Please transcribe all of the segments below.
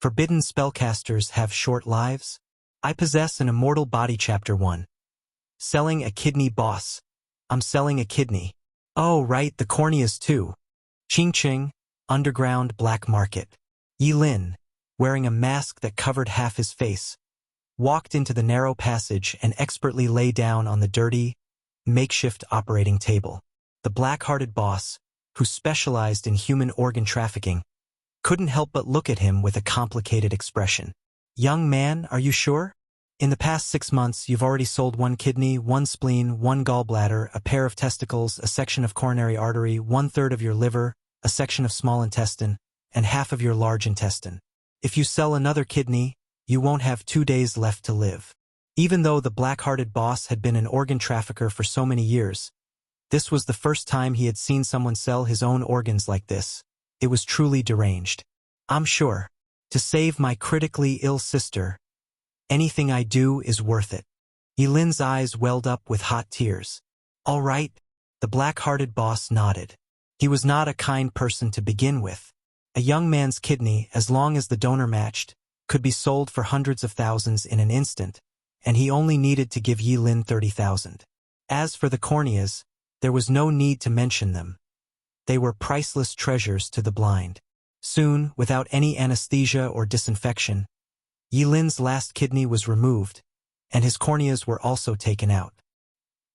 Forbidden spellcasters have short lives? I possess an immortal body. Chapter 1. Selling a kidney. Boss. I'm selling a kidney. Oh right, the corneas too. Ching Ching, underground black market. Yi Lin, wearing a mask that covered half his face, walked into the narrow passage and expertly lay down on the dirty, makeshift operating table. The black-hearted boss, who specialized in human organ trafficking, couldn't help but look at him with a complicated expression. Young man, are you sure? In the past 6 months, you've already sold 1 kidney, 1 spleen, 1 gallbladder, a pair of testicles, a section of coronary artery, 1/3 of your liver, a section of small intestine, and half of your large intestine. If you sell another kidney, you won't have 2 days left to live. Even though the black-hearted boss had been an organ trafficker for so many years, this was the first time he had seen someone sell his own organs like this. It was truly deranged. I'm sure. To save my critically ill sister, anything I do is worth it. Yi Lin's eyes welled up with hot tears. All right, the black-hearted boss nodded. He was not a kind person to begin with. A young man's kidney, as long as the donor matched, could be sold for hundreds of thousands in an instant, and he only needed to give Yi Lin 30,000. As for the corneas, there was no need to mention them. They were priceless treasures to the blind. Soon, without any anesthesia or disinfection, Yi Lin's last kidney was removed, and his corneas were also taken out.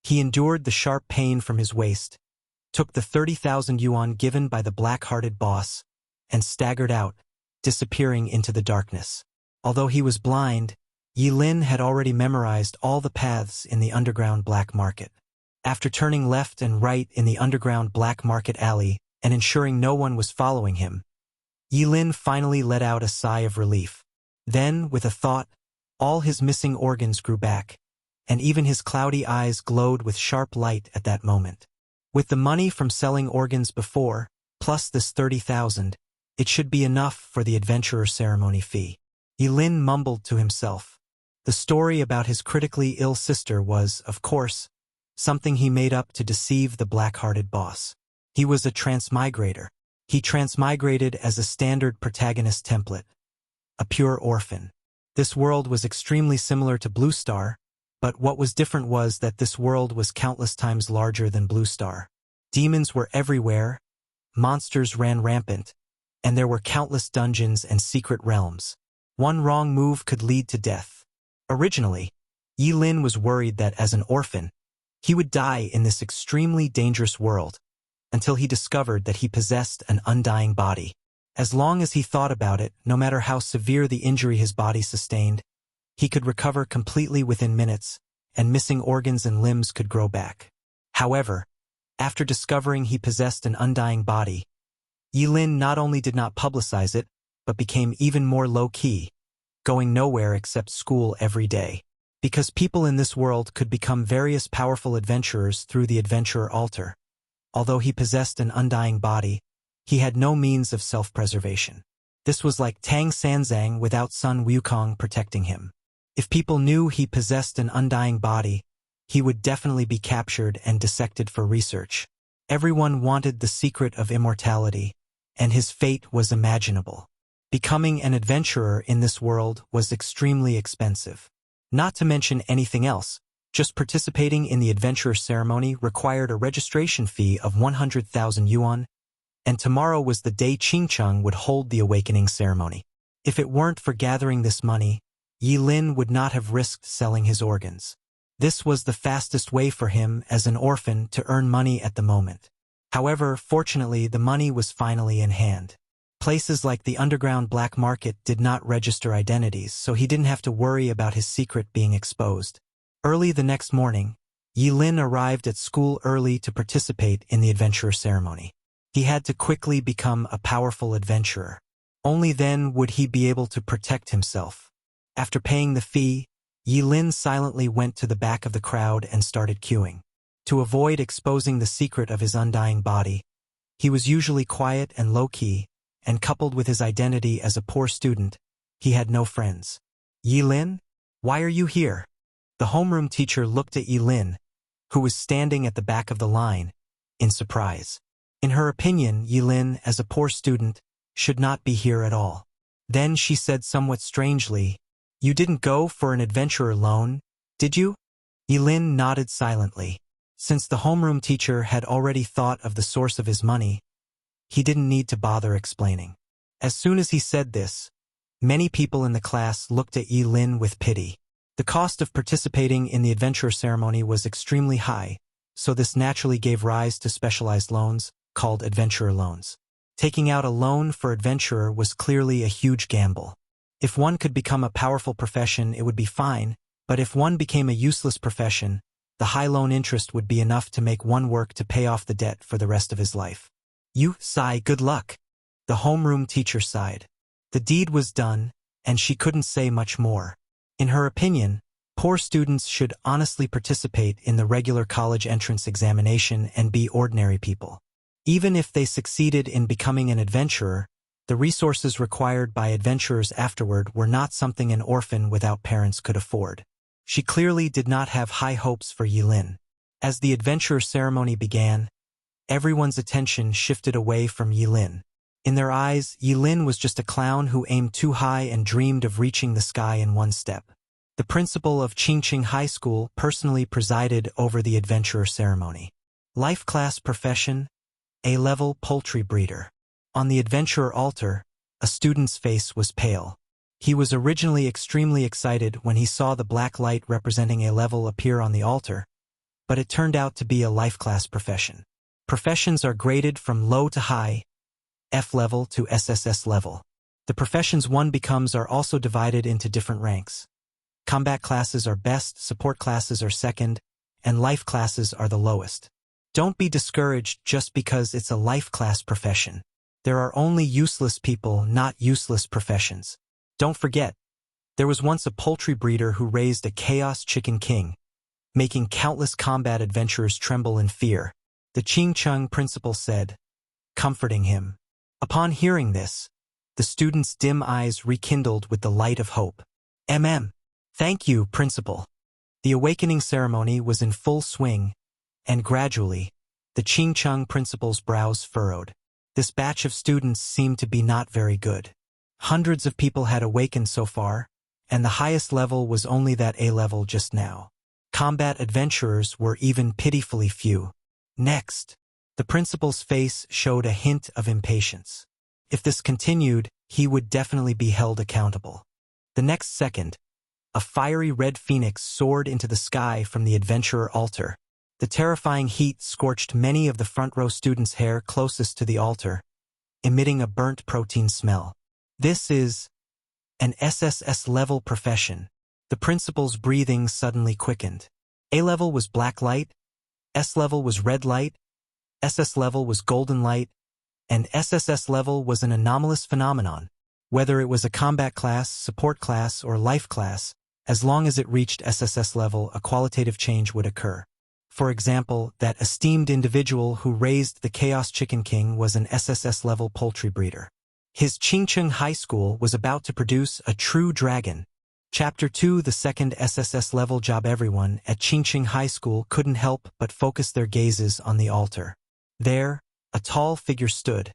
He endured the sharp pain from his waist, took the 30,000 yuan given by the black-hearted boss, and staggered out, disappearing into the darkness. Although he was blind, Yi Lin had already memorized all the paths in the underground black market. After turning left and right in the underground black market alley and ensuring no one was following him, Yi Lin finally let out a sigh of relief. Then, with a thought, all his missing organs grew back, and even his cloudy eyes glowed with sharp light at that moment. With the money from selling organs before, plus this 30,000, it should be enough for the adventurer ceremony fee. Yi Lin mumbled to himself. The story about his critically ill sister was, of course, something he made up to deceive the black-hearted boss. He was a transmigrator. He transmigrated as a standard protagonist template. A pure orphan. This world was extremely similar to Blue Star, but what was different was that this world was countless times larger than Blue Star. Demons were everywhere, monsters ran rampant, and there were countless dungeons and secret realms. One wrong move could lead to death. Originally, Yi Lin was worried that as an orphan, he would die in this extremely dangerous world, until he discovered that he possessed an undying body. As long as he thought about it, no matter how severe the injury his body sustained, he could recover completely within minutes, and missing organs and limbs could grow back. However, after discovering he possessed an undying body, Yi Lin not only did not publicize it, but became even more low-key, going nowhere except school every day. Because people in this world could become various powerful adventurers through the adventurer altar. Although he possessed an undying body, he had no means of self-preservation. This was like Tang Sanzang without Sun Wukong protecting him. If people knew he possessed an undying body, he would definitely be captured and dissected for research. Everyone wanted the secret of immortality, and his fate was imaginable. Becoming an adventurer in this world was extremely expensive. Not to mention anything else, just participating in the adventurer ceremony required a registration fee of 100,000 yuan, and tomorrow was the day Chingcheng would hold the awakening ceremony. If it weren't for gathering this money, Yi Lin would not have risked selling his organs. This was the fastest way for him as an orphan to earn money at the moment. However, fortunately, the money was finally in hand. Places like the underground black market did not register identities, so he didn't have to worry about his secret being exposed. Early the next morning, Yi Lin arrived at school early to participate in the adventurer ceremony. He had to quickly become a powerful adventurer. Only then would he be able to protect himself. After paying the fee, Yi Lin silently went to the back of the crowd and started queuing. To avoid exposing the secret of his undying body, he was usually quiet and low-key, and coupled with his identity as a poor student, he had no friends. Yi Lin? Why are you here? The homeroom teacher looked at Yi Lin, who was standing at the back of the line, in surprise. In her opinion, Yi Lin, as a poor student, should not be here at all. Then she said somewhat strangely, "You didn't go for an adventurer loan, did you?" Yilin nodded silently. Since the homeroom teacher had already thought of the source of his money, he didn't need to bother explaining. As soon as he said this, many people in the class looked at Yilin with pity. The cost of participating in the adventurer ceremony was extremely high, so this naturally gave rise to specialized loans, called adventurer loans. Taking out a loan for adventurer was clearly a huge gamble. If one could become a powerful profession, it would be fine, but if one became a useless profession, the high loan interest would be enough to make one work to pay off the debt for the rest of his life. "You sigh, good luck," the homeroom teacher sighed. The deed was done, and she couldn't say much more. In her opinion, poor students should honestly participate in the regular college entrance examination and be ordinary people. Even if they succeeded in becoming an adventurer, the resources required by adventurers afterward were not something an orphan without parents could afford. She clearly did not have high hopes for Yilin. As the adventurer ceremony began, everyone's attention shifted away from Yilin. In their eyes, Yilin was just a clown who aimed too high and dreamed of reaching the sky in one step. The principal of Qingqing High School personally presided over the adventurer ceremony. Life class profession, A-level poultry breeder. On the adventurer altar, a student's face was pale. He was originally extremely excited when he saw the black light representing A-level appear on the altar, but it turned out to be a life class profession. Professions are graded from low to high, F-level to SSS level. The professions one becomes are also divided into different ranks. Combat classes are best, support classes are second, and life classes are the lowest. Don't be discouraged just because it's a life class profession. There are only useless people, not useless professions. Don't forget, there was once a poultry breeder who raised a chaos chicken king, making countless combat adventurers tremble in fear. The Qingqing principal said, comforting him. Upon hearing this, the student's dim eyes rekindled with the light of hope. Thank you, principal. The awakening ceremony was in full swing, and gradually, the Qingqing principal's brows furrowed. This batch of students seemed to be not very good. Hundreds of people had awakened so far, and the highest level was only that A-level just now. Combat adventurers were even pitifully few. Next, the principal's face showed a hint of impatience. If this continued, he would definitely be held accountable. The next second, a fiery red phoenix soared into the sky from the adventurer altar. The terrifying heat scorched many of the front row students' hair closest to the altar, emitting a burnt protein smell. This is an SSS-level profession. The principal's breathing suddenly quickened. A-level was black light, S-level was red light, SS-level was golden light, and SSS-level was an anomalous phenomenon. Whether it was a combat class, support class, or life class, as long as it reached SSS level, a qualitative change would occur. For example, that esteemed individual who raised the Chaos Chicken King was an SSS-level poultry breeder. His Qingqing High School was about to produce a true dragon. Chapter 2, the second SSS-level job. Everyone at Qingqing High School couldn't help but focus their gazes on the altar. There, a tall figure stood,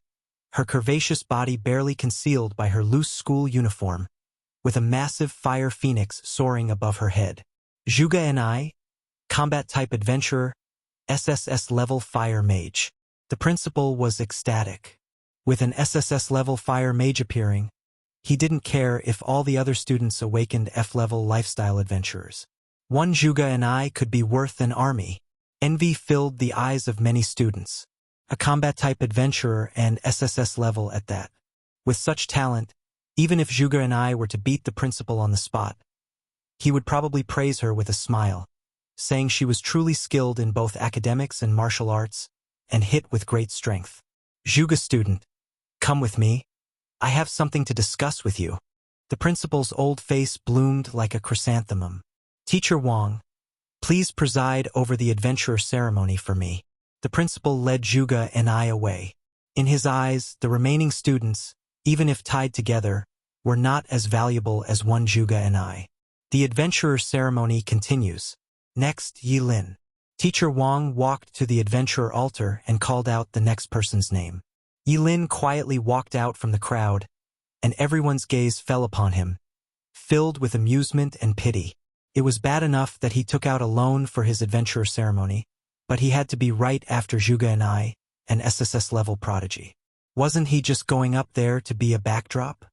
her curvaceous body barely concealed by her loose school uniform, with a massive fire phoenix soaring above her head. Zhuge and I, combat-type adventurer, SSS-level fire mage. The principal was ecstatic. With an SSS-level fire mage appearing, he didn't care if all the other students awakened F-level lifestyle adventurers. One Zhuge and I could be worth an army. Envy filled the eyes of many students. A combat-type adventurer and SSS level at that. With such talent, even if Zhuge and I were to beat the principal on the spot, he would probably praise her with a smile, saying she was truly skilled in both academics and martial arts, and hit with great strength. Zhuge student, come with me. I have something to discuss with you. The principal's old face bloomed like a chrysanthemum. Teacher Wang, please preside over the adventurer ceremony for me. The principal led Zhuge and I away. In his eyes, the remaining students, even if tied together, were not as valuable as one Zhuge and I. The adventurer ceremony continues. Next, Yilin. Teacher Wang walked to the adventurer altar and called out the next person's name. Yilin quietly walked out from the crowd, and everyone's gaze fell upon him, filled with amusement and pity. It was bad enough that he took out a loan for his adventurer ceremony, but he had to be right after Juga and I, an SSS-level prodigy. Wasn't he just going up there to be a backdrop?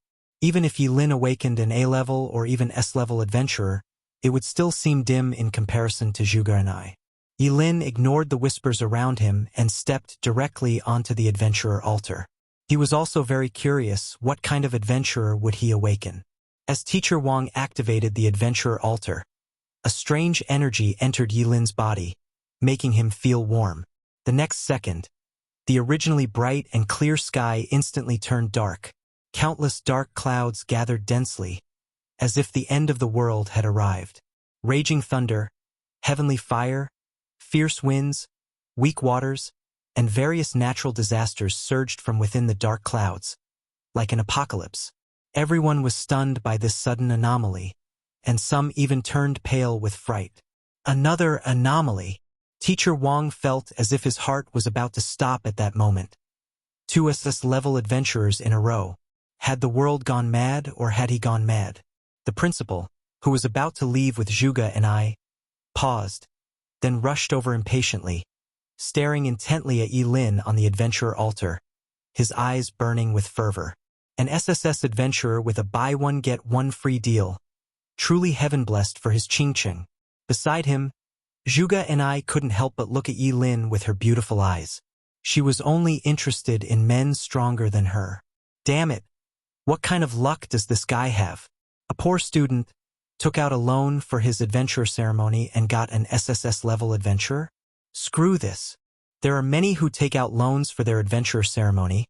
Even if Yilin awakened an A-level or even S-level adventurer, it would still seem dim in comparison to Juga and I. Yilin ignored the whispers around him and stepped directly onto the adventurer altar. He was also very curious what kind of adventurer would he awaken. As Teacher Wang activated the adventurer altar, a strange energy entered Yilin's body, making him feel warm. The next second, the originally bright and clear sky instantly turned dark. Countless dark clouds gathered densely, as if the end of the world had arrived. Raging thunder, heavenly fire, fierce winds, weak waters, and various natural disasters surged from within the dark clouds, like an apocalypse. Everyone was stunned by this sudden anomaly, and some even turned pale with fright. Another anomaly. Teacher Wang felt as if his heart was about to stop at that moment. 2 SS-level adventurers in a row. Had the world gone mad, or had he gone mad? The principal, who was about to leave with Juga and I, paused, then rushed over impatiently, staring intently at Yilin on the adventurer altar, his eyes burning with fervor. An SSS adventurer with a buy-one-get-one free deal. Truly heaven-blessed for his Qingqing. Beside him, Juga and I couldn't help but look at Yilin with her beautiful eyes. She was only interested in men stronger than her. Damn it! What kind of luck does this guy have? A poor student took out a loan for his adventure ceremony and got an SSS-level adventurer? Screw this. There are many who take out loans for their adventure ceremony,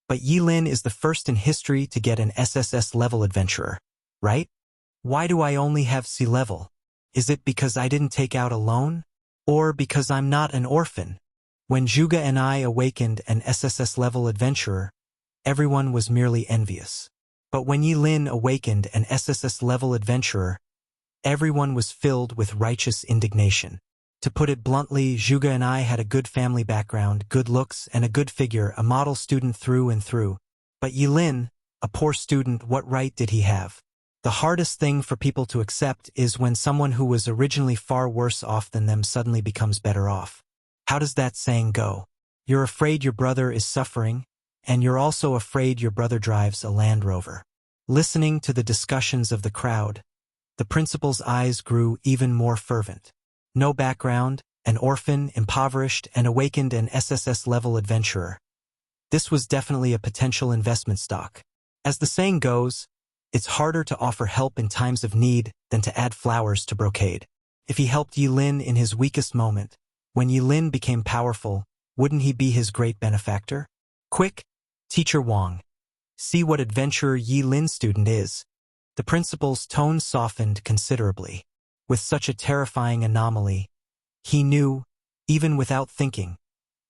but Yilin is the first in history to get an SSS-level adventurer, right? Why do I only have C-level? Is it because I didn't take out a loan? Or because I'm not an orphan? When Juga and I awakened an SSS-level adventurer, everyone was merely envious. But when Yilin awakened an SSS-level adventurer, everyone was filled with righteous indignation. To put it bluntly, Juga and I had a good family background, good looks, and a good figure, a model student through and through. But Yilin, a poor student, what right did he have? The hardest thing for people to accept is when someone who was originally far worse off than them suddenly becomes better off. How does that saying go? You're afraid your brother is suffering, and you're also afraid your brother drives a Land Rover. Listening to the discussions of the crowd, the principal's eyes grew even more fervent. No background, an orphan, impoverished, and awakened an SSS-level adventurer. This was definitely a potential investment stock. As the saying goes, it's harder to offer help in times of need than to add flowers to brocade. If he helped Yilin in his weakest moment, when Yilin became powerful, wouldn't he be his great benefactor? Quick, Teacher Wang. See what adventurer Yilin student is. The principal's tone softened considerably. With such a terrifying anomaly, he knew, even without thinking,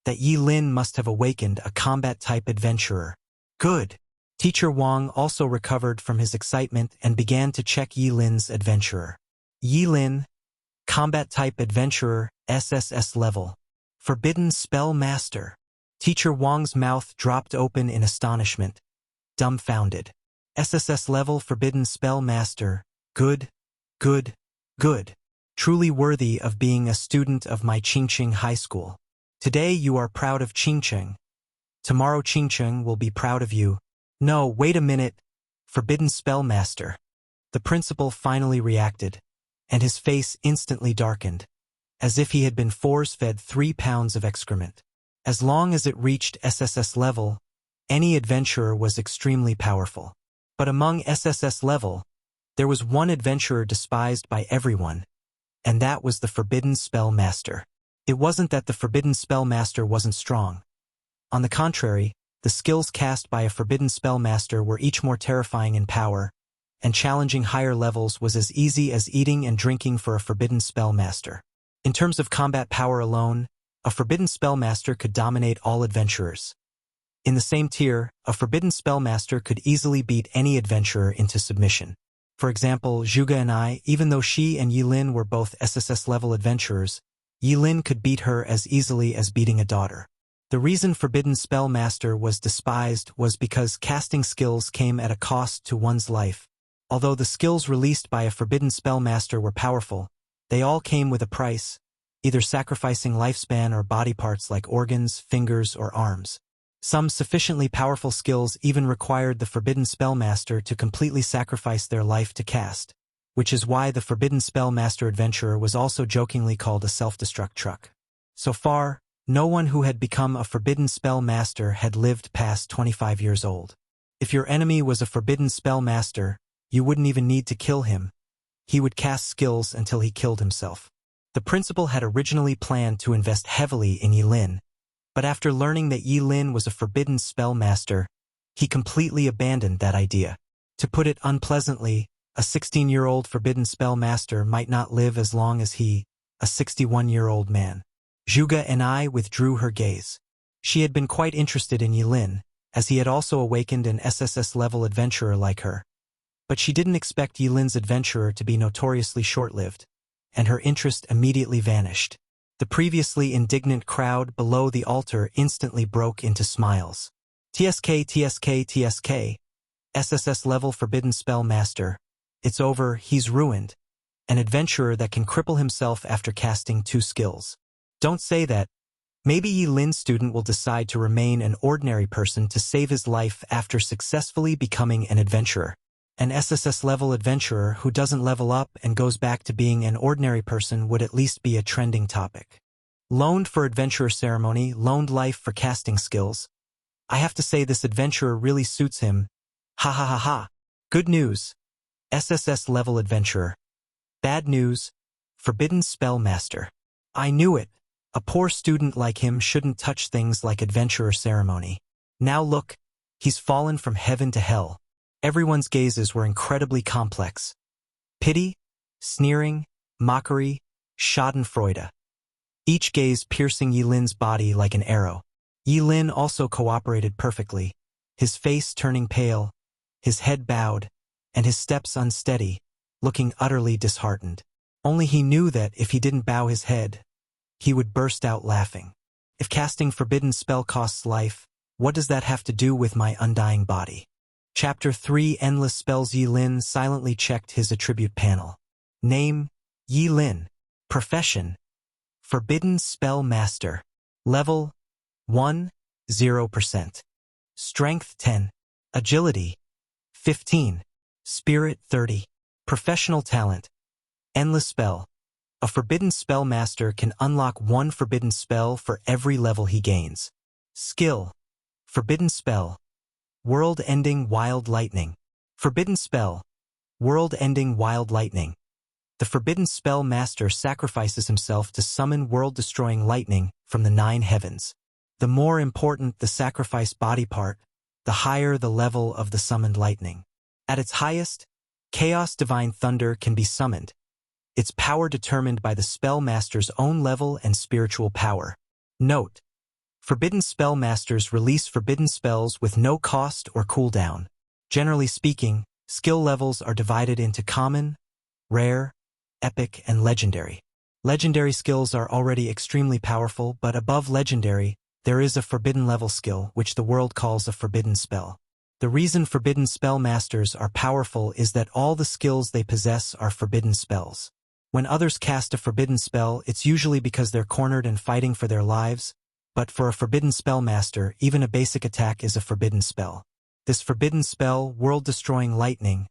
that Yilin must have awakened a combat-type adventurer. Good. Teacher Wang also recovered from his excitement and began to check Yilin's adventurer. Yilin, combat-type adventurer, SSS level. Forbidden spell master. Teacher Wang's mouth dropped open in astonishment, dumbfounded. SSS level forbidden spell master. Good, good, good. Truly worthy of being a student of my Qingqing High School. Today you are proud of Qingqing. Tomorrow Qingqing will be proud of you. No, wait a minute. Forbidden spell master. The principal finally reacted, and his face instantly darkened, as if he had been force-fed 3 pounds of excrement. As long as it reached SSS level, any adventurer was extremely powerful. But among SSS level, there was one adventurer despised by everyone, and that was the Forbidden Spell Master. It wasn't that the Forbidden Spell Master wasn't strong. On the contrary, the skills cast by a Forbidden Spell Master were each more terrifying in power, and challenging higher levels was as easy as eating and drinking for a Forbidden Spell Master. In terms of combat power alone, a Forbidden Spell Master could dominate all adventurers. In the same tier, a Forbidden Spell Master could easily beat any adventurer into submission. For example, Juga and I, even though she and Yilin were both SSS-level adventurers, Yilin could beat her as easily as beating a daughter. The reason Forbidden Spell Master was despised was because casting skills came at a cost to one's life. Although the skills released by a Forbidden Spell Master were powerful, they all came with a price, either sacrificing lifespan or body parts like organs, fingers, or arms. Some sufficiently powerful skills even required the Forbidden Spell Master to completely sacrifice their life to cast, which is why the Forbidden Spell Master Adventurer was also jokingly called a self-destruct truck. So far, no one who had become a Forbidden Spell Master had lived past 25 years old. If your enemy was a Forbidden Spell Master, you wouldn't even need to kill him. He would cast skills until he killed himself. The principal had originally planned to invest heavily in Yilin, but after learning that Yilin was a Forbidden Spell Master, he completely abandoned that idea. To put it unpleasantly, a 16-year-old Forbidden Spell Master might not live as long as he, a 61-year-old man. Zhuge and I withdrew her gaze. She had been quite interested in Yilin, as he had also awakened an SSS-level adventurer like her. But she didn't expect Yilin's adventurer to be notoriously short-lived, and her interest immediately vanished. The previously indignant crowd below the altar instantly broke into smiles. TSK, TSK, TSK. SSS-level Forbidden Spell Master. It's over, he's ruined. An adventurer that can cripple himself after casting 2 skills. Don't say that. Maybe Yilin's student will decide to remain an ordinary person to save his life after successfully becoming an adventurer. An SSS-level adventurer who doesn't level up and goes back to being an ordinary person would at least be a trending topic. Loaned for adventurer ceremony, loaned life for casting skills. I have to say this adventurer really suits him. Ha ha ha ha. Good news. SSS-level adventurer. Bad news. Forbidden Spell Master. I knew it. A poor student like him shouldn't touch things like adventurer ceremony. Now look, he's fallen from heaven to hell. Everyone's gazes were incredibly complex. Pity, sneering, mockery, schadenfreude. Each gaze piercing Yilin's body like an arrow. Yilin also cooperated perfectly, his face turning pale, his head bowed, and his steps unsteady, looking utterly disheartened. Only he knew that if he didn't bow his head, he would burst out laughing. If casting forbidden spell costs life, what does that have to do with my undying body? Chapter 3 Endless Spells. Yilin silently checked his attribute panel. Name, Yilin. Profession, Forbidden Spell Master. Level, 1, 0%. Strength 10. Agility, 15. Spirit 30. Professional talent, Endless Spell. A Forbidden Spell Master can unlock 1 forbidden spell for every level he gains. Skill, Forbidden Spell. World-ending Wild Lightning. Forbidden Spell. World-ending Wild Lightning. The Forbidden Spell Master sacrifices himself to summon world-destroying lightning from the 9 heavens. The more important the sacrificed body part, the higher the level of the summoned lightning. At its highest, Chaos Divine Thunder can be summoned, its power determined by the Spell Master's own level and spiritual power. Note: Forbidden Spell Masters release forbidden spells with no cost or cooldown. Generally speaking, skill levels are divided into common, rare, epic, and legendary. Legendary skills are already extremely powerful, but above legendary, there is a forbidden level skill, which the world calls a forbidden spell. The reason forbidden spell masters are powerful is that all the skills they possess are forbidden spells. When others cast a forbidden spell, it's usually because they're cornered and fighting for their lives, but for a forbidden spell master, even a basic attack is a forbidden spell. This forbidden spell, world-destroying lightning,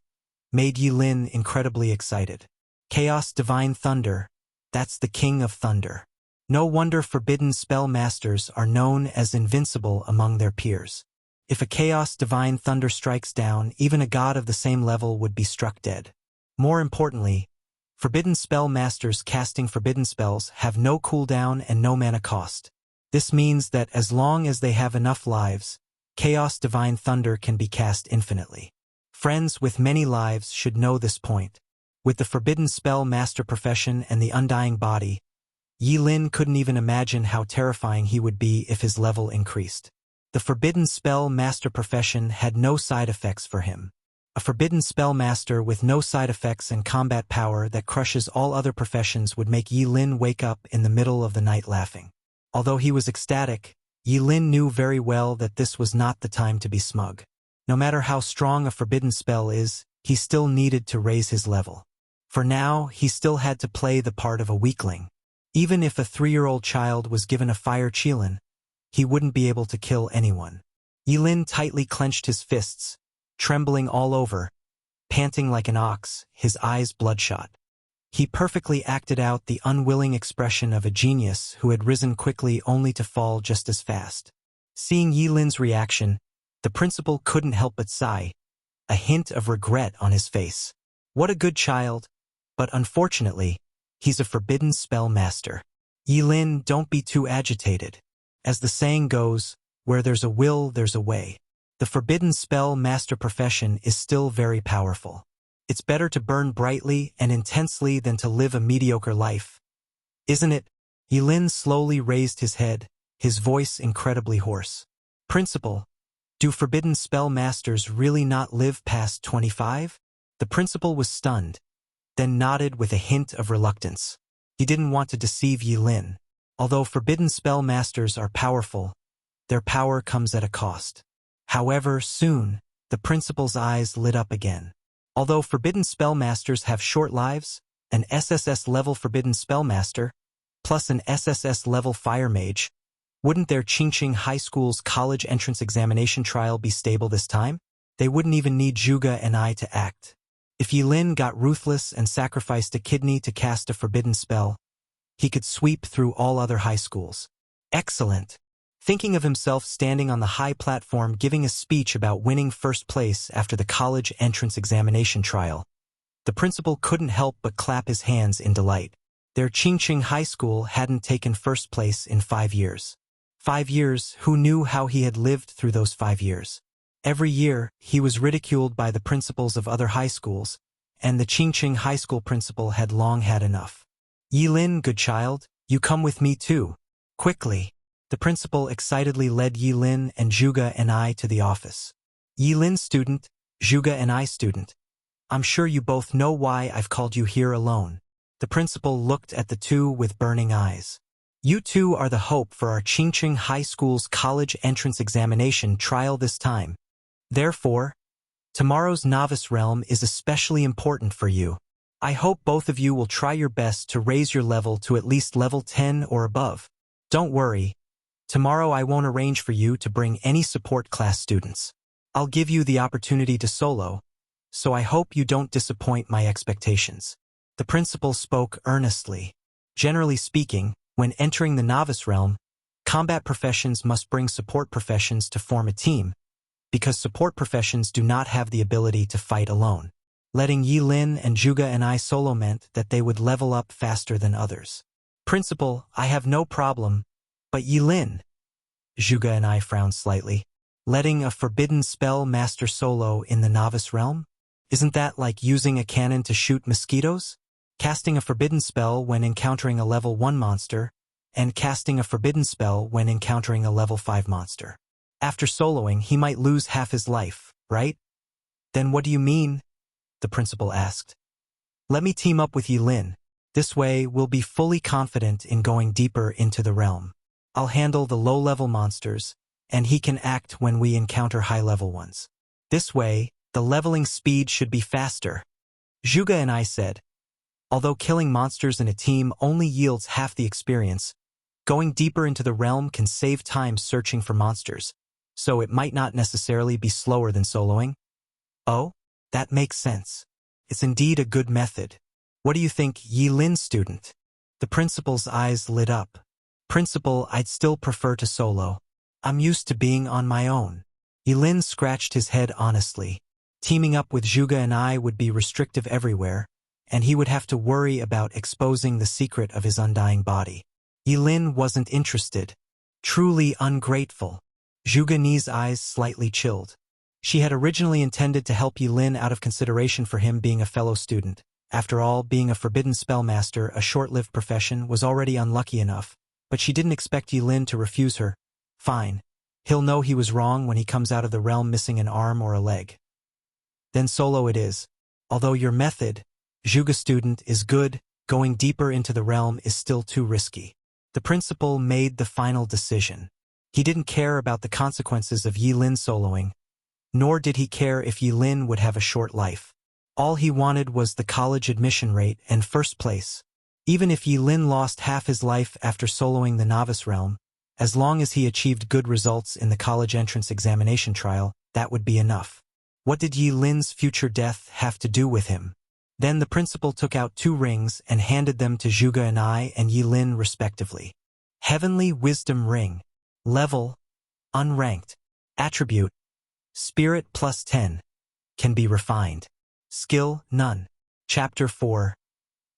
made Yilin incredibly excited. Chaos Divine Thunder, that's the King of Thunder. No wonder forbidden spell masters are known as invincible among their peers. If a Chaos Divine Thunder strikes down, even a god of the same level would be struck dead. More importantly, forbidden spell masters casting forbidden spells have no cooldown and no mana cost. This means that as long as they have enough lives, Chaos Divine Thunder can be cast infinitely. Friends with many lives should know this point. With the Forbidden Spell Master profession and the Undying Body, Yilin couldn't even imagine how terrifying he would be if his level increased. The Forbidden Spell Master profession had no side effects for him. A Forbidden Spell Master with no side effects and combat power that crushes all other professions would make Yilin wake up in the middle of the night laughing. Although he was ecstatic, Yilin knew very well that this was not the time to be smug. No matter how strong a forbidden spell is, he still needed to raise his level. For now, he still had to play the part of a weakling. Even if a 3-year-old child was given a fire qilin, he wouldn't be able to kill anyone. Yilin tightly clenched his fists, trembling all over, panting like an ox, his eyes bloodshot. He perfectly acted out the unwilling expression of a genius who had risen quickly only to fall just as fast. Seeing Yilin's reaction, the principal couldn't help but sigh, a hint of regret on his face. What a good child, but unfortunately, he's a forbidden spell master. Yilin, don't be too agitated. As the saying goes, where there's a will, there's a way. The forbidden spell master profession is still very powerful. It's better to burn brightly and intensely than to live a mediocre life. Isn't it? Yilin slowly raised his head, his voice incredibly hoarse. Principal, do forbidden spell masters really not live past 25? The principal was stunned, then nodded with a hint of reluctance. He didn't want to deceive Yilin. Although forbidden spell masters are powerful, their power comes at a cost. However, soon, the principal's eyes lit up again. Although forbidden spellmasters have short lives, an SSS-level forbidden spellmaster, plus an SSS-level fire mage, wouldn't their Qingqing High School's college entrance examination trial be stable this time? They wouldn't even need Zhuge and I to act. If Yilin got ruthless and sacrificed a kidney to cast a forbidden spell, he could sweep through all other high schools. Excellent. Thinking of himself standing on the high platform giving a speech about winning first place after the college entrance examination trial, the principal couldn't help but clap his hands in delight. Their Qingqing High School hadn't taken first place in 5 years. 5 years, who knew how he had lived through those 5 years? Every year, he was ridiculed by the principals of other high schools, and the Qingqing High School principal had long had enough. Yilin, good child, you come with me too. Quickly. The principal excitedly led Yilin and Zhuge and I to the office. Yilin student, Zhuge and I student. I'm sure you both know why I've called you here alone. The principal looked at the two with burning eyes. You two are the hope for our Qingqing High School's college entrance examination trial this time. Therefore, tomorrow's novice realm is especially important for you. I hope both of you will try your best to raise your level to at least level 10 or above. Don't worry. Tomorrow I won't arrange for you to bring any support class students. I'll give you the opportunity to solo, so I hope you don't disappoint my expectations. The principal spoke earnestly. Generally speaking, when entering the novice realm, combat professions must bring support professions to form a team, because support professions do not have the ability to fight alone. Letting Yilin and Zhuge and I solo meant that they would level up faster than others. Principal, I have no problem. But Yilin, Zhuge and I frowned slightly. Letting a forbidden spell master solo in the novice realm? Isn't that like using a cannon to shoot mosquitoes? Casting a forbidden spell when encountering a level 1 monster, and casting a forbidden spell when encountering a level 5 monster. After soloing, he might lose half his life, right? Then what do you mean? The principal asked. Let me team up with Yilin. This way, we'll be fully confident in going deeper into the realm. I'll handle the low-level monsters, and he can act when we encounter high-level ones. This way, the leveling speed should be faster. Zhuge and I said, although killing monsters in a team only yields half the experience, going deeper into the realm can save time searching for monsters, so it might not necessarily be slower than soloing. Oh, that makes sense. It's indeed a good method. What do you think, Yilin student? The principal's eyes lit up. Principal, I'd still prefer to solo. I'm used to being on my own. Yilin scratched his head honestly. Teaming up with Zhuge and I would be restrictive everywhere, and he would have to worry about exposing the secret of his undying body. Yilin wasn't interested. Truly ungrateful. Zhuge Ni's eyes slightly chilled. She had originally intended to help Yilin out of consideration for him being a fellow student. After all, being a forbidden spellmaster, a short-lived profession, was already unlucky enough. But she didn't expect Yilin to refuse her. Fine. He'll know he was wrong when he comes out of the realm missing an arm or a leg. Then solo it is. Although your method, Zhuge student, is good, going deeper into the realm is still too risky. The principal made the final decision. He didn't care about the consequences of Yi Lin soloing, nor did he care if Yi Lin would have a short life. All he wanted was the college admission rate and first place. Even if Yi Lin lost half his life after soloing the novice realm, as long as he achieved good results in the college entrance examination trial, that would be enough. What did Yi Lin's future death have to do with him? Then the principal took out 2 rings and handed them to Zhuge and Yi Lin respectively. Heavenly Wisdom Ring. Level, unranked. Attribute, Spirit +10. Can be refined. Skill, none. Chapter 4.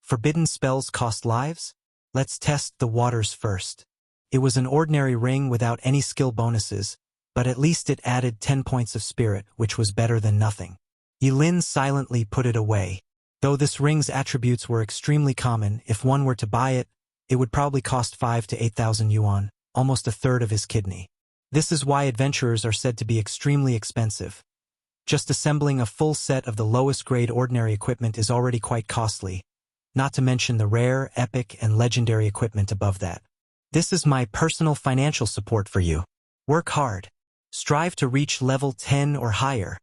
Forbidden spells cost lives? Let's test the waters first. It was an ordinary ring without any skill bonuses, but at least it added 10 points of spirit, which was better than nothing. Yi Lin silently put it away. Though this ring's attributes were extremely common, if one were to buy it, it would probably cost 5,000 to 8,000 yuan, almost a third of his kidney. This is why adventurers are said to be extremely expensive. Just assembling a full set of the lowest grade ordinary equipment is already quite costly, not to mention the rare, epic, and legendary equipment above that. This is my personal financial support for you. Work hard. Strive to reach level 10 or higher.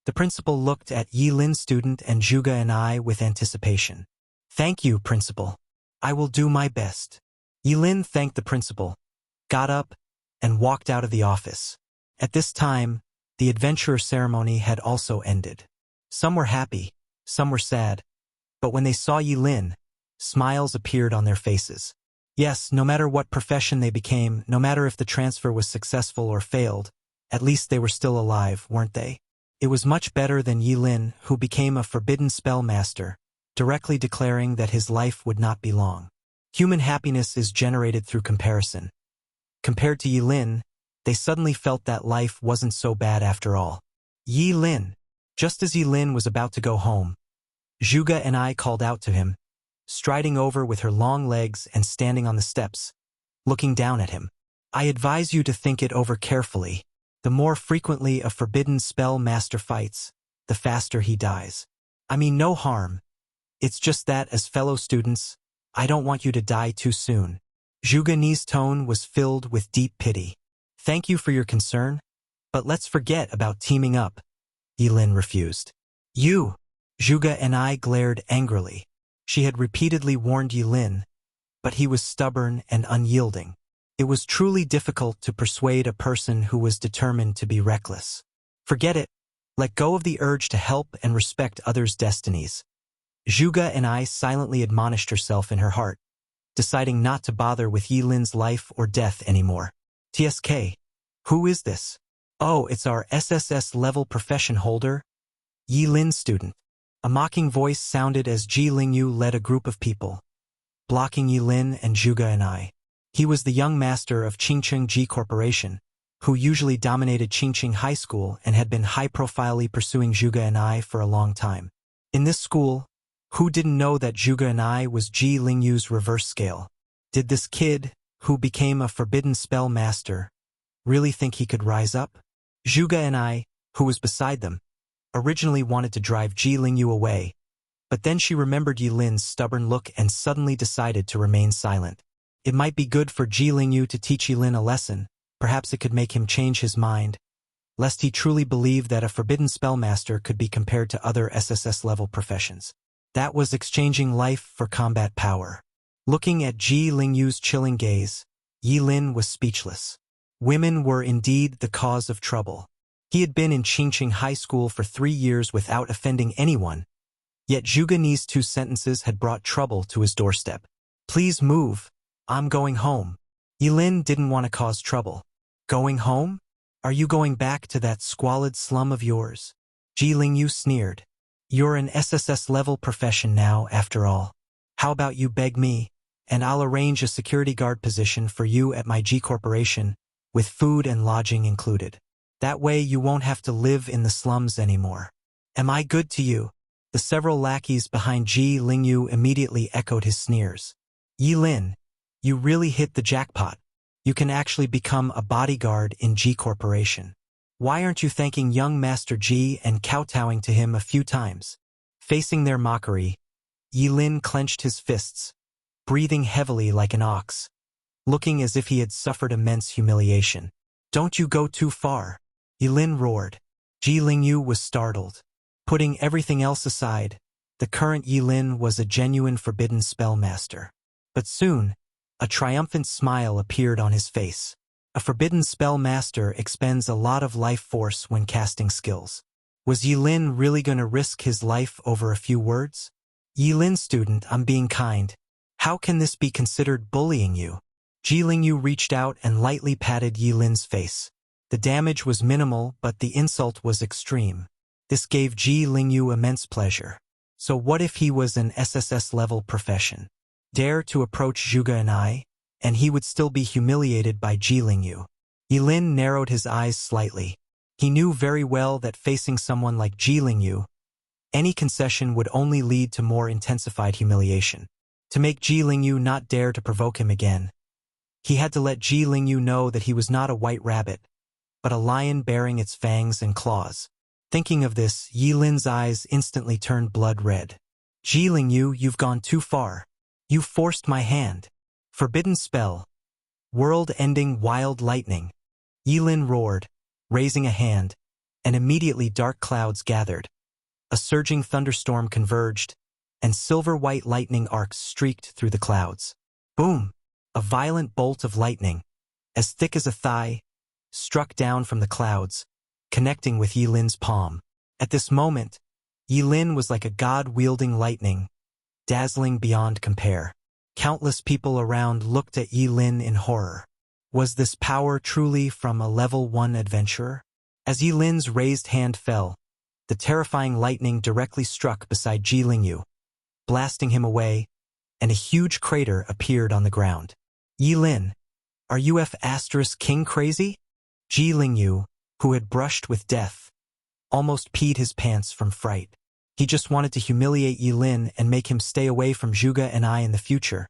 The principal looked at Yi Lin's student and Zhuge with anticipation. Thank you, principal. I will do my best. Yi Lin thanked the principal, got up, and walked out of the office. At this time, the adventurer ceremony had also ended. Some were happy, some were sad, but when they saw Yi Lin, smiles appeared on their faces. Yes, no matter what profession they became, no matter if the transfer was successful or failed, at least they were still alive, weren't they? It was much better than Yi Lin, who became a forbidden spell master, directly declaring that his life would not be long. Human happiness is generated through comparison. Compared to Yi Lin, they suddenly felt that life wasn't so bad after all. Yi Lin. Just as Yi Lin was about to go home, Zhuge called out to him, striding over with her long legs and standing on the steps, looking down at him. I advise you to think it over carefully. The more frequently a forbidden spell master fights, the faster he dies. I mean no harm. It's just that as fellow students, I don't want you to die too soon. Zhuge's tone was filled with deep pity. Thank you for your concern, but let's forget about teaming up. Yi Lin refused. You! Zhuge glared angrily. She had repeatedly warned Yi Lin, but he was stubborn and unyielding. It was truly difficult to persuade a person who was determined to be reckless. Forget it. Let go of the urge to help and respect others' destinies. Zhuge silently admonished herself in her heart, deciding not to bother with Yi Lin's life or death anymore. TSK. Who is this? Oh, it's our SSS level profession holder, Yi Lin's student. A mocking voice sounded as Ji Lingyu led a group of people, blocking Yi Lin and Zhuge. He was the young master of Qingqing Ji Corporation, who usually dominated Qingqing High School and had been high-profilely pursuing Zhuge for a long time. In this school, who didn't know that Zhuge was Ji Lingyu's reverse scale? Did this kid, who became a forbidden spell master, really think he could rise up? Zhuge, who was beside them, originally wanted to drive Ji Lingyu away, but then she remembered Yi Lin's stubborn look and suddenly decided to remain silent. It might be good for Ji Lingyu to teach Yi Lin a lesson. Perhaps it could make him change his mind, lest he truly believed that a forbidden spellmaster could be compared to other SSS-level professions. That was exchanging life for combat power. Looking at Ji Lingyu's chilling gaze, Yi Lin was speechless. Women were indeed the cause of trouble. He had been in Qingqing High School for 3 years without offending anyone, yet Zhuge's 2 sentences had brought trouble to his doorstep. Please move. I'm going home. Yi Lin didn't want to cause trouble. Going home? Are you going back to that squalid slum of yours? Ji Lingyu sneered. You're an SSS-level profession now, after all. How about you beg me, and I'll arrange a security guard position for you at my G Corporation, with food and lodging included. That way you won't have to live in the slums anymore. Am I good to you? The several lackeys behind Ji Lingyu immediately echoed his sneers. Yi Lin, you really hit the jackpot. You can actually become a bodyguard in G Corporation. Why aren't you thanking young Master Ji and kowtowing to him a few times? Facing their mockery, Yi Lin clenched his fists, breathing heavily like an ox, looking as if he had suffered immense humiliation. Don't you go too far. Yilin roared. Ji Lingyu was startled. Putting everything else aside, the current Yilin was a genuine forbidden spell master. But soon, a triumphant smile appeared on his face. A forbidden spell master expends a lot of life force when casting skills. Was Yilin really going to risk his life over a few words? Yilin student, I'm being kind. How can this be considered bullying you? Ji Lingyu reached out and lightly patted Yilin's face. The damage was minimal, but the insult was extreme. This gave Ji Lingyu immense pleasure. So what if he was an SSS-level profession? Dare to approach Zhuge and he would still be humiliated by Ji Lingyu. Yilin narrowed his eyes slightly. He knew very well that facing someone like Ji Lingyu, any concession would only lead to more intensified humiliation. To make Ji Lingyu not dare to provoke him again, he had to let Ji Lingyu know that he was not a white rabbit, but a lion bearing its fangs and claws. Thinking of this, Yilin's eyes instantly turned blood red. Ji Lingyu, you've gone too far. You forced my hand. Forbidden spell. World-ending wild lightning. Yilin roared, raising a hand, and immediately dark clouds gathered. A surging thunderstorm converged, and silver-white lightning arcs streaked through the clouds. Boom! A violent bolt of lightning, as thick as a thigh, struck down from the clouds, connecting with Yilin's palm. At this moment, Yilin was like a god wielding lightning, dazzling beyond compare. Countless people around looked at Yilin in horror. Was this power truly from a level 1 adventurer? As Yilin's raised hand fell, the terrifying lightning directly struck beside Ji Lingyu, blasting him away, and a huge crater appeared on the ground. Yilin, are you F***king crazy? Ji Lingyu, who had brushed with death, almost peed his pants from fright. He just wanted to humiliate Yilin and make him stay away from Zhuge in the future.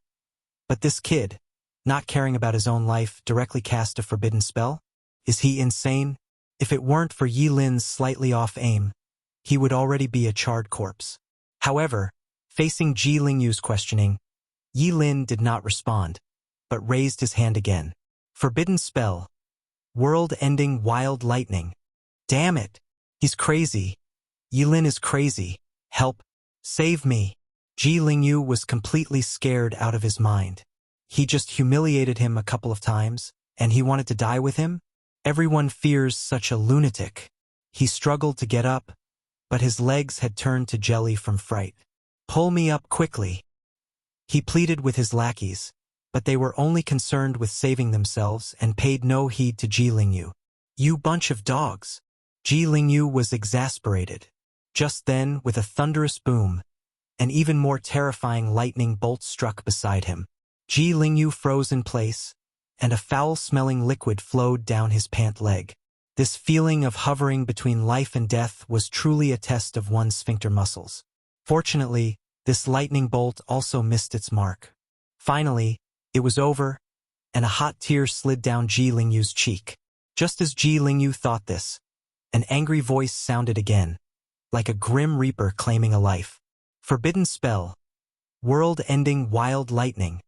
But this kid, not caring about his own life, directly cast a forbidden spell? Is he insane? If it weren't for Yilin's slightly off aim, he would already be a charred corpse. However, facing Ji Lingyu's questioning, Yilin did not respond, but raised his hand again. Forbidden spell. World-ending wild lightning. Damn it! He's crazy. Yilin is crazy. Help. Save me. Ji Lingyu was completely scared out of his mind. He just humiliated him a couple of times, and he wanted to die with him? Everyone fears such a lunatic. He struggled to get up, but his legs had turned to jelly from fright. Pull me up quickly. He pleaded with his lackeys, but they were only concerned with saving themselves and paid no heed to Ji Lingyu. You bunch of dogs. Ji Lingyu was exasperated. Just then, with a thunderous boom, an even more terrifying lightning bolt struck beside him. Ji Lingyu froze in place, and a foul-smelling liquid flowed down his pant leg. This feeling of hovering between life and death was truly a test of one's sphincter muscles. Fortunately, this lightning bolt also missed its mark. Finally, it was over, and a hot tear slid down Ji Lingyu's cheek. Just as Ji Lingyu thought this, an angry voice sounded again, like a grim reaper claiming a life. Forbidden spell. World-ending wild lightning.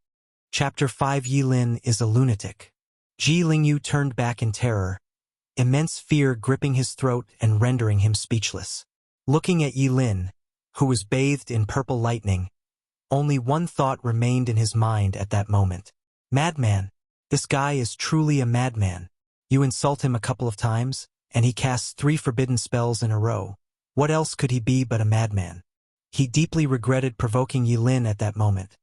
Chapter 5. Yilin is a lunatic. Ji Lingyu turned back in terror, immense fear gripping his throat and rendering him speechless. Looking at Yilin, who was bathed in purple lightning, only one thought remained in his mind at that moment. Madman. This guy is truly a madman. You insult him a couple of times, and he casts 3 forbidden spells in a row. What else could he be but a madman? He deeply regretted provoking Yilin at that moment.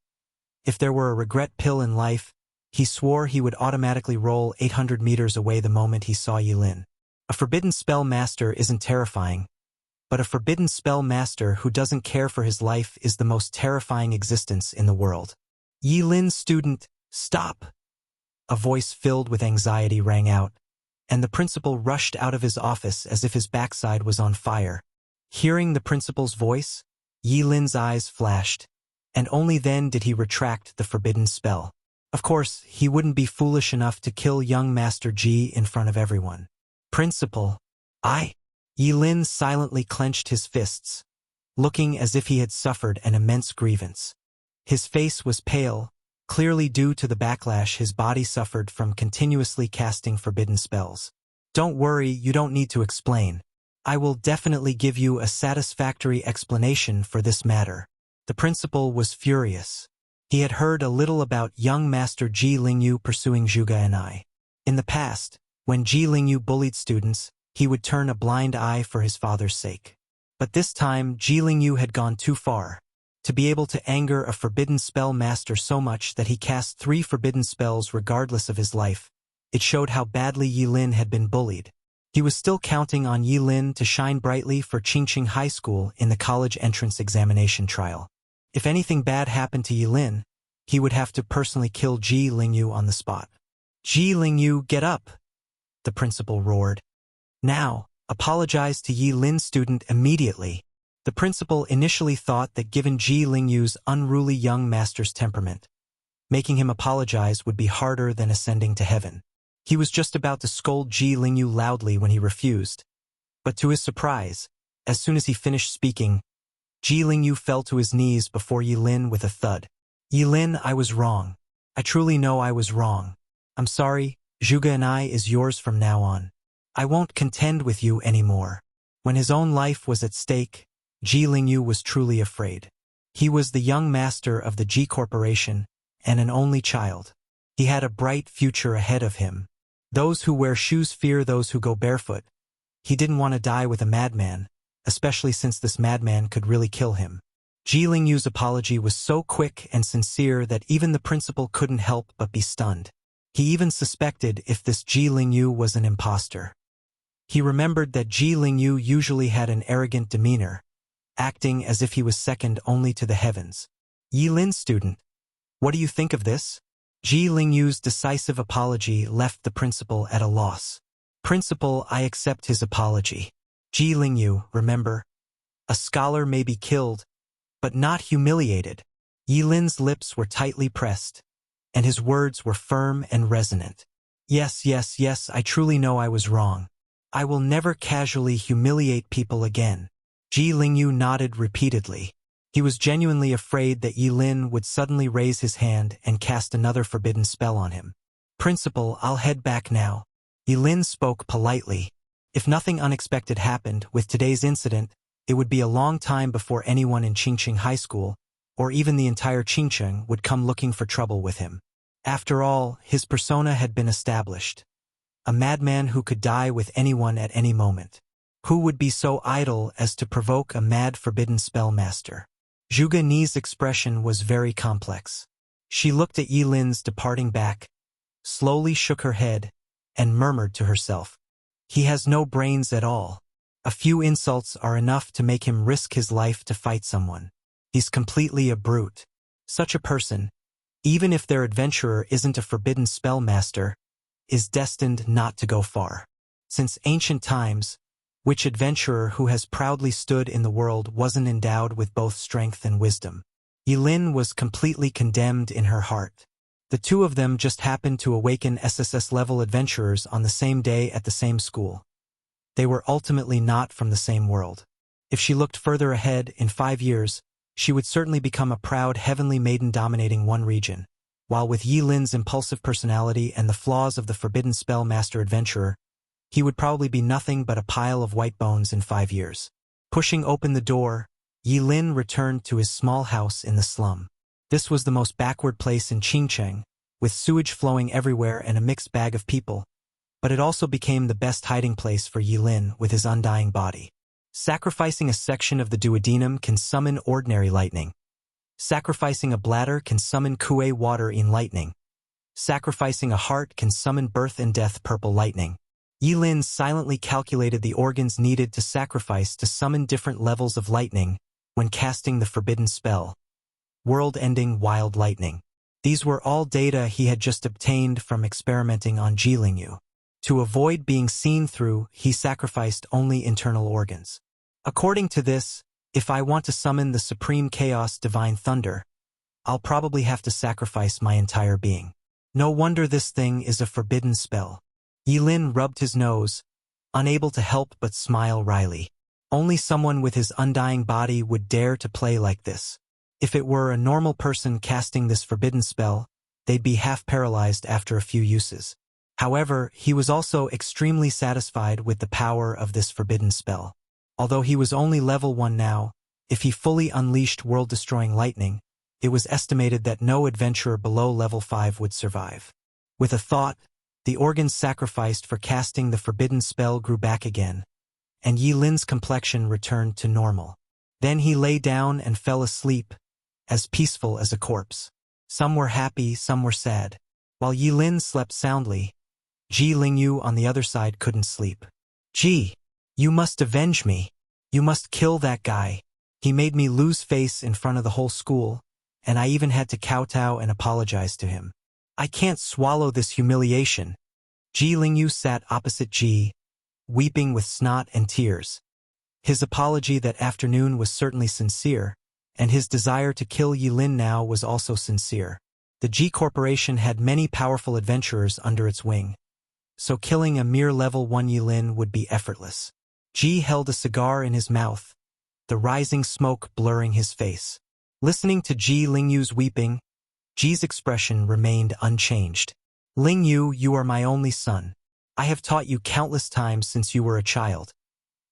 If there were a regret pill in life, he swore he would automatically roll 800 meters away the moment he saw Yilin. A forbidden spell master isn't terrifying, but a forbidden spell master who doesn't care for his life is the most terrifying existence in the world. Yilin student, stop! A voice filled with anxiety rang out, and the principal rushed out of his office as if his backside was on fire. Hearing the principal's voice, Yilin's eyes flashed, and only then did he retract the forbidden spell. Of course, he wouldn't be foolish enough to kill young Master Ji in front of everyone. Principal, Yilin silently clenched his fists, looking as if he had suffered an immense grievance. His face was pale, clearly due to the backlash his body suffered from continuously casting forbidden spells. Don't worry, you don't need to explain. I will definitely give you a satisfactory explanation for this matter. The principal was furious. He had heard a little about young Master Ji Lingyu pursuing Zhuge and I. In the past, when Ji Lingyu bullied students, he would turn a blind eye for his father's sake. But this time, Ji Lingyu had gone too far. To be able to anger a forbidden spell master so much that he cast 3 forbidden spells regardless of his life, it showed how badly Yilin had been bullied. He was still counting on Yilin to shine brightly for Qingqing High School in the college entrance examination trial. If anything bad happened to Yilin, he would have to personally kill Ji Lingyu on the spot. Ji Lingyu, get up! The principal roared. Now, apologize to Yilin's student immediately. The principal initially thought that given Ji Lingyu's unruly young master's temperament, making him apologize would be harder than ascending to heaven. He was just about to scold Ji Lingyu loudly when he refused. But to his surprise, as soon as he finished speaking, Ji Lingyu fell to his knees before Yilin with a thud. Yilin, I was wrong. I truly know I was wrong. I'm sorry, Zhuge and I is yours from now on. I won't contend with you anymore. When his own life was at stake, Ji Lingyu was truly afraid. He was the young master of the Ji Corporation and an only child. He had a bright future ahead of him. Those who wear shoes fear those who go barefoot. He didn't want to die with a madman, especially since this madman could really kill him. Ji Lingyu's apology was so quick and sincere that even the principal couldn't help but be stunned. He even suspected if this Ji Lingyu was an imposter. He remembered that Ji Lingyu usually had an arrogant demeanor, acting as if he was second only to the heavens. Yilin, student, what do you think of this? Ji Lingyu's decisive apology left the principal at a loss. Principal, I accept his apology. Ji Lingyu, remember, a scholar may be killed, but not humiliated. Yilin's lips were tightly pressed, and his words were firm and resonant. Yes, yes, yes, I truly know I was wrong. I will never casually humiliate people again. Ji Lingyu nodded repeatedly. He was genuinely afraid that Yilin would suddenly raise his hand and cast another forbidden spell on him. Principal, I'll head back now. Yilin spoke politely. If nothing unexpected happened with today's incident, it would be a long time before anyone in Qingqing High School, or even the entire Qingqing, would come looking for trouble with him. After all, his persona had been established. A madman who could die with anyone at any moment. Who would be so idle as to provoke a mad forbidden spell master? Zhuge Ni's expression was very complex. She looked at Yilin's departing back, slowly shook her head, and murmured to herself, he has no brains at all. A few insults are enough to make him risk his life to fight someone. He's completely a brute. Such a person, even if their adventurer isn't a forbidden spell master, is destined not to go far. Since ancient times, which adventurer who has proudly stood in the world wasn't endowed with both strength and wisdom? Yilin was completely condemned in her heart. The two of them just happened to awaken SSS-level adventurers on the same day at the same school. They were ultimately not from the same world. If she looked further ahead, in 5 years, she would certainly become a proud heavenly maiden dominating one region, while with Yilin's impulsive personality and the flaws of the forbidden spell master adventurer, he would probably be nothing but a pile of white bones in 5 years. Pushing open the door, Yilin returned to his small house in the slum. This was the most backward place in Qingqing, with sewage flowing everywhere and a mixed bag of people, but it also became the best hiding place for Yilin with his undying body. Sacrificing a section of the duodenum can summon ordinary lightning. Sacrificing a bladder can summon kuei water in lightning. Sacrificing a heart can summon birth and death purple lightning. Yilin silently calculated the organs needed to sacrifice to summon different levels of lightning when casting the forbidden spell. World-ending wild lightning. These were all data he had just obtained from experimenting on Ji Lingyu. To avoid being seen through, he sacrificed only internal organs. According to this, if I want to summon the supreme chaos divine thunder, I'll probably have to sacrifice my entire being. No wonder this thing is a forbidden spell. Yilin rubbed his nose, unable to help but smile wryly. Only someone with his undying body would dare to play like this. If it were a normal person casting this forbidden spell, they'd be half paralyzed after a few uses. However, he was also extremely satisfied with the power of this forbidden spell. Although he was only level 1 now, if he fully unleashed world-destroying lightning, it was estimated that no adventurer below level 5 would survive. With a thought, the organs sacrificed for casting the forbidden spell grew back again, and Yi Lin's complexion returned to normal. Then he lay down and fell asleep, as peaceful as a corpse. Some were happy, some were sad. While Yi Lin slept soundly, Ji Lingyu on the other side couldn't sleep. "Ji, you must avenge me. You must kill that guy. He made me lose face in front of the whole school, and I even had to kowtow and apologize to him. I can't swallow this humiliation." Ji Lingyu sat opposite Ji, weeping with snot and tears. His apology that afternoon was certainly sincere, and his desire to kill Yi Lin now was also sincere. The Ji Corporation had many powerful adventurers under its wing, so killing a mere level 1 Yi Lin would be effortless. Ji held a cigar in his mouth, the rising smoke blurring his face. Listening to Ji Lingyu's weeping, Ji's expression remained unchanged. "Lingyu, you are my only son. I have taught you countless times since you were a child.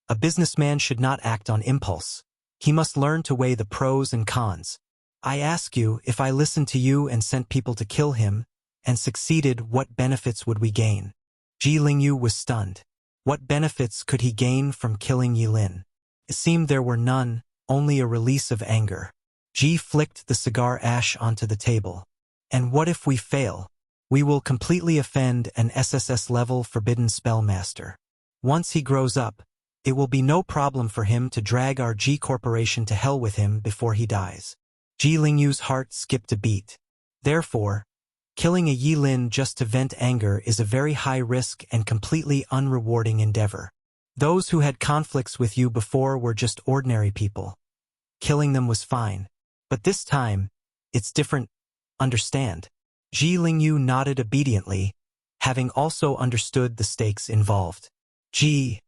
A businessman should not act on impulse. He must learn to weigh the pros and cons. I ask you, if I listened to you and sent people to kill him, and succeeded, what benefits would we gain?" Ji Lingyu was stunned. What benefits could he gain from killing Yi Lin? It seemed there were none, only a release of anger. Ji flicked the cigar ash onto the table. "And what if we fail? We will completely offend an SSS-level forbidden spellmaster. Once he grows up, it will be no problem for him to drag our Ji Corporation to hell with him before he dies." Ji Lingyu's heart skipped a beat. Therefore, killing a Yi Lin just to vent anger is a very high-risk and completely unrewarding endeavor. Those who had conflicts with you before were just ordinary people. Killing them was fine. But this time, it's different. Understand? Ji Lingyu nodded obediently, having also understood the stakes involved. "Ji,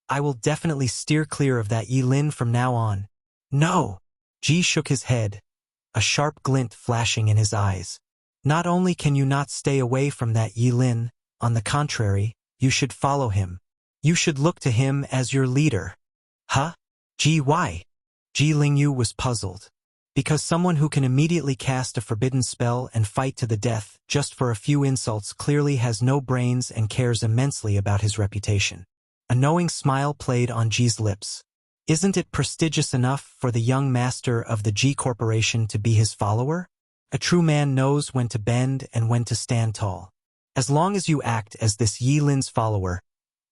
I will definitely steer clear of that Yi Lin from now on." "No!" Ji shook his head, a sharp glint flashing in his eyes. "Not only can you not stay away from that Yi Lin, on the contrary, you should follow him. You should look to him as your leader." "Huh? Ji, why?" Ji Lingyu was puzzled. Because someone who can immediately cast a forbidden spell and fight to the death just for a few insults clearly has no brains and cares immensely about his reputation. A knowing smile played on Ji's lips. Isn't it prestigious enough for the young master of the Ji Corporation to be his follower? A true man knows when to bend and when to stand tall. As long as you act as this Yi Lin's follower,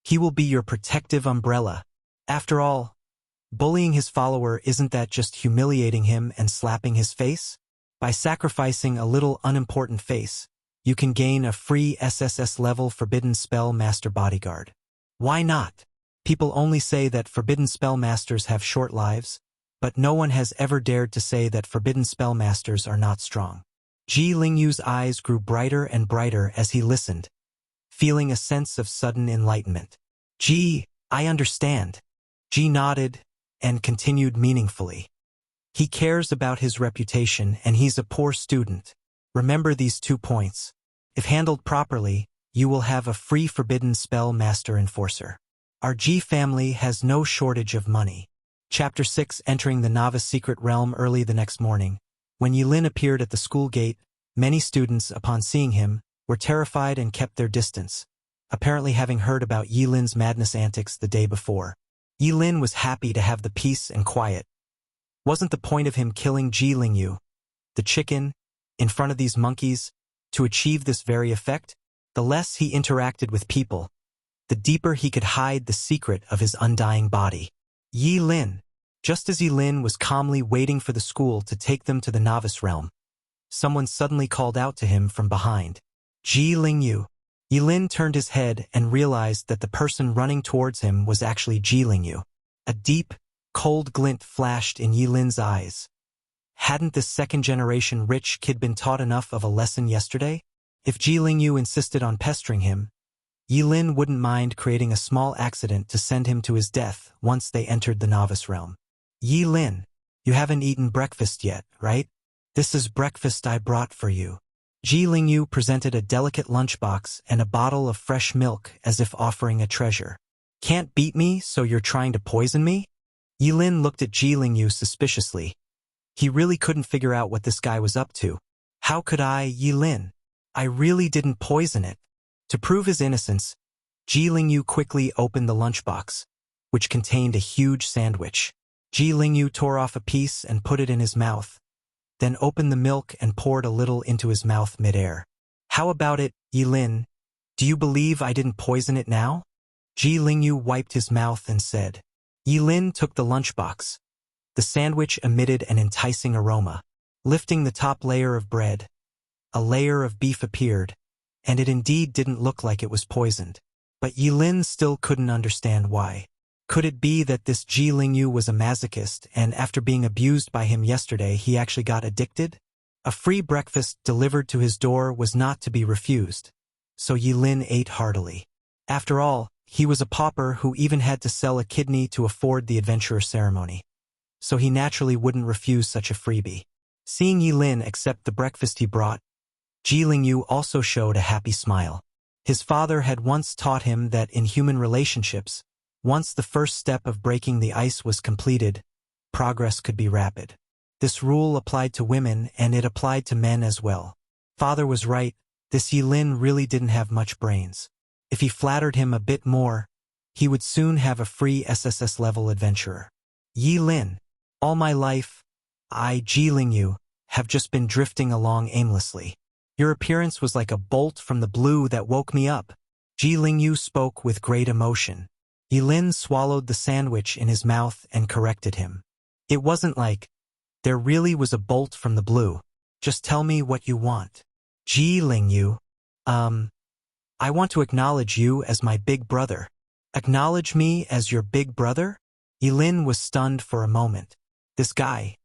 he will be your protective umbrella. After all, bullying his follower, isn't that just humiliating him and slapping his face? By sacrificing a little unimportant face, you can gain a free SSS-level forbidden spell master bodyguard. Why not? People only say that forbidden spellmasters have short lives, but no one has ever dared to say that forbidden spellmasters are not strong. Ji Lingyu's eyes grew brighter and brighter as he listened, feeling a sense of sudden enlightenment. "Ji, I understand." Ji nodded and continued meaningfully. "He cares about his reputation and he's a poor student. Remember these 2 points. If handled properly, you will have a free forbidden spell master enforcer. Our Ji family has no shortage of money." Chapter 6. Entering the novice secret realm. Early the next morning, when Yi Lin appeared at the school gate, many students, upon seeing him, were terrified and kept their distance, apparently having heard about Yi Lin's madness antics the day before. Yi Lin was happy to have the peace and quiet. Wasn't the point of him killing Ji Lingyu, the chicken, in front of these monkeys, to achieve this very effect? The less he interacted with people, the deeper he could hide the secret of his undying body. Yi Lin. Just as Yi Lin was calmly waiting for the school to take them to the novice realm, someone suddenly called out to him from behind. "Ji Lingyu." Yi Lin turned his head and realized that the person running towards him was actually Ji Lingyu. A deep, cold glint flashed in Yi Lin's eyes. Hadn't this second-generation rich kid been taught enough of a lesson yesterday? If Ji Lingyu insisted on pestering him, Yi Lin wouldn't mind creating a small accident to send him to his death once they entered the novice realm. "Yi Lin, you haven't eaten breakfast yet, right? This is breakfast I brought for you." Ji Lingyu presented a delicate lunchbox and a bottle of fresh milk as if offering a treasure. Can't beat me, so you're trying to poison me? Yilin looked at Ji Lingyu suspiciously. He really couldn't figure out what this guy was up to. How could I, Yilin? I really didn't poison it. To prove his innocence, Ji Lingyu quickly opened the lunchbox, which contained a huge sandwich. Ji Lingyu tore off a piece and put it in his mouth, then opened the milk and poured a little into his mouth midair. How about it, Yilin? Do you believe I didn't poison it now? Ji Lingyu wiped his mouth and said. Yilin took the lunchbox. The sandwich emitted an enticing aroma. Lifting the top layer of bread, a layer of beef appeared, and it indeed didn't look like it was poisoned. But Yilin still couldn't understand why. Could it be that this Ji Lingyu was a masochist, and after being abused by him yesterday he actually got addicted? A free breakfast delivered to his door was not to be refused, so Yilin ate heartily. After all, he was a pauper who even had to sell a kidney to afford the adventurer ceremony, so he naturally wouldn't refuse such a freebie. Seeing Yilin accept the breakfast he brought, Ji Lingyu also showed a happy smile. His father had once taught him that in human relationships, once the first step of breaking the ice was completed, progress could be rapid. This rule applied to women and it applied to men as well. Father was right, this Yilin really didn't have much brains. If he flattered him a bit more, he would soon have a free SSS-level adventurer. Yilin, all my life, I, Ji Lingyu, have just been drifting along aimlessly. Your appearance was like a bolt from the blue that woke me up. Ji Lingyu spoke with great emotion. Yilin swallowed the sandwich in his mouth and corrected him. It wasn't like, there really was a bolt from the blue. Just tell me what you want. Ji Lingyu, I want to acknowledge you as my big brother. Acknowledge me as your big brother? Yilin was stunned for a moment. This guy,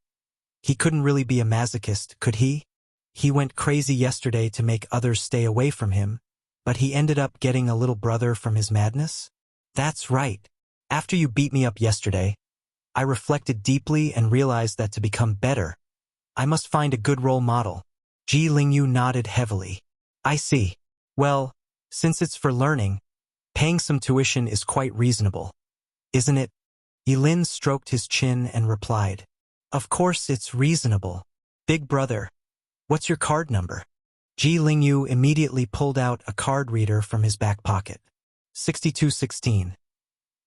he couldn't really be a masochist, could he? He went crazy yesterday to make others stay away from him, but he ended up getting a little brother from his madness? That's right. After you beat me up yesterday, I reflected deeply and realized that to become better, I must find a good role model. Ji Lingyu nodded heavily. I see. Well, since it's for learning, paying some tuition is quite reasonable. Isn't it? Yilin stroked his chin and replied. Of course it's reasonable. Big brother, what's your card number? Ji Lingyu immediately pulled out a card reader from his back pocket. 6216.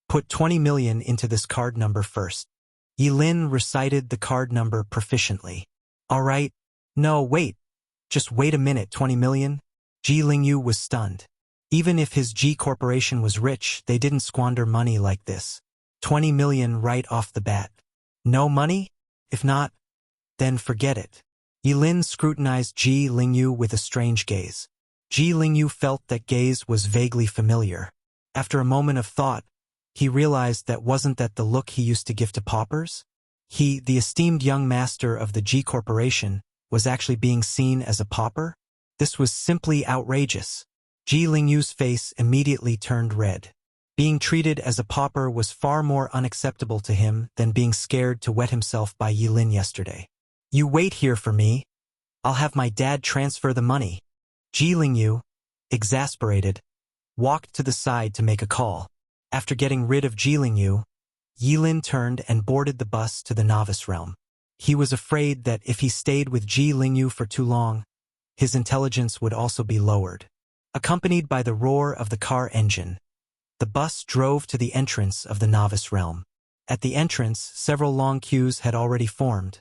Put 20 million into this card number first. Yilin recited the card number proficiently. All right. No, wait. Just wait a minute, 20 million? Ji Lingyu was stunned. Even if his G Corporation was rich, they didn't squander money like this. 20 million right off the bat. No money? If not, then forget it. Yilin scrutinized Ji Lingyu with a strange gaze. Ji Lingyu felt that gaze was vaguely familiar. After a moment of thought, he realized that wasn't that the look he used to give to paupers? He, the esteemed young master of the G Corporation, was actually being seen as a pauper? This was simply outrageous. Ji Lingyu's face immediately turned red. Being treated as a pauper was far more unacceptable to him than being scared to wet himself by Yilin yesterday. You wait here for me. I'll have my dad transfer the money. Ji Lingyu, exasperated, walked to the side to make a call. After getting rid of Ji Lingyu, Yilin turned and boarded the bus to the novice realm. He was afraid that if he stayed with Ji Lingyu for too long, his intelligence would also be lowered. Accompanied by the roar of the car engine, the bus drove to the entrance of the novice realm. At the entrance, several long queues had already formed.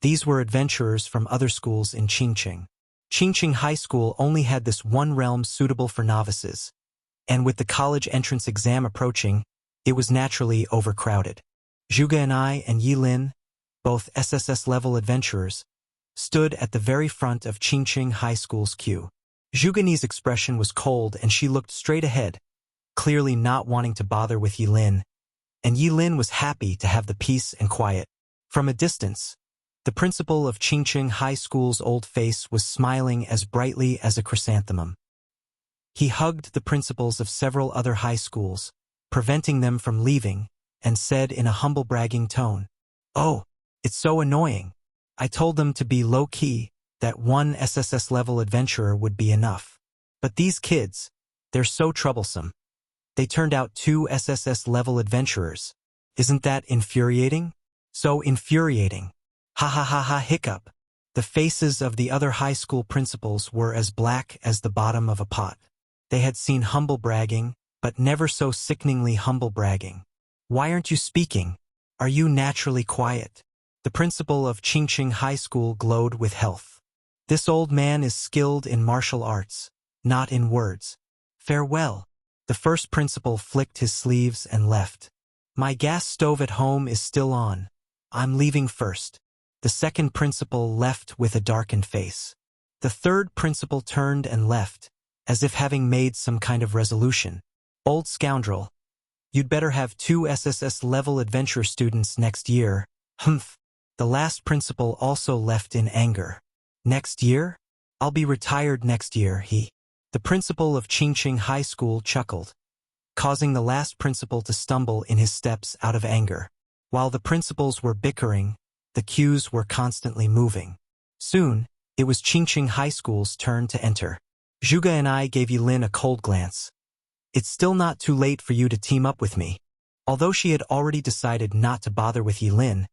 These were adventurers from other schools in Qingqing. Qingqing High School only had this one realm suitable for novices, and with the college entrance exam approaching, it was naturally overcrowded. Zhuge and I and Yilin, both SSS-level adventurers, stood at the very front of Qingqing High School's queue. Zhugani's expression was cold and she looked straight ahead, clearly not wanting to bother with Yilin, and Yilin was happy to have the peace and quiet. From a distance, the principal of Qingqing High School's old face was smiling as brightly as a chrysanthemum. He hugged the principals of several other high schools, preventing them from leaving, and said in a humble bragging tone, "Oh, it's so annoying. I told them to be low-key, that one SSS level adventurer would be enough. But these kids, they're so troublesome. They turned out 2 SSS level adventurers. Isn't that infuriating? So infuriating. Ha ha ha ha hiccup. The faces of the other high school principals were as black as the bottom of a pot. They had seen humble bragging, but never so sickeningly humble bragging. Why aren't you speaking? Are you naturally quiet? The principal of Qingqing High School glowed with health. This old man is skilled in martial arts, not in words. Farewell. The first principal flicked his sleeves and left. My gas stove at home is still on. I'm leaving first. The second principal left with a darkened face. The third principal turned and left, as if having made some kind of resolution. Old scoundrel. You'd better have 2 SSS level adventure students next year. Humph. The last principal also left in anger. Next year? I'll be retired next year, he. The principal of Qingqing High School chuckled, causing the last principal to stumble in his steps out of anger. While the principals were bickering, the queues were constantly moving. Soon, it was Qingqing High School's turn to enter. Zhuge and I gave Yilin a cold glance. It's still not too late for you to team up with me. Although she had already decided not to bother with Yilin,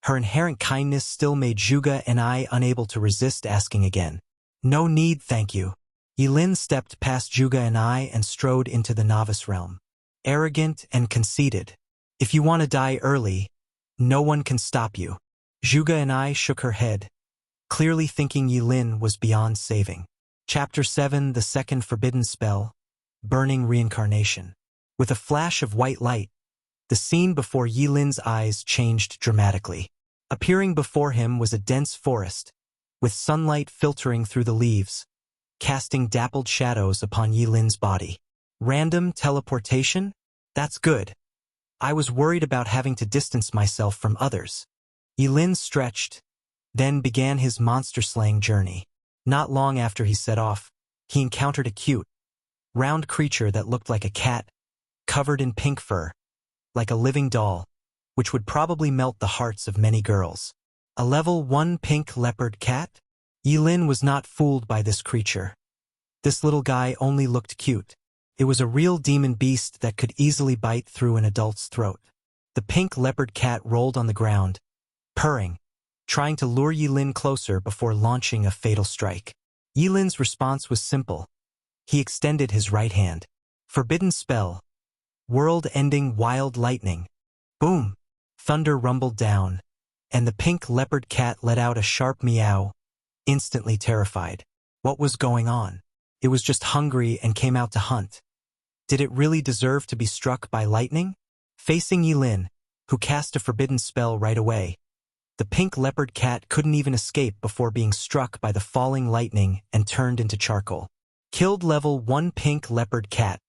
her inherent kindness still made Zhuge and I unable to resist asking again. No need, thank you. Yilin stepped past Zhuge and I and strode into the novice realm. Arrogant and conceited. If you want to die early, no one can stop you. Zhuge and I shook her head, clearly thinking Yilin was beyond saving. Chapter 7 The Second Forbidden Spell, Burning Reincarnation. With a flash of white light, the scene before Yilin's eyes changed dramatically. Appearing before him was a dense forest, with sunlight filtering through the leaves, casting dappled shadows upon Yilin's body. Random teleportation? That's good. I was worried about having to distance myself from others. Yilin stretched, then began his monster-slaying journey. Not long after he set off, he encountered a cute, round creature that looked like a cat, covered in pink fur, like a living doll, which would probably melt the hearts of many girls. A level 1 pink leopard cat? Yilin was not fooled by this creature. This little guy only looked cute. It was a real demon beast that could easily bite through an adult's throat. The pink leopard cat rolled on the ground, purring, trying to lure Yilin closer before launching a fatal strike. Yilin's response was simple. He extended his right hand. Forbidden spell. World-ending wild lightning. Boom! Thunder rumbled down, and the pink leopard cat let out a sharp meow, instantly terrified. What was going on? It was just hungry and came out to hunt. Did it really deserve to be struck by lightning? Facing Yilin, who cast a forbidden spell right away, the pink leopard cat couldn't even escape before being struck by the falling lightning and turned into charcoal. Killed level 1 pink leopard cat.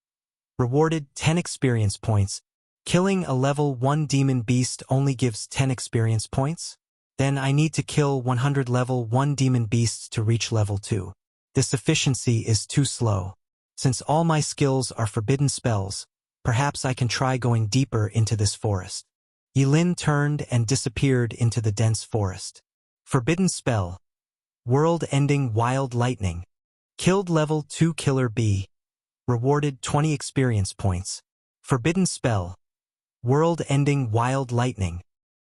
Rewarded 10 experience points. Killing a level 1 demon beast only gives 10 experience points? Then I need to kill 100 level 1 demon beasts to reach level 2. This efficiency is too slow. Since all my skills are forbidden spells, perhaps I can try going deeper into this forest. Yilin turned and disappeared into the dense forest. Forbidden spell. World-ending wild lightning. Killed level 2 killer bee. Rewarded 20 experience points. Forbidden spell. World-ending wild lightning.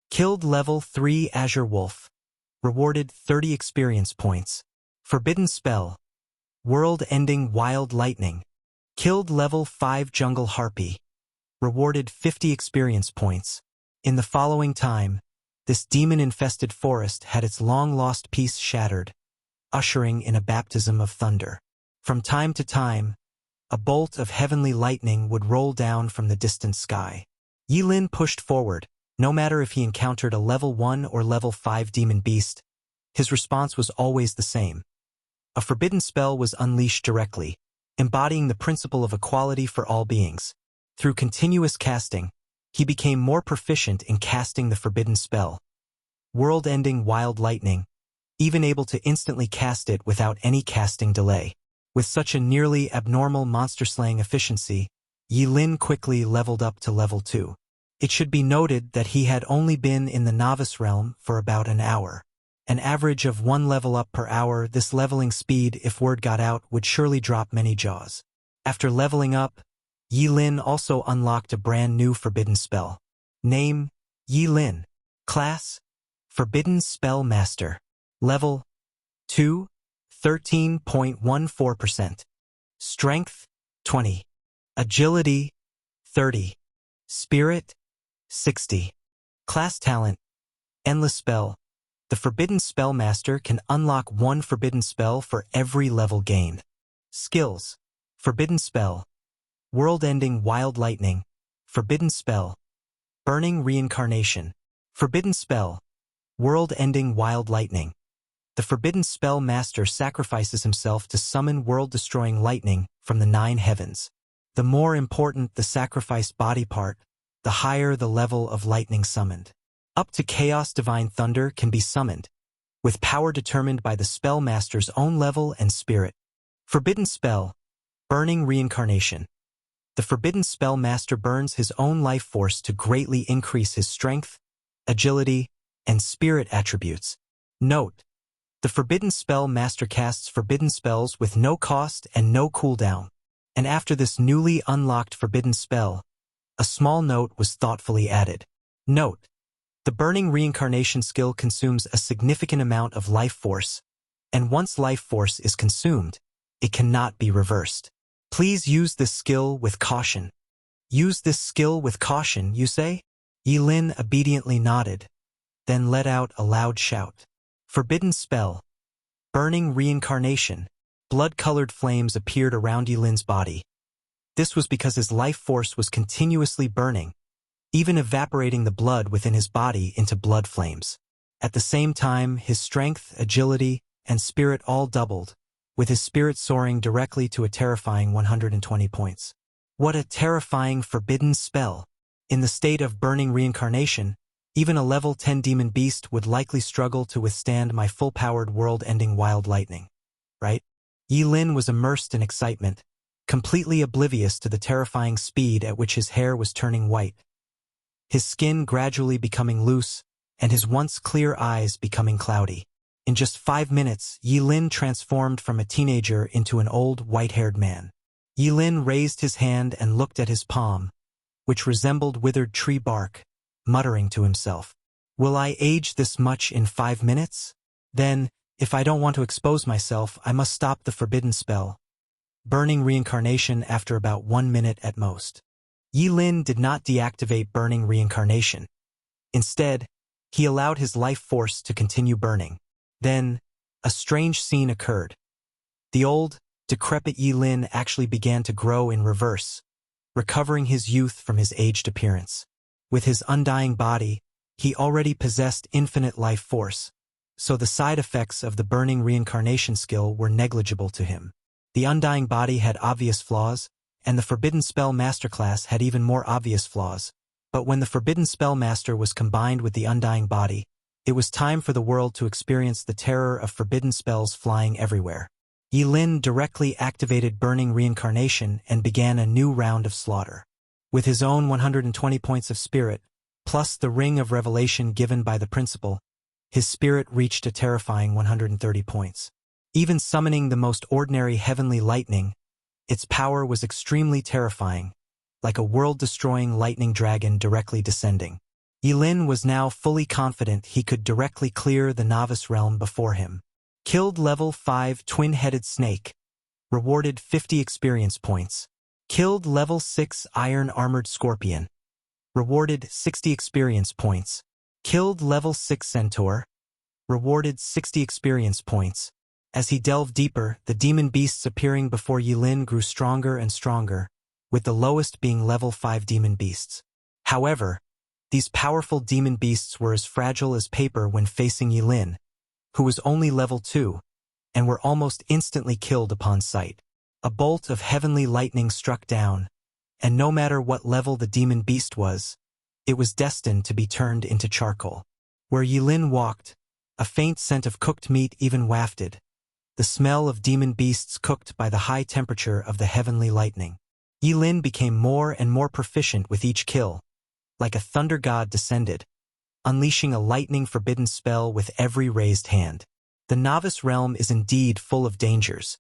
Killed level 3 azure wolf. Rewarded 30 experience points. Forbidden spell. World-ending wild lightning. Killed level 5 jungle harpy. Rewarded 50 experience points. In the following time, this demon-infested forest had its long-lost peace shattered, ushering in a baptism of thunder. From time to time, a bolt of heavenly lightning would roll down from the distant sky. Yilin pushed forward. No matter if he encountered a level 1 or level 5 demon beast, his response was always the same. A forbidden spell was unleashed directly, embodying the principle of equality for all beings. Through continuous casting, he became more proficient in casting the forbidden spell. World-ending wild lightning, even able to instantly cast it without any casting delay. With such a nearly abnormal monster-slaying efficiency, Yilin quickly leveled up to level 2. It should be noted that he had only been in the novice realm for about an hour. An average of 1 level up per hour. This leveling speed, if word got out, would surely drop many jaws. After leveling up, Yi Lin also unlocked a brand new forbidden spell. Name, Yi Lin. Class, Forbidden Spell Master. Level, 2, 13.14%. Strength, 20. Agility, 30. Spirit, 60. Class talent, Endless Spell. The Forbidden Spell Master can unlock 1 forbidden spell for every level gained. Skills, Forbidden Spell. World-ending Wild Lightning. Forbidden Spell. Burning Reincarnation. Forbidden Spell. World-ending Wild Lightning. The Forbidden Spell Master sacrifices himself to summon world-destroying lightning from the 9 heavens. The more important the sacrificed body part, the higher the level of lightning summoned. Up to Chaos Divine Thunder can be summoned, with power determined by the Spell Master's own level and spirit. Forbidden Spell. Burning Reincarnation. The Forbidden Spell Master burns his own life force to greatly increase his strength, agility, and spirit attributes. Note: the Forbidden Spell Master casts forbidden spells with no cost and no cooldown. And after this newly unlocked forbidden spell, a small note was thoughtfully added. Note: the Burning Reincarnation skill consumes a significant amount of life force, and once life force is consumed, it cannot be reversed. Please use this skill with caution. Use this skill with caution, you say? Yi Lin obediently nodded, then let out a loud shout. Forbidden Spell. Burning Reincarnation. Blood-colored flames appeared around Yi Lin's body. This was because his life force was continuously burning, even evaporating the blood within his body into blood flames. At the same time, his strength, agility, and spirit all doubled, with his spirit soaring directly to a terrifying 120 points. What a terrifying forbidden spell! In the state of burning reincarnation, even a level 10 demon beast would likely struggle to withstand my full-powered world-ending wild lightning. Right? Yi Lin was immersed in excitement, completely oblivious to the terrifying speed at which his hair was turning white, his skin gradually becoming loose, and his once clear eyes becoming cloudy. In just 5 minutes, Yi Lin transformed from a teenager into an old, white-haired man. Yi Lin raised his hand and looked at his palm, which resembled withered tree bark, muttering to himself, "Will I age this much in 5 minutes? Then, if I don't want to expose myself, I must stop the forbidden spell. Burning reincarnation after about 1 minute at most." Yi Lin did not deactivate burning reincarnation. Instead, he allowed his life force to continue burning. Then, a strange scene occurred. The old, decrepit Yi Lin actually began to grow in reverse, recovering his youth from his aged appearance. With his undying body, he already possessed infinite life force, so the side effects of the burning reincarnation skill were negligible to him. The undying body had obvious flaws, and the Forbidden Spell Masterclass had even more obvious flaws. But when the Forbidden Spell Master was combined with the undying body, it was time for the world to experience the terror of forbidden spells flying everywhere. Yi Lin directly activated burning reincarnation and began a new round of slaughter. With his own 120 points of spirit, plus the ring of revelation given by the principal, his spirit reached a terrifying 130 points. Even summoning the most ordinary heavenly lightning, its power was extremely terrifying, like a world-destroying lightning dragon directly descending. Yi Lin was now fully confident he could directly clear the novice realm before him. Killed level 5 twin-headed snake. Rewarded 50 experience points. Killed level 6 iron-armored scorpion. Rewarded 60 experience points. Killed level 6 centaur. Rewarded 60 experience points. As he delved deeper, the demon beasts appearing before Yi Lin grew stronger and stronger, with the lowest being level 5 demon beasts. However, these powerful demon beasts were as fragile as paper when facing Yi Lin, who was only level 2, and were almost instantly killed upon sight. A bolt of heavenly lightning struck down, and no matter what level the demon beast was, it was destined to be turned into charcoal. Where Yi Lin walked, a faint scent of cooked meat even wafted, the smell of demon beasts cooked by the high temperature of the heavenly lightning. Yi Lin became more and more proficient with each kill, like a thunder god descended, unleashing a lightning forbidden spell with every raised hand. The novice realm is indeed full of dangers.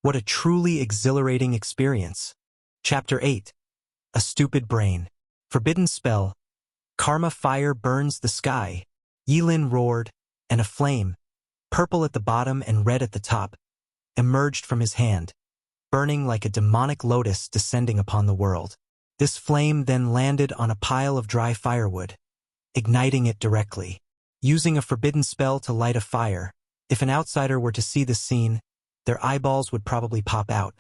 What a truly exhilarating experience. Chapter 8. A Stupid Brain. Forbidden Spell. Karma fire burns the sky. Yilin roared, and a flame, purple at the bottom and red at the top, emerged from his hand, burning like a demonic lotus descending upon the world. This flame then landed on a pile of dry firewood, igniting it directly. Using a forbidden spell to light a fire, if an outsider were to see this scene, their eyeballs would probably pop out.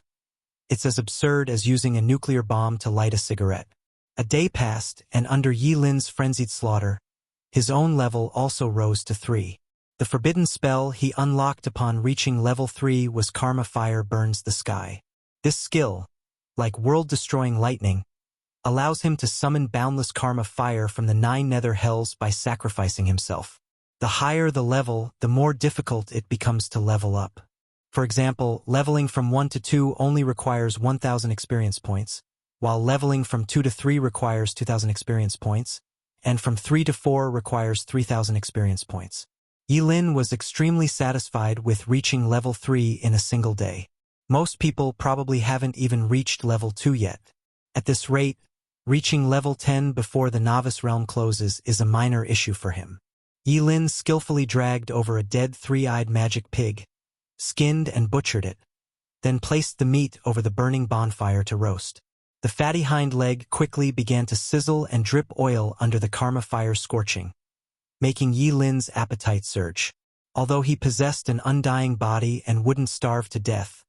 It's as absurd as using a nuclear bomb to light a cigarette. A day passed, and under Yilin's frenzied slaughter, his own level also rose to 3. The forbidden spell he unlocked upon reaching level 3 was Karma Fire Burns the Sky. This skill, like world-destroying lightning, allows him to summon boundless karma fire from the 9 nether hells by sacrificing himself. The higher the level, the more difficult it becomes to level up. For example, leveling from 1 to 2 only requires 1,000 experience points, while leveling from 2 to 3 requires 2,000 experience points, and from 3 to 4 requires 3,000 experience points. Yilin was extremely satisfied with reaching level 3 in a single day. Most people probably haven't even reached level 2 yet. At this rate, reaching level 10 before the novice realm closes is a minor issue for him. Yilin skillfully dragged over a dead 3-eyed magic pig, skinned and butchered it, then placed the meat over the burning bonfire to roast. The fatty hind leg quickly began to sizzle and drip oil under the karma fire scorching, making Yilin's appetite surge. Although he possessed an undying body and wouldn't starve to death,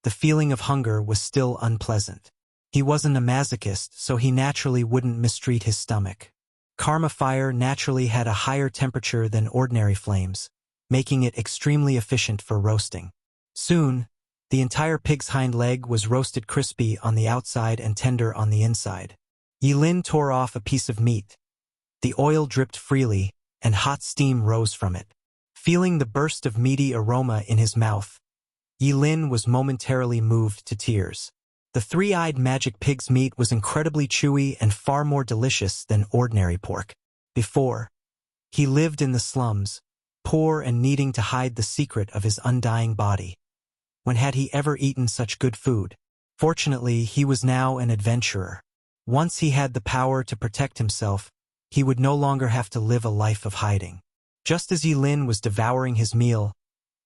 the feeling of hunger was still unpleasant. He wasn't a masochist, so he naturally wouldn't mistreat his stomach. Karma fire naturally had a higher temperature than ordinary flames, making it extremely efficient for roasting. Soon, the entire pig's hind leg was roasted crispy on the outside and tender on the inside. Yilin tore off a piece of meat. The oil dripped freely, and hot steam rose from it. Feeling the burst of meaty aroma in his mouth, Yilin was momentarily moved to tears. The 3-eyed magic pig's meat was incredibly chewy and far more delicious than ordinary pork. Before, he lived in the slums, poor and needing to hide the secret of his undying body. When had he ever eaten such good food? Fortunately, he was now an adventurer. Once he had the power to protect himself, he would no longer have to live a life of hiding. Just as Yilin was devouring his meal,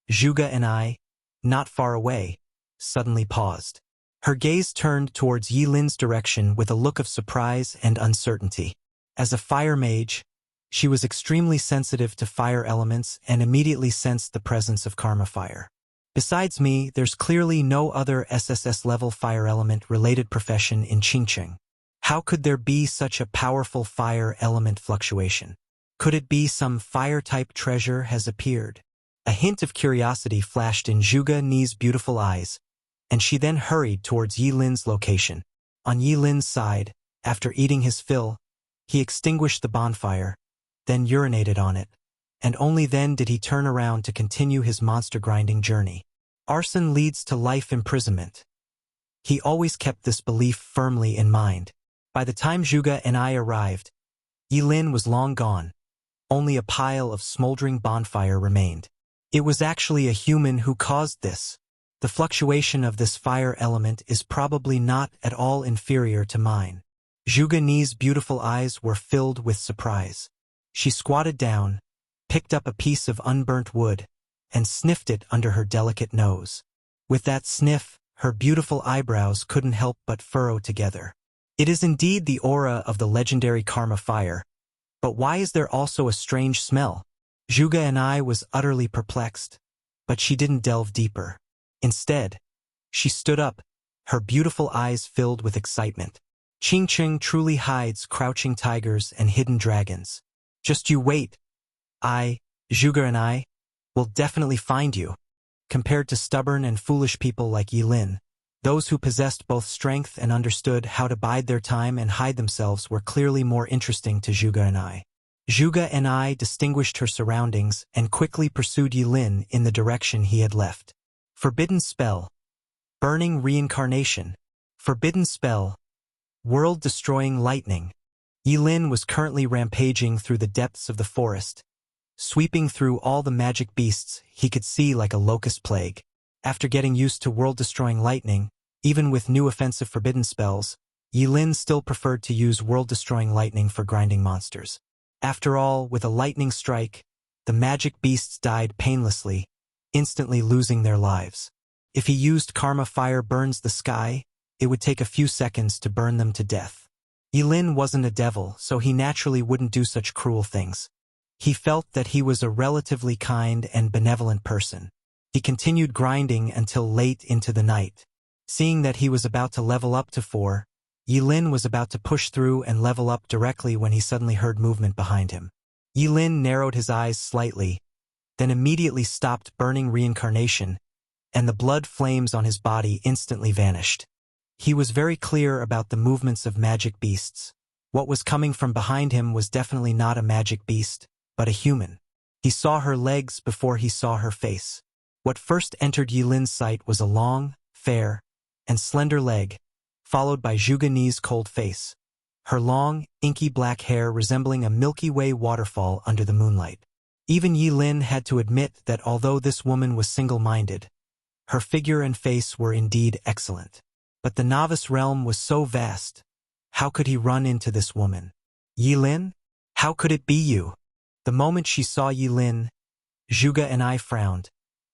Zhuge and I, not far away, suddenly paused. Her gaze turned towards Yilin's direction with a look of surprise and uncertainty. As a fire mage, she was extremely sensitive to fire elements and immediately sensed the presence of karma fire. Besides me, there's clearly no other SSS-level fire element-related profession in Qingcheng. How could there be such a powerful fire element fluctuation? Could it be some fire-type treasure has appeared? A hint of curiosity flashed in Zhuge Ni's beautiful eyes, and she then hurried towards Yilin's location. On Yilin's side, after eating his fill, he extinguished the bonfire, then urinated on it, and only then did he turn around to continue his monster-grinding journey. Arson leads to life imprisonment. He always kept this belief firmly in mind. By the time Zhuge and I arrived, Yilin was long gone. Only a pile of smoldering bonfire remained. It was actually a human who caused this. The fluctuation of this fire element is probably not at all inferior to mine. Zhuge Ni's beautiful eyes were filled with surprise. She squatted down, picked up a piece of unburnt wood, and sniffed it under her delicate nose. With that sniff, her beautiful eyebrows couldn't help but furrow together. It is indeed the aura of the legendary karma fire, but why is there also a strange smell? Zhuge and I was utterly perplexed, but she didn't delve deeper. Instead, she stood up, her beautiful eyes filled with excitement. Qingcheng truly hides crouching tigers and hidden dragons. Just you wait. Zhuge and I, will definitely find you. Compared to stubborn and foolish people like Yilin, those who possessed both strength and understood how to bide their time and hide themselves were clearly more interesting to Zhuge and I. Zhuge and I distinguished her surroundings and quickly pursued Yilin in the direction he had left. Forbidden spell. Burning reincarnation. Forbidden spell. World-destroying lightning. Yilin was currently rampaging through the depths of the forest, sweeping through all the magic beasts he could see like a locust plague. After getting used to world-destroying lightning, even with new offensive forbidden spells, Yilin still preferred to use world-destroying lightning for grinding monsters. After all, with a lightning strike, the magic beasts died painlessly, instantly losing their lives. If he used Karma Fire Burns the Sky, it would take a few seconds to burn them to death. Yilin wasn't a devil, so he naturally wouldn't do such cruel things. He felt that he was a relatively kind and benevolent person. He continued grinding until late into the night. Seeing that he was about to level up to 4, Yilin was about to push through and level up directly when he suddenly heard movement behind him. Yilin narrowed his eyes slightly, then immediately stopped burning reincarnation, and the blood flames on his body instantly vanished. He was very clear about the movements of magic beasts. What was coming from behind him was definitely not a magic beast, but a human. He saw her legs before he saw her face. What first entered Yilin's sight was a long, fair, and slender leg, followed by Zhuge Ni's cold face, her long, inky black hair resembling a Milky Way waterfall under the moonlight. Even Yilin had to admit that although this woman was single-minded, her figure and face were indeed excellent. But the novice realm was so vast. How could he run into this woman? Yilin? How could it be you? The moment she saw Yilin, Zhuge Ni frowned,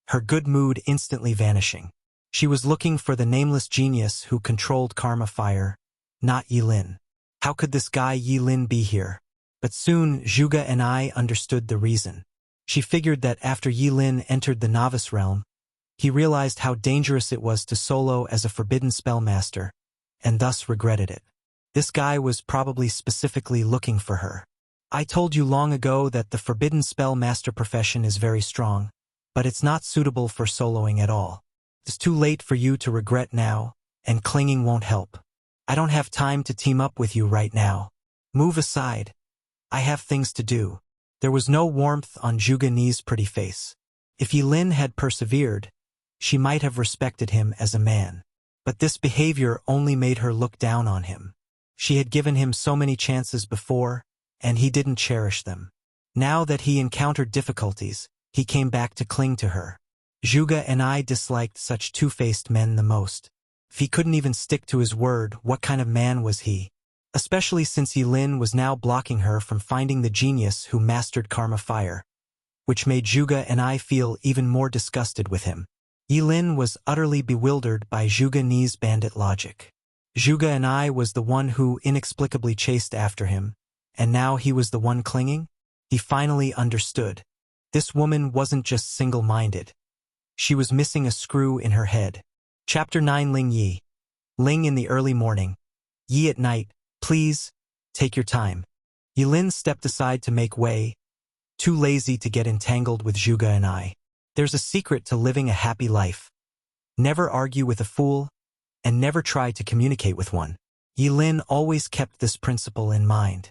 her good mood instantly vanishing. She was looking for the nameless genius who controlled Karma Fire, not Yilin. How could this guy Yilin be here? But soon Zhuge Ni understood the reason. She figured that after Yilin entered the novice realm, he realized how dangerous it was to solo as a forbidden spellmaster, and thus regretted it. This guy was probably specifically looking for her. I told you long ago that the forbidden spellmaster profession is very strong, but it's not suitable for soloing at all. It's too late for you to regret now, and clinging won't help. I don't have time to team up with you right now. Move aside. I have things to do. There was no warmth on Zhuge Ni's pretty face. If Yilin had persevered, she might have respected him as a man. But this behavior only made her look down on him. She had given him so many chances before, and he didn't cherish them. Now that he encountered difficulties, he came back to cling to her. Zhuge Ni disliked such two-faced men the most. If he couldn't even stick to his word, what kind of man was he? Especially since Yilin was now blocking her from finding the genius who mastered Karma Fire, which made Zhuge Ni feel even more disgusted with him. Yilin was utterly bewildered by Zhuge Ni's bandit logic. Zhuge Ni was the one who inexplicably chased after him, and now he was the one clinging? He finally understood. This woman wasn't just single-minded. She was missing a screw in her head. Chapter 9 Ling Yi. Ling in the early morning. Yi at night. Please, take your time. Yilin stepped aside to make way, too lazy to get entangled with Zhuge Ni. There's a secret to living a happy life. Never argue with a fool, and never try to communicate with one. Yilin always kept this principle in mind.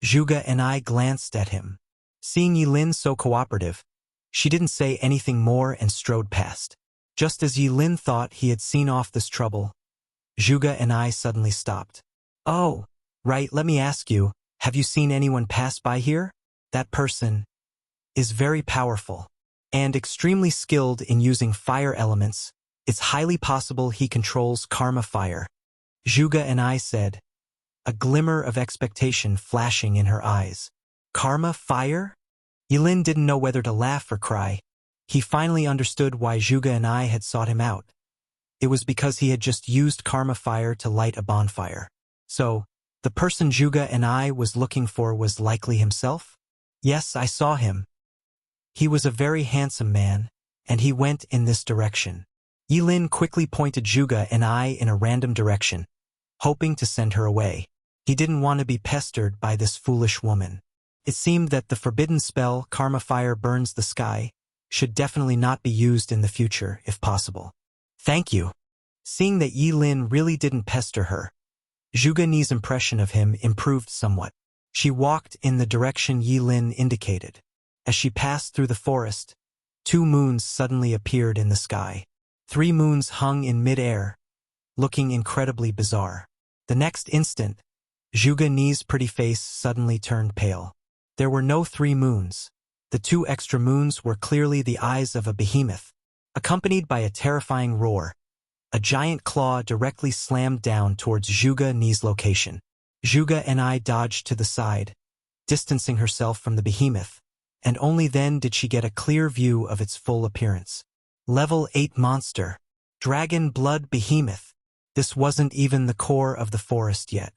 Zhuge Ni glanced at him. Seeing Yilin so cooperative, she didn't say anything more and strode past. Just as Yilin thought he had seen off this trouble, Zhuge Ni suddenly stopped. Oh, right, let me ask you, have you seen anyone pass by here? That person is very powerful and extremely skilled in using fire elements. It's highly possible he controls Karma Fire. Zhuge Ni said, a glimmer of expectation flashing in her eyes. Karma Fire? Yilin didn't know whether to laugh or cry. He finally understood why Zhuge Ni had sought him out. It was because he had just used Karma Fire to light a bonfire. So, the person Zhuge Ni was looking for was likely himself? Yes, I saw him. He was a very handsome man, and he went in this direction. Yilin quickly pointed Zhuge Ni in a random direction, hoping to send her away. He didn't want to be pestered by this foolish woman. It seemed that the forbidden spell, Karma Fire Burns the Sky, should definitely not be used in the future, if possible. Thank you. Seeing that Yilin really didn't pester her, Zhuge Ni's impression of him improved somewhat. She walked in the direction Yilin indicated. As she passed through the forest, 2 moons suddenly appeared in the sky. 3 moons hung in mid-air, looking incredibly bizarre. The next instant, Zhuge Ni's pretty face suddenly turned pale. There were no 3 moons. The 2 extra moons were clearly the eyes of a behemoth. Accompanied by a terrifying roar, a giant claw directly slammed down towards Zhuge Ni's location. Zhuge Ni dodged to the side, distancing herself from the behemoth, and only then did she get a clear view of its full appearance. Level 8 monster. Dragon Blood Behemoth. This wasn't even the core of the forest yet.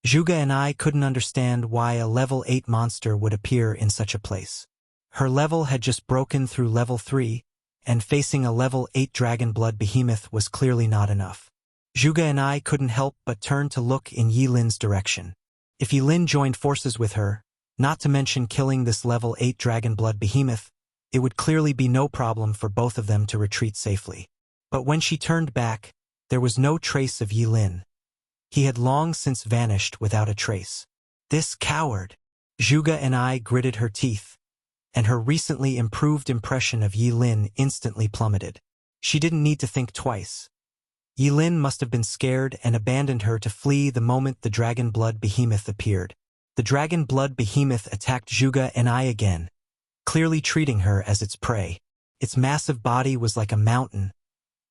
Zhuge Ni couldn't understand why a level 8 monster would appear in such a place. Her level had just broken through level 3, and facing a level 8 Dragon Blood Behemoth was clearly not enough. Zhuge Ni couldn't help but turn to look in Yi Lin's direction. If Yi Lin joined forces with her, not to mention killing this level 8 Dragon Blood Behemoth, it would clearly be no problem for both of them to retreat safely. But when she turned back, there was no trace of Yi Lin. He had long since vanished without a trace. This coward! Zhuge Ni gritted her teeth, and her recently improved impression of Yi Lin instantly plummeted. She didn't need to think twice. Yi Lin must have been scared and abandoned her to flee the moment the Dragon Blood Behemoth appeared. The Dragon Blood Behemoth attacked Zhuge Ni again, clearly treating her as its prey. Its massive body was like a mountain,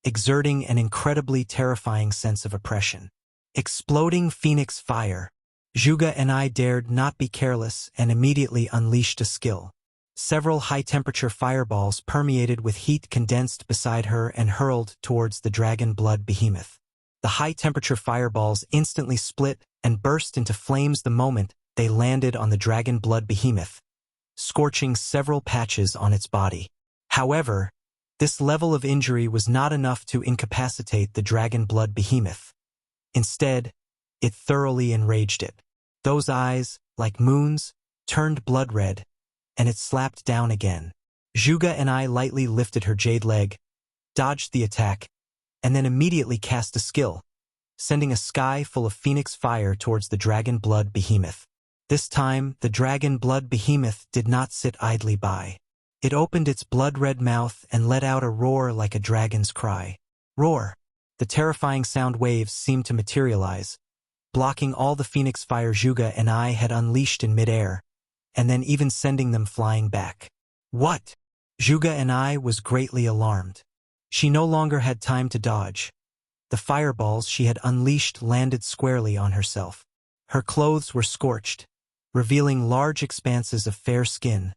exerting an incredibly terrifying sense of oppression. Exploding Phoenix Fire. Zhuge Ni dared not be careless and immediately unleashed a skill. Several high-temperature fireballs permeated with heat condensed beside her and hurled towards the Dragon Blood Behemoth. The high-temperature fireballs instantly split and burst into flames the moment they landed on the Dragon Blood Behemoth, scorching several patches on its body. However, this level of injury was not enough to incapacitate the Dragon Blood Behemoth. Instead, it thoroughly enraged it. Those eyes, like moons, turned blood red, and it slapped down again. Zhuge Ni lightly lifted her jade leg, dodged the attack, and then immediately cast a skill, sending a sky full of phoenix fire towards the Dragon Blood Behemoth. This time, the Dragon Blood Behemoth did not sit idly by. It opened its blood-red mouth and let out a roar like a dragon's cry. Roar! The terrifying sound waves seemed to materialize, blocking all the phoenix fire Zhuge Ni had unleashed in midair, and then even sending them flying back. What? Zhuge Ni was greatly alarmed. She no longer had time to dodge. The fireballs she had unleashed landed squarely on herself. Her clothes were scorched, revealing large expanses of fair skin,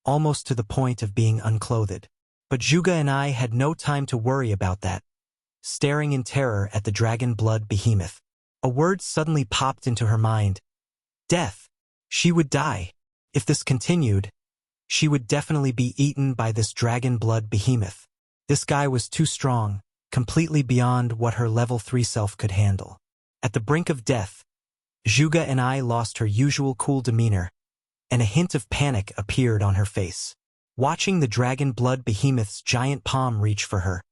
almost to the point of being unclothed. But Zhuge Ni had no time to worry about that. Staring in terror at the Dragon Blood Behemoth, a word suddenly popped into her mind. Death. She would die. If this continued, she would definitely be eaten by this Dragon Blood Behemoth. This guy was too strong, completely beyond what her level 3 self could handle. At the brink of death, Zhuge Ni lost her usual cool demeanor, and a hint of panic appeared on her face. Watching the Dragon Blood Behemoth's giant palm reach for her,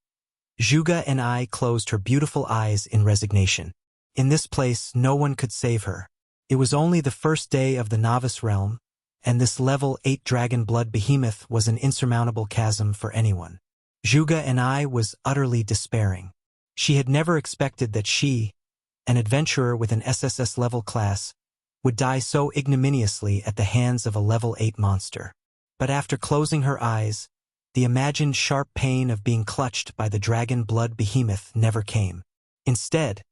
Zhuge Ni closed her beautiful eyes in resignation. In this place, no one could save her. It was only the first day of the novice realm, and this level 8 Dragon Blood Behemoth was an insurmountable chasm for anyone. Zhuge Ni was utterly despairing. She had never expected that she, an adventurer with an SSS level class, would die so ignominiously at the hands of a level 8 monster. But after closing her eyes, the imagined sharp pain of being clutched by the Dragon Blood Behemoth never came. Instead,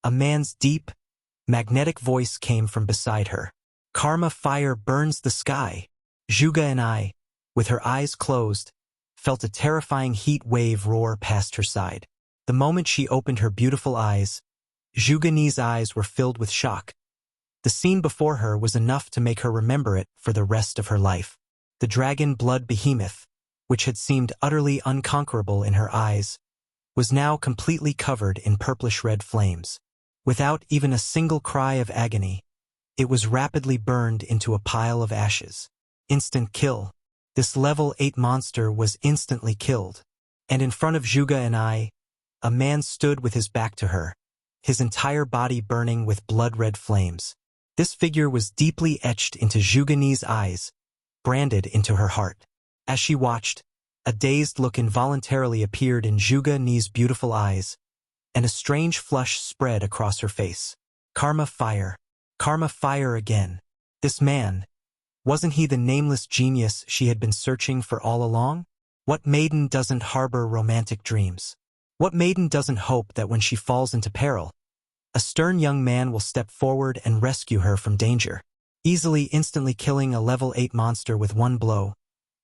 a man's deep, magnetic voice came from beside her. Karma fire burns the sky. Zhuge Ni, with her eyes closed, felt a terrifying heat wave roar past her side. The moment she opened her beautiful eyes, Zhuge Ni's eyes were filled with shock. The scene before her was enough to make her remember it for the rest of her life. The Dragon Blood Behemoth, which had seemed utterly unconquerable in her eyes, was now completely covered in purplish-red flames. Without even a single cry of agony, it was rapidly burned into a pile of ashes. Instant kill. This level 8 monster was instantly killed. And in front of Zhuge Ni, a man stood with his back to her, his entire body burning with blood-red flames. This figure was deeply etched into Zhuge Ni's eyes, branded into her heart. As she watched, a dazed look involuntarily appeared in Zhuge Ni's beautiful eyes, and a strange flush spread across her face. Karma fire. Karma fire again. This man, wasn't he the nameless genius she had been searching for all along? What maiden doesn't harbor romantic dreams? What maiden doesn't hope that when she falls into peril, a stern young man will step forward and rescue her from danger? Easily, instantly killing a level 8 monster with one blow,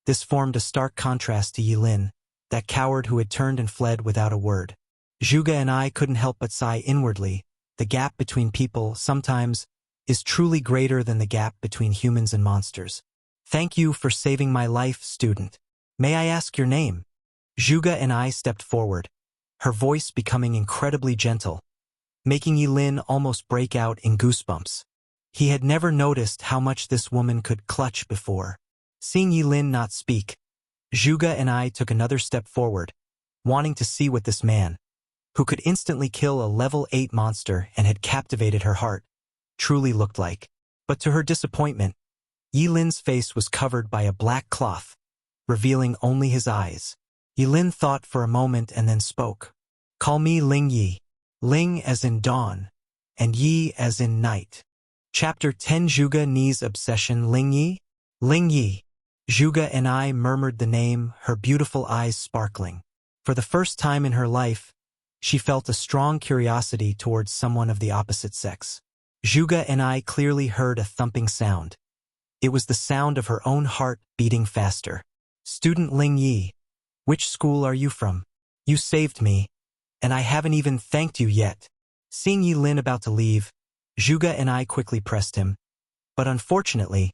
this formed a stark contrast to Yilin, that coward who had turned and fled without a word. Zhuge and I couldn't help but sigh inwardly. The gap between people, sometimes, is truly greater than the gap between humans and monsters. Thank you for saving my life, student. May I ask your name? Zhuge and I stepped forward, her voice becoming incredibly gentle, making Yilin almost break out in goosebumps. He had never noticed how much this woman could clutch before. Seeing Yilin not speak, Zhuge and I took another step forward, wanting to see what this man, who could instantly kill a level 8 monster and had captivated her heart, truly looked like. But to her disappointment, Yilin's face was covered by a black cloth, revealing only his eyes. Yilin thought for a moment and then spoke. Call me Ling Yi. Ling as in dawn, and Yi as in night. Chapter 10 Zhuge Ni's obsession. Ling Yi? Ling Yi. Zhuge and I murmured the name, her beautiful eyes sparkling. For the first time in her life, she felt a strong curiosity towards someone of the opposite sex. Zhuge and I clearly heard a thumping sound. It was the sound of her own heart beating faster. Student Ling Yi, which school are you from? You saved me, and I haven't even thanked you yet. Seeing Yilin about to leave, Zhuge and I quickly pressed him. But unfortunately,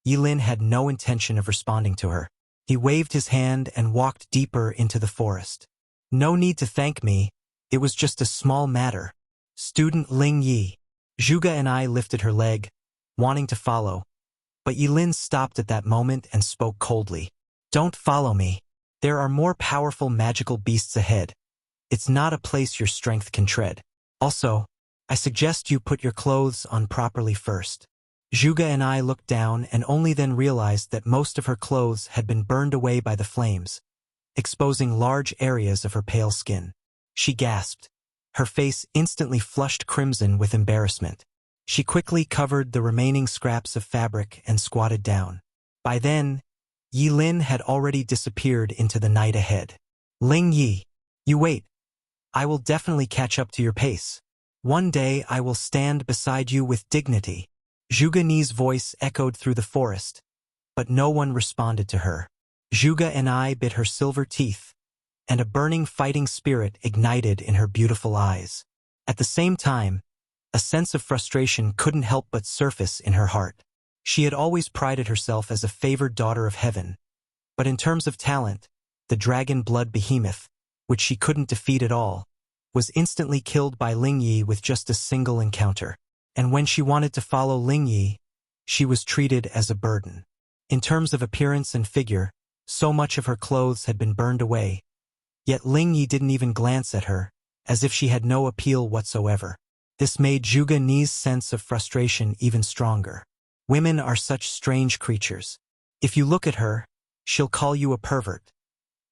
Yilin had no intention of responding to her. He waved his hand and walked deeper into the forest. No need to thank me, it was just a small matter. Student Ling Yi. Zhuge and I lifted her leg, wanting to follow, but Yilin stopped at that moment and spoke coldly. Don't follow me. There are more powerful magical beasts ahead. It's not a place your strength can tread. Also, I suggest you put your clothes on properly first. Zhuge and I looked down and only then realized that most of her clothes had been burned away by the flames, exposing large areas of her pale skin. She gasped. Her face instantly flushed crimson with embarrassment. She quickly covered the remaining scraps of fabric and squatted down. By then, Yilin had already disappeared into the night ahead. Ling Yi, you wait. I will definitely catch up to your pace. One day I will stand beside you with dignity. Zhuge Ni's voice echoed through the forest, but no one responded to her. Zhuge and I bit her silver teeth, and a burning fighting spirit ignited in her beautiful eyes. At the same time, a sense of frustration couldn't help but surface in her heart. She had always prided herself as a favored daughter of heaven, but in terms of talent, the dragon blood behemoth, which she couldn't defeat at all, was instantly killed by Ling Yi with just a single encounter. And when she wanted to follow Ling Yi, she was treated as a burden. In terms of appearance and figure, so much of her clothes had been burned away, yet Ling Yi didn't even glance at her, as if she had no appeal whatsoever. This made Zhuge Ni's sense of frustration even stronger. Women are such strange creatures. If you look at her, she'll call you a pervert.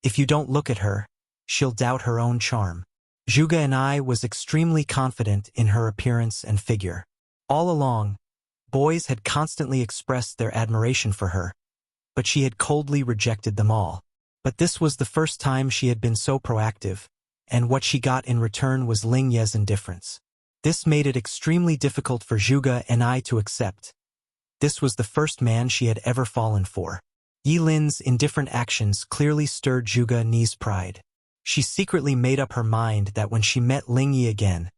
If you don't look at her, she'll doubt her own charm. Zhuge and I was extremely confident in her appearance and figure. All along, boys had constantly expressed their admiration for her, but she had coldly rejected them all. But this was the first time she had been so proactive, and what she got in return was Ling Ye's indifference. This made it extremely difficult for Zhuge and I to accept. This was the first man she had ever fallen for. Yilin's indifferent actions clearly stirred Zhuge Ni's pride. She secretly made up her mind that when she met Ling Yi again,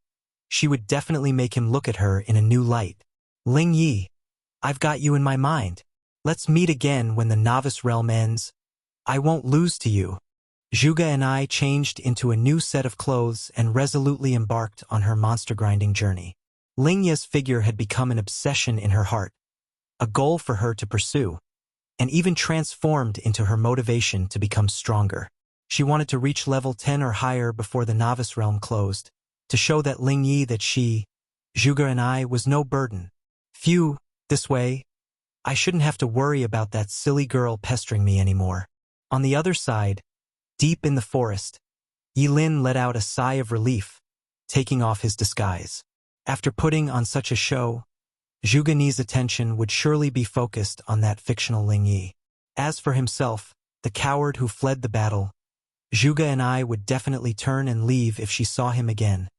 she would definitely make him look at her in a new light. Ling Yi, I've got you in my mind. Let's meet again when the novice realm ends. I won't lose to you. Zhuge and I changed into a new set of clothes and resolutely embarked on her monster-grinding journey. Ling Yi's figure had become an obsession in her heart, a goal for her to pursue, and even transformed into her motivation to become stronger. She wanted to reach level 10 or higher before the novice realm closed, to show that Ling Yi that she, Zhuge and I, was no burden. Phew, this way, I shouldn't have to worry about that silly girl pestering me anymore. On the other side, deep in the forest, Yilin let out a sigh of relief, taking off his disguise. After putting on such a show, Zhuge Ni's attention would surely be focused on that fictional Ling Yi. As for himself, the coward who fled the battle, Zhuge and I would definitely turn and leave if she saw him again,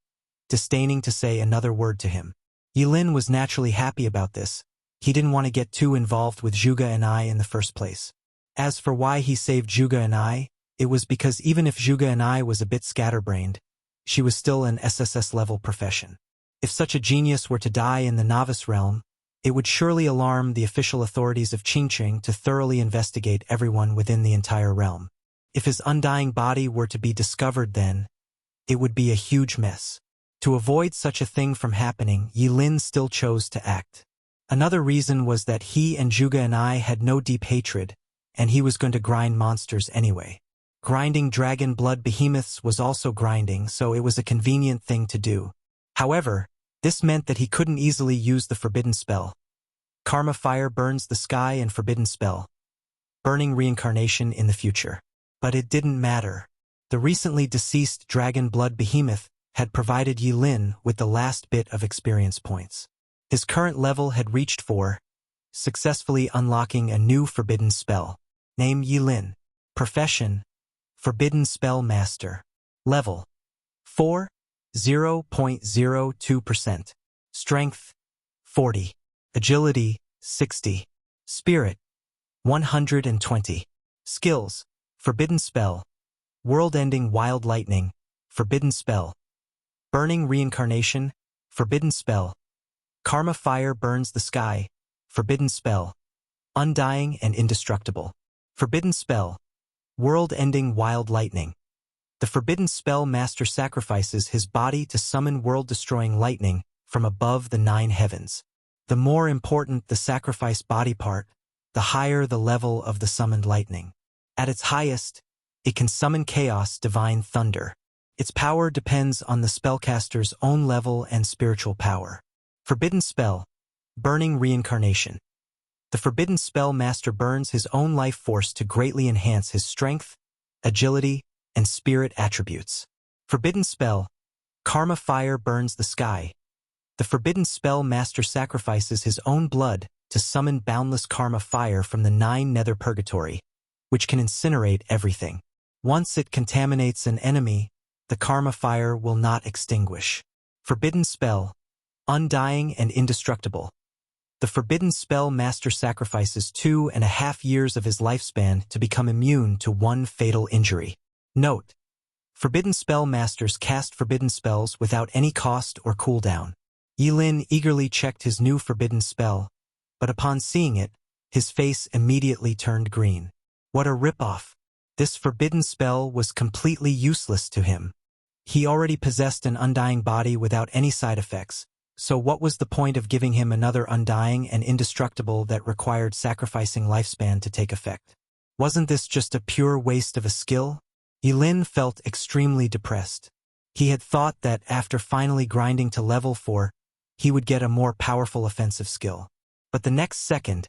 disdaining to say another word to him. Yilin was naturally happy about this. He didn't want to get too involved with Zhuge and I in the first place. As for why he saved Zhuge and I, it was because even if Zhuge and I was a bit scatterbrained, she was still an SSS-level profession. If such a genius were to die in the novice realm, it would surely alarm the official authorities of Qingqing to thoroughly investigate everyone within the entire realm. If his undying body were to be discovered then, it would be a huge mess. To avoid such a thing from happening, Yilin still chose to act. Another reason was that he and Zhuge and I had no deep hatred, and he was going to grind monsters anyway. Grinding dragon blood behemoths was also grinding, so it was a convenient thing to do. However, this meant that he couldn't easily use the forbidden spell. Karma fire burns the sky and forbidden spell, burning reincarnation in the future. But it didn't matter. The recently deceased dragon blood behemoth had provided Yilin with the last bit of experience points. His current level had reached 4, successfully unlocking a new forbidden spell. Name Yilin. Profession: Forbidden Spell Master. Level: 4, 0.02%. Strength: 40. Agility: 60. Spirit: 120. Skills: Forbidden Spell, World-Ending Wild Lightning, Forbidden Spell, Burning Reincarnation, Forbidden Spell, Karma Fire Burns the Sky, Forbidden Spell, Undying and Indestructible, Forbidden Spell, World-Ending Wild Lightning. The Forbidden Spell Master sacrifices his body to summon world-destroying lightning from above the 9 heavens. The more important the sacrificed body part, the higher the level of the summoned lightning. At its highest, it can summon chaos divine thunder. Its power depends on the spellcaster's own level and spiritual power. Forbidden Spell, Burning Reincarnation. The Forbidden Spell Master burns his own life force to greatly enhance his strength, agility, and spirit attributes. Forbidden Spell, Karma Fire Burns the Sky. The Forbidden Spell Master sacrifices his own blood to summon boundless karma fire from the 9 nether purgatory, which can incinerate everything. Once it contaminates an enemy, the karma fire will not extinguish. Forbidden Spell, Undying and Indestructible. The Forbidden Spell Master sacrifices 2.5 years of his lifespan to become immune to 1 fatal injury. Note: Forbidden Spell Masters cast forbidden spells without any cost or cooldown. Yilin eagerly checked his new forbidden spell, but upon seeing it, his face immediately turned green. What a ripoff! This forbidden spell was completely useless to him. He already possessed an undying body without any side effects, so what was the point of giving him another undying and indestructible that required sacrificing lifespan to take effect? Wasn't this just a pure waste of a skill? Yilin felt extremely depressed. He had thought that after finally grinding to level 4, he would get a more powerful offensive skill. But the next second,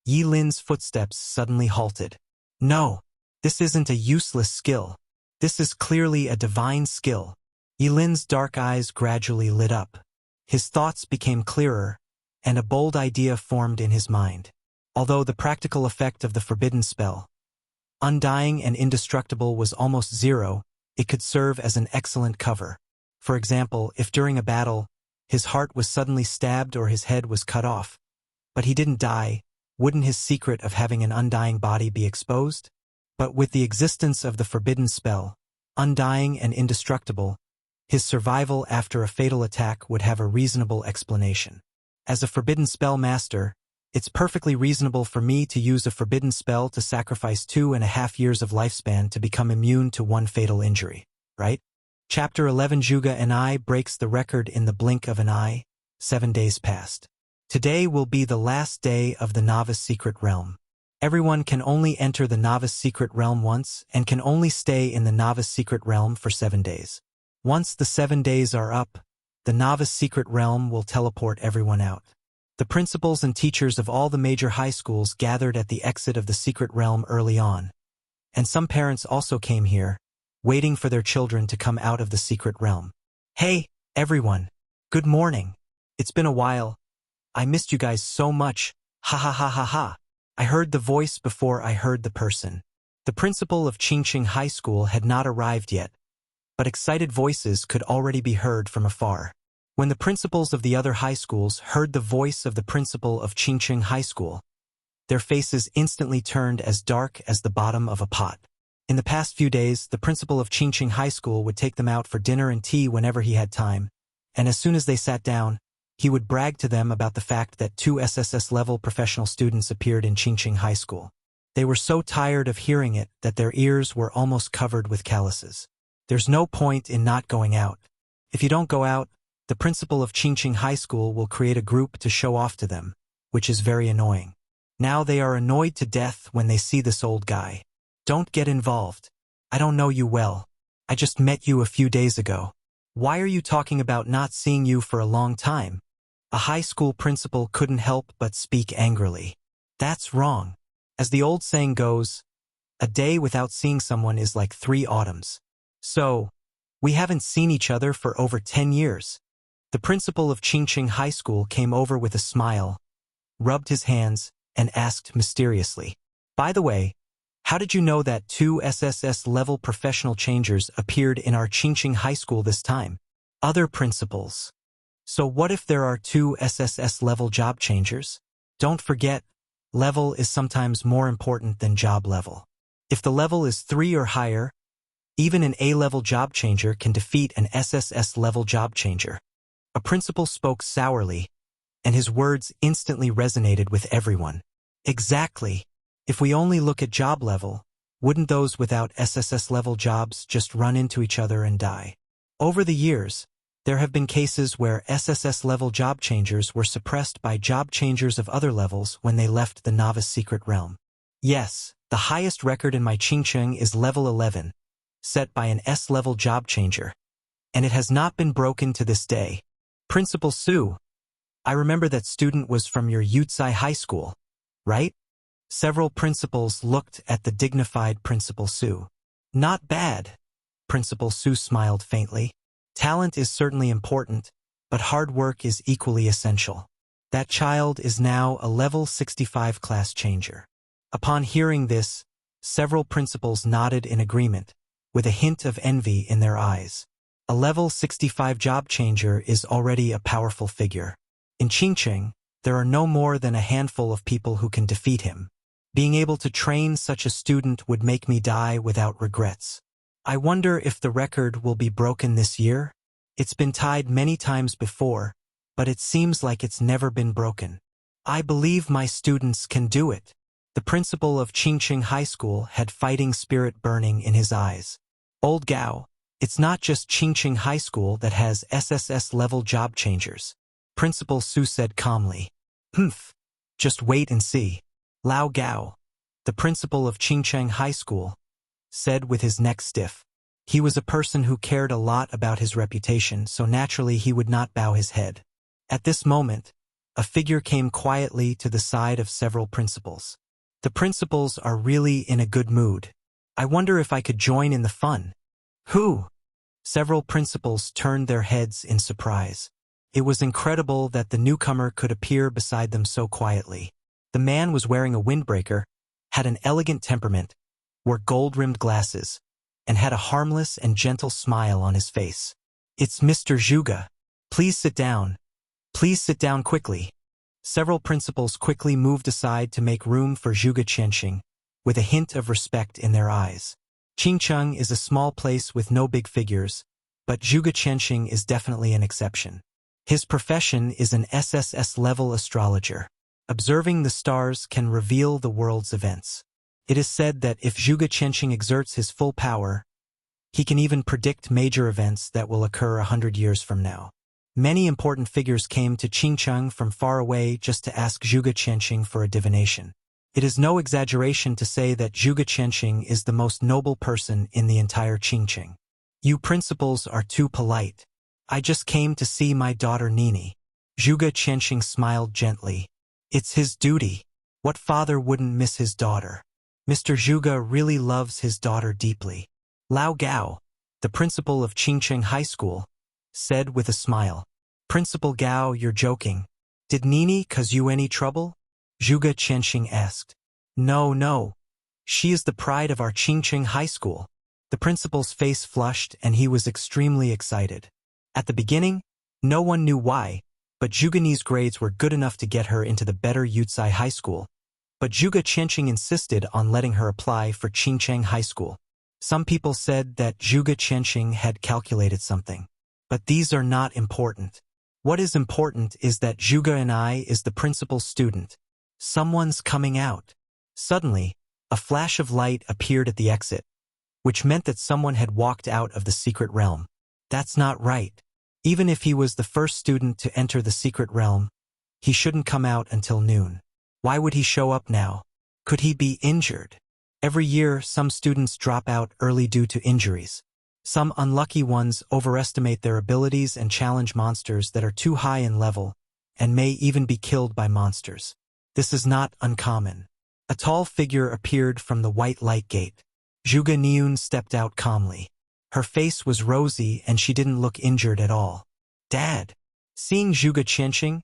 Yilin's footsteps suddenly halted. No, this isn't a useless skill. This is clearly a divine skill. Yilin's dark eyes gradually lit up. His thoughts became clearer, and a bold idea formed in his mind. Although the practical effect of the forbidden spell, Undying and Indestructible, was almost 0, it could serve as an excellent cover. For example, if during a battle, his heart was suddenly stabbed or his head was cut off, but he didn't die, wouldn't his secret of having an undying body be exposed? But with the existence of the forbidden spell, Undying and Indestructible, his survival after a fatal attack would have a reasonable explanation. As a forbidden spell master, it's perfectly reasonable for me to use a forbidden spell to sacrifice 2.5 years of lifespan to become immune to 1 fatal injury, right? Chapter 11: Zhuge and I breaks the record in the blink of an eye. 7 days passed. Today will be the last day of the Novice Secret Realm. Everyone can only enter the Novice Secret Realm once and can only stay in the Novice Secret Realm for 7 days. Once the 7 days are up, the Novice Secret Realm will teleport everyone out. The principals and teachers of all the major high schools gathered at the exit of the Secret Realm early on, and some parents also came here, waiting for their children to come out of the Secret Realm. Hey, everyone. Good morning. It's been a while. I missed you guys so much. Ha ha ha ha ha. I heard the voice before I heard the person. The principal of Qingqing High School had not arrived yet, but excited voices could already be heard from afar. When the principals of the other high schools heard the voice of the principal of Qingqing High School, their faces instantly turned as dark as the bottom of a pot. In the past few days, the principal of Qingqing High School would take them out for dinner and tea whenever he had time, and as soon as they sat down, he would brag to them about the fact that 2 SSS-level professional students appeared in Qingqing High School. They were so tired of hearing it that their ears were almost covered with calluses. There's no point in not going out. If you don't go out, the principal of Qingqing High School will create a group to show off to them, which is very annoying. Now they are annoyed to death when they see this old guy. Don't get involved. I don't know you well. I just met you a few days ago. Why are you talking about not seeing you for a long time? A high school principal couldn't help but speak angrily. That's wrong. As the old saying goes, a day without seeing someone is like 3 autumns. So, we haven't seen each other for over 10 years. The principal of Qingqing High School came over with a smile, rubbed his hands, and asked mysteriously, "By the way, how did you know that 2 SSS-level professional changers appeared in our Qingqing High School this time?" Other principals. So what if there are 2 SSS-level job changers? Don't forget, level is sometimes more important than job level. If the level is 3 or higher, even an A-level job changer can defeat an SSS-level job changer. A principal spoke sourly, and his words instantly resonated with everyone. Exactly. If we only look at job level, wouldn't those without SSS-level jobs just run into each other and die? Over the years, there have been cases where SSS-level job changers were suppressed by job changers of other levels when they left the novice secret realm. Yes, the highest record in my Qingqing is level 11, set by an S-level job changer, and it has not been broken to this day. Principal Su, I remember that student was from your Yutsai High School, right? Several principals looked at the dignified Principal Su. Not bad. Principal Su smiled faintly. Talent is certainly important, but hard work is equally essential. That child is now a level 65 class changer. Upon hearing this, several principals nodded in agreement, with a hint of envy in their eyes. A level 65 job changer is already a powerful figure. In Qingqing, there are no more than a handful of people who can defeat him. Being able to train such a student would make me die without regrets. I wonder if the record will be broken this year? It's been tied many times before, but it seems like it's never been broken. I believe my students can do it. The principal of Qingqing High School had fighting spirit burning in his eyes. Old Gao, it's not just Qingqing High School that has SSS-level job changers. Principal Su said calmly. Just wait and see. Lao Gao, the principal of Qingqing High School, said with his neck stiff. He was a person who cared a lot about his reputation, so naturally he would not bow his head. At this moment, a figure came quietly to the side of several principals. The principals are really in a good mood. I wonder if I could join in the fun. Who? Several principals turned their heads in surprise. It was incredible that the newcomer could appear beside them so quietly. The man was wearing a windbreaker, had an elegant temperament, wore gold-rimmed glasses, and had a harmless and gentle smile on his face. It's Mr. Zhuge. Please sit down. Please sit down quickly. Several principals quickly moved aside to make room for Zhuge Qianxing, with a hint of respect in their eyes. Qingqing is a small place with no big figures, but Zhuge Qianxing is definitely an exception. His profession is an SSS-level astrologer. Observing the stars can reveal the world's events. It is said that if Zhuge Qianxing exerts his full power, he can even predict major events that will occur 100 years from now. Many important figures came to Qingqing from far away just to ask Zhuge Qianxing for a divination. It is no exaggeration to say that Zhuge Qianxing is the most noble person in the entire Qingqing. You principals are too polite. I just came to see my daughter Nini. Zhuge Qianxing smiled gently. It's his duty. What father wouldn't miss his daughter? Mr. Zhuge really loves his daughter deeply. Lao Gao, the principal of Qingqing High School, said with a smile. Principal Gao, you're joking. Did Nini cause you any trouble? Zhuge Qianxing asked. No, no. She is the pride of our Qingqing High School. The principal's face flushed and he was extremely excited. At the beginning, no one knew why, but Zhuge's grades were good enough to get her into the better Yucai High School. But Zhuge Qianxing insisted on letting her apply for Qingcheng High School. Some people said that Zhuge Qianxing had calculated something. But these are not important. What is important is that Zhuge and I is the principal's student. Someone's coming out. Suddenly, a flash of light appeared at the exit, which meant that someone had walked out of the secret realm. That's not right. Even if he was the first student to enter the secret realm, he shouldn't come out until noon. Why would he show up now? Could he be injured? Every year, some students drop out early due to injuries. Some unlucky ones overestimate their abilities and challenge monsters that are too high in level, and may even be killed by monsters. This is not uncommon. A tall figure appeared from the white light gate. Zhuge Niun stepped out calmly. Her face was rosy and she didn't look injured at all. Dad! Seeing Zhuge Qianxing,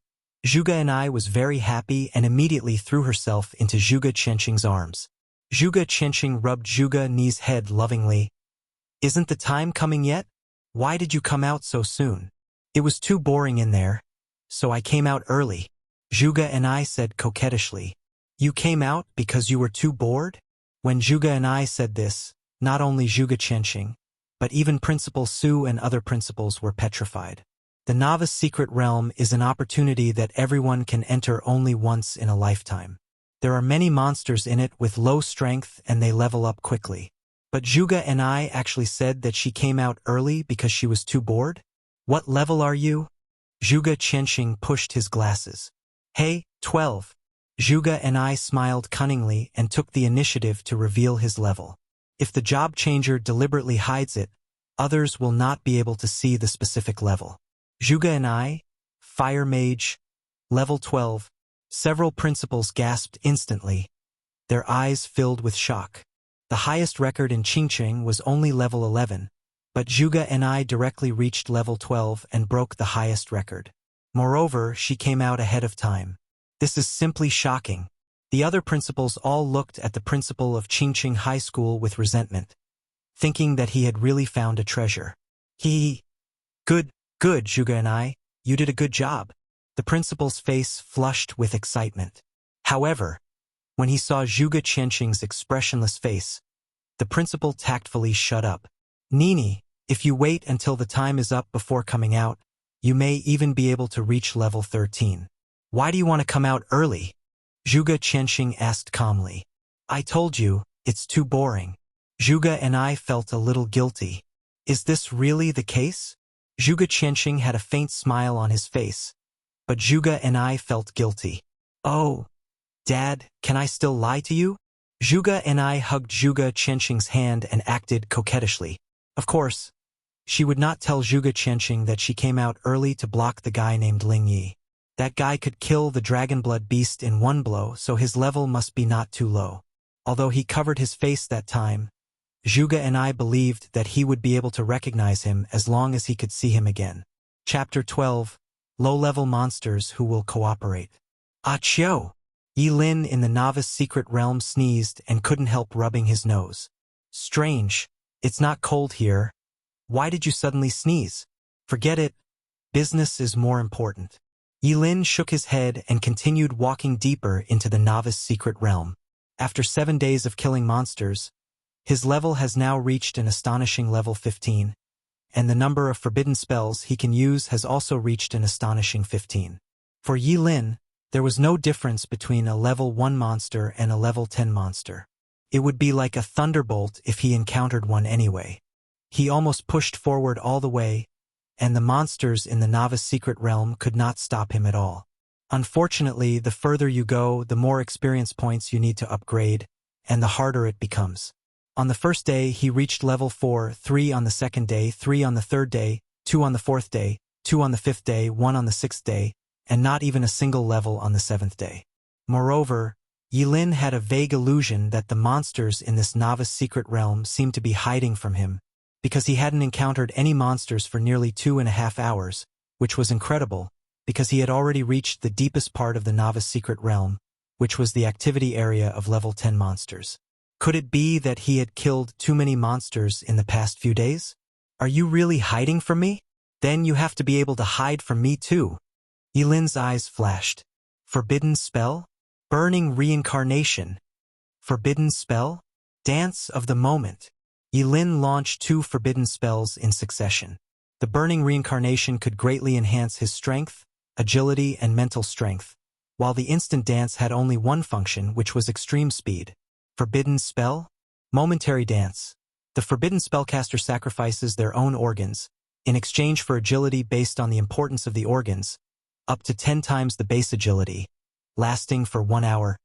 Zhuge and I was very happy and immediately threw herself into Zhuge Qianxing's arms. Zhuge Qianxing rubbed Zhuge Ni's head lovingly. Isn't the time coming yet? Why did you come out so soon? It was too boring in there, so I came out early. Zhuge and I said coquettishly. You came out because you were too bored? When Zhuge and I said this, not only Zhuge Qianxing, but even Principal Su and other principals were petrified. The novice secret realm is an opportunity that everyone can enter only once in a lifetime. There are many monsters in it with low strength and they level up quickly. But Zhuge and I actually said that she came out early because she was too bored? What level are you? Zhuge Qianxing pushed his glasses. Hey, 12. Zhuge and I smiled cunningly and took the initiative to reveal his level. If the job changer deliberately hides it, others will not be able to see the specific level. Zhuge and I, Fire Mage, level 12. Several principals gasped instantly. Their eyes filled with shock. The highest record in Qingqing was only level 11, but Zhuge and I directly reached level 12 and broke the highest record. Moreover, she came out ahead of time. This is simply shocking. The other principals all looked at the principal of Qingqing High School with resentment, thinking that he had really found a treasure. Good, Zhuge and I, you did a good job. The principal's face flushed with excitement. However, when he saw Zhuge Qianxing's expressionless face, the principal tactfully shut up. Nini, if you wait until the time is up before coming out, you may even be able to reach level 13. Why do you want to come out early? Zhuge Qianxing asked calmly. I told you, it's too boring. Zhuge and I felt a little guilty. Is this really the case? Zhuge Qianxing had a faint smile on his face, but Zhuge and I felt guilty. Oh, Dad, can I still lie to you? Zhuge and I hugged Zhuge Qianxing's hand and acted coquettishly. Of course, she would not tell Zhuge Qianxing that she came out early to block the guy named Ling Yi. That guy could kill the dragonblood beast in one blow, so his level must be not too low. Although he covered his face that time, Zhuge and I believed that he would be able to recognize him as long as he could see him again. Chapter 12. Low-level monsters who will cooperate. Achio! Yi Lin in the novice secret realm sneezed and couldn't help rubbing his nose. Strange. It's not cold here. Why did you suddenly sneeze? Forget it. Business is more important. Yi Lin shook his head and continued walking deeper into the novice secret realm. After 7 days of killing monsters, his level has now reached an astonishing level 15, and the number of forbidden spells he can use has also reached an astonishing 15. For Yi Lin, there was no difference between a level 1 monster and a level 10 monster. It would be like a thunderbolt if he encountered one anyway. He almost pushed forward all the way, and the monsters in the novice secret realm could not stop him at all. Unfortunately, the further you go, the more experience points you need to upgrade, and the harder it becomes. On the first day, he reached level 4, 3 on the second day, 3 on the third day, 2 on the fourth day, 2 on the fifth day, 1 on the sixth day, and not even a single level on the 7th day. Moreover, Yi Lin had a vague illusion that the monsters in this novice secret realm seemed to be hiding from him, because he hadn't encountered any monsters for nearly 2.5 hours, which was incredible, because he had already reached the deepest part of the novice secret realm, which was the activity area of level 10 monsters. Could it be that he had killed too many monsters in the past few days? Are you really hiding from me? Then you have to be able to hide from me too. Yilin's eyes flashed. Forbidden spell? Burning reincarnation. Forbidden spell? Dance of the moment. Yilin launched 2 forbidden spells in succession. The burning reincarnation could greatly enhance his strength, agility, and mental strength, while the instant dance had only one function, which was extreme speed. Forbidden spell? Momentary dance. The forbidden spellcaster sacrifices their own organs, in exchange for agility based on the importance of the organs, up to 10 times the base agility, lasting for 1 hour.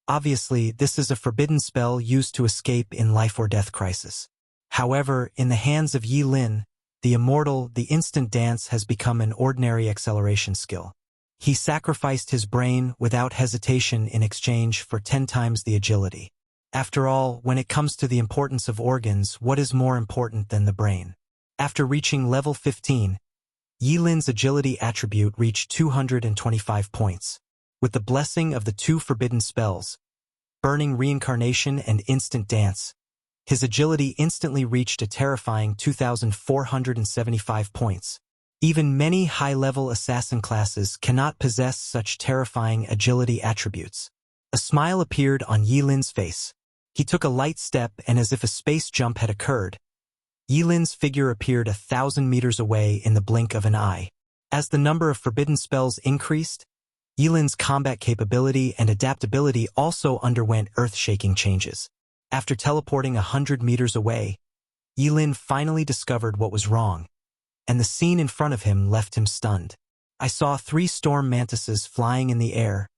Obviously, this is a forbidden spell used to escape in life or death crisis. However, in the hands of Yilin, the Immortal, the instant dance has become an ordinary acceleration skill. He sacrificed his brain without hesitation in exchange for 10 times the agility. After all, when it comes to the importance of organs, what is more important than the brain? After reaching level 15, Yilin's agility attribute reached 225 points. With the blessing of the 2 forbidden spells, burning reincarnation and instant dance, his agility instantly reached a terrifying 2,475 points. Even many high-level assassin classes cannot possess such terrifying agility attributes. A smile appeared on Yilin's face. He took a light step, and as if a space jump had occurred, Yilin's figure appeared 1,000 meters away in the blink of an eye. As the number of forbidden spells increased, Yilin's combat capability and adaptability also underwent earth-shaking changes. After teleporting 100 meters away, Yilin finally discovered what was wrong, and the scene in front of him left him stunned. I saw 3 storm mantises flying in the air,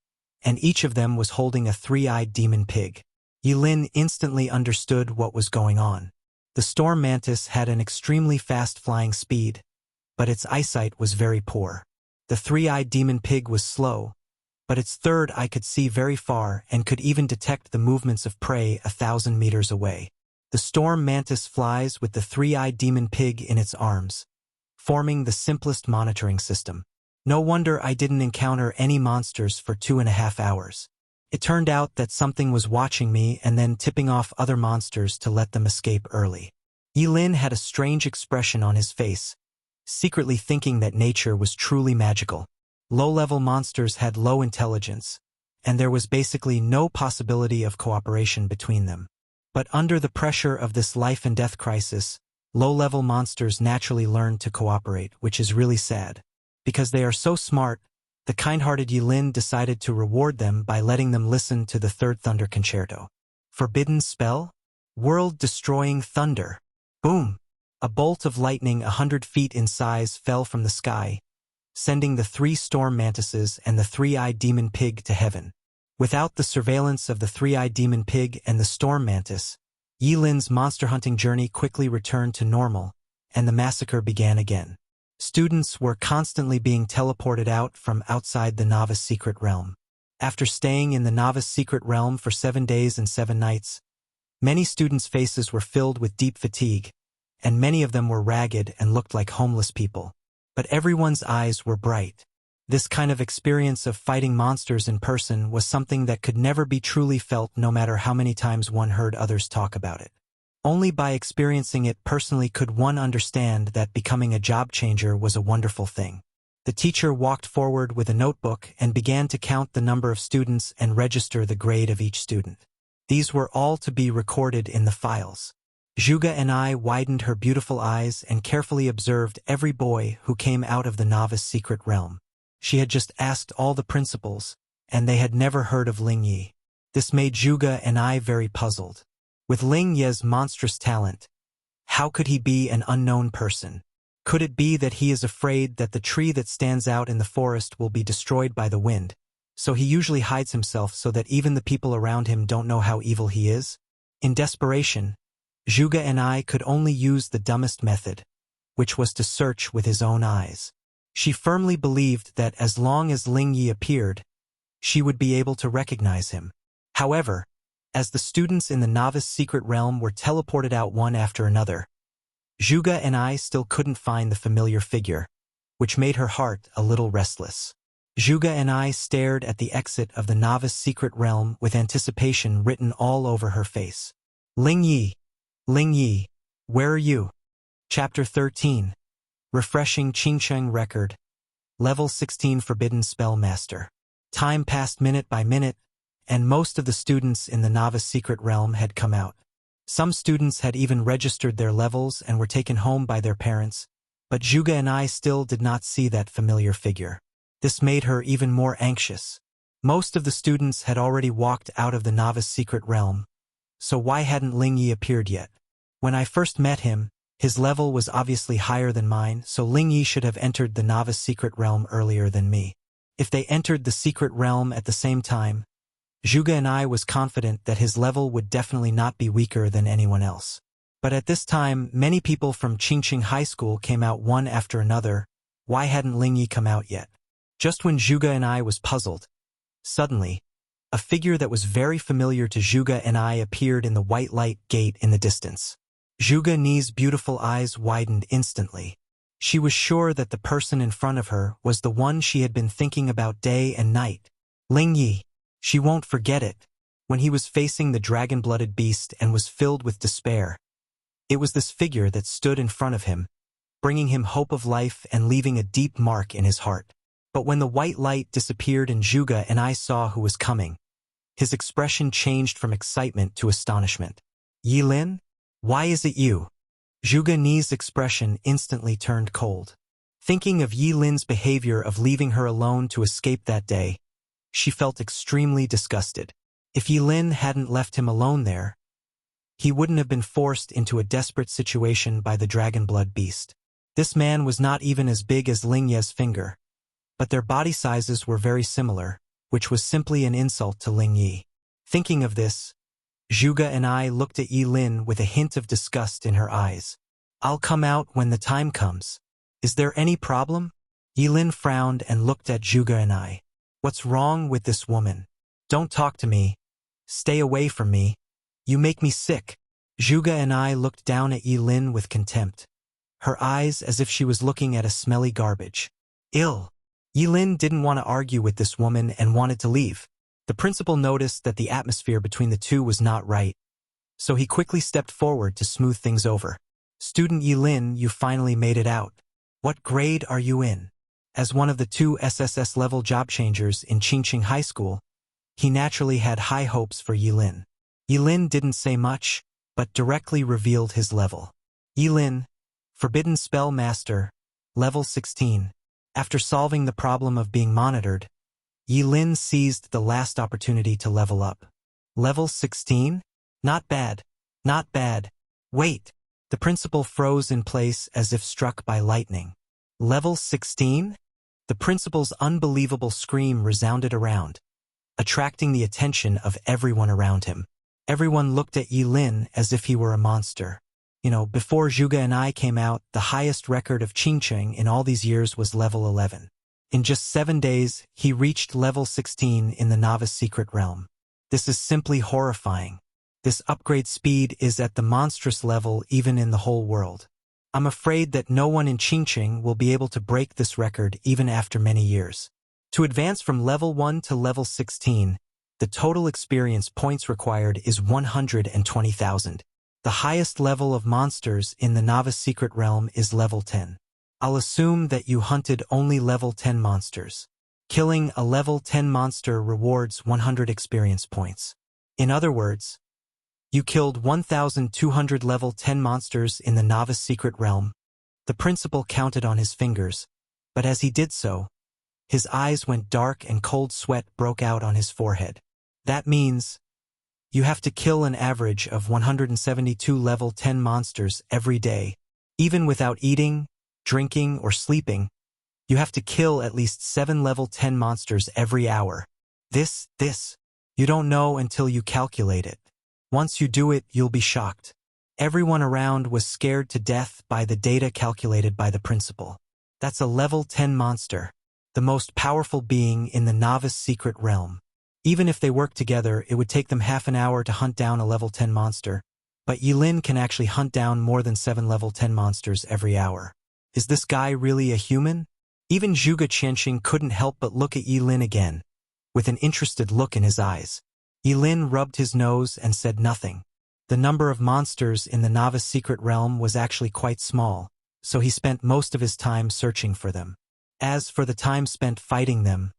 and each of them was holding a 3-eyed demon pig. Yilin instantly understood what was going on. The storm mantis had an extremely fast flying speed, but its eyesight was very poor. The 3-eyed demon pig was slow, but its third eye could see very far and could even detect the movements of prey 1,000 meters away. The storm mantis flies with the 3-eyed demon pig in its arms, forming the simplest monitoring system. No wonder I didn't encounter any monsters for 2.5 hours. It turned out that something was watching me and then tipping off other monsters to let them escape early. Yilin had a strange expression on his face, secretly thinking that nature was truly magical. Low-level monsters had low intelligence, and there was basically no possibility of cooperation between them. But under the pressure of this life-and-death crisis, low-level monsters naturally learned to cooperate, which is really sad. Because they are so smart, the kind-hearted Yilin decided to reward them by letting them listen to the Third Thunder Concerto. Forbidden spell? World-destroying thunder. Boom! A bolt of lightning 100 feet in size fell from the sky, sending the 3 storm mantises and the 3-eyed demon pig to heaven. Without the surveillance of the 3-eyed demon pig and the storm mantis, Yilin's monster hunting journey quickly returned to normal, and the massacre began again. Students were constantly being teleported out from outside the novice secret realm. After staying in the novice secret realm for 7 days and 7 nights, many students' faces were filled with deep fatigue, and many of them were ragged and looked like homeless people. But everyone's eyes were bright. This kind of experience of fighting monsters in person was something that could never be truly felt, no matter how many times one heard others talk about it. Only by experiencing it personally could one understand that becoming a job changer was a wonderful thing. The teacher walked forward with a notebook and began to count the number of students and register the grade of each student. These were all to be recorded in the files. Zhuge and I widened her beautiful eyes and carefully observed every boy who came out of the novice secret realm. She had just asked all the principals, and they had never heard of Ling Yi. This made Zhuge and I very puzzled. With Ling Ye's monstrous talent, how could he be an unknown person? Could it be that he is afraid that the tree that stands out in the forest will be destroyed by the wind, so he usually hides himself so that even the people around him don't know how evil he is? In desperation, Zhuge and I could only use the dumbest method, which was to search with his own eyes. She firmly believed that as long as Ling Yi appeared, she would be able to recognize him. However, as the students in the novice secret realm were teleported out one after another, Zhuge and I still couldn't find the familiar figure, which made her heart a little restless. Zhuge and I stared at the exit of the novice secret realm with anticipation written all over her face. Ling Yi, where are you? Chapter 13. Refreshing Qingcheng Record. Level 16 Forbidden Spellmaster. Time passed minute by minute, and most of the students in the novice secret realm had come out. Some students had even registered their levels and were taken home by their parents, but Zhuge and I still did not see that familiar figure. This made her even more anxious. Most of the students had already walked out of the novice secret realm, so why hadn't Ling Yi appeared yet? When I first met him, his level was obviously higher than mine, so Ling Yi should have entered the novice secret realm earlier than me. If they entered the secret realm at the same time, Zhuge and I was confident that his level would definitely not be weaker than anyone else. But at this time, many people from Qingqing High School came out one after another. Why hadn't Ling Yi come out yet? Just when Zhuge and I was puzzled, suddenly, a figure that was very familiar to Zhuge and I appeared in the white light gate in the distance. Zhuge Ni's beautiful eyes widened instantly. She was sure that the person in front of her was the one she had been thinking about day and night. Ling Yi. She won't forget it. When he was facing the dragon-blooded beast and was filled with despair, it was this figure that stood in front of him, bringing him hope of life and leaving a deep mark in his heart. But when the white light disappeared and Zhuge and I saw who was coming, his expression changed from excitement to astonishment. Yi Lin? Why is it you? Zhuge Ni's expression instantly turned cold. Thinking of Yi Lin's behavior of leaving her alone to escape that day, she felt extremely disgusted. If Yi Lin hadn't left him alone there, he wouldn't have been forced into a desperate situation by the dragon blood beast. This man was not even as big as Ling Ye's finger, but their body sizes were very similar, which was simply an insult to Ling Yi. Thinking of this, Zhuge and I looked at Yi Lin with a hint of disgust in her eyes. I'll come out when the time comes. Is there any problem? Yi Lin frowned and looked at Zhuge and I. What's wrong with this woman? Don't talk to me. Stay away from me. You make me sick. Zhuge and I looked down at Yi Lin with contempt, her eyes as if she was looking at a smelly garbage. Ill. Yi Lin didn't want to argue with this woman and wanted to leave. The principal noticed that the atmosphere between the two was not right, so he quickly stepped forward to smooth things over. Student Yi Lin, you finally made it out. What grade are you in? As one of the two SSS-level job changers in Qingqing High School, he naturally had high hopes for Yi Lin. Yi Lin didn't say much, but directly revealed his level. Yi Lin, Forbidden Spell Master, level 16. After solving the problem of being monitored, Yi Lin seized the last opportunity to level up. Level 16? Not bad. Not bad. Wait. The principal froze in place as if struck by lightning. Level 16? The principal's unbelievable scream resounded around, attracting the attention of everyone around him. Everyone looked at Yi Lin as if he were a monster. Before Zhuge and I came out, the highest record of Qingcheng in all these years was level 11. In just 7 days, he reached level 16 in the novice secret realm. This is simply horrifying. This upgrade speed is at the monstrous level even in the whole world. I'm afraid that no one in Qingcheng will be able to break this record even after many years. To advance from level 1 to level 16, the total experience points required is 120,000. The highest level of monsters in the novice secret realm is level 10. I'll assume that you hunted only level 10 monsters. Killing a level 10 monster rewards 100 experience points. In other words, you killed 1,200 level 10 monsters in the novice secret realm. The principal counted on his fingers, but as he did so, his eyes went dark and cold sweat broke out on his forehead. That means you have to kill an average of 172 level 10 monsters every day. Even without eating, drinking, or sleeping, you have to kill at least 7 level 10 monsters every hour. This, you don't know until you calculate it. Once you do it, you'll be shocked. Everyone around was scared to death by the data calculated by the principal. That's a level 10 monster, the most powerful being in the novice secret realm. Even if they worked together, it would take them half an hour to hunt down a level 10 monster, but Yi Lin can actually hunt down more than 7 level 10 monsters every hour. Is this guy really a human? Even Zhuge Qianxing couldn't help but look at Yilin again, with an interested look in his eyes. Yilin rubbed his nose and said nothing. The number of monsters in the novice secret realm was actually quite small, so he spent most of his time searching for them. As for the time spent fighting them,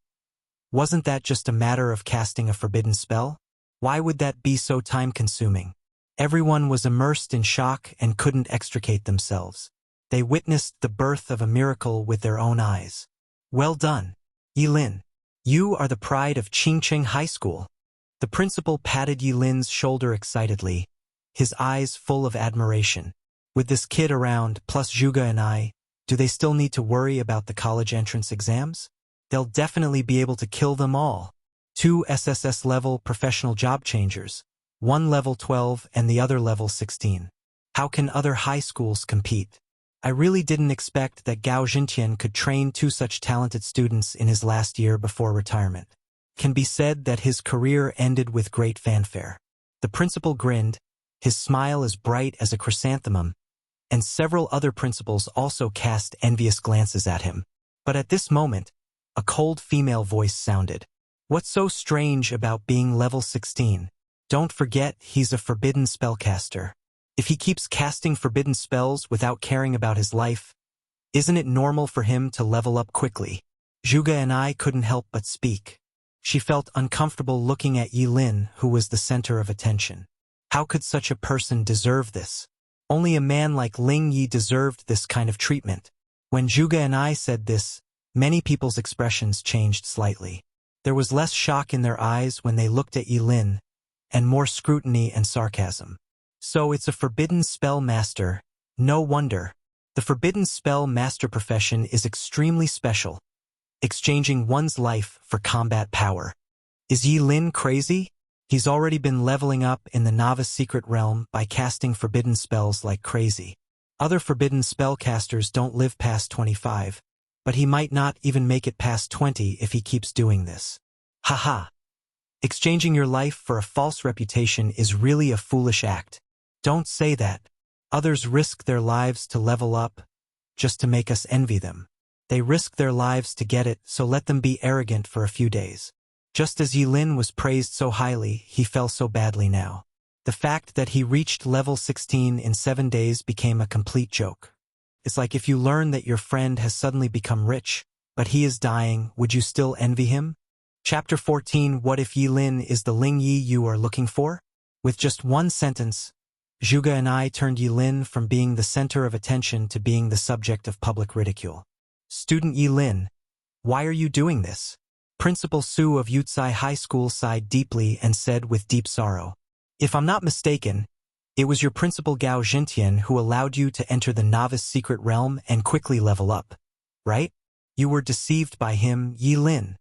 wasn't that just a matter of casting a forbidden spell? Why would that be so time-consuming? Everyone was immersed in shock and couldn't extricate themselves. They witnessed the birth of a miracle with their own eyes. Well done, Yilin. You are the pride of Qingcheng High School. The principal patted Yilin's shoulder excitedly, his eyes full of admiration. With this kid around, plus Zhuge and I, do they still need to worry about the college entrance exams? They'll definitely be able to kill them all. 2 SSS-level professional job changers, one level 12 and the other level 16. How can other high schools compete? I really didn't expect that Gao Xintian could train 2 such talented students in his last year before retirement. Can be said that his career ended with great fanfare. The principal grinned, his smile as bright as a chrysanthemum, and several other principals also cast envious glances at him. But at this moment, a cold female voice sounded. What's so strange about being level 16? Don't forget he's a forbidden spellcaster. If he keeps casting forbidden spells without caring about his life, isn't it normal for him to level up quickly? Zhuge and I couldn't help but speak. She felt uncomfortable looking at Yilin, who was the center of attention. How could such a person deserve this? Only a man like Ling Yi deserved this kind of treatment. When Zhuge and I said this, many people's expressions changed slightly. There was less shock in their eyes when they looked at Yilin, and more scrutiny and sarcasm. So it's a forbidden spell master. No wonder. The forbidden spell master profession is extremely special, exchanging one's life for combat power. Is Yilin crazy? He's already been leveling up in the novice secret realm by casting forbidden spells like crazy. Other forbidden spellcasters don't live past 25, but he might not even make it past 20 if he keeps doing this. Haha. Exchanging your life for a false reputation is really a foolish act. Don't say that. Others risk their lives to level up, just to make us envy them. They risk their lives to get it, so let them be arrogant for a few days. Just as Yilin was praised so highly, he fell so badly now. The fact that he reached level 16 in 7 days became a complete joke. It's like if you learn that your friend has suddenly become rich, but he is dying, would you still envy him? Chapter 14. What if Yilin is the Ling Yi you are looking for? With just one sentence, Zhuge and I turned Yilin from being the center of attention to being the subject of public ridicule. Student Yilin, why are you doing this? Principal Su of Yucai High School sighed deeply and said with deep sorrow, if I'm not mistaken, it was your principal Gao Xintian who allowed you to enter the novice secret realm and quickly level up, right? You were deceived by him, Yilin.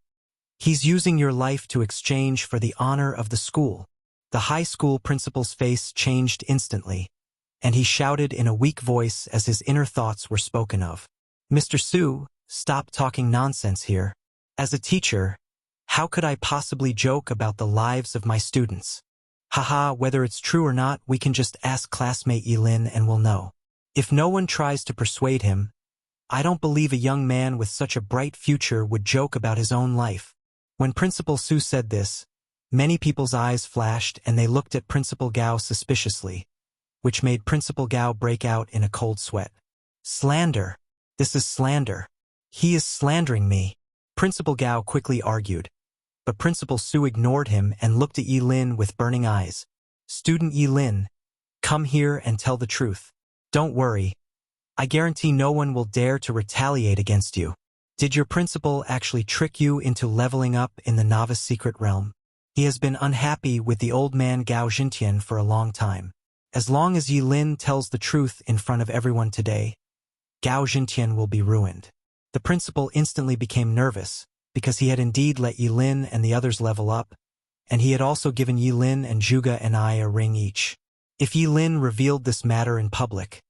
He's using your life to exchange for the honor of the school. The high school principal's face changed instantly, and he shouted in a weak voice as his inner thoughts were spoken of. Mr. Su, stop talking nonsense here. As a teacher, how could I possibly joke about the lives of my students? Haha, whether it's true or not, we can just ask classmate Yilin and we'll know. If no one tries to persuade him, I don't believe a young man with such a bright future would joke about his own life. When Principal Su said this, many people's eyes flashed and they looked at Principal Gao suspiciously, which made Principal Gao break out in a cold sweat. Slander. This is slander. He is slandering me. Principal Gao quickly argued, but Principal Su ignored him and looked at Yilin with burning eyes. Student Yilin, come here and tell the truth. Don't worry. I guarantee no one will dare to retaliate against you. Did your principal actually trick you into leveling up in the novice secret realm? He has been unhappy with the old man Gao Xintian for a long time. As long as Yilin tells the truth in front of everyone today, Gao Xintian will be ruined. The principal instantly became nervous, because he had indeed let Yilin and the others level up, and he had also given Yilin and Zhuge and I a ring each. If Yilin revealed this matter in public,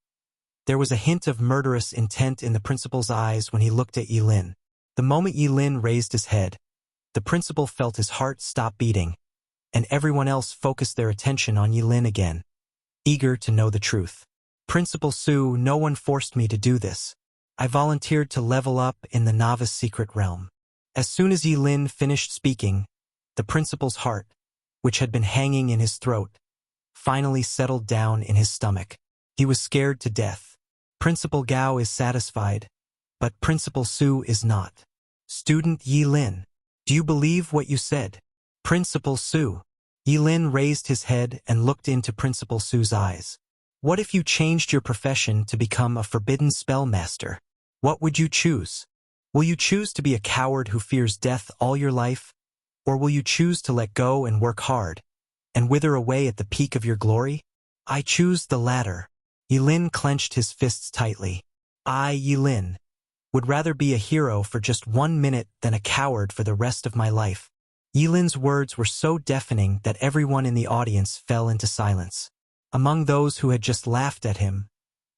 there was a hint of murderous intent in the principal's eyes when he looked at Yilin. The moment Yilin raised his head, the principal felt his heart stop beating, and everyone else focused their attention on Yilin again, eager to know the truth. Principal Su, no one forced me to do this. I volunteered to level up in the novice secret realm. As soon as Yi-Lin finished speaking, the principal's heart, which had been hanging in his throat, finally settled down in his stomach. He was scared to death. Principal Gao is satisfied, but Principal Su is not. Student Yi-Lin, do you believe what you said? Principal Su. Yi-Lin raised his head and looked into Principal Su's eyes. What if you changed your profession to become a forbidden spellmaster? What would you choose? Will you choose to be a coward who fears death all your life? Or will you choose to let go and work hard, and wither away at the peak of your glory? I choose the latter. Yi-Lin clenched his fists tightly. I, Yi-Lin, would rather be a hero for just 1 minute than a coward for the rest of my life. Yi-Lin's words were so deafening that everyone in the audience fell into silence. Among those who had just laughed at him,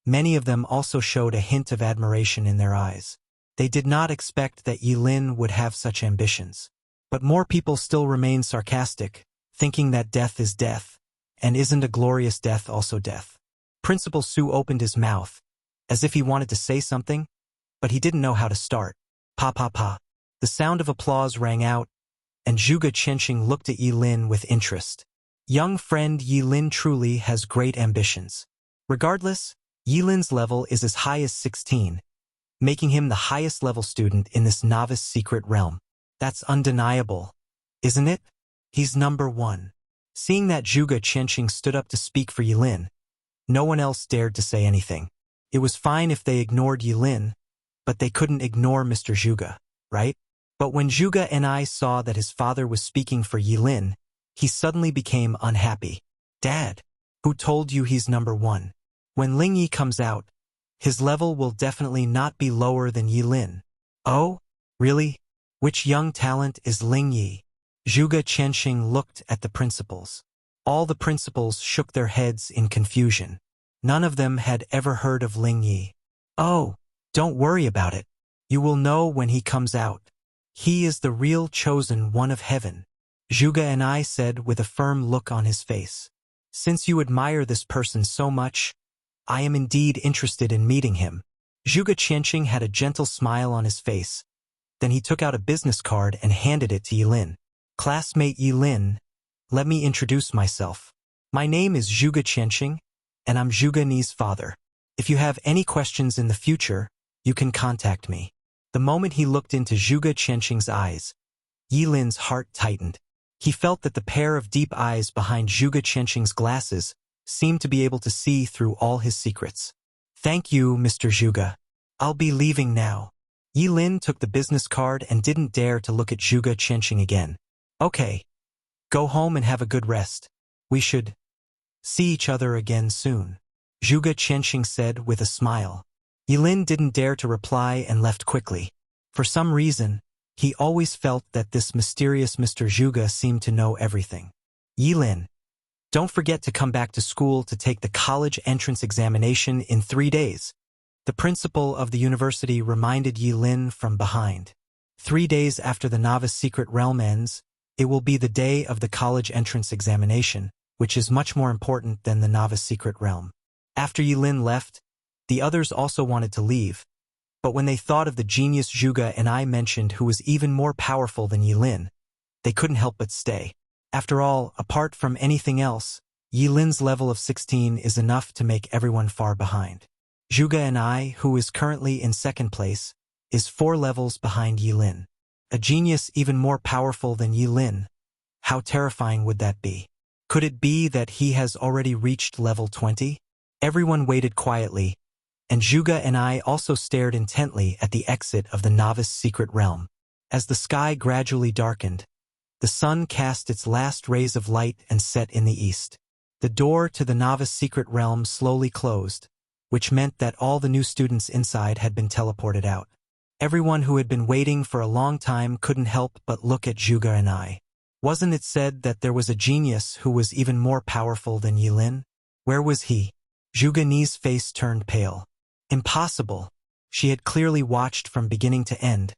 many of them also showed a hint of admiration in their eyes. They did not expect that Yi-Lin would have such ambitions. But more people still remained sarcastic, thinking that death is death, and isn't a glorious death also death. Principal Su opened his mouth, as if he wanted to say something, but he didn't know how to start. Pa pa pa. The sound of applause rang out, and Zhuge Qianxing looked at Yi-Lin with interest. Young friend Yi-Lin truly has great ambitions. Regardless, Yi-Lin's level is as high as 16, making him the highest level student in this novice secret realm. That's undeniable, isn't it? He's number 1. Seeing that Zhuge Qianxing stood up to speak for Yi-Lin, no one else dared to say anything. It was fine if they ignored Yi-Lin, but they couldn't ignore Mr. Zhuge, right? But when Zhuge and I saw that his father was speaking for Yi-Lin, he suddenly became unhappy. Dad, who told you he's number 1? When Ling Yi comes out, his level will definitely not be lower than Yi-Lin. Oh, really? Which young talent is Ling Yi? Zhuge Qianxing looked at the principals. All the principals shook their heads in confusion. None of them had ever heard of Ling Yi. Oh, don't worry about it. You will know when he comes out. He is the real chosen one of heaven, Zhuge and I said with a firm look on his face. Since you admire this person so much, I am indeed interested in meeting him. Zhuge Qianxing had a gentle smile on his face. Then he took out a business card and handed it to Yi-Lin. Classmate Yi-Lin, let me introduce myself. My name is Zhuge Qianxing, and I'm Zhuge Ni's father. If you have any questions in the future, you can contact me. The moment he looked into Zhuge Qianxing's eyes, Yi-Lin's heart tightened. He felt that the pair of deep eyes behind Zhuge Qianxing's glasses seemed to be able to see through all his secrets. Thank you, Mr. Zhuge. I'll be leaving now. Yi-Lin took the business card and didn't dare to look at Zhuge Qianxing again. Okay. Go home and have a good rest. We should see each other again soon, Zhuge Qianxing said with a smile. Yi-Lin didn't dare to reply and left quickly. For some reason, he always felt that this mysterious Mr. Zhuge seemed to know everything. Yi-Lin, don't forget to come back to school to take the college entrance examination in 3 days. The principal of the university reminded Yi-Lin from behind. 3 days after the novice secret realm ends, it will be the day of the college entrance examination, which is much more important than the novice secret realm. After Yi-Lin left, the others also wanted to leave, but when they thought of the genius Zhuge and I mentioned who was even more powerful than Yi-Lin, they couldn't help but stay. After all, apart from anything else, Yi-Lin's level of 16 is enough to make everyone far behind. Zhuge and I, who is currently in 2nd place, is 4 levels behind Yi-Lin. A genius even more powerful than Yi-Lin. How terrifying would that be? Could it be that he has already reached level 20? Everyone waited quietly, and Zhuge and I also stared intently at the exit of the novice secret realm. As the sky gradually darkened, the sun cast its last rays of light and set in the east. The door to the novice secret realm slowly closed, which meant that all the new students inside had been teleported out. Everyone who had been waiting for a long time couldn't help but look at Zhuge and I. Wasn't it said that there was a genius who was even more powerful than Yi-Lin? Where was he? Zhuge Ni's face turned pale. Impossible. She had clearly watched from beginning to end.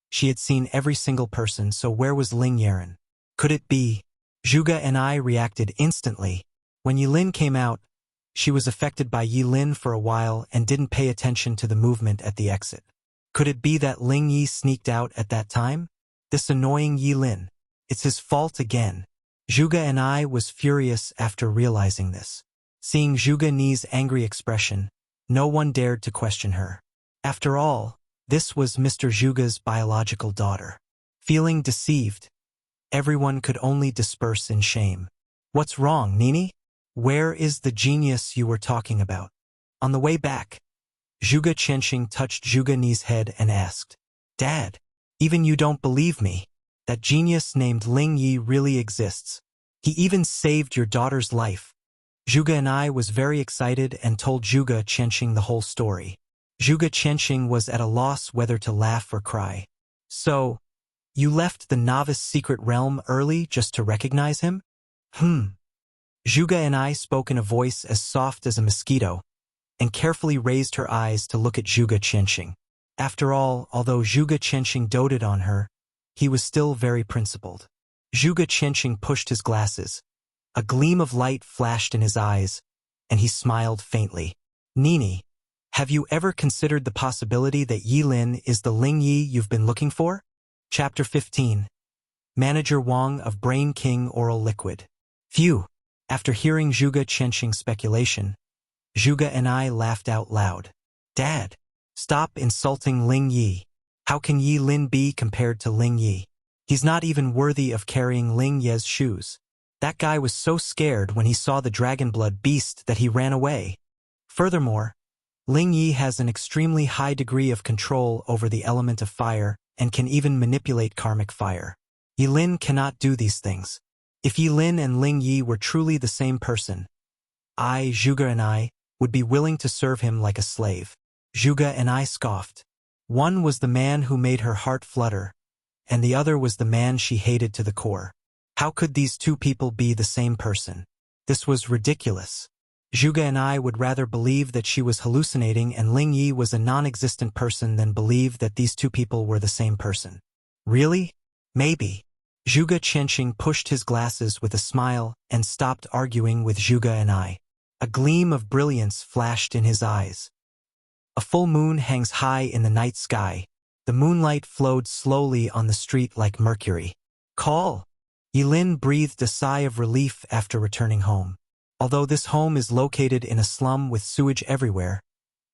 She had seen every single person, so where was Ling Yaran? Could it be? Zhuge and I reacted instantly. When Yi-Lin came out, She was affected by Yi Lin for a while and didn't pay attention to the movement at the exit. Could it be that Ling Yi sneaked out at that time? This annoying Yi Lin. It's his fault again. Zhuge and I was furious after realizing this. Seeing Zhuge Ni's angry expression, no one dared to question her. After all, this was Mr. Zhuge's biological daughter. Feeling deceived, everyone could only disperse in shame. What's wrong, Nini? Where is the genius you were talking about? On the way back, Zhuge Qianxing touched Zhuge Ni's head and asked, Dad, even you don't believe me. That genius named Ling Yi really exists. He even saved your daughter's life. Zhuge and I was very excited and told Zhuge Qianxing the whole story. Zhuge Qianxing was at a loss whether to laugh or cry. So, you left the novice secret realm early just to recognize him? Zhuge and I spoke in a voice as soft as a mosquito, and carefully raised her eyes to look at Zhuge Qianxing. After all, although Zhuge Qianxing doted on her, he was still very principled. Zhuge Qianxing pushed his glasses. A gleam of light flashed in his eyes, and he smiled faintly. Nini, have you ever considered the possibility that Yi Lin is the Ling Yi you've been looking for? Chapter 15. Manager Wang of Brain King Oral Liquid. Phew. After hearing Zhuge Qianxing's speculation, Zhuge and I laughed out loud. Dad, stop insulting Ling Yi. How can Yi Lin be compared to Ling Yi? He's not even worthy of carrying Ling Ye's shoes. That guy was so scared when he saw the dragon blood beast that he ran away. Furthermore, Ling Yi has an extremely high degree of control over the element of fire and can even manipulate karmic fire. Yi Lin cannot do these things. If Yi Lin and Ling Yi were truly the same person, Zhuge and I, would be willing to serve him like a slave. Zhuge and I scoffed. One was the man who made her heart flutter, and the other was the man she hated to the core. How could these two people be the same person? This was ridiculous. Zhuge and I would rather believe that she was hallucinating and Ling Yi was a non-existent person than believe that these two people were the same person. Really? Maybe. Zhuge Qianxing pushed his glasses with a smile and stopped arguing with Zhuge and I. A gleam of brilliance flashed in his eyes. A full moon hangs high in the night sky. The moonlight flowed slowly on the street like mercury. Call! Yi Lin breathed a sigh of relief after returning home. Although this home is located in a slum with sewage everywhere,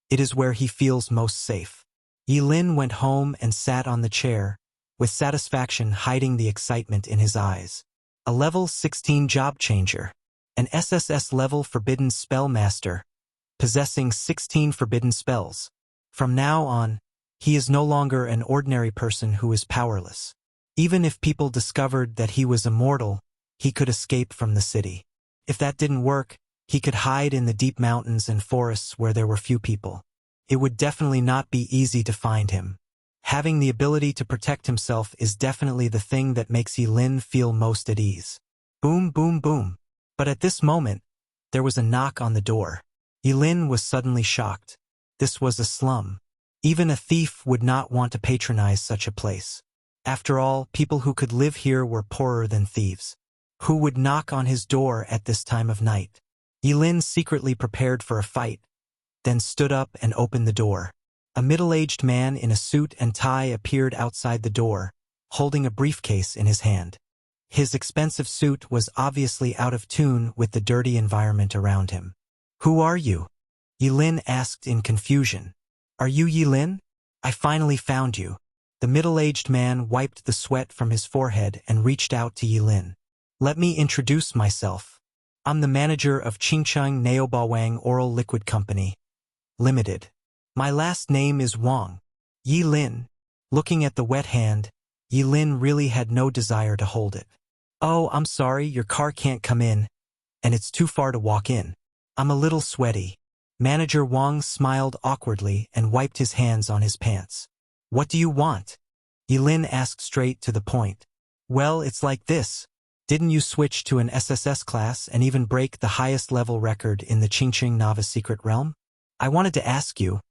it is where he feels most safe. Yi Lin went home and sat on the chair, with satisfaction hiding the excitement in his eyes. A level 16 job changer. An SSS level forbidden spell master, possessing 16 forbidden spells. From now on, he is no longer an ordinary person who is powerless. Even if people discovered that he was immortal, he could escape from the city. If that didn't work, he could hide in the deep mountains and forests where there were few people. It would definitely not be easy to find him. Having the ability to protect himself is definitely the thing that makes Yi Lin feel most at ease. Boom, boom, boom. But at this moment, there was a knock on the door. Yi Lin was suddenly shocked. This was a slum. Even a thief would not want to patronize such a place. After all, people who could live here were poorer than thieves. Who would knock on his door at this time of night? Yi Lin secretly prepared for a fight, then stood up and opened the door. A middle-aged man in a suit and tie appeared outside the door, holding a briefcase in his hand. His expensive suit was obviously out of tune with the dirty environment around him. Who are you? Yi Lin asked in confusion. Are you Yi Lin? I finally found you. The middle-aged man wiped the sweat from his forehead and reached out to Yi Lin. Let me introduce myself. I'm the manager of Qingcheng Neobawang Oral Liquid Company, Limited. My last name is Wang. Yi Lin. Looking at the wet hand, Yi Lin really had no desire to hold it. Oh, I'm sorry, your car can't come in, and it's too far to walk in. I'm a little sweaty. Manager Wang smiled awkwardly and wiped his hands on his pants. What do you want? Yi Lin asked straight to the point. Well, it's like this. Didn't you switch to an SSS class and even break the highest level record in the Qingqing Novice Secret Realm? I wanted to ask you,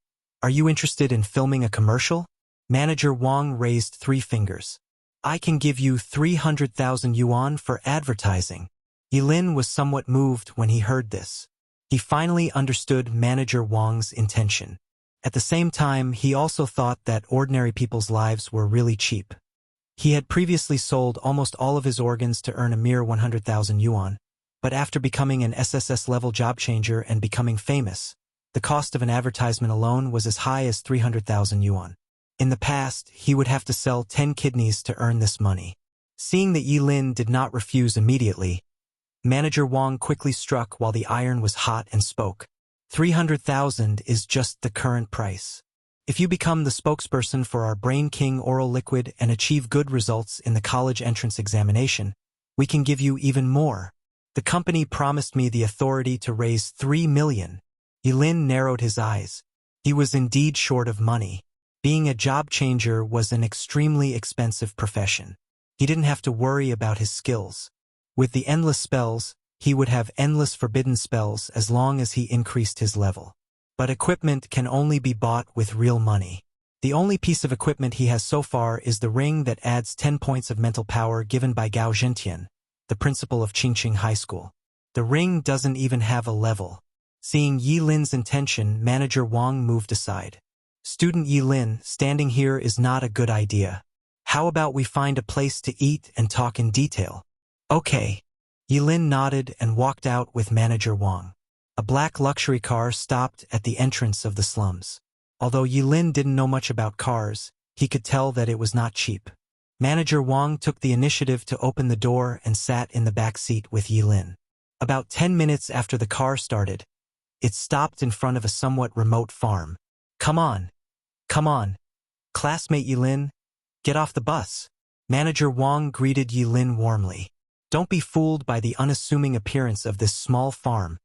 are you interested in filming a commercial? Manager Wang raised 3 fingers. I can give you 300,000 yuan for advertising. Yi Lin was somewhat moved when he heard this. He finally understood Manager Wang's intention. At the same time, he also thought that ordinary people's lives were really cheap. He had previously sold almost all of his organs to earn a mere 100,000 yuan, but after becoming an SSS-level job changer and becoming famous, the cost of an advertisement alone was as high as 300,000 yuan. In the past, he would have to sell 10 kidneys to earn this money. Seeing that Yilin did not refuse immediately, Manager Wang quickly struck while the iron was hot and spoke. 300,000 is just the current price. If you become the spokesperson for our Brain King oral liquid and achieve good results in the college entrance examination, we can give you even more. The company promised me the authority to raise 3 million. Yilin narrowed his eyes. He was indeed short of money. Being a job changer was an extremely expensive profession. He didn't have to worry about his skills. With the endless spells, he would have endless forbidden spells as long as he increased his level. But equipment can only be bought with real money. The only piece of equipment he has so far is the ring that adds 10 points of mental power given by Gao Zhentian, the principal of Qingqing High School. The ring doesn't even have a level. Seeing Yilin's intention, Manager Wang moved aside. Student Yilin, standing here is not a good idea. How about we find a place to eat and talk in detail? Okay. Yilin nodded and walked out with Manager Wang. A black luxury car stopped at the entrance of the slums. Although Yilin didn't know much about cars, he could tell that it was not cheap. Manager Wang took the initiative to open the door and sat in the back seat with Yilin. About 10 minutes after the car started, it stopped in front of a somewhat remote farm. Come on. Come on. Classmate Yilin, get off the bus. Manager Wang greeted Yilin warmly. Don't be fooled by the unassuming appearance of this small farm.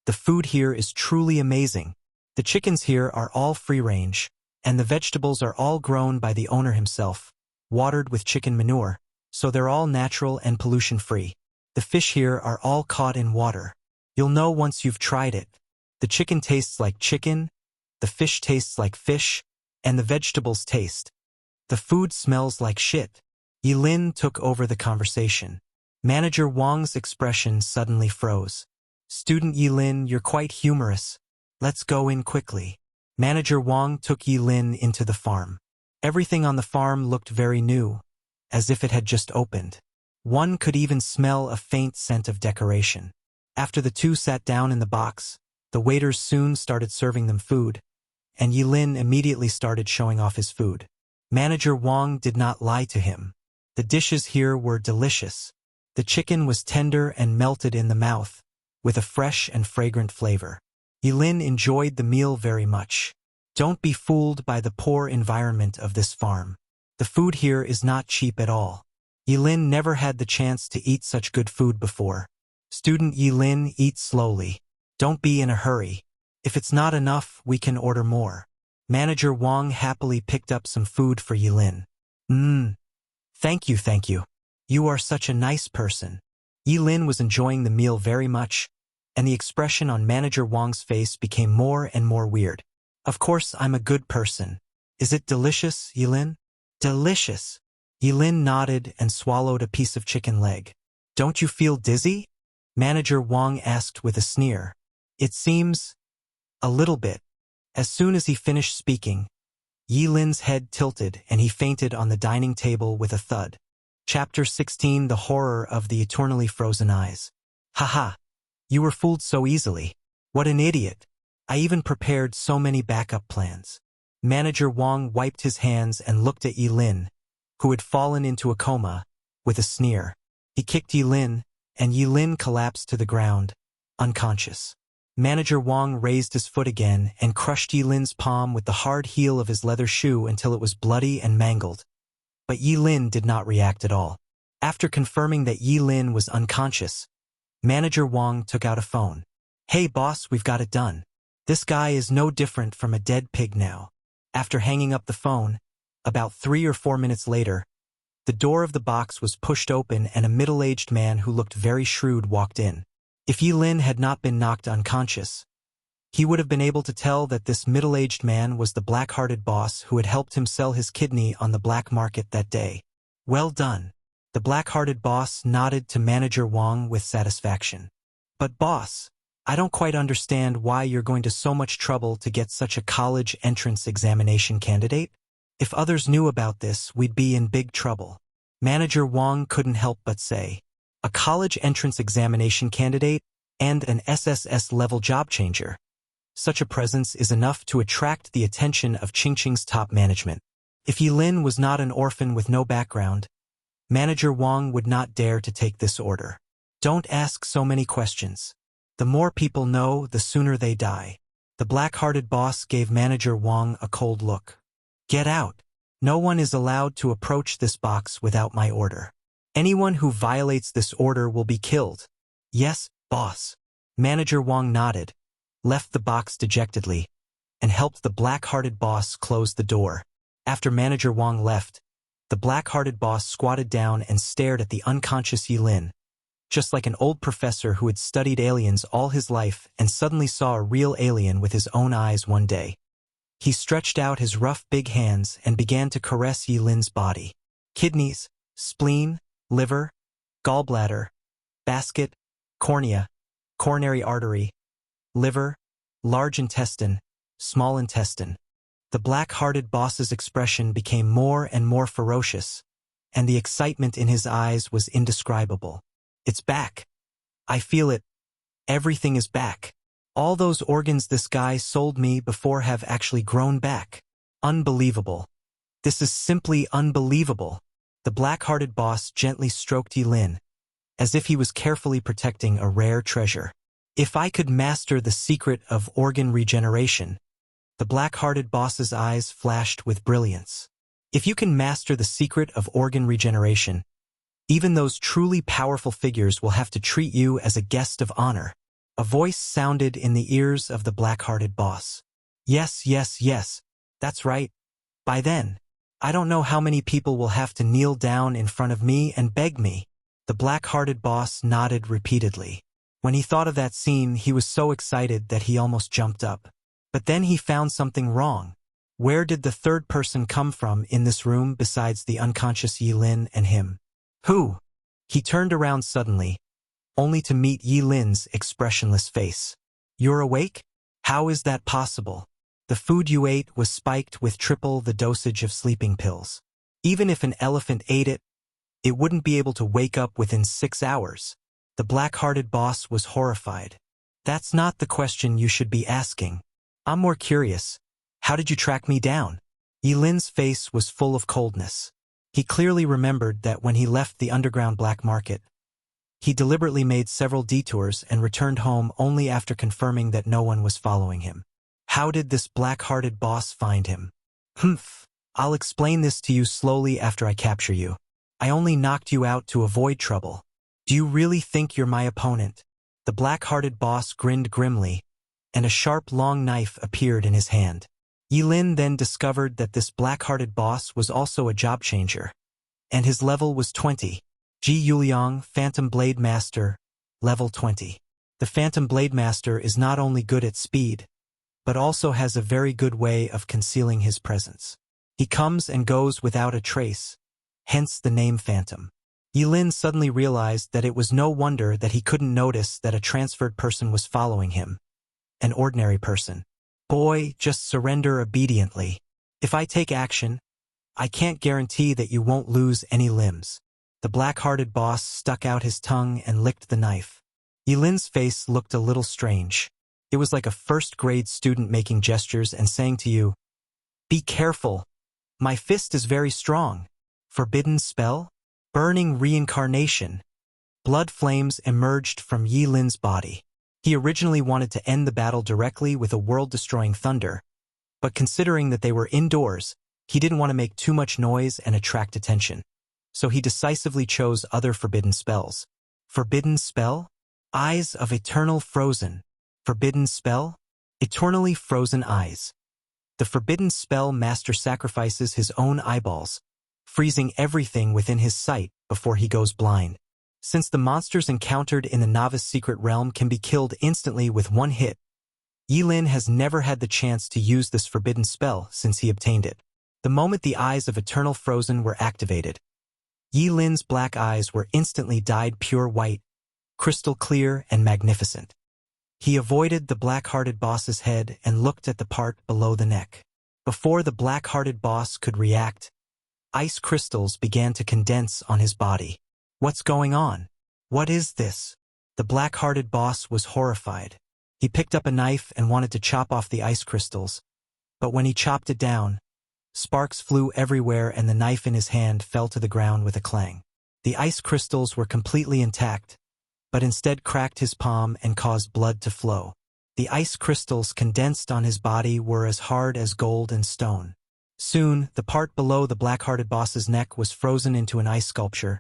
The food here is truly amazing. The chickens here are all free-range, and the vegetables are all grown by the owner himself, watered with chicken manure, so they're all natural and pollution-free. The fish here are all caught in water. You'll know once you've tried it. The chicken tastes like chicken, the fish tastes like fish, and the vegetables taste. The food smells like shit. Yilin took over the conversation. Manager Wang's expression suddenly froze. Student Yilin, you're quite humorous. Let's go in quickly. Manager Wang took Yilin into the farm. Everything on the farm looked very new, as if it had just opened. One could even smell a faint scent of decoration. After the two sat down in the box, the waiters soon started serving them food, and Yilin immediately started showing off his food. Manager Wang did not lie to him. The dishes here were delicious. The chicken was tender and melted in the mouth, with a fresh and fragrant flavor. Yilin enjoyed the meal very much. Don't be fooled by the poor environment of this farm. The food here is not cheap at all. Yilin never had the chance to eat such good food before. Student Yilin, eat slowly. Don't be in a hurry. If it's not enough, we can order more. Manager Wang happily picked up some food for Yilin. Thank you, thank you. You are such a nice person. Yilin was enjoying the meal very much, and the expression on Manager Wang's face became more and more weird. Of course, I'm a good person. Is it delicious, Yilin? Delicious. Yilin nodded and swallowed a piece of chicken leg. Don't you feel dizzy? Manager Wang asked with a sneer. It seems a little bit. As soon as he finished speaking, Yilin's head tilted and he fainted on the dining table with a thud. Chapter 16, The Horror of the Eternally Frozen Eyes. Haha. You were fooled so easily. What an idiot. I even prepared so many backup plans. Manager Wang wiped his hands and looked at Yilin, who had fallen into a coma, with a sneer. He kicked Yilin, and Yilin collapsed to the ground, unconscious. Manager Wang raised his foot again and crushed Yilin's palm with the hard heel of his leather shoe until it was bloody and mangled. But Yilin did not react at all. After confirming that Yilin was unconscious, Manager Wang took out a phone. Hey boss, we've got it done. This guy is no different from a dead pig now. After hanging up the phone, about 3 or 4 minutes later, the door of the box was pushed open and a middle-aged man who looked very shrewd walked in. If Yilin had not been knocked unconscious, he would have been able to tell that this middle-aged man was the black-hearted boss who had helped him sell his kidney on the black market that day. Well done. The black-hearted boss nodded to Manager Wang with satisfaction. But boss, I don't quite understand why you're going to so much trouble to get such a college entrance examination candidate. If others knew about this, we'd be in big trouble. Manager Wang couldn't help but say. A college entrance examination candidate and an SSS-level job changer. Such a presence is enough to attract the attention of Qingqing's top management. If Yilin was not an orphan with no background, Manager Wang would not dare to take this order. Don't ask so many questions. The more people know, the sooner they die. The black-hearted boss gave Manager Wang a cold look. Get out. No one is allowed to approach this box without my order. Anyone who violates this order will be killed. Yes, boss. Manager Wang nodded, left the box dejectedly, and helped the black-hearted boss close the door. After Manager Wang left, the black-hearted boss squatted down and stared at the unconscious Yilin, just like an old professor who had studied aliens all his life and suddenly saw a real alien with his own eyes one day. He stretched out his rough big hands and began to caress Yilin's body. Kidneys, spleen, liver, gallbladder, basket, cornea, coronary artery, liver, large intestine, small intestine. The black-hearted boss's expression became more and more ferocious, and the excitement in his eyes was indescribable. It's back. I feel it. Everything is back. All those organs this guy sold me before have actually grown back. Unbelievable. This is simply unbelievable. The black-hearted boss gently stroked Yilin, as if he was carefully protecting a rare treasure. If I could master the secret of organ regeneration, the black-hearted boss's eyes flashed with brilliance. If you can master the secret of organ regeneration, even those truly powerful figures will have to treat you as a guest of honor. A voice sounded in the ears of the black-hearted boss. Yes, yes, yes, that's right. By then, I don't know how many people will have to kneel down in front of me and beg me. The black-hearted boss nodded repeatedly. When he thought of that scene, he was so excited that he almost jumped up. But then he found something wrong. Where did the third person come from in this room besides the unconscious Yilin and him? Who? He turned around suddenly, only to meet Yilin's expressionless face. You're awake? How is that possible? The food you ate was spiked with triple the dosage of sleeping pills. Even if an elephant ate it, it wouldn't be able to wake up within 6 hours. The black-hearted boss was horrified. That's not the question you should be asking. I'm more curious. How did you track me down? Yilin's face was full of coldness. He clearly remembered that when he left the underground black market, he deliberately made several detours and returned home only after confirming that no one was following him. How did this black-hearted boss find him? Humph. I'll explain this to you slowly after I capture you. I only knocked you out to avoid trouble. Do you really think you're my opponent? The black-hearted boss grinned grimly, and a sharp long knife appeared in his hand. Yilin then discovered that this black-hearted boss was also a job changer, and his level was 20. Ji Yuliang, Phantom Blade Master, level 20. The Phantom Blade Master is not only good at speed, but also has a very good way of concealing his presence. He comes and goes without a trace, hence the name Phantom. Yilin suddenly realized that it was no wonder that he couldn't notice that a transferred person was following him. An ordinary person. Boy, just surrender obediently. If I take action, I can't guarantee that you won't lose any limbs. The black-hearted boss stuck out his tongue and licked the knife. Yilin's face looked a little strange. It was like a first-grade student making gestures and saying to you, "Be careful. My fist is very strong. Forbidden spell? Burning reincarnation." Blood flames emerged from Yilin's body. He originally wanted to end the battle directly with a world-destroying thunder, but considering that they were indoors, he didn't want to make too much noise and attract attention. So he decisively chose other forbidden spells. Forbidden spell? Eyes of Eternal Frozen. Forbidden spell? Eternally Frozen Eyes. The forbidden spell master sacrifices his own eyeballs, freezing everything within his sight before he goes blind. Since the monsters encountered in the novice secret realm can be killed instantly with one hit, Yilin has never had the chance to use this forbidden spell since he obtained it. The moment the eyes of Eternal Frozen were activated, Yilin's black eyes were instantly dyed pure white, crystal clear and magnificent. He avoided the black-hearted boss's head and looked at the part below the neck. Before the black-hearted boss could react, ice crystals began to condense on his body. What's going on? What is this? The black-hearted boss was horrified. He picked up a knife and wanted to chop off the ice crystals, but when he chopped it down, sparks flew everywhere and the knife in his hand fell to the ground with a clang. The ice crystals were completely intact, but instead cracked his palm and caused blood to flow. The ice crystals condensed on his body were as hard as gold and stone. Soon, the part below the black-hearted boss's neck was frozen into an ice sculpture,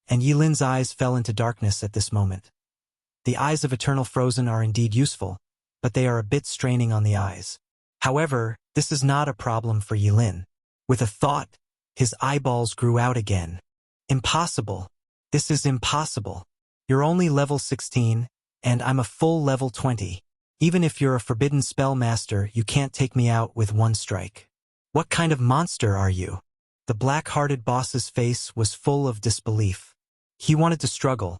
and Yilin's eyes fell into darkness at this moment. The eyes of Eternal Frozen are indeed useful, but they are a bit straining on the eyes. However, this is not a problem for Yilin. With a thought, his eyeballs grew out again. Impossible. This is impossible. You're only level 16, and I'm a full level 20. Even if you're a forbidden spell master, you can't take me out with one strike. What kind of monster are you? The black-hearted boss's face was full of disbelief. He wanted to struggle,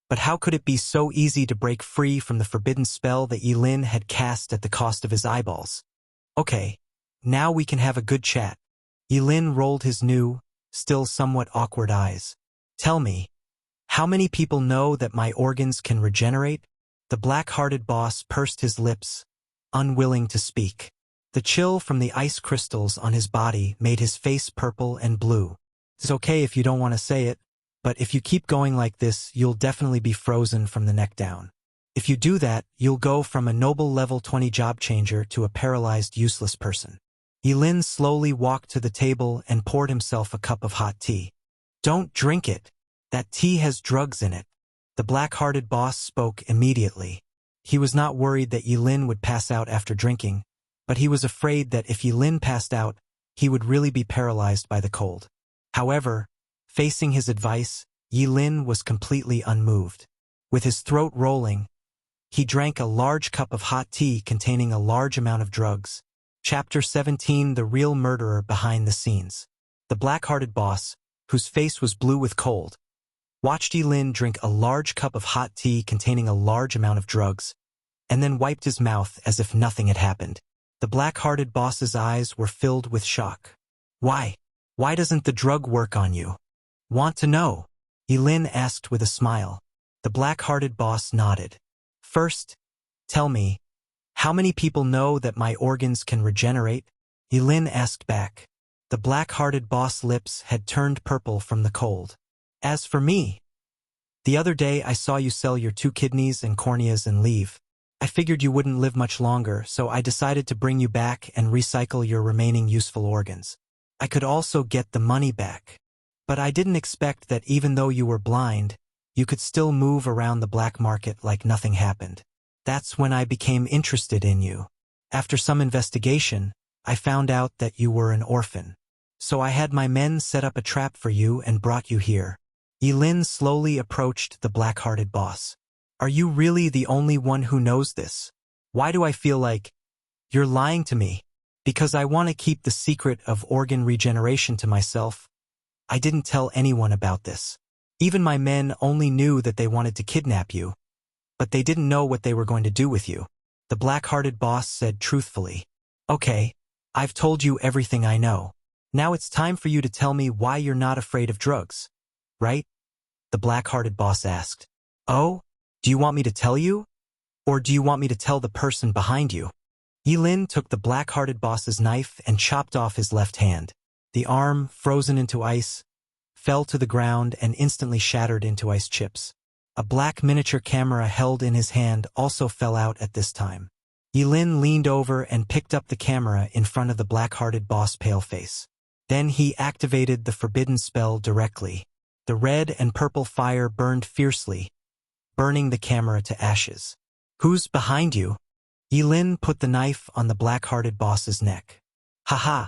but how could it be so easy to break free from the forbidden spell that Yilin had cast at the cost of his eyeballs? Okay, now we can have a good chat. Yilin rolled his new, still somewhat awkward eyes. Tell me, how many people know that my organs can regenerate? The black-hearted boss pursed his lips, unwilling to speak. The chill from the ice crystals on his body made his face purple and blue. It's okay if you don't want to say it, but if you keep going like this, you'll definitely be frozen from the neck down. If you do that, you'll go from a noble level 20 job changer to a paralyzed useless person. Yilin slowly walked to the table and poured himself a cup of hot tea. Don't drink it. That tea has drugs in it. The black-hearted boss spoke immediately. He was not worried that Yilin would pass out after drinking, but he was afraid that if Yilin passed out, he would really be paralyzed by the cold. However, facing his advice, Yilin was completely unmoved. With his throat rolling, he drank a large cup of hot tea containing a large amount of drugs. Chapter 17: The Real Murderer Behind the Scenes. The black-hearted boss, whose face was blue with cold, watched Yilin drink a large cup of hot tea containing a large amount of drugs, and then wiped his mouth as if nothing had happened. The black-hearted boss's eyes were filled with shock. Why? Why doesn't the drug work on you? Want to know? Yilin asked with a smile. The black-hearted boss nodded. First, tell me, how many people know that my organs can regenerate? Yilin asked back. The black-hearted boss lips had turned purple from the cold. As for me, the other day I saw you sell your 2 kidneys and corneas and leave. I figured you wouldn't live much longer, so I decided to bring you back and recycle your remaining useful organs. I could also get the money back. But I didn't expect that even though you were blind, you could still move around the black market like nothing happened. That's when I became interested in you. After some investigation, I found out that you were an orphan. So I had my men set up a trap for you and brought you here. Yilin slowly approached the black-hearted boss. Are you really the only one who knows this? Why do I feel like you're lying to me? Because I want to keep the secret of organ regeneration to myself. I didn't tell anyone about this. Even my men only knew that they wanted to kidnap you, but they didn't know what they were going to do with you. The black-hearted boss said truthfully. Okay, I've told you everything I know. Now it's time for you to tell me why you're not afraid of drugs, right? The black-hearted boss asked. Oh? Do you want me to tell you? Or do you want me to tell the person behind you? Yilin took the black-hearted boss's knife and chopped off his left hand. The arm, frozen into ice, fell to the ground and instantly shattered into ice chips. A black miniature camera held in his hand also fell out at this time. Yilin leaned over and picked up the camera in front of the black-hearted boss' pale face. Then he activated the forbidden spell directly. The red and purple fire burned fiercely, burning the camera to ashes. Who's behind you? Yilin put the knife on the black-hearted boss's neck. Haha,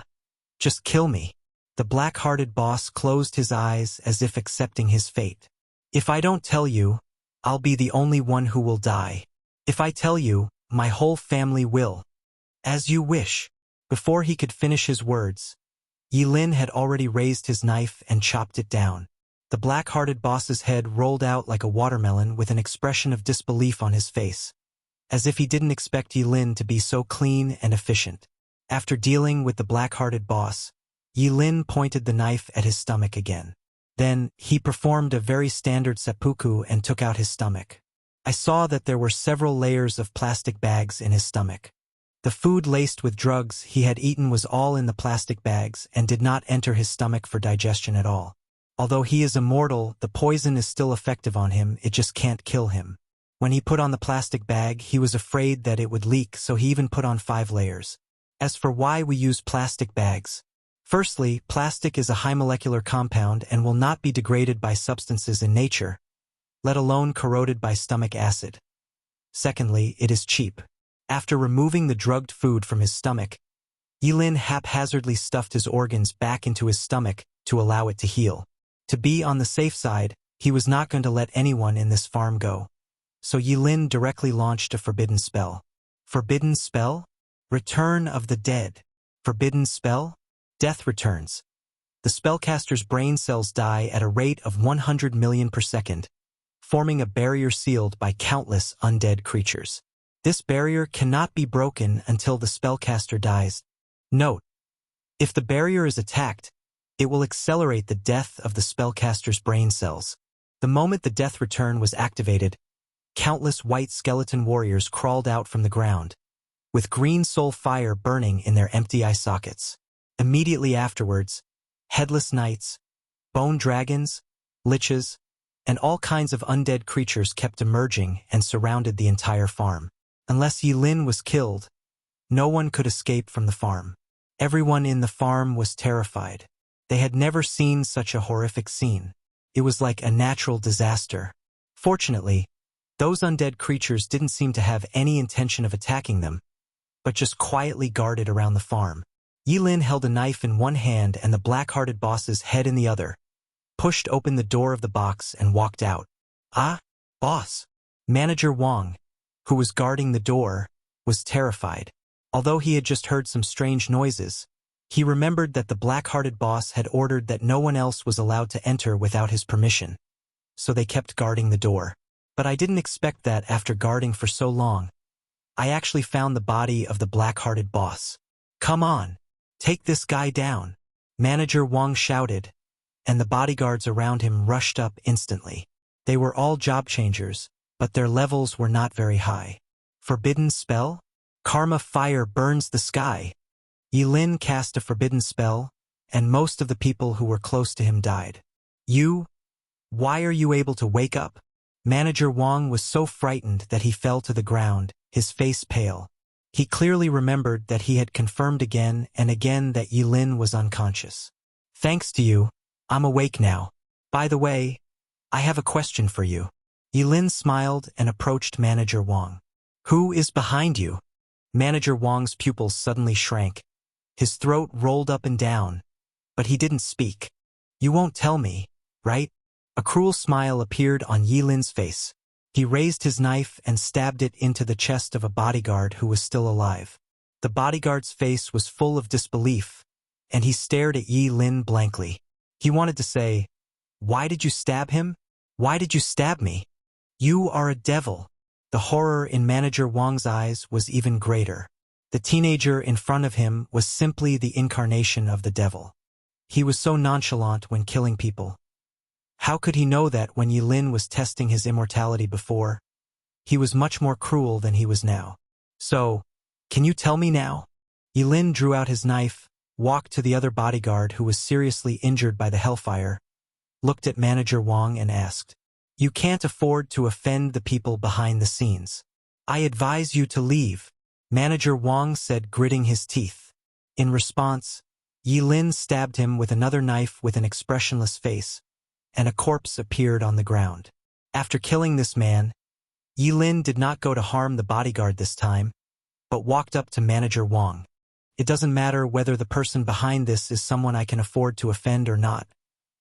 just kill me. The black-hearted boss closed his eyes as if accepting his fate. If I don't tell you, I'll be the only one who will die. If I tell you, my whole family will. As you wish. Before he could finish his words, Yilin had already raised his knife and chopped it down. The black-hearted boss's head rolled out like a watermelon with an expression of disbelief on his face. as if he didn't expect Yilin to be so clean and efficient. After dealing with the black-hearted boss, Yilin pointed the knife at his stomach again. Then, he performed a very standard seppuku and took out his stomach. I saw that there were several layers of plastic bags in his stomach. The food laced with drugs he had eaten was all in the plastic bags and did not enter his stomach for digestion at all. Although he is immortal, the poison is still effective on him, it just can't kill him. When he put on the plastic bag, he was afraid that it would leak, so he even put on 5 layers. As for why we use plastic bags. Firstly, plastic is a high molecular compound and will not be degraded by substances in nature, let alone corroded by stomach acid. Secondly, it is cheap. After removing the drugged food from his stomach, Yilin haphazardly stuffed his organs back into his stomach to allow it to heal. To be on the safe side, he was not going to let anyone in this farm go. So Yilin directly launched a forbidden spell. Forbidden spell? Return of the dead. Forbidden spell? Death returns. The spellcaster's brain cells die at a rate of 100 million per second, forming a barrier sealed by countless undead creatures. This barrier cannot be broken until the spellcaster dies. Note: if the barrier is attacked, it will accelerate the death of the spellcaster's brain cells. The moment the death return was activated, countless white skeleton warriors crawled out from the ground, with green soul fire burning in their empty eye sockets. Immediately afterwards, headless knights, bone dragons, liches, and all kinds of undead creatures kept emerging and surrounded the entire farm. Unless Yilin was killed, no one could escape from the farm. Everyone in the farm was terrified. They had never seen such a horrific scene. It was like a natural disaster. Fortunately, those undead creatures didn't seem to have any intention of attacking them, but just quietly guarded around the farm. Yilin held a knife in one hand and the black-hearted boss's head in the other, pushed open the door of the box and walked out. Ah, boss. Manager Wang, who was guarding the door, was terrified. Although he had just heard some strange noises, he remembered that the black-hearted boss had ordered that no one else was allowed to enter without his permission, so they kept guarding the door. But I didn't expect that after guarding for so long. I actually found the body of the black-hearted boss. Come on, take this guy down, Manager Wang shouted, and the bodyguards around him rushed up instantly. They were all job changers, but their levels were not very high. Forbidden spell? Karma fire burns the sky. Yilin cast a forbidden spell, and most of the people who were close to him died. Why are you able to wake up? Manager Wang was so frightened that he fell to the ground, his face pale. He clearly remembered that he had confirmed again and again that Yilin was unconscious. Thanks to you, I'm awake now. By the way, I have a question for you. Yilin smiled and approached Manager Wang. Who is behind you? Manager Wang's pupils suddenly shrank. His throat rolled up and down, but he didn't speak. You won't tell me, right? A cruel smile appeared on Yilin's face. He raised his knife and stabbed it into the chest of a bodyguard who was still alive. The bodyguard's face was full of disbelief, and he stared at Yilin blankly. He wanted to say, "Why did you stab him? Why did you stab me? You are a devil." The horror in Manager Wang's eyes was even greater. The teenager in front of him was simply the incarnation of the devil. He was so nonchalant when killing people. How could he know that when Yilin was testing his immortality before? He was much more cruel than he was now. So, can you tell me now? Yilin drew out his knife, walked to the other bodyguard who was seriously injured by the hellfire, looked at Manager Wang and asked, "You can't afford to offend the people behind the scenes. I advise you to leave," Manager Wang said, gritting his teeth. In response, Yilin stabbed him with another knife with an expressionless face, and a corpse appeared on the ground. After killing this man, Yilin did not go to harm the bodyguard this time, but walked up to Manager Wang. "It doesn't matter whether the person behind this is someone I can afford to offend or not,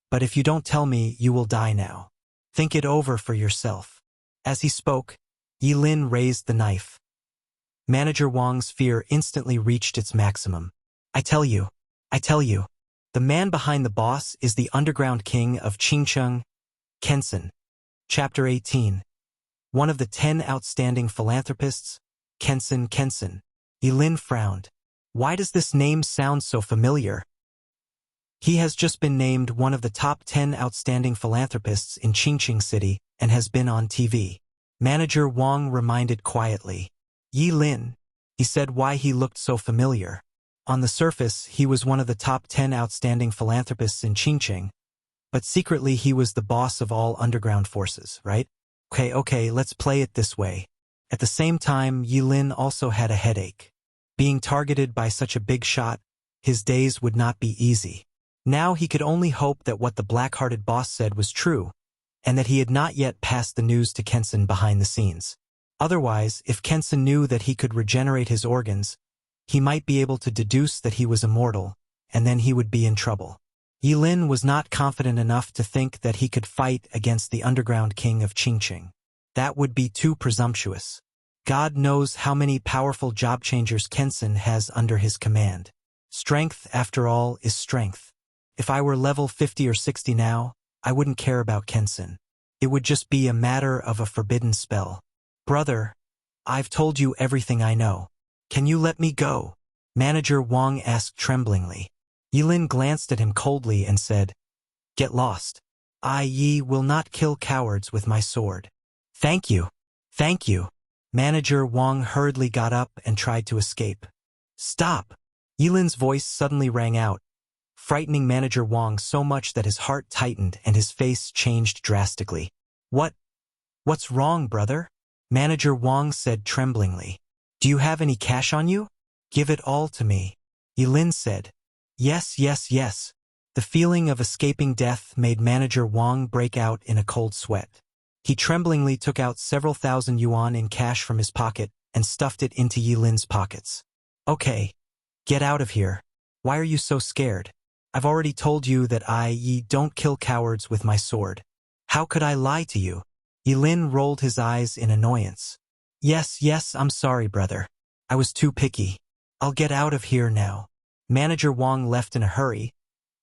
but if you don't tell me, you will die now. Think it over for yourself." As he spoke, Yilin raised the knife. Manager Wang's fear instantly reached its maximum. I tell you, the man behind the boss is the underground king of Qingcheng, Kensen. Chapter 18. One of the 10 outstanding philanthropists, Kensen, Kensen. Yilin frowned. Why does this name sound so familiar? He has just been named one of the top 10 outstanding philanthropists in Qingqing City and has been on TV. Manager Wang reminded quietly. Yilin. He said why he looked so familiar. On the surface, he was one of the top 10 outstanding philanthropists in Qingqing, but secretly he was the boss of all underground forces, right? Okay, let's play it this way. At the same time, Yilin also had a headache. Being targeted by such a big shot, his days would not be easy. Now he could only hope that what the black-hearted boss said was true, and that he had not yet passed the news to Kensen behind the scenes. Otherwise, if Kensen knew that he could regenerate his organs, he might be able to deduce that he was immortal, and then he would be in trouble. Yilin was not confident enough to think that he could fight against the underground king of Qingqing. That would be too presumptuous. God knows how many powerful job changers Kensen has under his command. Strength, after all, is strength. If I were level 50 or 60 now, I wouldn't care about Kensen. It would just be a matter of a forbidden spell. Brother, I've told you everything I know. Can you let me go? Manager Wang asked tremblingly. Yilin glanced at him coldly and said, Get lost. I will not kill cowards with my sword. Thank you. Thank you. Manager Wang hurriedly got up and tried to escape. Stop! Yilin's voice suddenly rang out, frightening Manager Wang so much that his heart tightened and his face changed drastically. What's wrong, brother? Manager Wang said tremblingly. Do you have any cash on you? Give it all to me. Yilin said. Yes. The feeling of escaping death made Manager Wang break out in a cold sweat. He tremblingly took out several thousand yuan in cash from his pocket and stuffed it into Yilin's pockets. Okay, get out of here. Why are you so scared? I've already told you that I don't kill cowards with my sword. How could I lie to you? Yilin rolled his eyes in annoyance. Yes, I'm sorry, brother. I was too picky. I'll get out of here now. Manager Wang left in a hurry,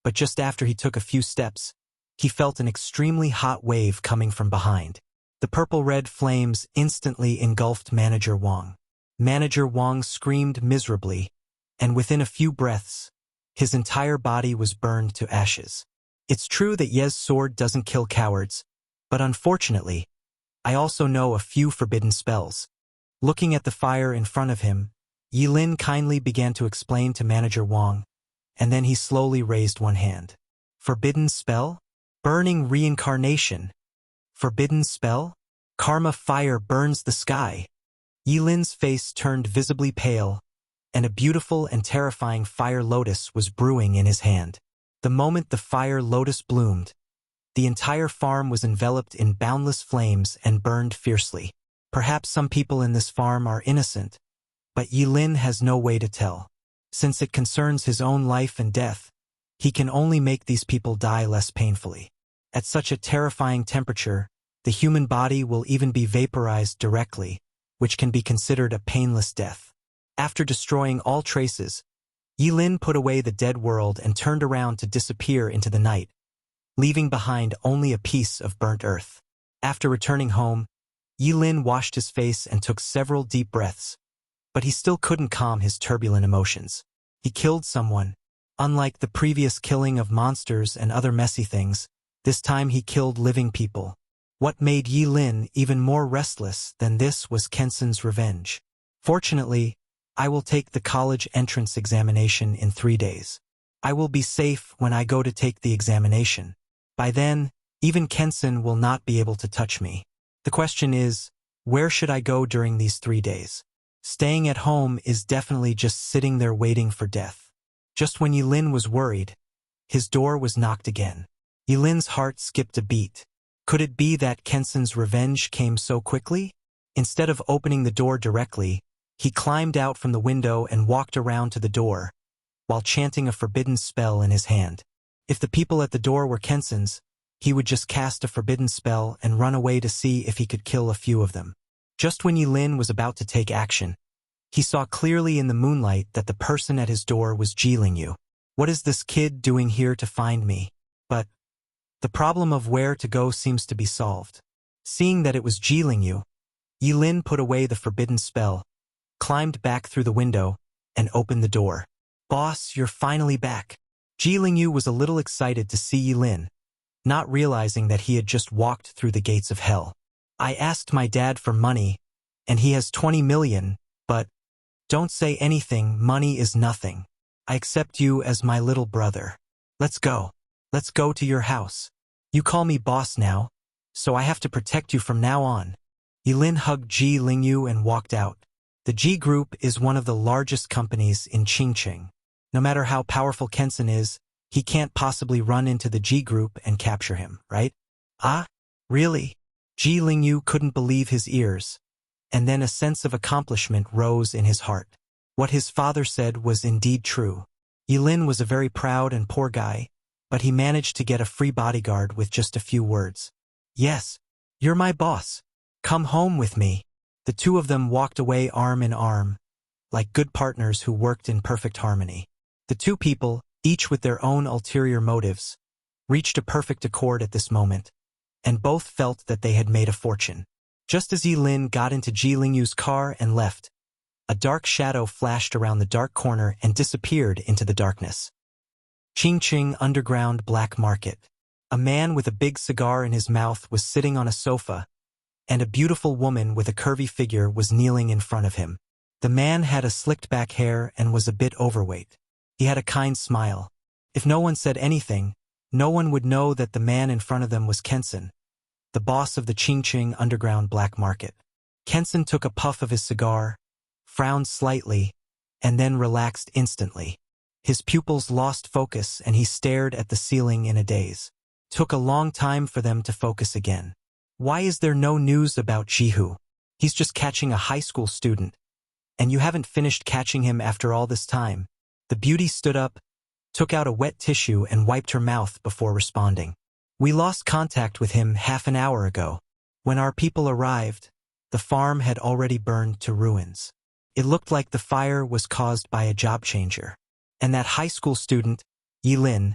but just after he took a few steps, he felt an extremely hot wave coming from behind. The purple-red flames instantly engulfed Manager Wang. Manager Wang screamed miserably, and within a few breaths, his entire body was burned to ashes. It's true that Ye's sword doesn't kill cowards, but unfortunately, I also know a few forbidden spells. Looking at the fire in front of him, Yilin kindly began to explain to Manager Wang, and then he slowly raised one hand. Forbidden spell? Burning reincarnation. Forbidden spell? Karma fire burns the sky. Yilin's face turned visibly pale, and a beautiful and terrifying fire lotus was brewing in his hand. The moment the fire lotus bloomed, the entire farm was enveloped in boundless flames and burned fiercely. Perhaps some people in this farm are innocent, but Yilin has no way to tell. Since it concerns his own life and death, he can only make these people die less painfully. At such a terrifying temperature, the human body will even be vaporized directly, which can be considered a painless death. After destroying all traces, Yilin put away the dead world and turned around to disappear into the night, leaving behind only a piece of burnt earth. After returning home, Yilin washed his face and took several deep breaths, but he still couldn't calm his turbulent emotions. He killed someone. Unlike the previous killing of monsters and other messy things, this time he killed living people. What made Yilin even more restless than this was Kensen's revenge. Fortunately, I will take the college entrance examination in 3 days. I will be safe when I go to take the examination. By then, even Kensen will not be able to touch me. The question is, where should I go during these 3 days? Staying at home is definitely just sitting there waiting for death. Just when Yilin was worried, his door was knocked again. Yilin's heart skipped a beat. Could it be that Kensen's revenge came so quickly? Instead of opening the door directly, he climbed out from the window and walked around to the door, while chanting a forbidden spell in his hand. If the people at the door were Kensen's, he would just cast a forbidden spell and run away to see if he could kill a few of them. Just when Yilin was about to take action, he saw clearly in the moonlight that the person at his door was Jiling. What is this kid doing here to find me? But the problem of where to go seems to be solved. Seeing that it was Jiling, Yilin put away the forbidden spell climbed back through the window, and opened the door. "Boss, you're finally back." Ji Lingyu was a little excited to see Yilin, not realizing that he had just walked through the gates of hell. "I asked my dad for money, and he has 20 million, but don't say anything, money is nothing. I accept you as my little brother. Let's go. Let's go to your house. You call me boss now, so I have to protect you from now on." Yilin hugged Ji Lingyu and walked out. The G Group is one of the largest companies in Qingqing. No matter how powerful Kensen is, he can't possibly run into the G Group and capture him, right? Ah? Really? Ji Lingyu couldn't believe his ears, and then a sense of accomplishment rose in his heart. What his father said was indeed true. Yilin was a very proud and poor guy, but he managed to get a free bodyguard with just a few words. "Yes, you're my boss. Come home with me." The two of them walked away arm in arm, like good partners who worked in perfect harmony. The two people, each with their own ulterior motives, reached a perfect accord at this moment, and both felt that they had made a fortune. Just as Yilin got into Ji Lingyu's car and left, a dark shadow flashed around the dark corner and disappeared into the darkness. Qingqing Underground Black Market. A man with a big cigar in his mouth was sitting on a sofa, and a beautiful woman with a curvy figure was kneeling in front of him. The man had a slicked back hair and was a bit overweight. He had a kind smile. If no one said anything, no one would know that the man in front of them was Kensen, the boss of the Qingqing Underground Black Market. Kensen took a puff of his cigar, frowned slightly, and then relaxed instantly. His pupils lost focus and he stared at the ceiling in a daze. Took a long time for them to focus again. "Why is there no news about Jihu? He's just catching a high school student, and you haven't finished catching him after all this time." The beauty stood up, took out a wet tissue and wiped her mouth before responding. "We lost contact with him half an hour ago. When our people arrived, the farm had already burned to ruins. It looked like the fire was caused by a job changer. And that high school student, Yilin,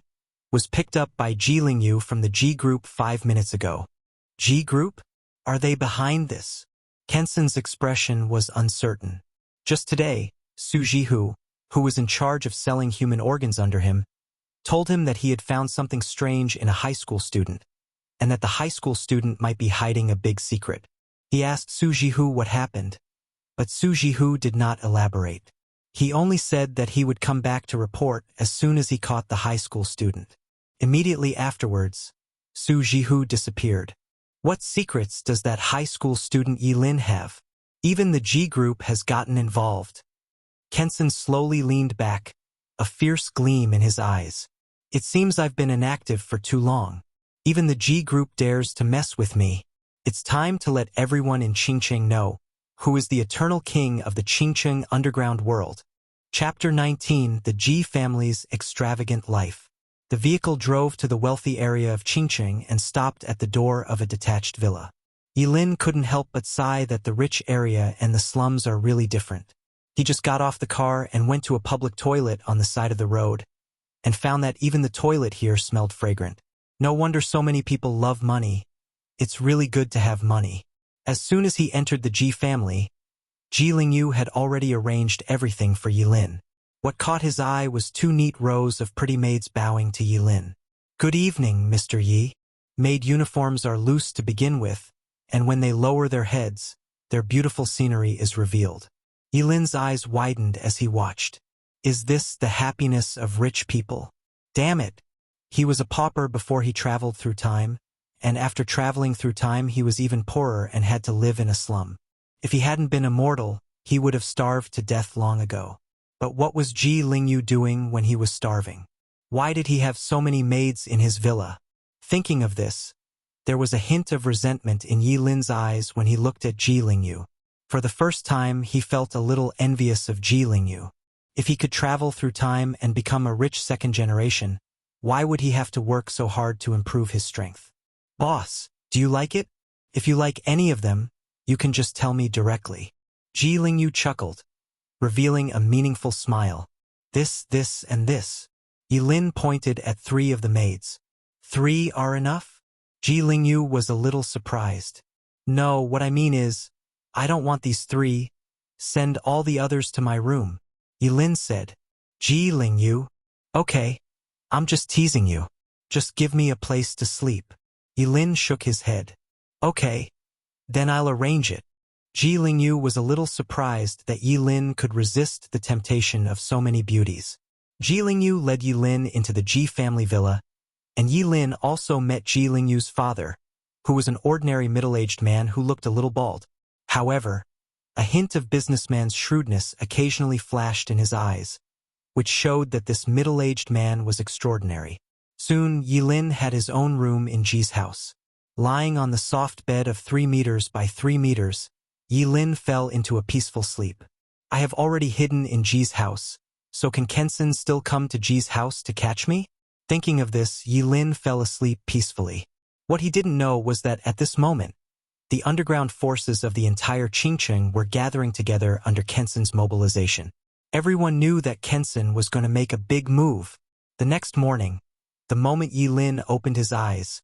was picked up by Ji Lingyu from the G Group 5 minutes ago." "G Group? Are they behind this?" Kensen's expression was uncertain. Just today, Su Jihu, who was in charge of selling human organs under him, told him that he had found something strange in a high school student, and that the high school student might be hiding a big secret. He asked Su Jihu what happened, but Su Jihu did not elaborate. He only said that he would come back to report as soon as he caught the high school student. Immediately afterwards, Su Jihu disappeared. What secrets does that high school student Yilin have? Even the G Group has gotten involved. Kensen slowly leaned back, a fierce gleam in his eyes. "It seems I've been inactive for too long. Even the G Group dares to mess with me. It's time to let everyone in Qingqing know who is the eternal king of the Qingqing underground world." Chapter 19: The Ji Family's Extravagant Life. The vehicle drove to the wealthy area of Qingqing and stopped at the door of a detached villa. Yilin couldn't help but sigh that the rich area and the slums are really different. He just got off the car and went to a public toilet on the side of the road, and found that even the toilet here smelled fragrant. No wonder so many people love money. It's really good to have money. As soon as he entered the Ji family, Ji Lingyu had already arranged everything for Yilin. What caught his eye was 2 neat rows of pretty maids bowing to Yilin. "Good evening, Mr. Yi." Maid uniforms are loose to begin with, and when they lower their heads, their beautiful scenery is revealed. Yilin's eyes widened as he watched. Is this the happiness of rich people? Damn it! He was a pauper before he traveled through time, and after traveling through time he was even poorer and had to live in a slum. If he hadn't been immortal, he would have starved to death long ago. But what was Ji Lingyu doing when he was starving? Why did he have so many maids in his villa? Thinking of this, there was a hint of resentment in Yilin's eyes when he looked at Ji Lingyu. For the first time, he felt a little envious of Ji Lingyu. If he could travel through time and become a rich second generation, why would he have to work so hard to improve his strength? "Boss, do you like it? If you like any of them, you can just tell me directly." Ji Lingyu chuckled, revealing a meaningful smile. This, and this." Yilin pointed at 3 of the maids. 3 are enough?" Ji Lingyu was a little surprised. "No, what I mean is, I don't want these 3. Send all the others to my room. Yilin said. Ji Lingyu. Okay. I'm just teasing you. Just give me a place to sleep. Yilin shook his head. Okay. Then I'll arrange it. Ji Lingyu was a little surprised that Yilin could resist the temptation of so many beauties. Ji Lingyu led Yilin into the Ji family villa, and Yilin also met Ji Lingyu's father, who was an ordinary middle-aged man who looked a little bald. However, a hint of businessman's shrewdness occasionally flashed in his eyes, which showed that this middle-aged man was extraordinary. Soon, Yilin had his own room in Ji's house. Lying on the soft bed of 3 meters by 3 meters, Yilin fell into a peaceful sleep. I have already hidden in Ji's house, so can Kensen still come to Ji's house to catch me? Thinking of this, Yilin fell asleep peacefully. What he didn't know was that at this moment, the underground forces of the entire Qingcheng were gathering together under Kensen's mobilization. Everyone knew that Kensen was going to make a big move. The next morning, the moment Yilin opened his eyes,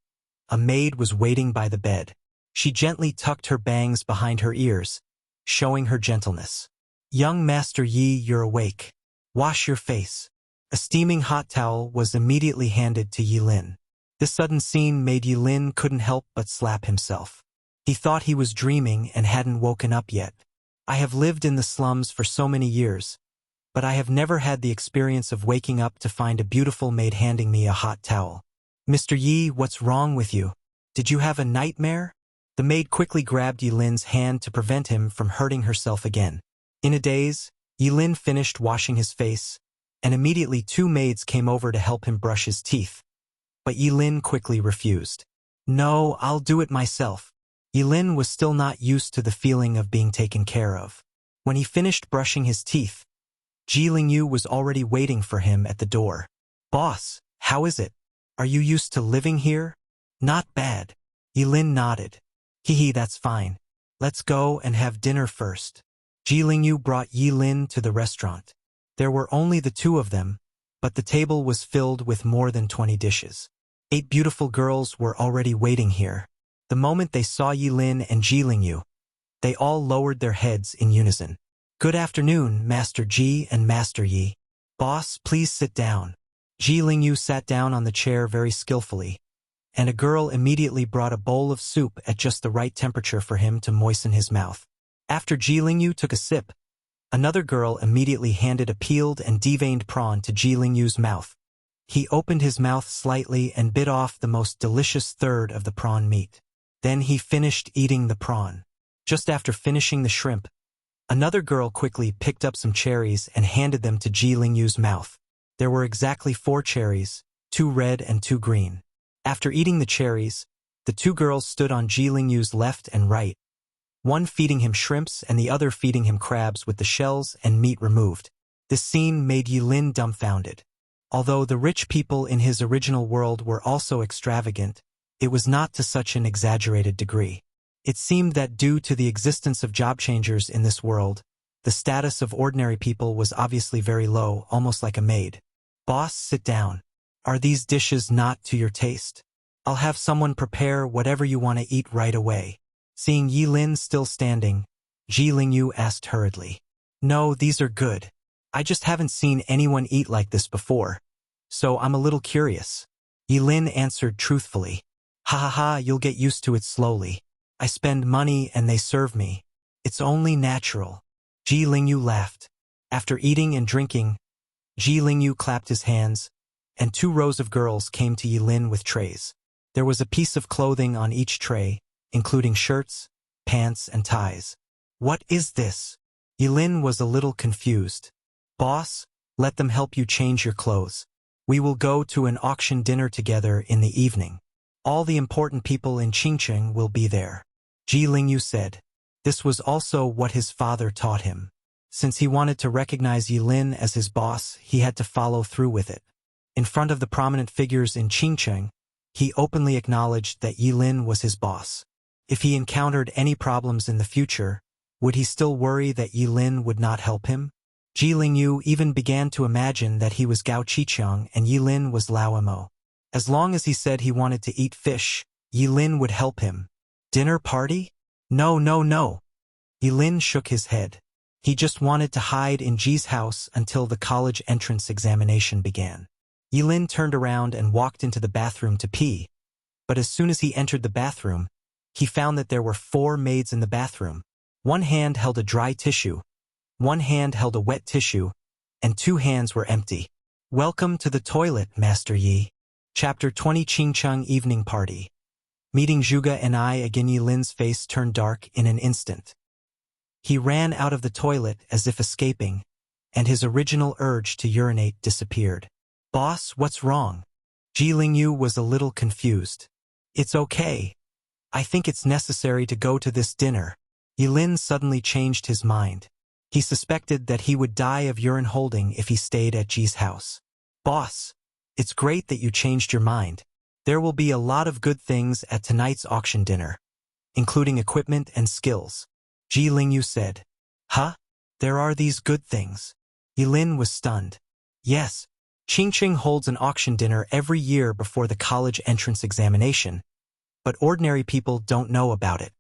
a maid was waiting by the bed. She gently tucked her bangs behind her ears, showing her gentleness. Young Master Yi, you're awake. Wash your face. A steaming hot towel was immediately handed to Yilin. This sudden scene made Yilin couldn't help but slap himself. He thought he was dreaming and hadn't woken up yet. I have lived in the slums for so many years, but I have never had the experience of waking up to find a beautiful maid handing me a hot towel. Mr. Yi, what's wrong with you? Did you have a nightmare? The maid quickly grabbed Yilin's hand to prevent him from hurting herself again. In a daze, Yilin finished washing his face, and immediately 2 maids came over to help him brush his teeth. But Yilin quickly refused. No, I'll do it myself. Yilin was still not used to the feeling of being taken care of. When he finished brushing his teeth, Ji Lingyu was already waiting for him at the door. Boss, how is it? Are you used to living here? Not bad. Yilin nodded. Hehe, that's fine. Let's go and have dinner first. Ji Lingyu brought Yilin to the restaurant. There were only the 2 of them, but the table was filled with more than 20 dishes. 8 beautiful girls were already waiting here. The moment they saw Yilin and Ji Lingyu, they all lowered their heads in unison. Good afternoon, Master Ji and Master Yi. Boss, please sit down. Ji Lingyu sat down on the chair very skillfully, and a girl immediately brought a bowl of soup at just the right temperature for him to moisten his mouth. After Ji Lingyu took a sip, another girl immediately handed a peeled and deveined prawn to Ji Lingyu's mouth. He opened his mouth slightly and bit off the most delicious third of the prawn meat. Then he finished eating the prawn. Just after finishing the shrimp, another girl quickly picked up some cherries and handed them to Ji Lingyu's mouth. There were exactly 4 cherries, 2 red and 2 green. After eating the cherries, the 2 girls stood on Ji Lingyu's left and right, one feeding him shrimps and the other feeding him crabs with the shells and meat removed. This scene made Yilin dumbfounded. Although the rich people in his original world were also extravagant, it was not to such an exaggerated degree. It seemed that due to the existence of job changers in this world, the status of ordinary people was obviously very low, almost like a maid. Boss, sit down. Are these dishes not to your taste? I'll have someone prepare whatever you want to eat right away. Seeing Yilin still standing, Ji Lingyu asked hurriedly. No, these are good. I just haven't seen anyone eat like this before, so I'm a little curious. Yilin answered truthfully. Ha ha ha, you'll get used to it slowly. I spend money and they serve me. It's only natural. Ji Lingyu laughed. After eating and drinking, Ji Lingyu clapped his hands, and 2 rows of girls came to Yilin with trays. There was a piece of clothing on each tray, including shirts, pants, and ties. What is this? Yilin was a little confused. Boss, let them help you change your clothes. We will go to an auction dinner together in the evening. All the important people in Qingcheng will be there. Ji Lingyu said. This was also what his father taught him. Since he wanted to recognize Yilin as his boss, he had to follow through with it. In front of the prominent figures in Qingcheng, he openly acknowledged that Yilin was his boss. If he encountered any problems in the future, would he still worry that Yilin would not help him? Ji Lingyu even began to imagine that he was Gao Qiqiang and Yilin was Lao Imo. As long as he said he wanted to eat fish, Yilin would help him. Dinner party? No, no, no. Yilin shook his head. He just wanted to hide in Ji's house until the college entrance examination began. Yilin turned around and walked into the bathroom to pee, but as soon as he entered the bathroom, he found that there were 4 maids in the bathroom. One hand held a dry tissue, one hand held a wet tissue, and 2 hands were empty. Welcome to the toilet, Master Yi. Chapter 20 Qingcheng Evening Party. Meeting Zhuge and I again, Yilin's face turned dark in an instant. He ran out of the toilet as if escaping, and his original urge to urinate disappeared. Boss, what's wrong? Ji Lingyu was a little confused. It's okay. I think it's necessary to go to this dinner. Yilin suddenly changed his mind. He suspected that he would die of urine holding if he stayed at Ji's house. Boss, it's great that you changed your mind. There will be a lot of good things at tonight's auction dinner, including equipment and skills. Ji Lingyu said. Huh? There are these good things? Yilin was stunned. Yes, Qingcheng holds an auction dinner every year before the college entrance examination, but ordinary people don't know about it.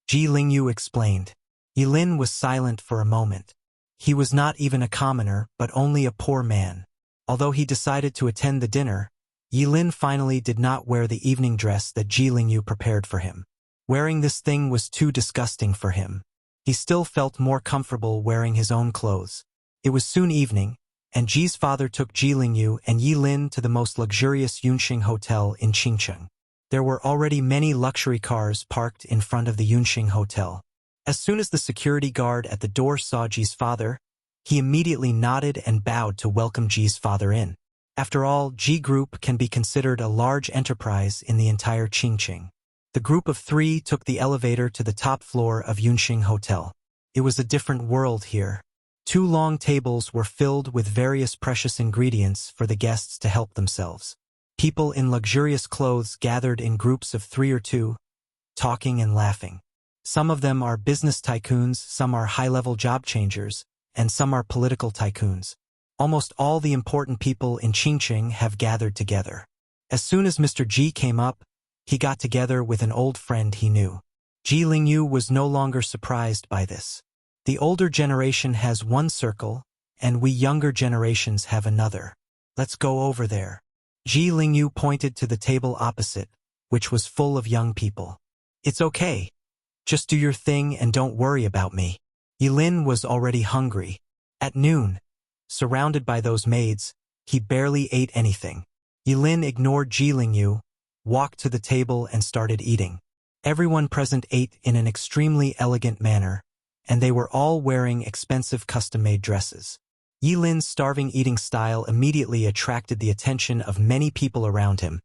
Ji Lingyu explained. Yilin was silent for a moment. He was not even a commoner, but only a poor man. Although he decided to attend the dinner, Yilin finally did not wear the evening dress that Ji Lingyu prepared for him. Wearing this thing was too disgusting for him. He still felt more comfortable wearing his own clothes. It was soon evening, and Ji's father took Ji Lingyu and Yilin to the most luxurious Yunxing Hotel in Qingcheng. There were already many luxury cars parked in front of the Yunxing Hotel. As soon as the security guard at the door saw Ji's father, he immediately nodded and bowed to welcome Ji's father in. After all, Ji Group can be considered a large enterprise in the entire Qingcheng. The group of 3 took the elevator to the top floor of Yunxing Hotel. It was a different world here. 2 long tables were filled with various precious ingredients for the guests to help themselves. People in luxurious clothes gathered in groups of 3 or 2, talking and laughing. Some of them are business tycoons, some are high-level job changers, and some are political tycoons. Almost all the important people in Qingcheng have gathered together. As soon as Mr. Ji came up, he got together with an old friend he knew. Ji Lingyu was no longer surprised by this. The older generation has one circle, and we younger generations have another. Let's go over there. Ji Lingyu pointed to the table opposite, which was full of young people. It's okay. Just do your thing and don't worry about me. Yilin was already hungry. At noon, surrounded by those maids, he barely ate anything. Yilin ignored Ji Lingyu, walked to the table and started eating. Everyone present ate in an extremely elegant manner, and they were all wearing expensive custom-made dresses. Yilin's starving eating style immediately attracted the attention of many people around him,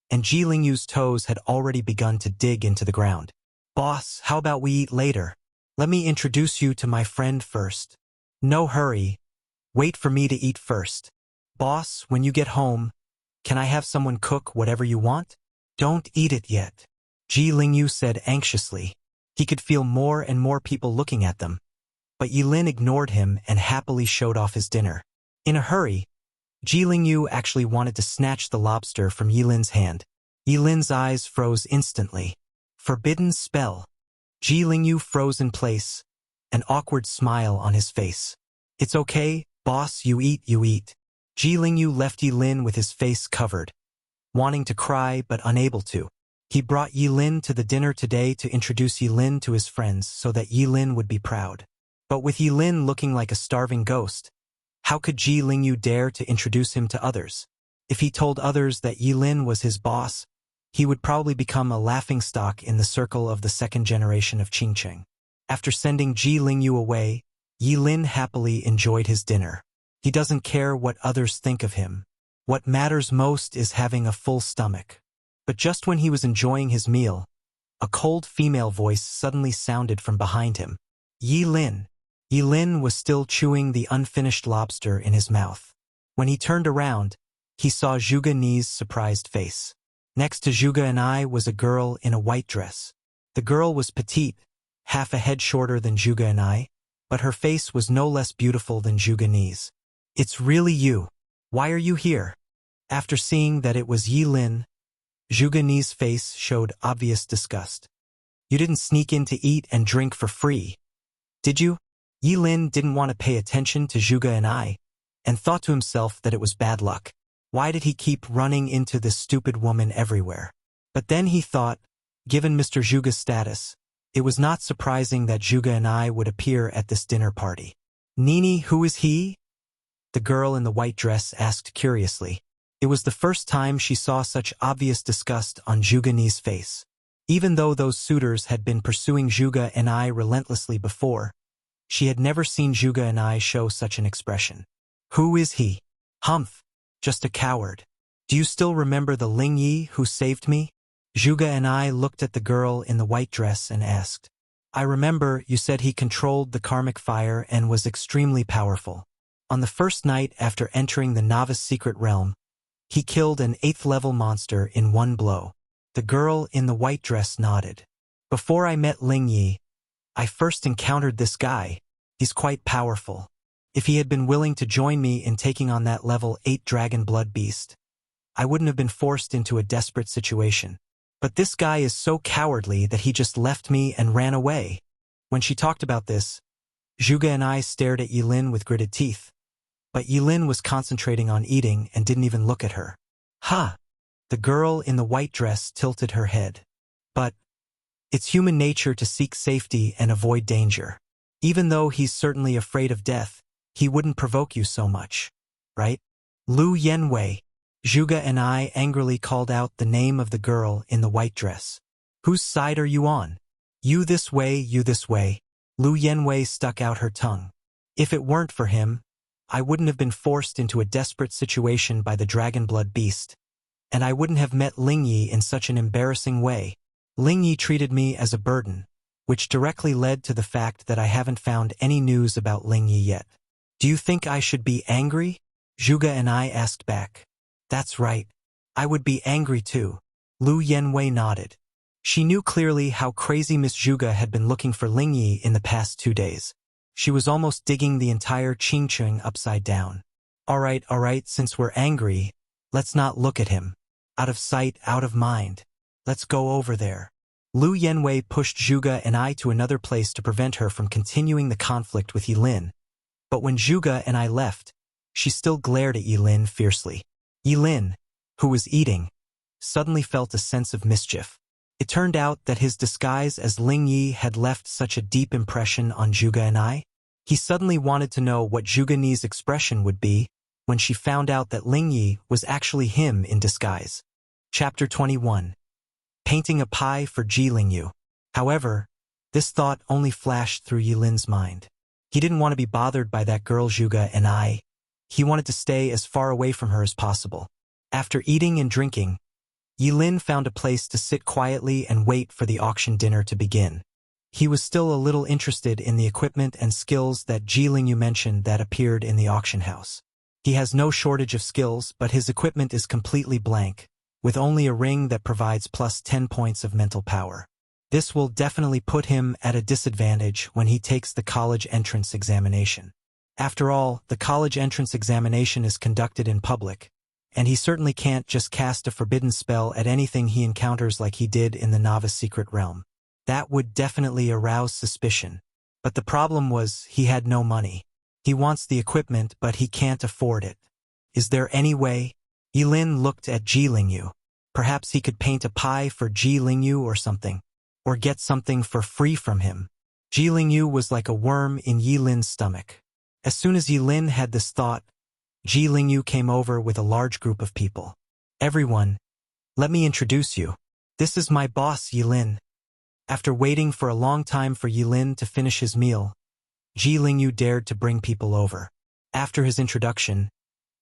and Ji Lingyu's toes had already begun to dig into the ground. Boss, how about we eat later? Let me introduce you to my friend first. No hurry. Wait for me to eat first. Boss, when you get home, can I have someone cook whatever you want? Don't eat it yet, Ji Lingyu said anxiously. He could feel more and more people looking at them, but Yilin ignored him and happily showed off his dinner. In a hurry, Ji Lingyu actually wanted to snatch the lobster from Yilin's hand. Yilin's eyes froze instantly. Forbidden spell. Ji Lingyu froze in place, an awkward smile on his face. It's okay, boss, you eat, you eat. Ji Lingyu left Yilin with his face covered, wanting to cry but unable to. He brought Yilin to the dinner today to introduce Yilin to his friends so that Yilin would be proud. But with Yilin looking like a starving ghost, how could Ji Lingyu dare to introduce him to others? If he told others that Yilin was his boss, he would probably become a laughingstock in the circle of the second generation of Qingcheng. After sending Ji Lingyu away, Yilin happily enjoyed his dinner. He doesn't care what others think of him. What matters most is having a full stomach. But just when he was enjoying his meal, a cold female voice suddenly sounded from behind him. Yilin. Yilin was still chewing the unfinished lobster in his mouth. When he turned around, he saw Zhuge Ni's surprised face. Next to Zhuge and I was a girl in a white dress. The girl was petite, half a head shorter than Zhuge and I, but her face was no less beautiful than Zhuge Ni's. It's really you. Why are you here? After seeing that it was Yilin, Zhuge Ni's face showed obvious disgust. You didn't sneak in to eat and drink for free, did you? Yilin didn't want to pay attention to Zhuge and thought to himself that it was bad luck. Why did he keep running into this stupid woman everywhere? But then he thought, given Mr. Zhuge's status, it was not surprising that Zhuge would appear at this dinner party. Nini, who is he? The girl in the white dress asked curiously. It was the first time she saw such obvious disgust on Zhuge face. Even though those suitors had been pursuing Zhuge relentlessly before, she had never seen Zhuge show such an expression. Who is he? Humph, just a coward. Do you still remember the Ling Yi who saved me? Zhuge looked at the girl in the white dress and asked. I remember you said he controlled the karmic fire and was extremely powerful. On the first night after entering the novice secret realm, he killed an 8th-level monster in one blow. The girl in the white dress nodded. Before I met Ling Yi, I first encountered this guy. He's quite powerful. If he had been willing to join me in taking on that level 8 dragon blood beast, I wouldn't have been forced into a desperate situation. But this guy is so cowardly that he just left me and ran away. When she talked about this, Zhuge stared at Yilin with gritted teeth. But Yilin was concentrating on eating and didn't even look at her. Ha! The girl in the white dress tilted her head. But it's human nature to seek safety and avoid danger. Even though he's certainly afraid of death, he wouldn't provoke you so much, right? Lu Yanwei. Zhuge angrily called out the name of the girl in the white dress. Whose side are you on? You this way, you this way. Lu Yanwei stuck out her tongue. If it weren't for him, I wouldn't have been forced into a desperate situation by the dragon blood beast. And I wouldn't have met Ling Yi in such an embarrassing way. Ling Yi treated me as a burden, which directly led to the fact that I haven't found any news about Ling Yi yet. Do you think I should be angry? Zhuge asked back. That's right. I would be angry too. Lu Yanwei nodded. She knew clearly how crazy Miss Zhuge had been looking for Ling Yi in the past 2 days. She was almost digging the entire Qingcheng upside down. All right, since we're angry, let's not look at him. Out of sight, out of mind. Let's go over there. Lu Yanwei pushed Zhuge to another place to prevent her from continuing the conflict with Yilin. But when Zhuge left, she still glared at Yilin fiercely. Yilin, who was eating, suddenly felt a sense of mischief. It turned out that his disguise as Ling Yi had left such a deep impression on Zhuge. He suddenly wanted to know what Zhuge's expression would be when she found out that Ling Yi was actually him in disguise. Chapter 21. Painting a pie for Ji Lingyu. However, this thought only flashed through Yilin's mind. He didn't want to be bothered by that girl Zhuge. He wanted to stay as far away from her as possible. After eating and drinking, Yilin found a place to sit quietly and wait for the auction dinner to begin. He was still a little interested in the equipment and skills that Ji Lingyu mentioned that appeared in the auction house. He has no shortage of skills, but his equipment is completely blank, with only a ring that provides plus 10 points of mental power. This will definitely put him at a disadvantage when he takes the college entrance examination. After all, the college entrance examination is conducted in public, and he certainly can't just cast a forbidden spell at anything he encounters like he did in the novice secret realm. That would definitely arouse suspicion. But the problem was he had no money. He wants the equipment, but he can't afford it. Is there any way? Yilin looked at Ji Lingyu. Perhaps he could paint a pie for Ji Lingyu or something, or get something for free from him. Ji Lingyu was like a worm in Yilin's stomach. As soon as Yilin had this thought, Ji Lingyu came over with a large group of people. Everyone, let me introduce you. This is my boss, Yilin. After waiting for a long time for Yilin to finish his meal, Ji Lingyu dared to bring people over. After his introduction,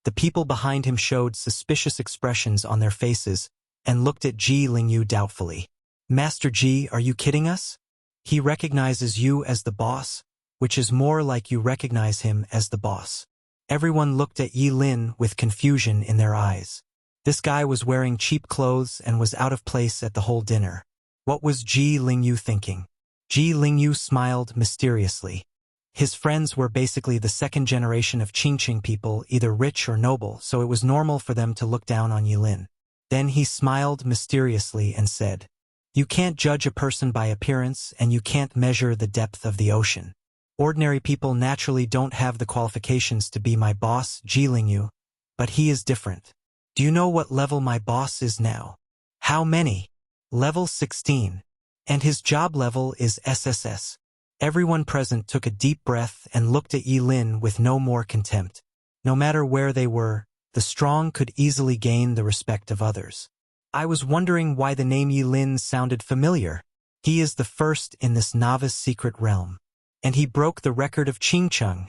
the people behind him showed suspicious expressions on their faces and looked at Ji Lingyu doubtfully. Master Ji, are you kidding us? He recognizes you as the boss, which is more like you recognize him as the boss. Everyone looked at Yilin with confusion in their eyes. This guy was wearing cheap clothes and was out of place at the whole dinner. What was Ji Lingyu thinking? Ji Lingyu smiled mysteriously. His friends were basically the second generation of Qingqing people, either rich or noble, so it was normal for them to look down on Yilin. Then he smiled mysteriously and said, "You can't judge a person by appearance, and you can't measure the depth of the ocean. Ordinary people naturally don't have the qualifications to be my boss, Ji Lingyu, but he is different. Do you know what level my boss is now? How many? Level 16. And his job level is SSS. Everyone present took a deep breath and looked at Yi Lin with no more contempt. No matter where they were, the strong could easily gain the respect of others. I was wondering why the name Yi Lin sounded familiar. He is the first in this novice secret realm. And he broke the record of Qingcheng,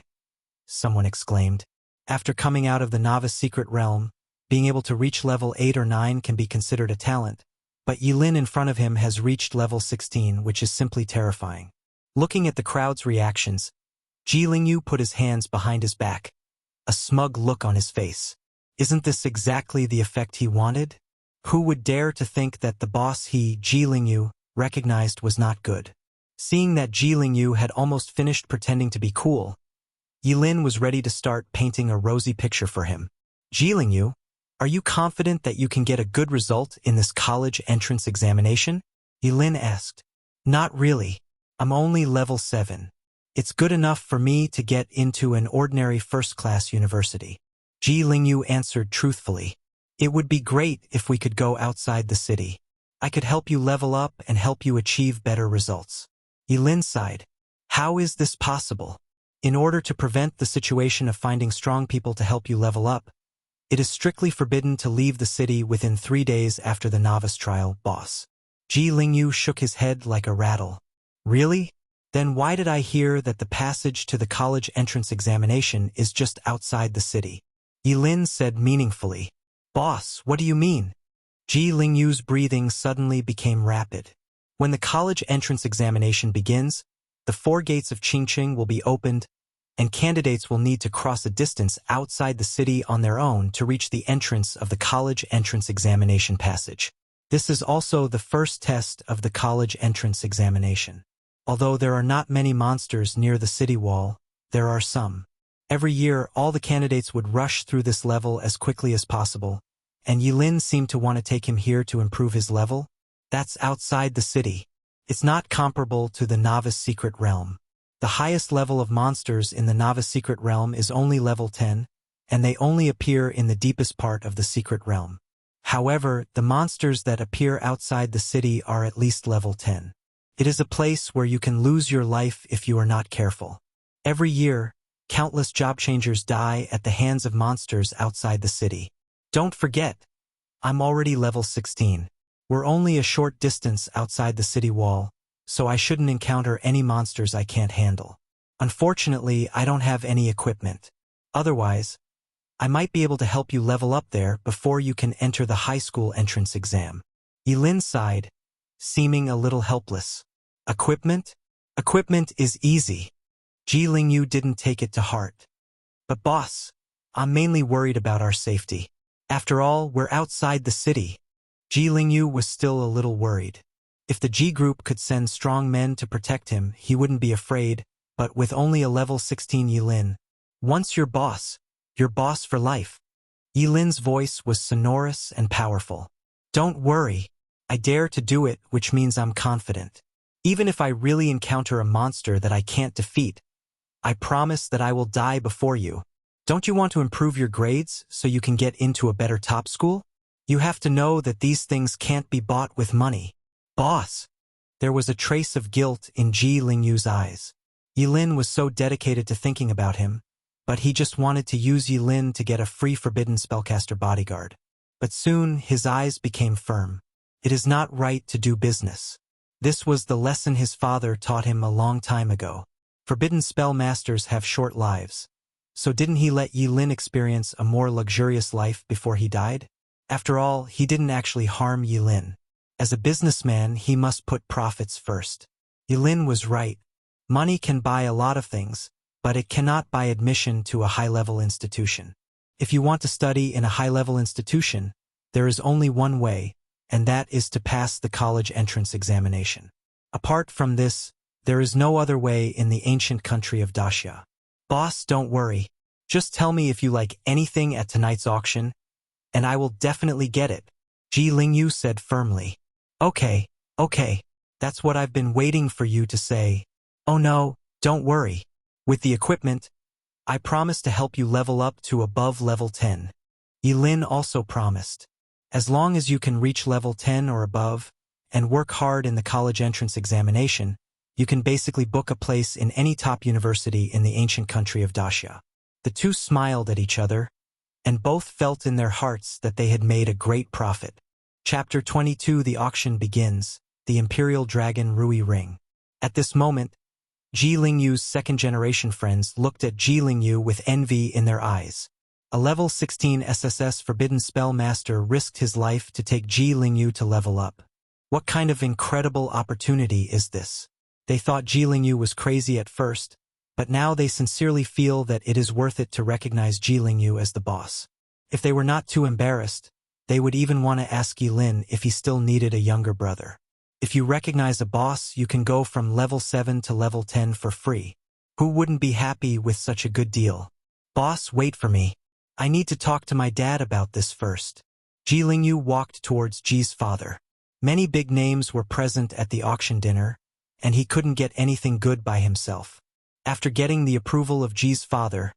someone exclaimed. After coming out of the novice secret realm, being able to reach level 8 or 9 can be considered a talent. But Yi Lin in front of him has reached level 16, which is simply terrifying. Looking at the crowd's reactions, Ji Lingyu put his hands behind his back, a smug look on his face. Isn't this exactly the effect he wanted? Who would dare to think that the boss he, Ji Lingyu, recognized was not good? Seeing that Ji Lingyu had almost finished pretending to be cool, Yi Lin was ready to start painting a rosy picture for him. Ji Lingyu, are you confident that you can get a good result in this college entrance examination? Yi Lin asked. Not really. I'm only level 7. It's good enough for me to get into an ordinary first-class university. Ji Lingyu answered truthfully. It would be great if we could go outside the city. I could help you level up and help you achieve better results. Yi Lin sighed. How is this possible? In order to prevent the situation of finding strong people to help you level up, it is strictly forbidden to leave the city within 3 days after the novice trial, boss. Ji Lingyu shook his head like a rattle. Really? Then why did I hear that the passage to the college entrance examination is just outside the city? Yi Lin said meaningfully. Boss, what do you mean? Ji Lingyu's breathing suddenly became rapid. When the college entrance examination begins, the 4 gates of Qingcheng will be opened, and candidates will need to cross a distance outside the city on their own to reach the entrance of the college entrance examination passage. This is also the first test of the college entrance examination. Although there are not many monsters near the city wall, there are some. Every year, all the candidates would rush through this level as quickly as possible, and Yi Lin seemed to want to take him here to improve his level. That's outside the city. It's not comparable to the novice secret realm. The highest level of monsters in the novice secret realm is only level 10, and they only appear in the deepest part of the secret realm. However, the monsters that appear outside the city are at least level 10. It is a place where you can lose your life if you are not careful. Every year, countless job changers die at the hands of monsters outside the city. Don't forget, I'm already level 16. We're only a short distance outside the city wall, so I shouldn't encounter any monsters I can't handle. Unfortunately, I don't have any equipment. Otherwise, I might be able to help you level up there before you can enter the high school entrance exam. Yi Lin sighed, seeming a little helpless. Equipment? Equipment is easy. Ji Lingyu didn't take it to heart. But boss, I'm mainly worried about our safety. After all, we're outside the city. Ji Lingyu was still a little worried. If the G group could send strong men to protect him, he wouldn't be afraid, but with only a level 16 Yi Lin. Once you're boss for life. Yi Lin's voice was sonorous and powerful. Don't worry. I dare to do it, which means I'm confident. Even if I really encounter a monster that I can't defeat, I promise that I will die before you. Don't you want to improve your grades so you can get into a better top school? You have to know that these things can't be bought with money. Boss! There was a trace of guilt in Ji Lingyu's eyes. Yi Lin was so dedicated to thinking about him, but he just wanted to use Yi Lin to get a free forbidden spellcaster bodyguard. But soon his eyes became firm. It is not right to do business. This was the lesson his father taught him a long time ago. Forbidden spellmasters have short lives. So didn't he let Yi Lin experience a more luxurious life before he died? After all, he didn't actually harm Yi Lin. As a businessman, he must put profits first. Yi Lin was right. Money can buy a lot of things, but it cannot buy admission to a high-level institution. If you want to study in a high-level institution, there is only one way, and that is to pass the college entrance examination. Apart from this, there is no other way in the ancient country of Daxia. Boss, don't worry. Just tell me if you like anything at tonight's auction, and I will definitely get it, Ji Lingyu said firmly. Okay. That's what I've been waiting for you to say. Oh no, don't worry. With the equipment, I promise to help you level up to above level 10. Yilin also promised. As long as you can reach level 10 or above, and work hard in the college entrance examination, you can basically book a place in any top university in the ancient country of Dacia. The two smiled at each other, and both felt in their hearts that they had made a great profit. Chapter 22. The auction begins. The Imperial Dragon Rui Ring. At this moment, Ji Lingyu's second-generation friends looked at Ji Lingyu with envy in their eyes. A level 16 SSS Forbidden Spell Master risked his life to take Ji Lingyu to level up. What kind of incredible opportunity is this? They thought Ji Lingyu was crazy at first, but now they sincerely feel that it is worth it to recognize Ji Lingyu as the boss. If they were not too embarrassed, they would even want to ask Yilin if he still needed a younger brother. If you recognize a boss, you can go from level 7 to level 10 for free. Who wouldn't be happy with such a good deal? Boss, wait for me. I need to talk to my dad about this first. Ji Lingyu walked towards Ji's father. Many big names were present at the auction dinner, and he couldn't get anything good by himself. After getting the approval of Ji's father,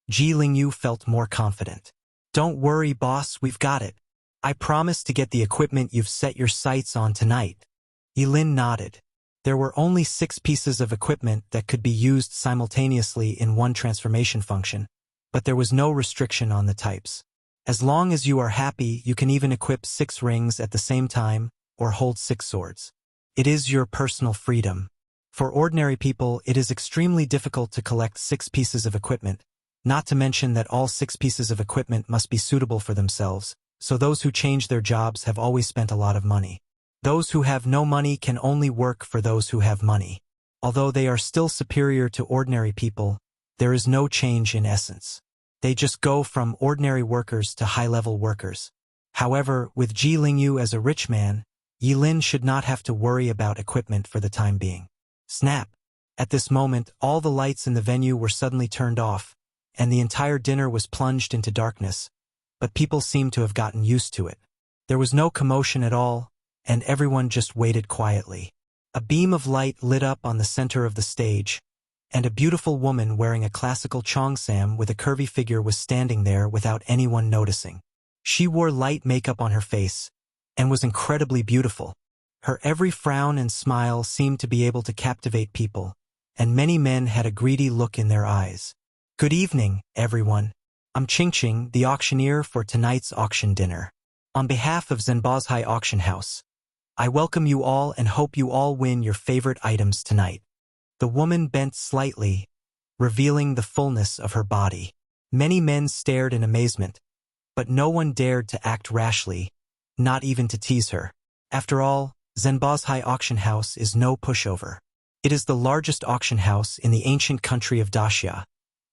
Ji Lingyu felt more confident. Don't worry, boss, we've got it. I promise to get the equipment you've set your sights on tonight. Yilin nodded. There were only 6 pieces of equipment that could be used simultaneously in one transformation function, but there was no restriction on the types. As long as you are happy, you can even equip 6 rings at the same time or hold 6 swords. It is your personal freedom. For ordinary people, it is extremely difficult to collect 6 pieces of equipment, not to mention that all 6 pieces of equipment must be suitable for themselves, so those who change their jobs have always spent a lot of money. Those who have no money can only work for those who have money. Although they are still superior to ordinary people, there is no change in essence. They just go from ordinary workers to high-level workers. However, with Ji Lingyu as a rich man, Yilin should not have to worry about equipment for the time being. Snap! At this moment, all the lights in the venue were suddenly turned off, and the entire dinner was plunged into darkness, but people seemed to have gotten used to it. There was no commotion at all, and everyone just waited quietly. A beam of light lit up on the center of the stage, and a beautiful woman wearing a classical cheongsam with a curvy figure was standing there without anyone noticing. She wore light makeup on her face, and was incredibly beautiful. Her every frown and smile seemed to be able to captivate people, and many men had a greedy look in their eyes. Good evening, everyone. I'm Qingqing, the auctioneer for tonight's auction dinner. On behalf of Zhenbozhai Auction House, I welcome you all and hope you all win your favorite items tonight. The woman bent slightly, revealing the fullness of her body. Many men stared in amazement, but no one dared to act rashly, not even to tease her. After all, Zhenbozhai Auction House is no pushover. It is the largest auction house in the ancient country of Dacia,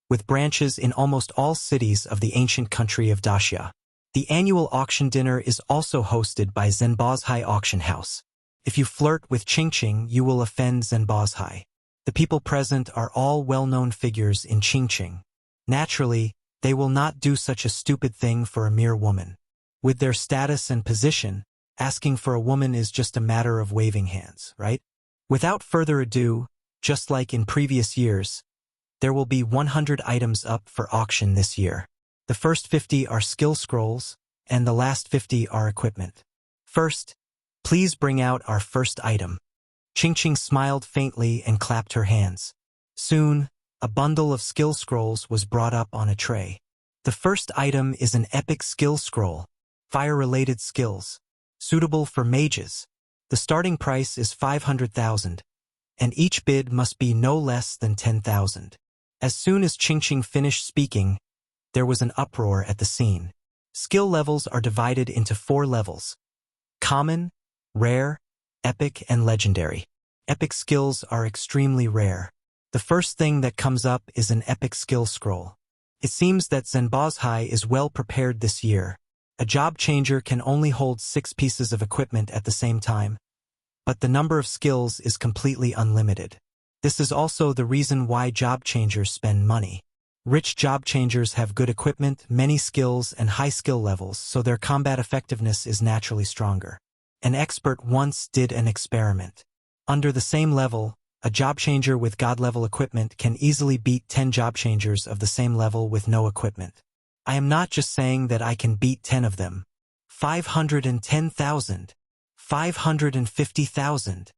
with branches in almost all cities of the ancient country of Dacia. The annual auction dinner is also hosted by Zhenbozhai Auction House. If you flirt with Qingqing, you will offend Zhenbozhai. The people present are all well-known figures in Qingqing. Naturally, they will not do such a stupid thing for a mere woman. With their status and position, asking for a woman is just a matter of waving hands, right? Without further ado, just like in previous years, there will be 100 items up for auction this year. The first 50 are skill scrolls, and the last 50 are equipment. First, please bring out our first item. Qingqing smiled faintly and clapped her hands. Soon, a bundle of skill scrolls was brought up on a tray. The first item is an epic skill scroll, fire-related skills, suitable for mages. The starting price is 500,000, and each bid must be no less than 10,000. As soon as Qingqing finished speaking, there was an uproar at the scene. Skill levels are divided into 4 levels: common, rare, epic, and legendary. Epic skills are extremely rare. The first thing that comes up is an epic skill scroll. It seems that Zhenbozhai is well prepared this year. A job changer can only hold 6 pieces of equipment at the same time, but the number of skills is completely unlimited. This is also the reason why job changers spend money. Rich job changers have good equipment, many skills, and high skill levels, so their combat effectiveness is naturally stronger. An expert once did an experiment. Under the same level, A job changer with god-level equipment can easily beat 10 job changers of the same level with no equipment. I am not just saying that I can beat 10 of them. 510,000. 550,000.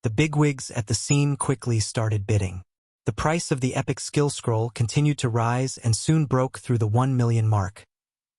The bigwigs at the scene quickly started bidding. The price of the epic skill scroll continued to rise and soon broke through the 1 million mark,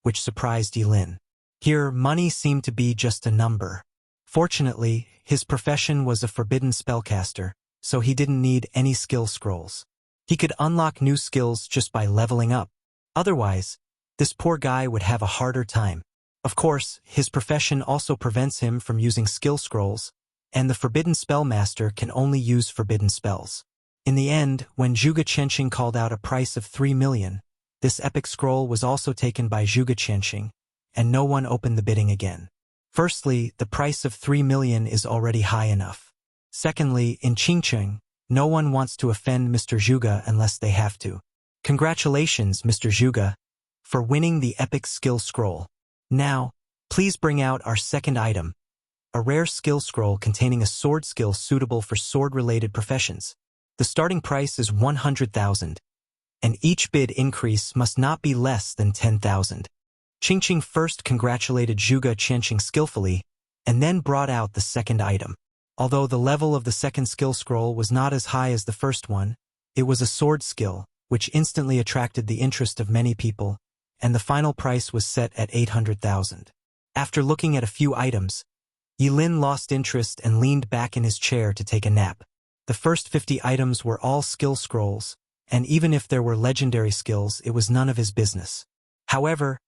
which surprised Yilin. Here, money seemed to be just a number. Fortunately, his profession was a forbidden spellcaster, so he didn't need any skill scrolls. He could unlock new skills just by leveling up. Otherwise, this poor guy would have a harder time. Of course, his profession also prevents him from using skill scrolls, and the forbidden spellmaster can only use forbidden spells. In the end, when Zhuge Qianxing called out a price of 3 million, this epic scroll was also taken by Zhuge Qianxing, and no one opened the bidding again. Firstly, the price of 3 million is already high enough. Secondly, in Qingqing, no one wants to offend Mr. Zhuge unless they have to. Congratulations, Mr. Zhuge, for winning the epic skill scroll. Now, please bring out our second item, a rare skill scroll containing a sword skill suitable for sword-related professions. The starting price is 100,000, and each bid increase must not be less than 10,000. Qingqing first congratulated Zhuge Qianxing skillfully, and then brought out the second item. Although the level of the second skill scroll was not as high as the first one, it was a sword skill, which instantly attracted the interest of many people, and the final price was set at 800,000. After looking at a few items, Yilin lost interest and leaned back in his chair to take a nap. The first 50 items were all skill scrolls, and even if there were legendary skills, it was none of his business. However,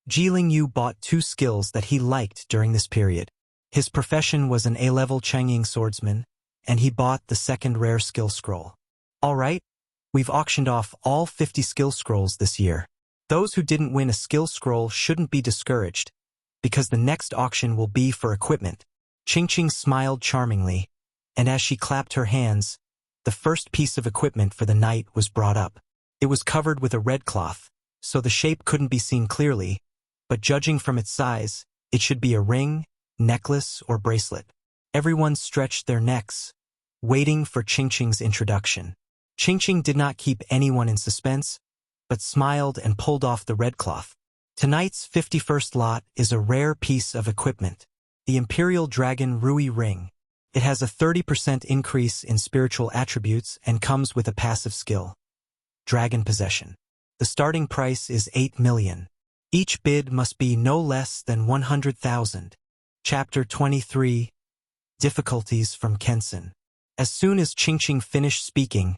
Jilin Yu bought 2 skills that he liked during this period. His profession was an A-level Changying swordsman, and he bought the second rare skill scroll. All right, we've auctioned off all 50 skill scrolls this year. Those who didn't win a skill scroll shouldn't be discouraged, because the next auction will be for equipment. Qingqing smiled charmingly, and as she clapped her hands, the first piece of equipment for the night was brought up. It was covered with a red cloth, so the shape couldn't be seen clearly, but judging from its size, it should be a ring, necklace, or bracelet. Everyone stretched their necks, waiting for Qingqing's introduction. Qingqing did not keep anyone in suspense, but smiled and pulled off the red cloth. Tonight's 51st lot is a rare piece of equipment, the Imperial Dragon Rui Ring. It has a 30% increase in spiritual attributes and comes with a passive skill, Dragon Possession. The starting price is 8 million. Each bid must be no less than 100,000. Chapter 23. Difficulties from Kensen. As soon as Qingqing finished speaking,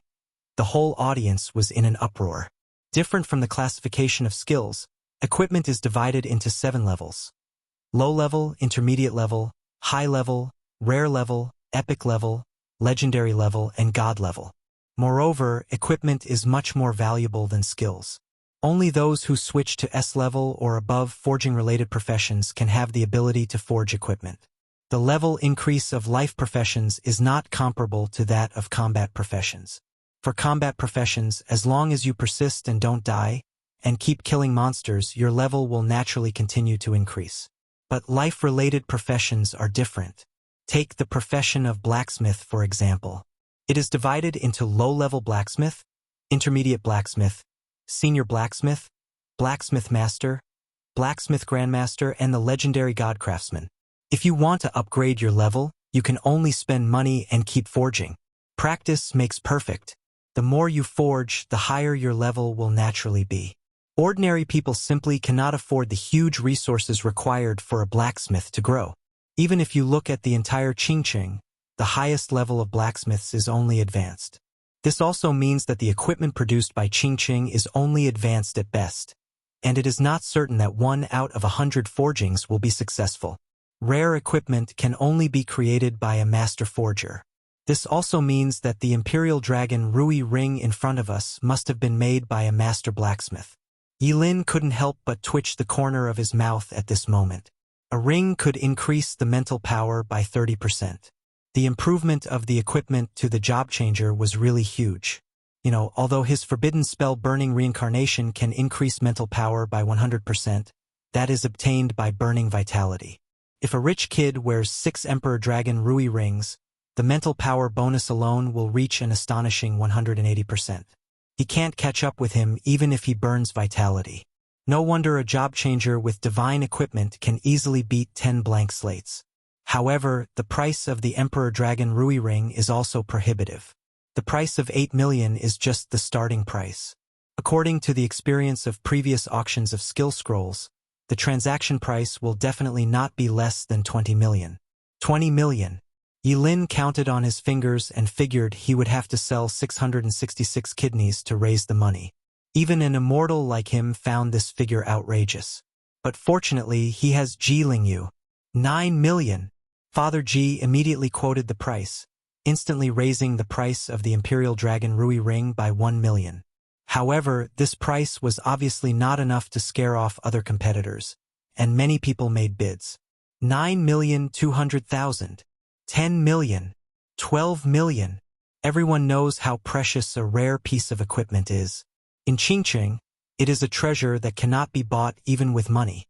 the whole audience was in an uproar. Different from the classification of skills, equipment is divided into 7 levels. Low level, intermediate level, high level, rare level, epic level, legendary level, and god level. Moreover, equipment is much more valuable than skills. Only those who switch to S-level or above forging-related professions can have the ability to forge equipment. The level increase of life professions is not comparable to that of combat professions. For combat professions, as long as you persist and don't die, and keep killing monsters, your level will naturally continue to increase. But life-related professions are different. Take the profession of blacksmith, for example. It is divided into low-level blacksmith, intermediate blacksmith, senior blacksmith, blacksmith master, blacksmith grandmaster, and the legendary god craftsman. If you want to upgrade your level, you can only spend money and keep forging. Practice makes perfect. The more you forge, the higher your level will naturally be. Ordinary people simply cannot afford the huge resources required for a blacksmith to grow. Even if you look at the entire Qingqing, the highest level of blacksmiths is only advanced. This also means that the equipment produced by Qingqing is only advanced at best, and it is not certain that 1 out of 100 forgings will be successful. Rare equipment can only be created by a master forger. This also means that the Imperial Dragon Rui Ring in front of us must have been made by a master blacksmith. Yilin couldn't help but twitch the corner of his mouth at this moment. A ring could increase the mental power by 30%. The improvement of the equipment to the job changer was really huge. Although his forbidden spell burning reincarnation can increase mental power by 100%, that is obtained by burning vitality. If a rich kid wears 6 Emperor Dragon Rui rings, The mental power bonus alone will reach an astonishing 180%. He can't catch up with him even if he burns vitality. No wonder a job changer with divine equipment can easily beat 10 blank slates. However, the price of the Emperor Dragon Rui Ring is also prohibitive. The price of 8 million is just the starting price. According to the experience of previous auctions of skill scrolls, the transaction price will definitely not be less than 20 million. 20 million. Yilin counted on his fingers and figured he would have to sell 666 kidneys to raise the money. Even an immortal like him found this figure outrageous. But fortunately, he has Ji Lingyu. 9 million. Father Ji immediately quoted the price, instantly raising the price of the Imperial Dragon Rui Ring by 1 million. However, this price was obviously not enough to scare off other competitors, and many people made bids. 9,200,000. 10 million. 12 million. Everyone knows how precious a rare piece of equipment is. In Qingqing, it is a treasure that cannot be bought even with money,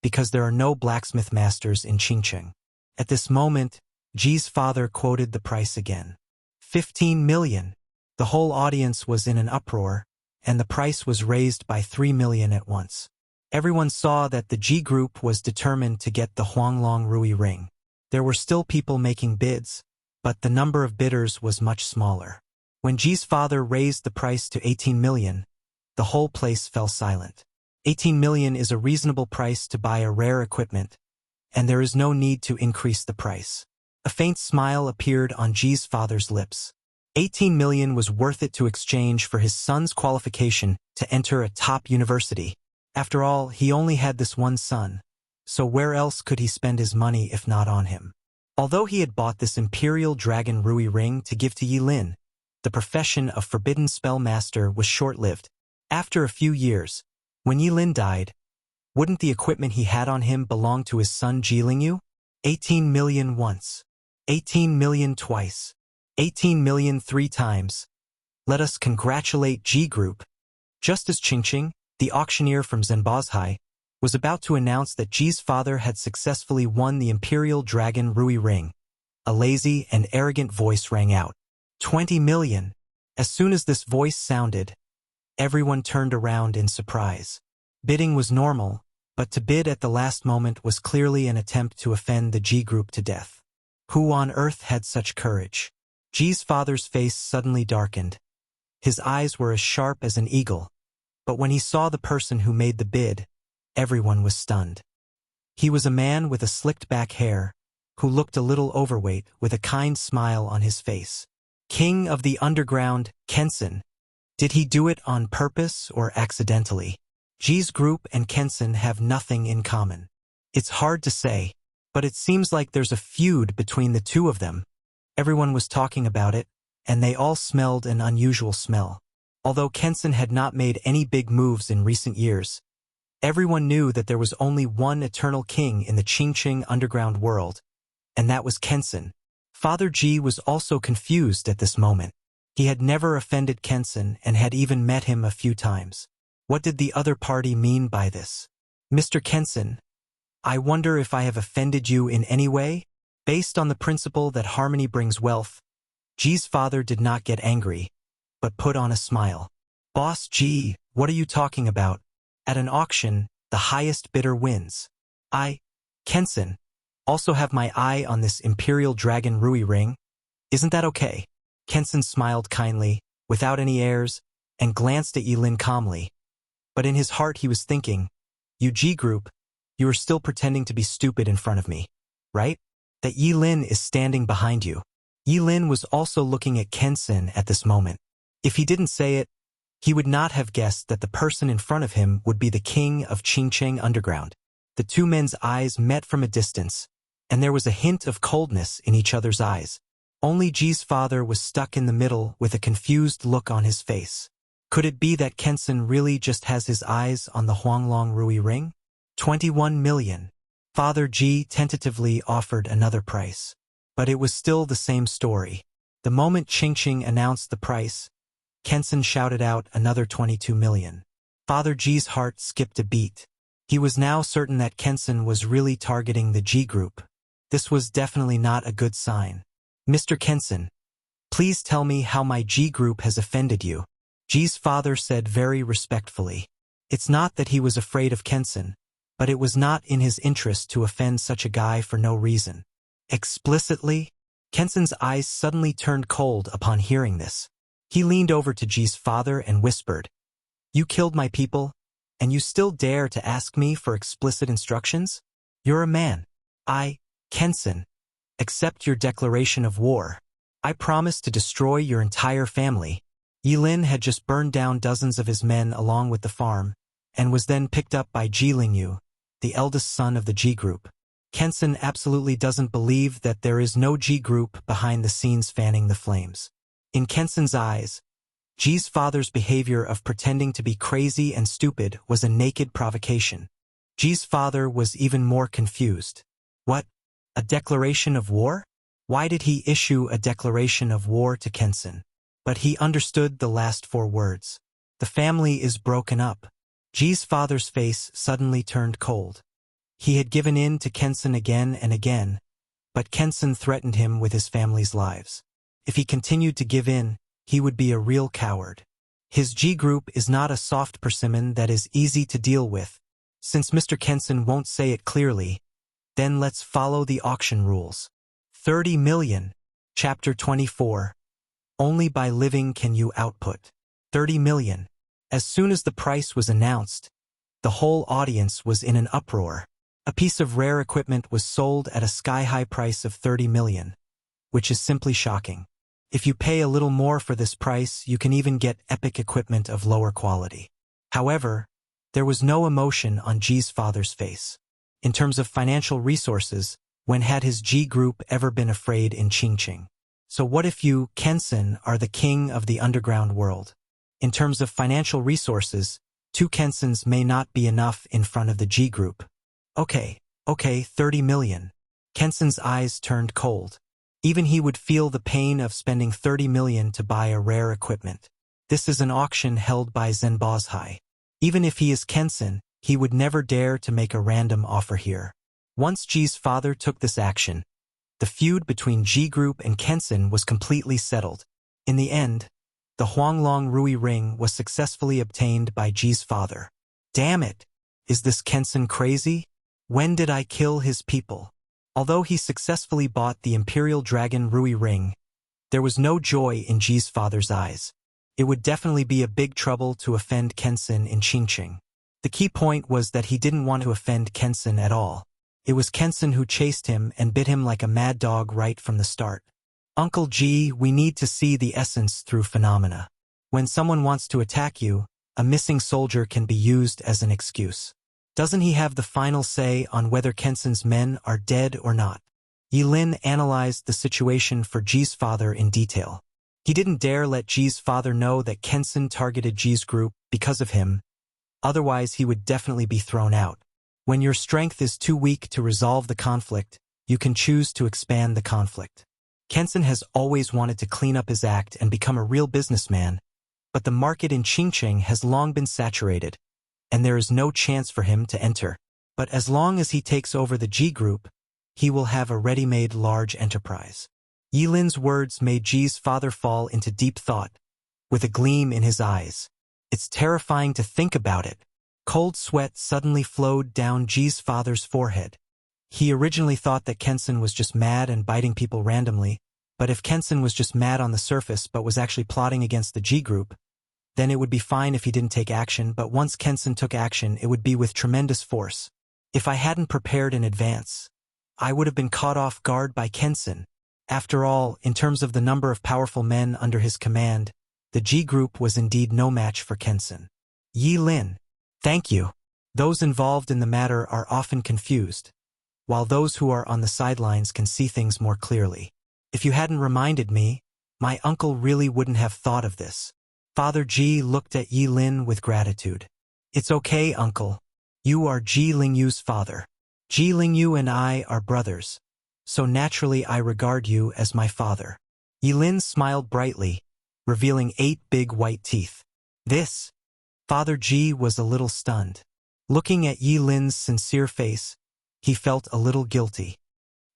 because there are no blacksmith masters in Qingqing. At this moment, Ji's father quoted the price again. 15 million. The whole audience was in an uproar, and the price was raised by 3 million at once. Everyone saw that the Ji group was determined to get the Huanglong Rui Ring. There were still people making bids, but the number of bidders was much smaller. When Ji's father raised the price to 18 million, the whole place fell silent. 18 million is a reasonable price to buy a rare equipment, and there is no need to increase the price. A faint smile appeared on Ji's father's lips. 18 million was worth it to exchange for his son's qualification to enter a top university. After all, he only had this one son, so where else could he spend his money if not on him? Although he had bought this Imperial Dragon Rui Ring to give to Yilin, the profession of forbidden spellmaster was short-lived. After a few years, when Yilin died, wouldn't the equipment he had on him belong to his son Ji Lingyu? 18 million once. 18 million twice. 18 million 3 times. Let us congratulate Ji Group. Just as Qingqing, the auctioneer from Zhenbozhai, was about to announce that Ji's father had successfully won the Imperial Dragon Rui Ring, a lazy and arrogant voice rang out. 20 million. As soon as this voice sounded, everyone turned around in surprise. Bidding was normal, but to bid at the last moment was clearly an attempt to offend the Ji Group to death. Who on earth had such courage? Ji's father's face suddenly darkened. His eyes were as sharp as an eagle, but when he saw the person who made the bid, everyone was stunned. He was a man with a slicked-back hair, who looked a little overweight with a kind smile on his face. King of the Underground, Kensen. Did he do it on purpose or accidentally? Ji's group and Kensen have nothing in common. It's hard to say, but it seems like there's a feud between the two of them. Everyone was talking about it, and they all smelled an unusual smell. Although Kensen had not made any big moves in recent years, everyone knew that there was only one eternal king in the Qingqing underground world, and that was Kensen. Father Ji was also confused at this moment. He had never offended Kensen and had even met him a few times. What did the other party mean by this? Mr. Kensen, I wonder if I have offended you in any way? Based on the principle that harmony brings wealth, Ji's father did not get angry, but put on a smile. Boss Ji, what are you talking about? At an auction, the highest bidder wins. I, Kensen, also have my eye on this Imperial Dragon Rui Ring. Isn't that okay? Kensen smiled kindly, without any airs, and glanced at Yilin calmly. But in his heart he was thinking, you Ji Group, you are still pretending to be stupid in front of me, right? That Yilin is standing behind you. Yilin was also looking at Kensen at this moment. If he didn't say it, he would not have guessed that the person in front of him would be the king of Qingqing Underground. The two men's eyes met from a distance, and there was a hint of coldness in each other's eyes. Only Ji's father was stuck in the middle with a confused look on his face. Could it be that Kensen really just has his eyes on the Huanglong Rui Ring? 21 million. Father Ji tentatively offered another price. But it was still the same story. The moment Qingqing announced the price, Kensen shouted out another 22 million. Father Ji's heart skipped a beat. He was now certain that Kensen was really targeting the Ji Group. This was definitely not a good sign. Mr. Kensen, please tell me how my G group has offended you. Ji's father said very respectfully. It's not that he was afraid of Kensen, but it was not in his interest to offend such a guy for no reason. Explicitly, Kensen's eyes suddenly turned cold upon hearing this. He leaned over to Ji's father and whispered, "You killed my people, and you still dare to ask me for explicit instructions? You're a man. Kensen, accept your declaration of war. I promise to destroy your entire family." Yilin had just burned down dozens of his men along with the farm, and was then picked up by Ji Lingyu, the eldest son of the G group. Kensen absolutely doesn't believe that there is no G group behind the scenes fanning the flames. In Kensen's eyes, Ji's father's behavior of pretending to be crazy and stupid was a naked provocation. Ji's father was even more confused. What? A declaration of war? Why did he issue a declaration of war to Kensen? But he understood the last 4 words. The family is broken up. Ji's father's face suddenly turned cold. He had given in to Kensen again and again, but Kensen threatened him with his family's lives. If he continued to give in, he would be a real coward. His G group is not a soft persimmon that is easy to deal with. Since Mr. Kensen won't say it clearly, then let's follow the auction rules. 30 million. Chapter 24. Only by living can you output. 30 million. As soon as the price was announced, the whole audience was in an uproar. A piece of rare equipment was sold at a sky-high price of 30 million, which is simply shocking. If you pay a little more for this price, you can even get epic equipment of lower quality. However, there was no emotion on Ji's father's face. In terms of financial resources, when had his G group ever been afraid in Qingqing? So what if you, Kensen, are the king of the underground world? In terms of financial resources, 2 Kensens may not be enough in front of the G group. Okay, 30 million. Kensen's eyes turned cold. Even he would feel the pain of spending 30 million to buy a rare equipment. This is an auction held by Zhenbozhai. Even if he is Kensen, he would never dare to make a random offer here. Once Ji's father took this action, the feud between G Group and Kensen was completely settled. In the end, the Huanglong Rui ring was successfully obtained by Ji's father. Damn it! Is this Kensen crazy? When did I kill his people? Although he successfully bought the Imperial Dragon Rui ring, there was no joy in Ji's father's eyes. It would definitely be a big trouble to offend Kensen in Qingqing. The key point was that he didn't want to offend Kensen at all. It was Kensen who chased him and bit him like a mad dog right from the start. Uncle G, we need to see the essence through phenomena. When someone wants to attack you, a missing soldier can be used as an excuse. Doesn't he have the final say on whether Kensen's men are dead or not? Yilin analyzed the situation for Ji's father in detail. He didn't dare let Ji's father know that Kensen targeted Ji's group because of him, otherwise he would definitely be thrown out. When your strength is too weak to resolve the conflict, you can choose to expand the conflict. Kensen has always wanted to clean up his act and become a real businessman, but the market in Qingqing has long been saturated, and there is no chance for him to enter. But as long as he takes over the G group, he will have a ready-made large enterprise. Yilin's words made Ji's father fall into deep thought, with a gleam in his eyes. It's terrifying to think about it. Cold sweat suddenly flowed down Ji's father's forehead. He originally thought that Kensen was just mad and biting people randomly, but if Kensen was just mad on the surface but was actually plotting against the G group, then it would be fine if he didn't take action, but once Kensen took action, it would be with tremendous force. If I hadn't prepared in advance, I would have been caught off guard by Kensen. After all, in terms of the number of powerful men under his command, the G group was indeed no match for Kensen. Yilin. Thank you. Those involved in the matter are often confused, while those who are on the sidelines can see things more clearly. If you hadn't reminded me, my uncle really wouldn't have thought of this. Father Ji looked at Yilin with gratitude. It's okay, uncle. You are Ji Lingyu's father. Ji Lingyu and I are brothers, so naturally I regard you as my father. Yilin smiled brightly, revealing 8 big white teeth. This? Father Ji was a little stunned. Looking at Yilin's sincere face, he felt a little guilty.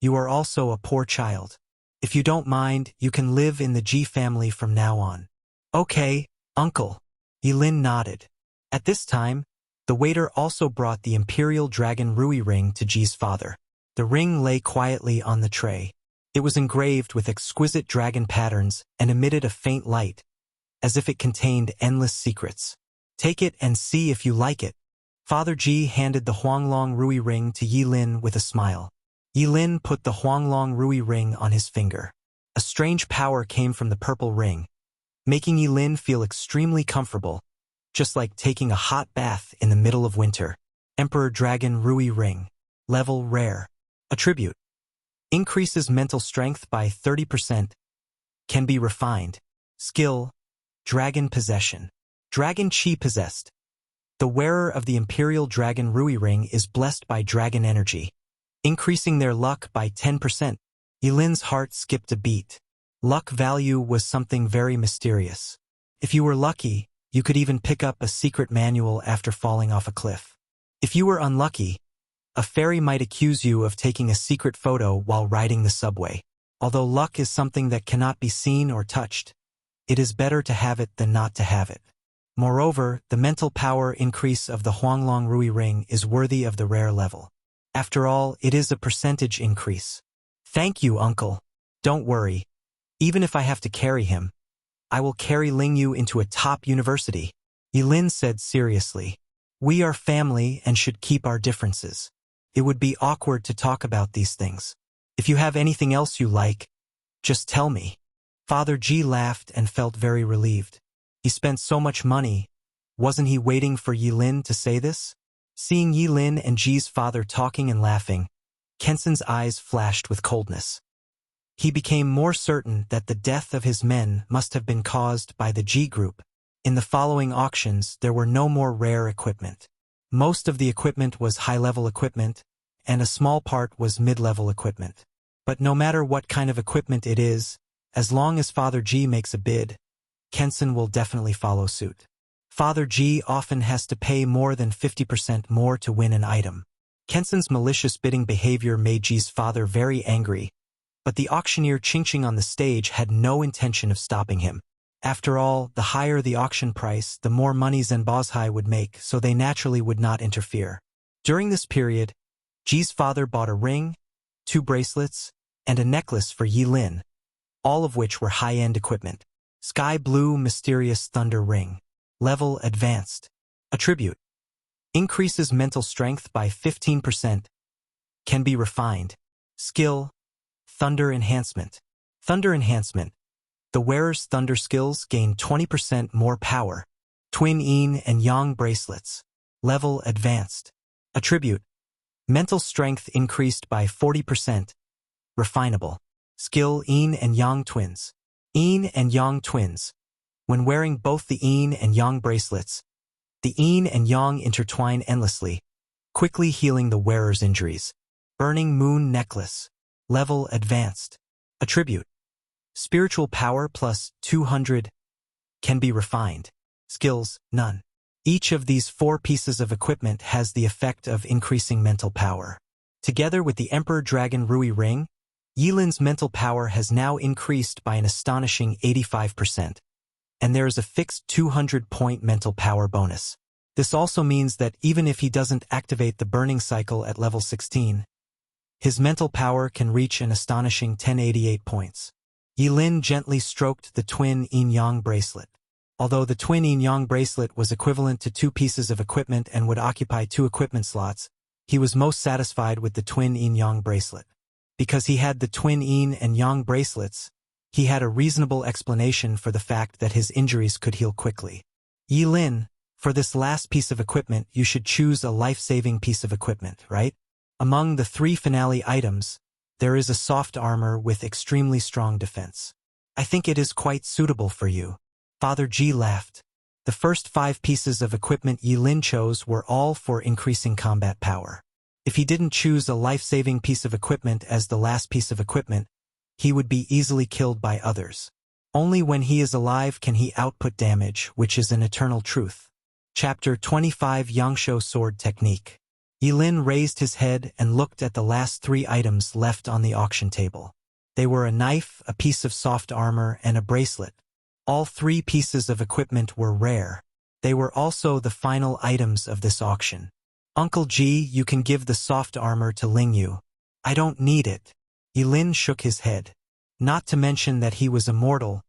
You are also a poor child. If you don't mind, you can live in the Ji family from now on. Okay, uncle. Yilin nodded. At this time, the waiter also brought the Imperial Dragon Rui ring to Ji's father. The ring lay quietly on the tray. It was engraved with exquisite dragon patterns and emitted a faint light, as if it contained endless secrets. Take it and see if you like it. Father Ji handed the Huanglong Rui ring to Yilin with a smile. Yilin put the Huanglong Rui ring on his finger. A strange power came from the purple ring, making Yilin feel extremely comfortable, just like taking a hot bath in the middle of winter. Emperor Dragon Rui ring. Level rare. Attribute. Increases mental strength by 30%. Can be refined. Skill. Dragon possession. Dragon chi possessed. The wearer of the Imperial Dragon Rui ring is blessed by dragon energy, increasing their luck by 10%. Yilin's heart skipped a beat. Luck value was something very mysterious. If you were lucky, you could even pick up a secret manual after falling off a cliff. If you were unlucky, a fairy might accuse you of taking a secret photo while riding the subway. Although luck is something that cannot be seen or touched, it is better to have it than not to have it. Moreover, the mental power increase of the Huanglong Rui ring is worthy of the rare level. After all, it is a percentage increase. Thank you, uncle. Don't worry. Even if I have to carry him, I will carry Lingyu into a top university. Yilin said seriously. We are family and should keep our differences. It would be awkward to talk about these things. If you have anything else you like, just tell me. Father Ji laughed and felt very relieved. He spent so much money. Wasn't he waiting for Yilin to say this? Seeing Yilin and Ji's father talking and laughing, Kenson's eyes flashed with coldness. He became more certain that the death of his men must have been caused by the Ji group. In the following auctions, there were no more rare equipment. Most of the equipment was high-level equipment, and a small part was mid-level equipment. But no matter what kind of equipment it is, as long as Father Ji makes a bid, Kenson will definitely follow suit. Father Ji often has to pay more than 50% more to win an item. Kenson's malicious bidding behavior made Ji's father very angry, but the auctioneer Qingqing on the stage had no intention of stopping him. After all, the higher the auction price, the more money Zhenbozhai would make, so they naturally would not interfere. During this period, Ji's father bought a ring, 2 bracelets, and a necklace for Yilin, all of which were high-end equipment. Sky Blue Mysterious Thunder Ring. Level Advanced. Attribute. Increases mental strength by 15%. Can be refined. Skill. Thunder Enhancement. Thunder Enhancement. The wearer's thunder skills gain 20% more power. Twin Yin and Yang bracelets. Level Advanced. Attribute. Mental strength increased by 40%. Refinable. Skill Yin and Yang twins. Yin and Yang twins. When wearing both the Yin and Yang bracelets, the Yin and Yang intertwine endlessly, quickly healing the wearer's injuries. Burning Moon Necklace. Level Advanced. Attribute. Spiritual power plus 200. Can be refined. Skills, none. Each of these 4 pieces of equipment has the effect of increasing mental power. Together with the Emperor Dragon Rui ring, Yilin's mental power has now increased by an astonishing 85%, and there is a fixed 200-point mental power bonus. This also means that even if he doesn't activate the burning cycle at level 16, his mental power can reach an astonishing 1088 points. Yilin gently stroked the twin yin-yang bracelet. Although the twin yin-yang bracelet was equivalent to 2 pieces of equipment and would occupy 2 equipment slots, he was most satisfied with the twin yin-yang bracelet. Because he had the twin yin and yang bracelets, he had a reasonable explanation for the fact that his injuries could heal quickly. Yilin, for this last piece of equipment you should choose a life-saving piece of equipment, right? Among the 3 finale items, there is a soft armor with extremely strong defense. I think it is quite suitable for you. Father Ji laughed. The first 5 pieces of equipment Yilin chose were all for increasing combat power. If he didn't choose a life-saving piece of equipment as the last piece of equipment, he would be easily killed by others. Only when he is alive can he output damage, which is an eternal truth. Chapter 25 Yangshuo Sword Technique. Yilin raised his head and looked at the last 3 items left on the auction table. They were a knife, a piece of soft armor, and a bracelet. All three pieces of equipment were rare. They were also the final items of this auction. Uncle G, you can give the soft armor to Ling Yu. I don't need it. Yilin shook his head. Not to mention that he was immortal.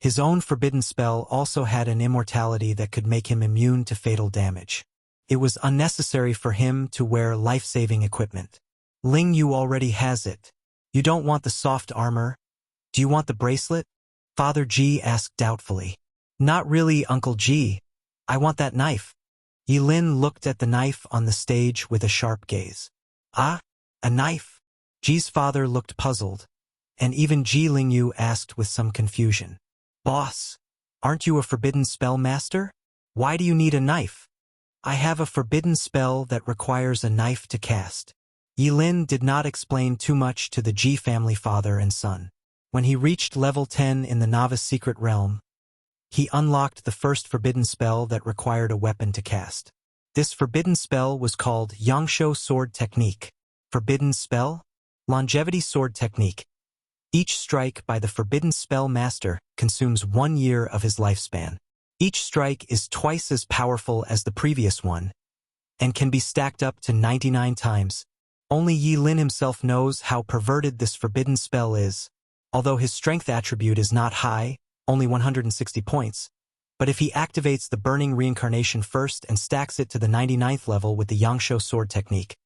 His own forbidden spell also had an immortality that could make him immune to fatal damage. It was unnecessary for him to wear life-saving equipment. Ling Yu already has it. You don't want the soft armor? Do you want the bracelet? Father G asked doubtfully. Not really, Uncle G. I want that knife. Yilin looked at the knife on the stage with a sharp gaze. Ah, a knife? Ji's father looked puzzled, and even Ji Lingyu asked with some confusion. Boss, aren't you a forbidden spell master? Why do you need a knife? I have a forbidden spell that requires a knife to cast. Yilin did not explain too much to the Ji family father and son. When he reached level 10 in the novice secret realm, he unlocked the first forbidden spell that required a weapon to cast. This forbidden spell was called Yangsho Sword Technique. Forbidden spell? Longevity Sword Technique. Each strike by the forbidden spell master consumes 1 year of his lifespan. Each strike is twice as powerful as the previous one, and can be stacked up to 99 times. Only Yilin himself knows how perverted this forbidden spell is. Although his strength attribute is not high, only 160 points, but if he activates the Burning Reincarnation first and stacks it to the 99th level with the Yangsho Sword Technique,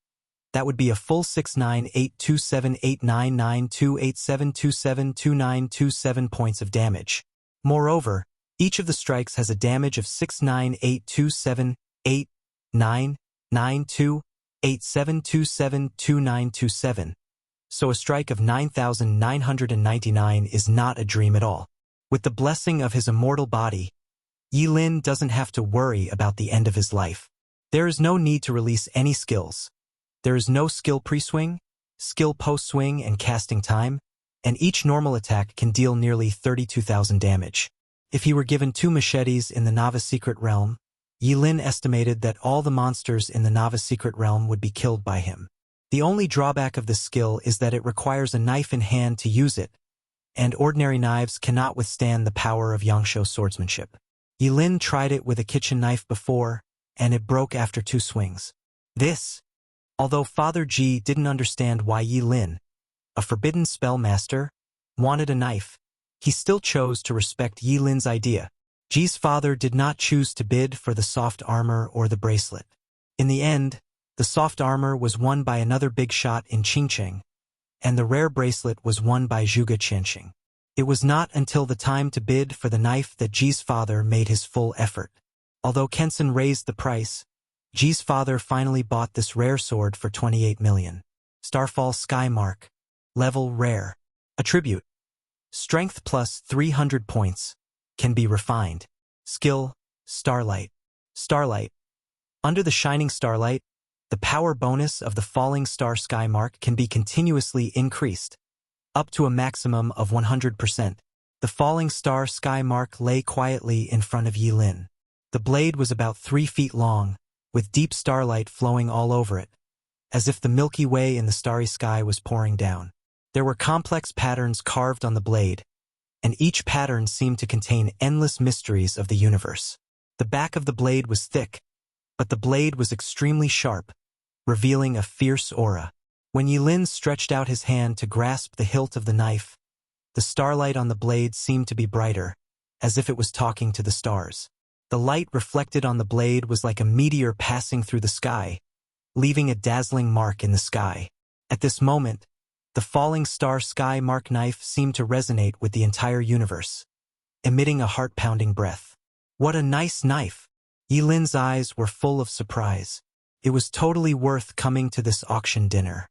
that would be a full 69827899287272927 points of damage. Moreover, each of the strikes has a damage of 69827899287272927, so a strike of 9,999 is not a dream at all. With the blessing of his immortal body, Yilin doesn't have to worry about the end of his life. There is no need to release any skills. There is no skill pre-swing, skill post-swing, and casting time, and each normal attack can deal nearly 32,000 damage. If he were given 2 machetes in the Novice Secret Realm, Yilin estimated that all the monsters in the Novice Secret Realm would be killed by him. The only drawback of this skill is that it requires a knife in hand to use it, and ordinary knives cannot withstand the power of Yangsho swordsmanship. Yilin tried it with a kitchen knife before, and it broke after 2 swings. Although Father Ji didn't understand why Yilin, a forbidden spell master, wanted a knife, he still chose to respect Yilin's idea. Ji's father did not choose to bid for the soft armor or the bracelet. In the end, the soft armor was won by another big shot in Qingcheng, and the rare bracelet was won by Zhuge Qianxing. It was not until the time to bid for the knife that Ji's father made his full effort. Although Kensen raised the price, Ji's father finally bought this rare sword for 28 million. Starfall Sky Mark. Level Rare. Attribute. Strength plus 300 points. Can be refined. Skill. Starlight. Starlight. Under the shining starlight, the power bonus of the falling star sky mark can be continuously increased, up to a maximum of 100%. The falling star sky mark lay quietly in front of Yilin. The blade was about 3 feet long, with deep starlight flowing all over it, as if the Milky Way in the starry sky was pouring down. There were complex patterns carved on the blade, and each pattern seemed to contain endless mysteries of the universe. The back of the blade was thick, but the blade was extremely sharp, revealing a fierce aura. When Yilin stretched out his hand to grasp the hilt of the knife, the starlight on the blade seemed to be brighter, as if it was talking to the stars. The light reflected on the blade was like a meteor passing through the sky, leaving a dazzling mark in the sky. At this moment, the falling star sky mark knife seemed to resonate with the entire universe, emitting a heart-pounding breath. What a nice knife! Yilin's eyes were full of surprise. It was totally worth coming to this auction dinner.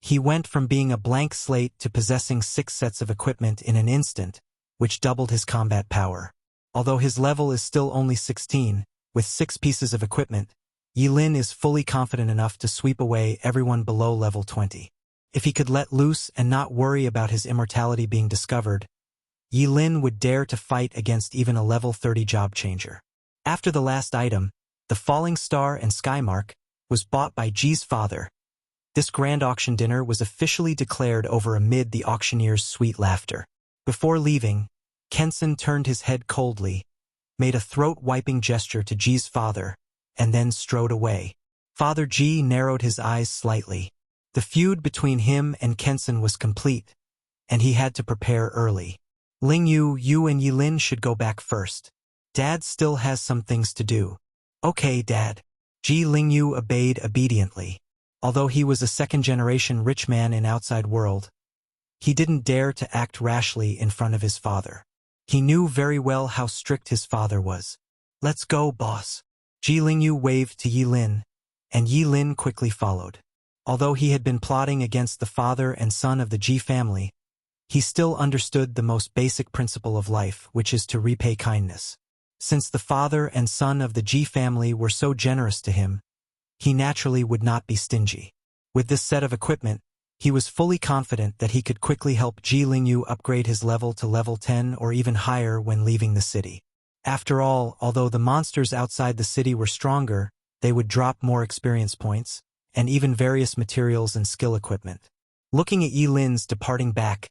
He went from being a blank slate to possessing 6 sets of equipment in an instant, which doubled his combat power. Although his level is still only 16, with 6 pieces of equipment, Yilin is fully confident enough to sweep away everyone below level 20. If he could let loose and not worry about his immortality being discovered, Yilin would dare to fight against even a level 30 job changer. After the last item, the falling star and sky mark, was bought by Ji's father, This grand auction dinner was officially declared over amid the auctioneer's sweet laughter. Before leaving, Kenson turned his head coldly, made a throat-wiping gesture to Ji's father, and then strode away. Father Ji narrowed his eyes slightly. The feud between him and Kenson was complete, and he had to prepare early. Lingyu, you and Yilin should go back first. Dad still has some things to do. Okay, Dad. Ji Lingyu obeyed obediently. Although he was a second-generation rich man in outside world, he didn't dare to act rashly in front of his father. He knew very well how strict his father was. Let's go, boss. Ji Lingyu waved to Yilin, and Yilin quickly followed. Although he had been plotting against the father and son of the Ji family, he still understood the most basic principle of life, which is to repay kindness. Since the father and son of the Ji family were so generous to him, he naturally would not be stingy. With this set of equipment, he was fully confident that he could quickly help Ji Lingyu upgrade his level to level 10 or even higher when leaving the city. After all, although the monsters outside the city were stronger, they would drop more experience points, and even various materials and skill equipment. Looking at Yilin's departing back,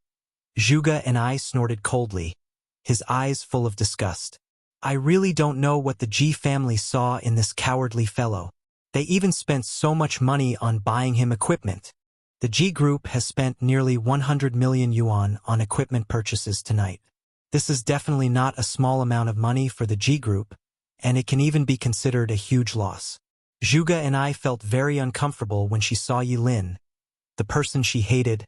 Zhuge and I snorted coldly, his eyes full of disgust. I really don't know what the Ji family saw in this cowardly fellow. They even spent so much money on buying him equipment. The Ji group has spent nearly 100 million yuan on equipment purchases tonight. This is definitely not a small amount of money for the Ji group, and it can even be considered a huge loss. Zhuge and I felt very uncomfortable when she saw Yilin, the person she hated,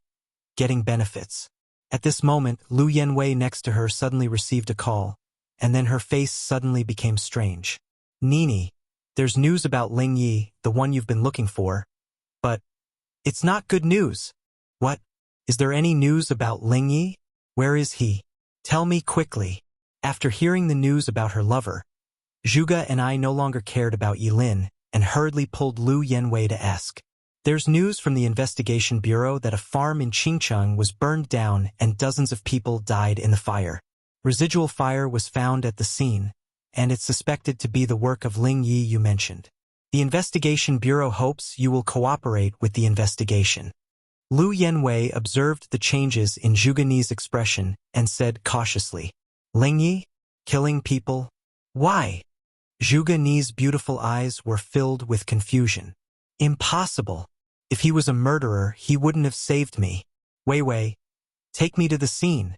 getting benefits. At this moment, Lu Yanwei next to her suddenly received a call, and then her face suddenly became strange. Nini, there's news about Ling Yi, the one you've been looking for. But it's not good news. What? Is there any news about Ling Yi? Where is he? Tell me quickly. After hearing the news about her lover, Zhuge and I no longer cared about Yilin and hurriedly pulled Lu Yanwei to ask. There's news from the investigation bureau that a farm in Qingcheng was burned down and dozens of people died in the fire. Residual fire was found at the scene, and it's suspected to be the work of Ling Yi you mentioned. The investigation bureau hopes you will cooperate with the investigation. Lu Yanwei observed the changes in Zhuge Ni's expression and said cautiously, Ling Yi? Killing people? Why? Zhuge Ni's beautiful eyes were filled with confusion. Impossible. If he was a murderer, he wouldn't have saved me. Wei Wei, take me to the scene.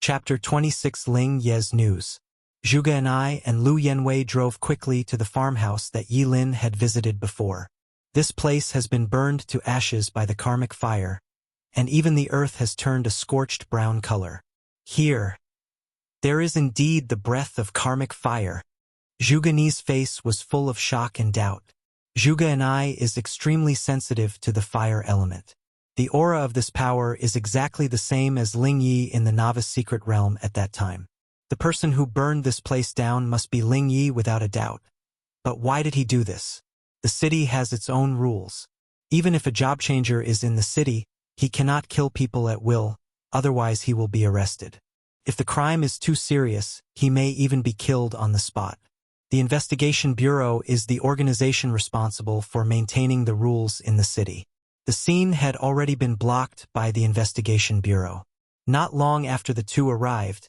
Chapter 26 Ling Ye's News. Zhuge and I and Lu Yanwei drove quickly to the farmhouse that Yilin had visited before. This place has been burned to ashes by the karmic fire, and even the earth has turned a scorched brown color. Here, there is indeed the breath of karmic fire. Zhuge Ni's face was full of shock and doubt. Zhuge and I is extremely sensitive to the fire element. The aura of this power is exactly the same as Ling Yi in the novice secret realm at that time. The person who burned this place down must be Ling Yi without a doubt. But why did he do this? The city has its own rules. Even if a job changer is in the city, he cannot kill people at will, otherwise he will be arrested. If the crime is too serious, he may even be killed on the spot. The Investigation Bureau is the organization responsible for maintaining the rules in the city. The scene had already been blocked by the Investigation Bureau. Not long after the two arrived,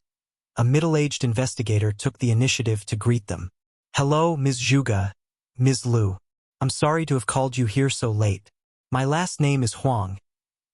a middle-aged investigator took the initiative to greet them. Hello, Ms. Zhuge, Ms. Lu. I'm sorry to have called you here so late. My last name is Huang,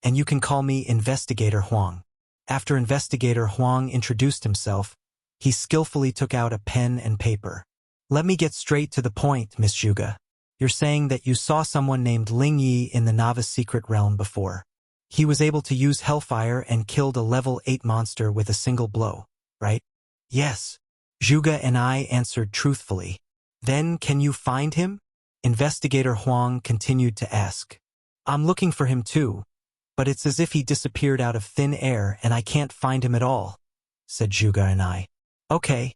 and you can call me Investigator Huang. After Investigator Huang introduced himself, he skillfully took out a pen and paper. Let me get straight to the point, Miss Zhuge. You're saying that you saw someone named Ling Yi in the novice secret realm before. He was able to use hellfire and killed a level 8 monster with a single blow, right? Yes. Zhuge and I answered truthfully. Then can you find him? Investigator Huang continued to ask. I'm looking for him too, but it's as if he disappeared out of thin air and I can't find him at all, said Zhuge and I. Okay.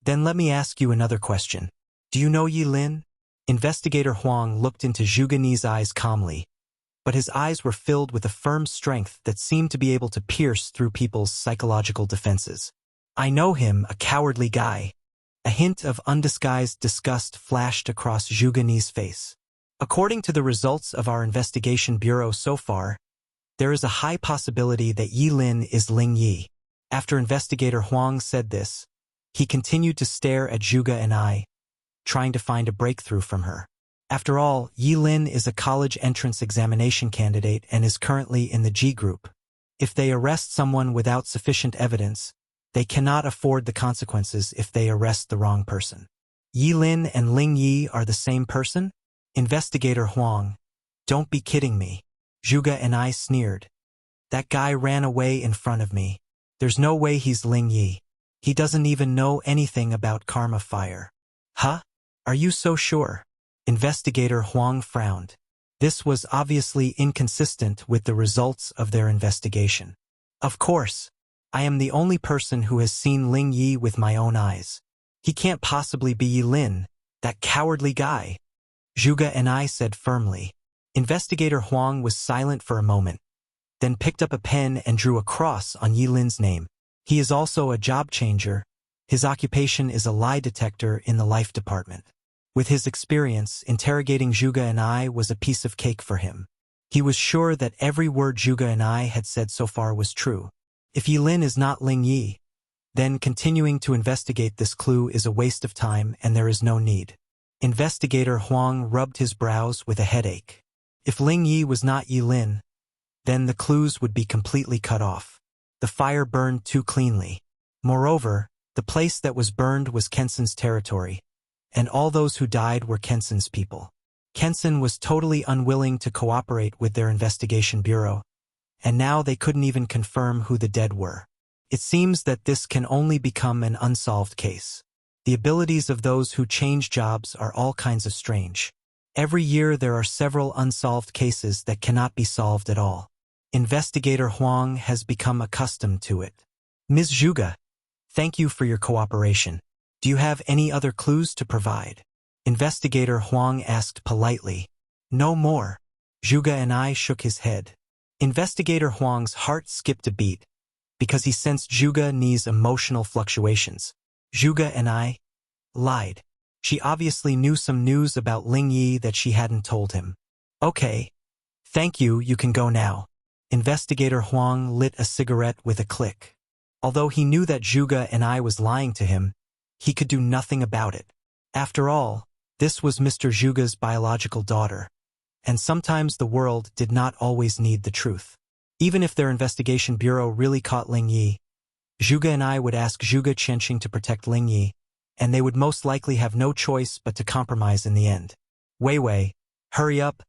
Then let me ask you another question. Do you know Yilin? Investigator Huang looked into Zhuge Ni's eyes calmly, but his eyes were filled with a firm strength that seemed to be able to pierce through people's psychological defenses. I know him, a cowardly guy. A hint of undisguised disgust flashed across Zhuge Ni's face. According to the results of our investigation bureau so far, there is a high possibility that Yi Lin is Ling Yi. After investigator Huang said this, he continued to stare at Zhuge and I, trying to find a breakthrough from her. After all, Yi Lin is a college entrance examination candidate and is currently in the G group. If they arrest someone without sufficient evidence, they cannot afford the consequences if they arrest the wrong person. Yi Lin and Ling Yi are the same person? Investigator Huang, don't be kidding me. Zhuge and I sneered. That guy ran away in front of me. There's no way he's Ling Yi. He doesn't even know anything about karma fire. Huh? Are you so sure? Investigator Huang frowned. This was obviously inconsistent with the results of their investigation. Of course. I am the only person who has seen Ling Yi with my own eyes. He can't possibly be Yi Lin, that cowardly guy. Zhuge and I said firmly. Investigator Huang was silent for a moment, then picked up a pen and drew a cross on Yi Lin's name. He is also a job changer. His occupation is a lie detector in the life department. With his experience, interrogating Zhuge and I was a piece of cake for him. He was sure that every word Zhuge and I had said so far was true. If Yi Lin is not Ling Yi, then continuing to investigate this clue is a waste of time and there is no need. Investigator Huang rubbed his brows with a headache. If Ling Yi was not Yi Lin, then the clues would be completely cut off. The fire burned too cleanly. Moreover, the place that was burned was Kenson's territory, and all those who died were Kenson's people. Kenson was totally unwilling to cooperate with their investigation bureau, and now they couldn't even confirm who the dead were. It seems that this can only become an unsolved case. The abilities of those who change jobs are all kinds of strange. Every year there are several unsolved cases that cannot be solved at all. Investigator Huang has become accustomed to it. Ms. Zhuge, thank you for your cooperation. Do you have any other clues to provide? Investigator Huang asked politely. No more. Zhuge and I shook his head. Investigator Huang's heart skipped a beat, because he sensed Zhuge Ni's emotional fluctuations. Zhuge and I lied. She obviously knew some news about Ling Yi that she hadn't told him. Okay. Thank you, you can go now. Investigator Huang lit a cigarette with a click. Although he knew that Zhuge and I was lying to him, he could do nothing about it. After all, this was Mr. Zhuge's biological daughter, and sometimes the world did not always need the truth. Even if their investigation bureau really caught Ling Yi, Zhuge and I would ask Zhuge Qianqing to protect Ling Yi, and they would most likely have no choice but to compromise in the end. Wei Wei, hurry up.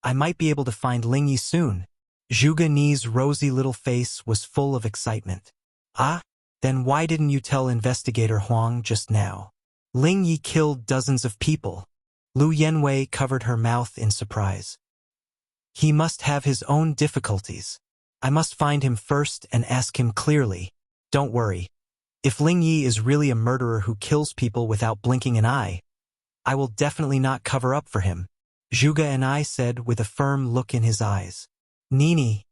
I might be able to find Ling Yi soon. Zhuge Ni's rosy little face was full of excitement. Ah? Then why didn't you tell Investigator Huang just now? Ling Yi killed dozens of people. Lu Yanwei covered her mouth in surprise. He must have his own difficulties. I must find him first and ask him clearly. Don't worry. If Ling Yi is really a murderer who kills people without blinking an eye, I will definitely not cover up for him, Zhuge and I said with a firm look in his eyes. Nini,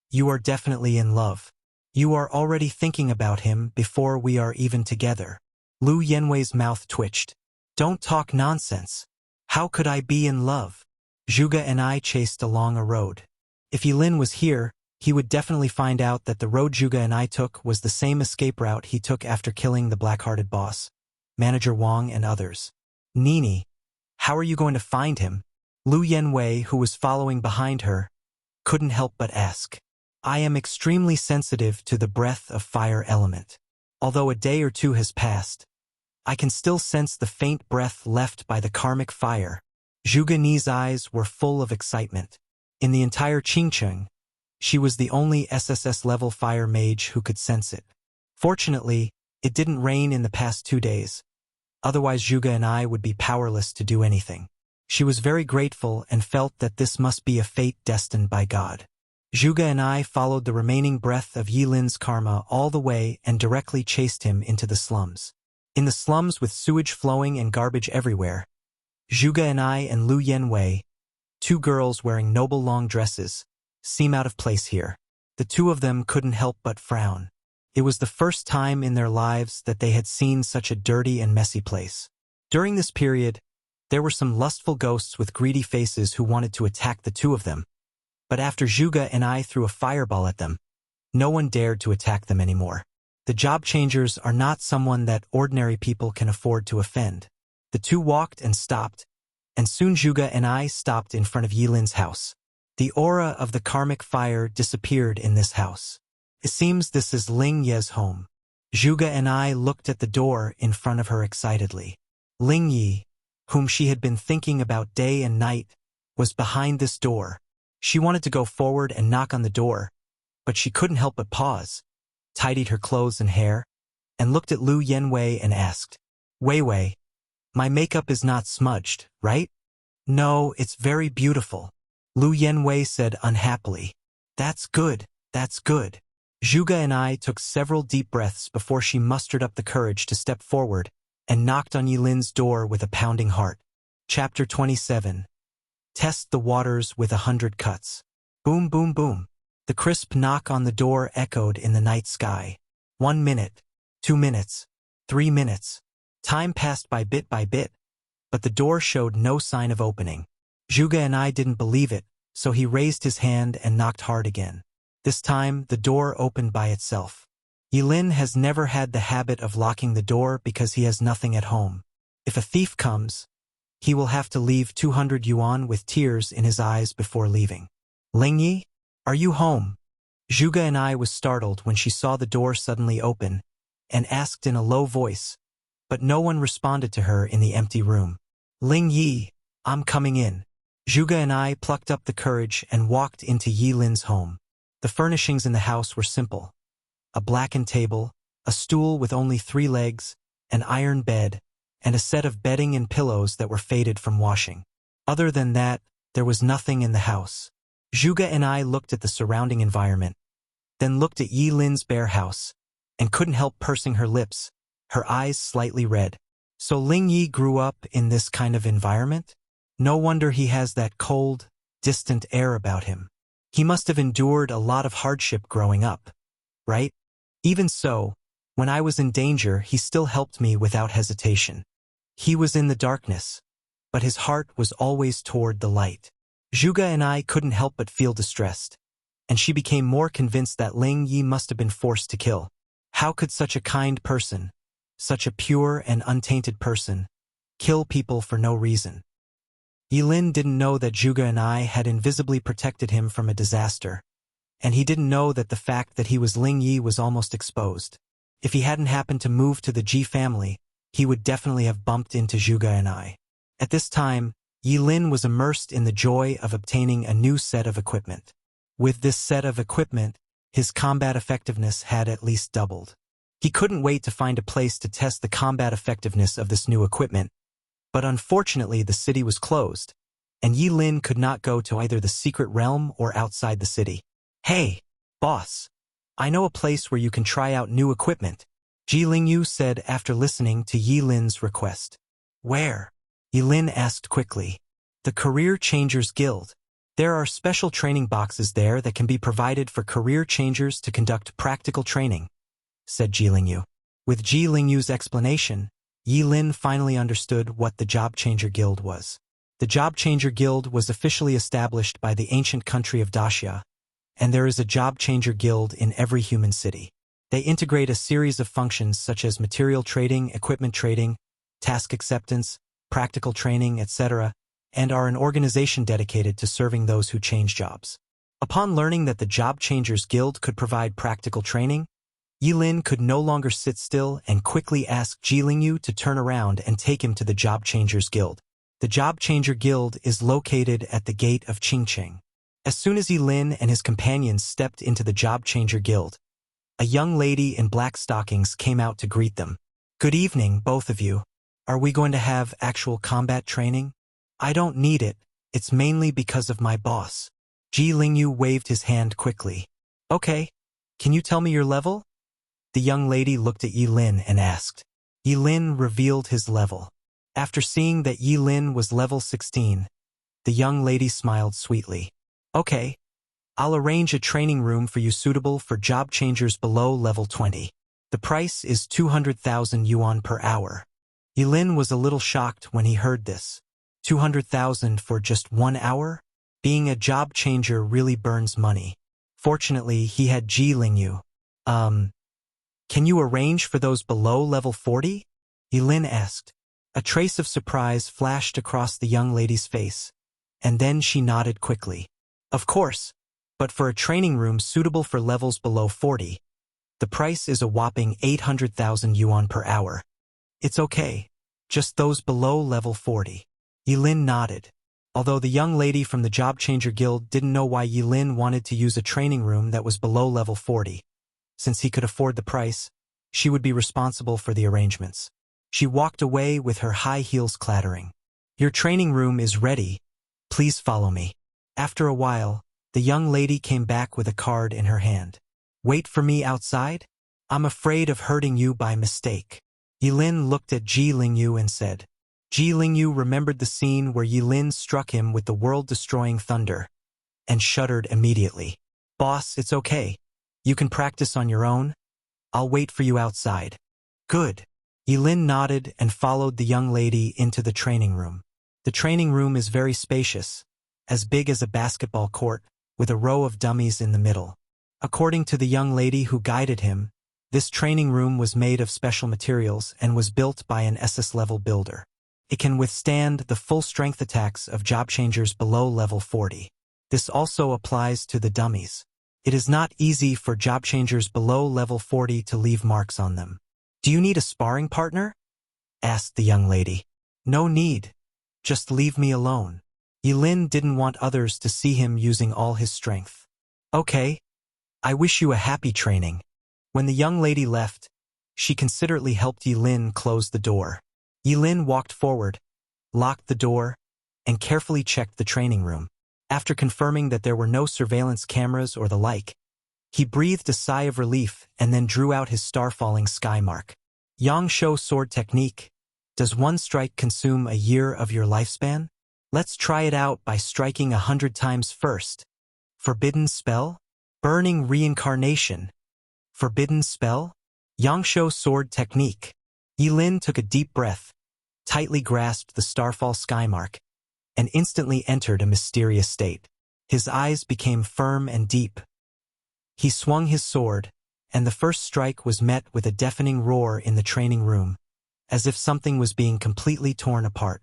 you are definitely in love. You are already thinking about him before we are even together. Lu Yanwei's mouth twitched. Don't talk nonsense. How could I be in love? Zhuge and I chased along a road. If Yi Lin was here, he would definitely find out that the road Zhuge and I took was the same escape route he took after killing the black-hearted boss, Manager Wang and others. Nini, how are you going to find him? Lu Yanwei, who was following behind her, couldn't help but ask. I am extremely sensitive to the breath of fire element. Although a day or two has passed, I can still sense the faint breath left by the karmic fire. Zhuge Ni's eyes were full of excitement. In the entire Qingcheng, she was the only SSS-level fire mage who could sense it. Fortunately, it didn't rain in the past 2 days. Otherwise Zhuge and I would be powerless to do anything. She was very grateful and felt that this must be a fate destined by God. Zhuge and I followed the remaining breath of Yi Lin's karma all the way and directly chased him into the slums. In the slums with sewage flowing and garbage everywhere, Zhuge and I and Lu Yanwei, 2 girls wearing noble long dresses, seem out of place here. The 2 of them couldn't help but frown. It was the first time in their lives that they had seen such a dirty and messy place. During this period, There were some lustful ghosts with greedy faces who wanted to attack the two of them. But after Zhuge and I threw a fireball at them, no one dared to attack them anymore. The job changers are not someone that ordinary people can afford to offend. The two walked and stopped, and soon Zhuge and I stopped in front of Yilin's house. The aura of the karmic fire disappeared in this house. It seems this is Ling Ye's home. Zhuge and I looked at the door in front of her excitedly. Ling Yi, whom she had been thinking about day and night, was behind this door. She wanted to go forward and knock on the door, but she couldn't help but pause, tidied her clothes and hair, and looked at Lu Yanwei and asked, "Wei Wei, my makeup is not smudged, right?" "No, it's very beautiful," Lu Yanwei said unhappily. That's good. Zhuge and I took several deep breaths before she mustered up the courage to step forward and knocked on Yilin's door with a pounding heart. Chapter 27. Test the waters with 100 cuts. Boom, boom, boom. The crisp knock on the door echoed in the night sky. 1 minute, 2 minutes, 3 minutes. Time passed by bit, but the door showed no sign of opening. Zhuge and I didn't believe it, so he raised his hand and knocked hard again. This time, the door opened by itself. Yilin has never had the habit of locking the door because he has nothing at home. If a thief comes, he will have to leave 200 yuan with tears in his eyes before leaving. "Ling Yi, are you home?" Zhuge and I was startled when she saw the door suddenly open and asked in a low voice, but no one responded to her in the empty room. "Ling Yi, I'm coming in." Zhuge and I plucked up the courage and walked into Yilin's home. The furnishings in the house were simple. A blackened table, a stool with only 3 legs, an iron bed, and a set of bedding and pillows that were faded from washing. Other than that, there was nothing in the house. Zhuge and I looked at the surrounding environment, then looked at Yilin's bare house, and couldn't help pursing her lips, her eyes slightly red. So Ling Yi grew up in this kind of environment? No wonder he has that cold, distant air about him. He must have endured a lot of hardship growing up, right? Even so, when I was in danger, he still helped me without hesitation. He was in the darkness, but his heart was always toward the light. Zhuge and I couldn't help but feel distressed, and she became more convinced that Ling Yi must have been forced to kill. How could such a kind person, such a pure and untainted person, kill people for no reason? Yilin didn't know that Zhuge and I had invisibly protected him from a disaster, and he didn't know that the fact that he was Ling Yi was almost exposed. If he hadn't happened to move to the Ji family, he would definitely have bumped into Zhuge and I. At this time, Yilin was immersed in the joy of obtaining a new set of equipment. With this set of equipment, his combat effectiveness had at least doubled. He couldn't wait to find a place to test the combat effectiveness of this new equipment, but unfortunately the city was closed, and Yilin could not go to either the secret realm or outside the city. "Hey, boss, I know a place where you can try out new equipment," Ji Lingyu said after listening to Yilin's request. "Where?" Yilin asked quickly. "The Career Changers Guild. There are special training boxes there that can be provided for career changers to conduct practical training," said Ji Lingyu. With Ji Lingyu's explanation, Yilin finally understood what the Job Changer Guild was. The Job Changer Guild was officially established by the ancient country of Daxia, and there is a Job Changer Guild in every human city. They integrate a series of functions such as material trading, equipment trading, task acceptance, practical training, etc., and are an organization dedicated to serving those who change jobs. Upon learning that the Job Changers Guild could provide practical training, Yilin could no longer sit still and quickly asked Ji Lingyu to turn around and take him to the Job Changers Guild. The Job Changer Guild is located at the gate of Qingcheng. As soon as Yilin and his companions stepped into the Job Changer Guild, a young lady in black stockings came out to greet them. "Good evening, both of you. Are we going to have actual combat training?" "I don't need it. It's mainly because of my boss." Ji Lingyu waved his hand quickly. "Okay. Can you tell me your level?" The young lady looked at Yilin and asked. Yilin revealed his level. After seeing that Yilin was level 16, the young lady smiled sweetly. "Okay. I'll arrange a training room for you suitable for job changers below level 20. The price is 200,000 yuan per hour." Yilin was a little shocked when he heard this. 200,000 for just 1 hour? Being a job changer really burns money. Fortunately, he had Ji Lingyu. Can you arrange for those below level 40? Yilin asked. A trace of surprise flashed across the young lady's face, and then she nodded quickly. Of course, but for a training room suitable for levels below 40, the price is a whopping 800,000 yuan per hour. It's okay, just those below level 40. Yilin nodded. Although the young lady from the Job Changer Guild didn't know why Yilin wanted to use a training room that was below level 40. Since he could afford the price, she would be responsible for the arrangements. She walked away with her high heels clattering. Your training room is ready. Please follow me. After a while, the young lady came back with a card in her hand. Wait for me outside? I'm afraid of hurting you by mistake. Yilin looked at Ji Lingyu and said. Ji Lingyu remembered the scene where Yilin struck him with the world-destroying thunder, and shuddered immediately. Boss, it's okay. You can practice on your own. I'll wait for you outside. Good. Yilin nodded and followed the young lady into the training room. The training room is very spacious, as big as a basketball court, with a row of dummies in the middle. According to the young lady who guided him, this training room was made of special materials and was built by an SS-level builder. It can withstand the full strength attacks of job changers below level 40. This also applies to the dummies. It is not easy for job changers below level 40 to leave marks on them. Do you need a sparring partner? Asked the young lady. No need. Just leave me alone. Yilin didn't want others to see him using all his strength. Okay. I wish you a happy training. When the young lady left, she considerately helped Yilin close the door. Yilin walked forward, locked the door, and carefully checked the training room. After confirming that there were no surveillance cameras or the like, he breathed a sigh of relief and then drew out his star-falling sky mark. Yangshuo sword technique. Does one strike consume a year of your lifespan? Let's try it out by striking 100 times first. Forbidden spell? Burning reincarnation. Forbidden spell? Yangshuo sword technique. Yilin took a deep breath, tightly grasped the starfall sky mark, and instantly entered a mysterious state. His eyes became firm and deep. He swung his sword, and the first strike was met with a deafening roar in the training room, as if something was being completely torn apart.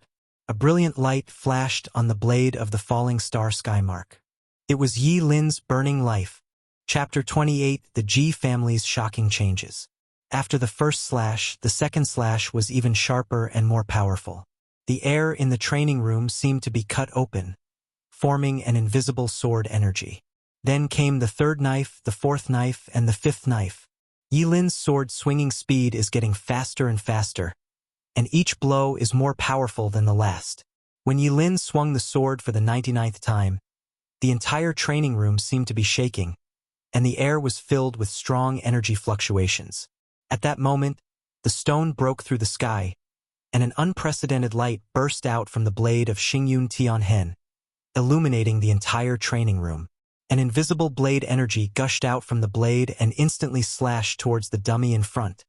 A brilliant light flashed on the blade of the falling star sky mark. It was Yi Lin's burning life. Chapter 28, The Ji Family's Shocking Changes. After the first slash, the second slash was even sharper and more powerful. The air in the training room seemed to be cut open, forming an invisible sword energy. Then came the third knife, the fourth knife, and the fifth knife. Yilin's sword swinging speed is getting faster and faster, and each blow is more powerful than the last. When Yilin swung the sword for the 99th time, the entire training room seemed to be shaking, and the air was filled with strong energy fluctuations. At that moment, the stone broke through the sky, and an unprecedented light burst out from the blade of Xingyun Tianhen, illuminating the entire training room. An invisible blade energy gushed out from the blade and instantly slashed towards the dummy in front,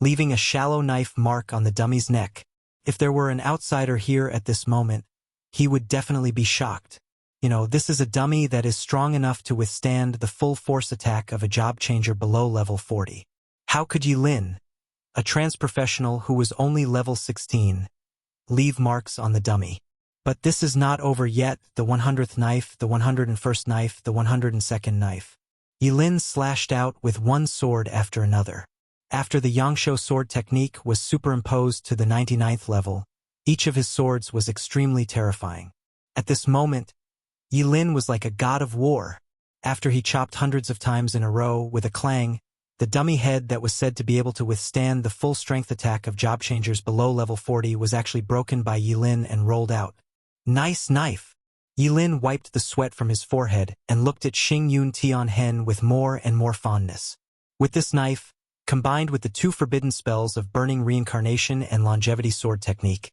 leaving a shallow knife mark on the dummy's neck. If there were an outsider here at this moment, he would definitely be shocked. This is a dummy that is strong enough to withstand the full force attack of a job changer below level 40. How could Yilin, a trans professional who was only level 16, leave marks on the dummy? But this is not over yet. The 100th knife, the 101st knife, the 102nd knife. Yilin slashed out with one sword after another. After the Yangshuo sword technique was superimposed to the 99th level, each of his swords was extremely terrifying. At this moment, Yilin was like a god of war. After he chopped hundreds of times in a row with a clang, the dummy head that was said to be able to withstand the full strength attack of job changers below level 40 was actually broken by Yilin and rolled out. Nice knife! Yilin wiped the sweat from his forehead and looked at Xingyun Tianhen with more and more fondness. With this knife, combined with the two forbidden spells of Burning Reincarnation and Longevity Sword Technique,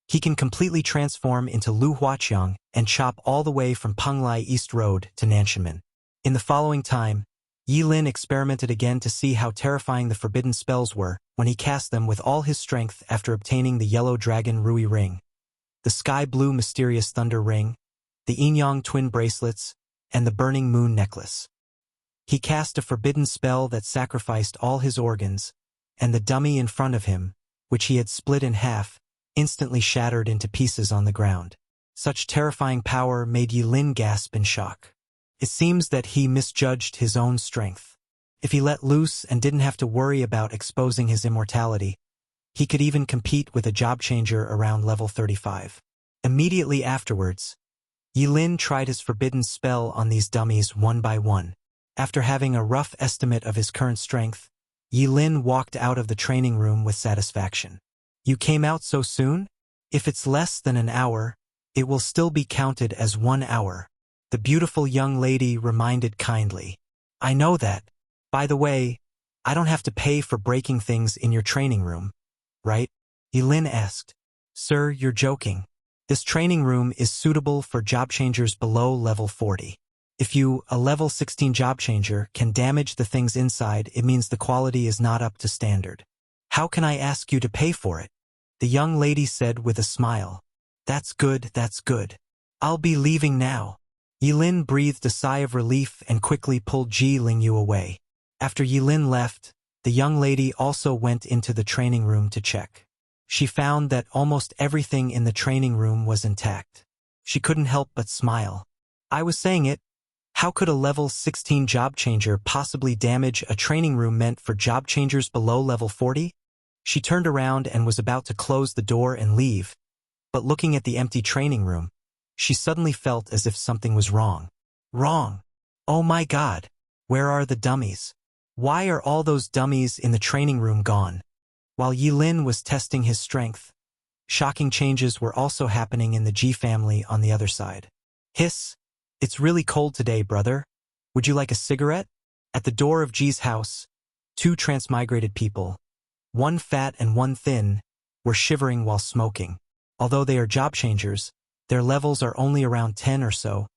he can completely transform into Lu Huaqiang and chop all the way from Penglai East Road to Nanshanmen. In the following time, Yilin experimented again to see how terrifying the forbidden spells were when he cast them with all his strength after obtaining the Yellow Dragon Rui Ring. the sky-blue mysterious thunder ring, the yin-yang twin bracelets, and the burning moon necklace. He cast a forbidden spell that sacrificed all his organs, and the dummy in front of him, which he had split in half, instantly shattered into pieces on the ground. Such terrifying power made Yilin gasp in shock. It seems that he misjudged his own strength. If he let loose and didn't have to worry about exposing his immortality, he could even compete with a job changer around level 35. Immediately afterwards, Yilin tried his forbidden spell on these dummies one by one. After having a rough estimate of his current strength, Yilin walked out of the training room with satisfaction. You came out so soon? If it's less than an hour, it will still be counted as 1 hour. The beautiful young lady reminded kindly. I know that. By the way, I don't have to pay for breaking things in your training room, right? Yilin asked. Sir, you're joking. This training room is suitable for job changers below level 40. If you, a level 16 job changer, can damage the things inside, it means the quality is not up to standard. How can I ask you to pay for it? The young lady said with a smile. That's good, that's good. I'll be leaving now. Yilin breathed a sigh of relief and quickly pulled Ji Lingyu away. After Yilin left, the young lady also went into the training room to check. She found that almost everything in the training room was intact. She couldn't help but smile. I was saying it. How could a level 16 job changer possibly damage a training room meant for job changers below level 40? She turned around and was about to close the door and leave, but looking at the empty training room, she suddenly felt as if something was wrong. Wrong! Oh my God! Where are the dummies? Why are all those dummies in the training room gone? While Yilin was testing his strength, shocking changes were also happening in the Ji family on the other side. Hiss! It's really cold today, brother. Would you like a cigarette? At the door of Ji's house, 2 transmigrated people, one fat and one thin, were shivering while smoking. Although they are job changers, their levels are only around 10 or so,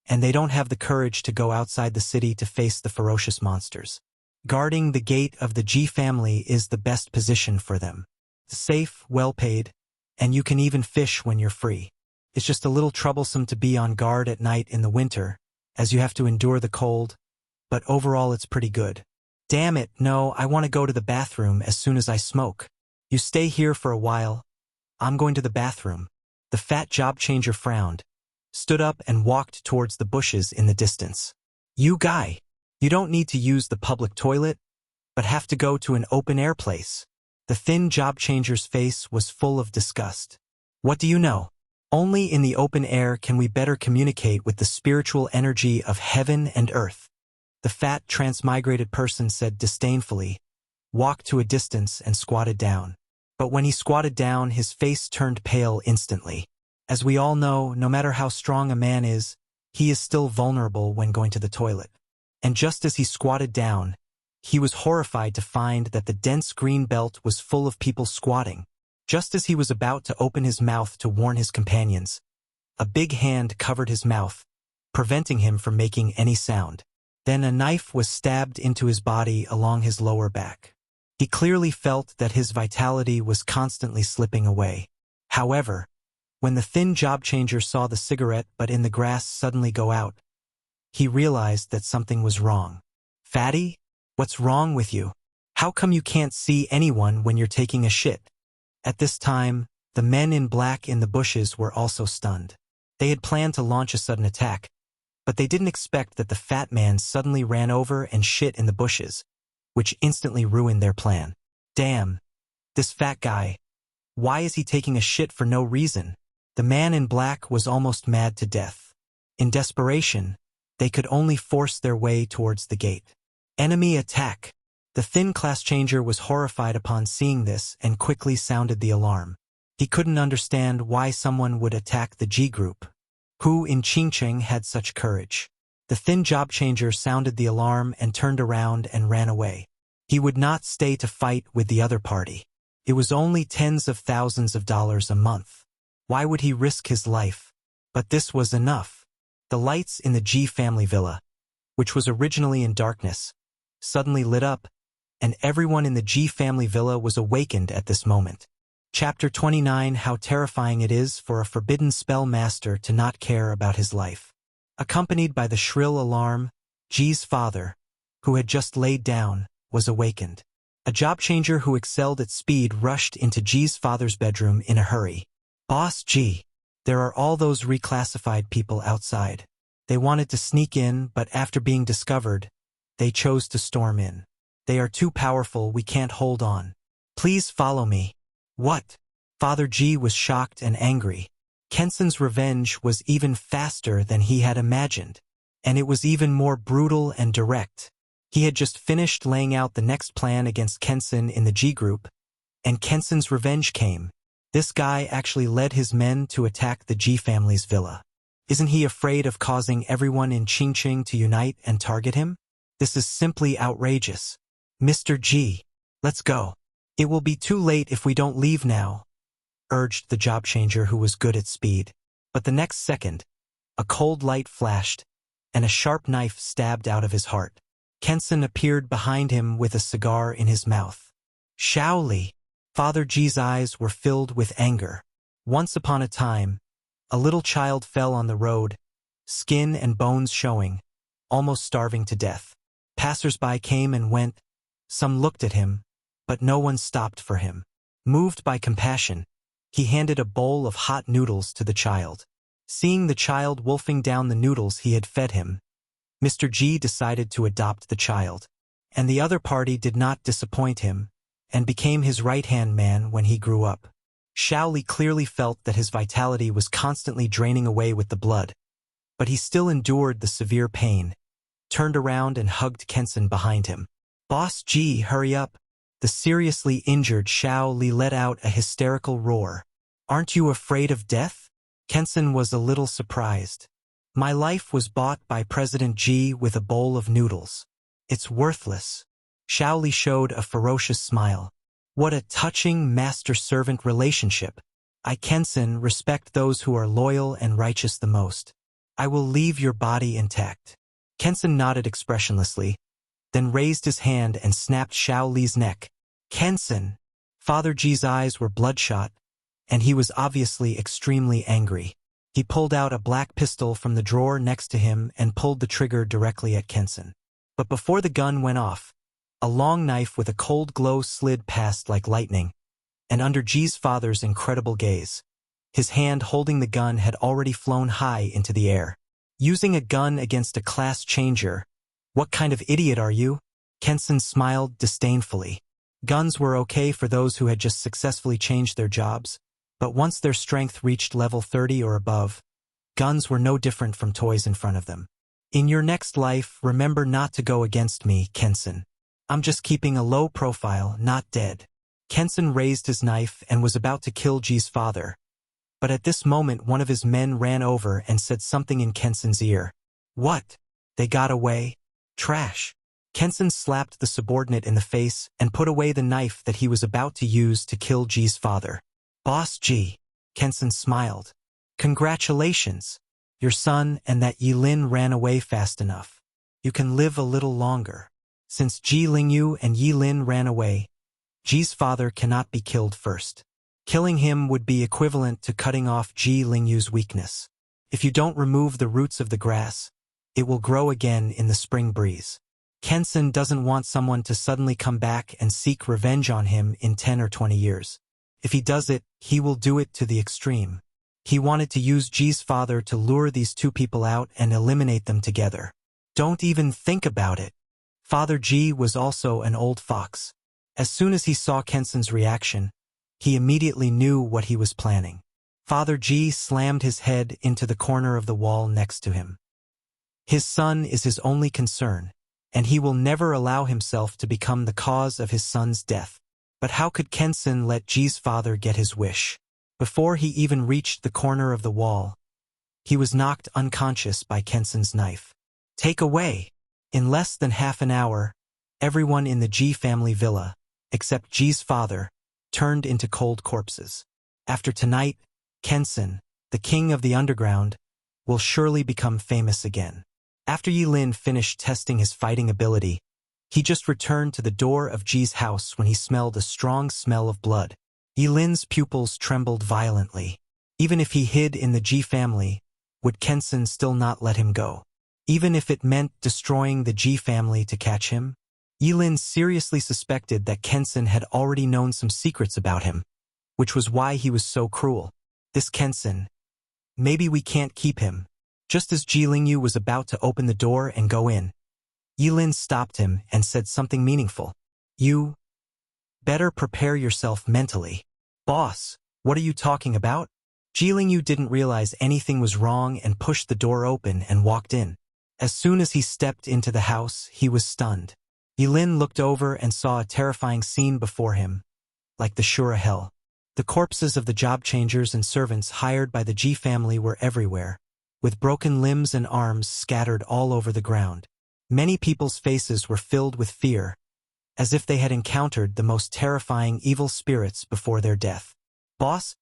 and they don't have the courage to go outside the city to face the ferocious monsters. Guarding the gate of the Ji family is the best position for them. Safe, well-paid, and you can even fish when you're free. It's just a little troublesome to be on guard at night in the winter, as you have to endure the cold, but overall it's pretty good. Damn it, no, I want to go to the bathroom as soon as I smoke. You stay here for a while. I'm going to the bathroom. The fat job changer frowned, stood up and walked towards the bushes in the distance. You guy, you don't need to use the public toilet, but have to go to an open-air place. The thin job changer's face was full of disgust. What do you know? Only in the open air can we better communicate with the spiritual energy of heaven and earth. The fat, transmigrated person said disdainfully, walked to a distance and squatted down. But when he squatted down, his face turned pale instantly. As we all know, no matter how strong a man is, he is still vulnerable when going to the toilet. And just as he squatted down, he was horrified to find that the dense green belt was full of people squatting. Just as he was about to open his mouth to warn his companions, a big hand covered his mouth, preventing him from making any sound. Then a knife was stabbed into his body along his lower back. He clearly felt that his vitality was constantly slipping away. However, when the thin job changer saw the cigarette butt in the grass suddenly go out, he realized that something was wrong. Fatty, what's wrong with you? How come you can't see anyone when you're taking a shit? At this time, the men in black in the bushes were also stunned. They had planned to launch a sudden attack, but they didn't expect that the fat man suddenly ran over and shit in the bushes, which instantly ruined their plan. Damn, this fat guy. Why is he taking a shit for no reason? The man in black was almost mad to death. In desperation, they could only force their way towards the gate. Enemy attack! The thin class changer was horrified upon seeing this and quickly sounded the alarm. He couldn't understand why someone would attack the G group. Who in Qingcheng had such courage? The thin job changer sounded the alarm and turned around and ran away. He would not stay to fight with the other party. It was only tens of thousands of dollars a month. Why would he risk his life? But this was enough. The lights in the G family villa, which was originally in darkness, suddenly lit up, and everyone in the G family villa was awakened at this moment. Chapter 29: How terrifying it is for a forbidden spell master to not care about his life. Accompanied by the shrill alarm, Ji's father, who had just laid down, was awakened. A job changer who excelled at speed rushed into Ji's father's bedroom in a hurry. "Boss Ji, there are all those reclassified people outside. They wanted to sneak in, but after being discovered, they chose to storm in. They are too powerful, we can't hold on. Please follow me." "What?" Father Ji was shocked and angry. Kenson's revenge was even faster than he had imagined, and it was even more brutal and direct. He had just finished laying out the next plan against Kenson in the Ji group, and Kenson's revenge came. This guy actually led his men to attack the Ji family's villa. Isn't he afraid of causing everyone in Qingqing to unite and target him? This is simply outrageous. "Mr. Ji, let's go. It will be too late if we don't leave now," urged the job changer who was good at speed. But the next second, a cold light flashed, and a sharp knife stabbed out of his heart. Kenson appeared behind him with a cigar in his mouth. "Shaoli!" Father Ji's eyes were filled with anger. Once upon a time, a little child fell on the road, skin and bones showing, almost starving to death. Passers-by came and went. Some looked at him, but no one stopped for him. Moved by compassion, he handed a bowl of hot noodles to the child. Seeing the child wolfing down the noodles he had fed him, Mr. Ji decided to adopt the child. And the other party did not disappoint him, and became his right-hand man when he grew up. Shaoli clearly felt that his vitality was constantly draining away with the blood, but he still endured the severe pain, turned around and hugged Kenson behind him. "Boss Ji, hurry up!" The seriously injured Shaoli let out a hysterical roar. "Aren't you afraid of death?" Kenson was a little surprised. "My life was bought by President Ji with a bowl of noodles. It's worthless." Shaoli showed a ferocious smile. "What a touching master-servant relationship. I, Kenson, respect those who are loyal and righteous the most. I will leave your body intact." Kenson nodded expressionlessly, then raised his hand and snapped Shaoli's neck. "Kenson!" Father Ji's eyes were bloodshot, and he was obviously extremely angry. He pulled out a black pistol from the drawer next to him and pulled the trigger directly at Kenson. But before the gun went off, a long knife with a cold glow slid past like lightning, and under Ji's father's incredible gaze, his hand holding the gun had already flown high into the air. "Using a gun against a class changer? What kind of idiot are you?" Kenson smiled disdainfully. Guns were okay for those who had just successfully changed their jobs, but once their strength reached level 30 or above, guns were no different from toys in front of them. "In your next life, remember not to go against me, Kenson. I'm just keeping a low profile, not dead." Kenson raised his knife and was about to kill Ji's father, but at this moment one of his men ran over and said something in Kenson's ear. "What? They got away? Trash." Kenson slapped the subordinate in the face and put away the knife that he was about to use to kill Ji's father. "Boss Ji," Kenson smiled. "Congratulations. Your son and that Yilin ran away fast enough. You can live a little longer. Since Ji Lingyu and Yilin ran away, Ji's father cannot be killed first. Killing him would be equivalent to cutting off Ji Lingyu's weakness. If you don't remove the roots of the grass, it will grow again in the spring breeze. Kenson doesn't want someone to suddenly come back and seek revenge on him in 10 or 20 years. If he does it, he will do it to the extreme. He wanted to use Ji's father to lure these two people out and eliminate them together. Don't even think about it." Father Ji was also an old fox. As soon as he saw Kenson's reaction, he immediately knew what he was planning. Father Ji slammed his head into the corner of the wall next to him. His son is his only concern, and he will never allow himself to become the cause of his son's death. But how could Kenson let Ji's father get his wish? Before he even reached the corner of the wall, he was knocked unconscious by Kenson's knife. "Take away!" In less than half an hour, everyone in the Ji family villa, except Ji's father, turned into cold corpses. After tonight, Kenson, the king of the underground, will surely become famous again. After Yilin finished testing his fighting ability, he just returned to the door of Ji's house when he smelled a strong smell of blood. Yilin's pupils trembled violently. Even if he hid in the Ji family, would Kensen still not let him go? Even if it meant destroying the Ji family to catch him? Yilin seriously suspected that Kensen had already known some secrets about him, which was why he was so cruel. This Kensen. Maybe we can't keep him. Just as Ji Lingyu was about to open the door and go in, Yilin stopped him and said something meaningful. You better prepare yourself mentally. Boss, what are you talking about? Ji Lingyu didn't realize anything was wrong and pushed the door open and walked in. As soon as he stepped into the house, he was stunned. Yilin looked over and saw a terrifying scene before him, like the Shura hell. The corpses of the job changers and servants hired by the Ji family were everywhere, with broken limbs and arms scattered all over the ground. Many people's faces were filled with fear, as if they had encountered the most terrifying evil spirits before their death. Boss,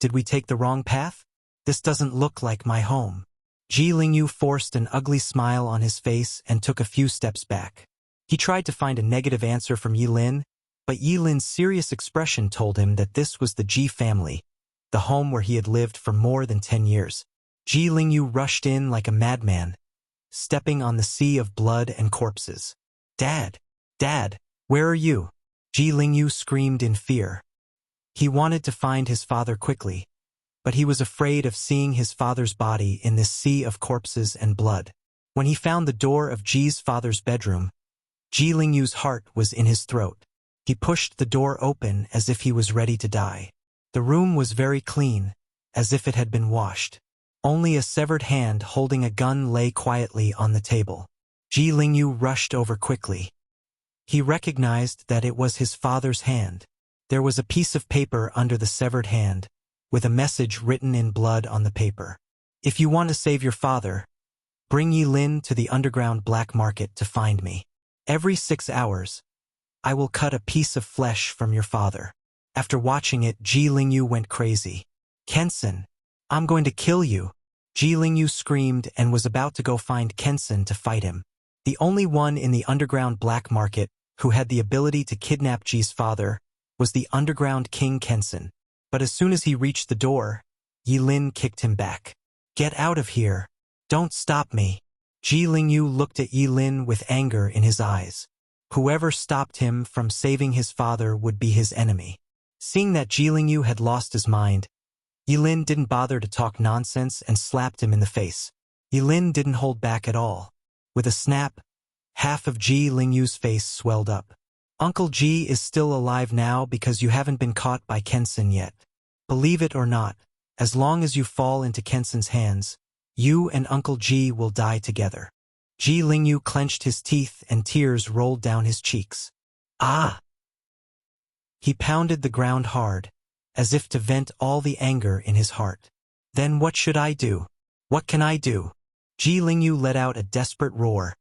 did we take the wrong path? This doesn't look like my home. Ji Lingyu forced an ugly smile on his face and took a few steps back. He tried to find a negative answer from Yilin, but Yilin's serious expression told him that this was the Ji family, the home where he had lived for more than 10 years. Ji Lingyu rushed in like a madman, stepping on the sea of blood and corpses. Dad, where are you? Ji Lingyu screamed in fear. He wanted to find his father quickly, but he was afraid of seeing his father's body in this sea of corpses and blood. When he found the door of Ji's father's bedroom, Ji Lingyu's heart was in his throat. He pushed the door open as if he was ready to die. The room was very clean, as if it had been washed. Only a severed hand holding a gun lay quietly on the table. Ji Lingyu rushed over quickly. He recognized that it was his father's hand. There was a piece of paper under the severed hand, with a message written in blood on the paper. If you want to save your father, bring Yilin to the underground black market to find me. Every 6 hours, I will cut a piece of flesh from your father. After watching it, Ji Lingyu went crazy. Kensen, I'm going to kill you. Ji Lingyu screamed and was about to go find Kensen to fight him. The only one in the underground black market who had the ability to kidnap Ji's father was the underground king Kensen. But as soon as he reached the door, Yilin kicked him back. Get out of here. Don't stop me. Ji Lingyu looked at Yilin with anger in his eyes. Whoever stopped him from saving his father would be his enemy. Seeing that Ji Lingyu had lost his mind, Yilin didn't bother to talk nonsense and slapped him in the face. Yilin didn't hold back at all. With a snap, half of Ji Lingyu's face swelled up. Uncle Ji is still alive now because you haven't been caught by Kensen yet. Believe it or not, as long as you fall into Kensen's hands, you and Uncle Ji will die together. Ji Lingyu clenched his teeth and tears rolled down his cheeks. Ah! He pounded the ground hard, as if to vent all the anger in his heart. Then what should I do? What can I do? Ji Lingyu let out a desperate roar,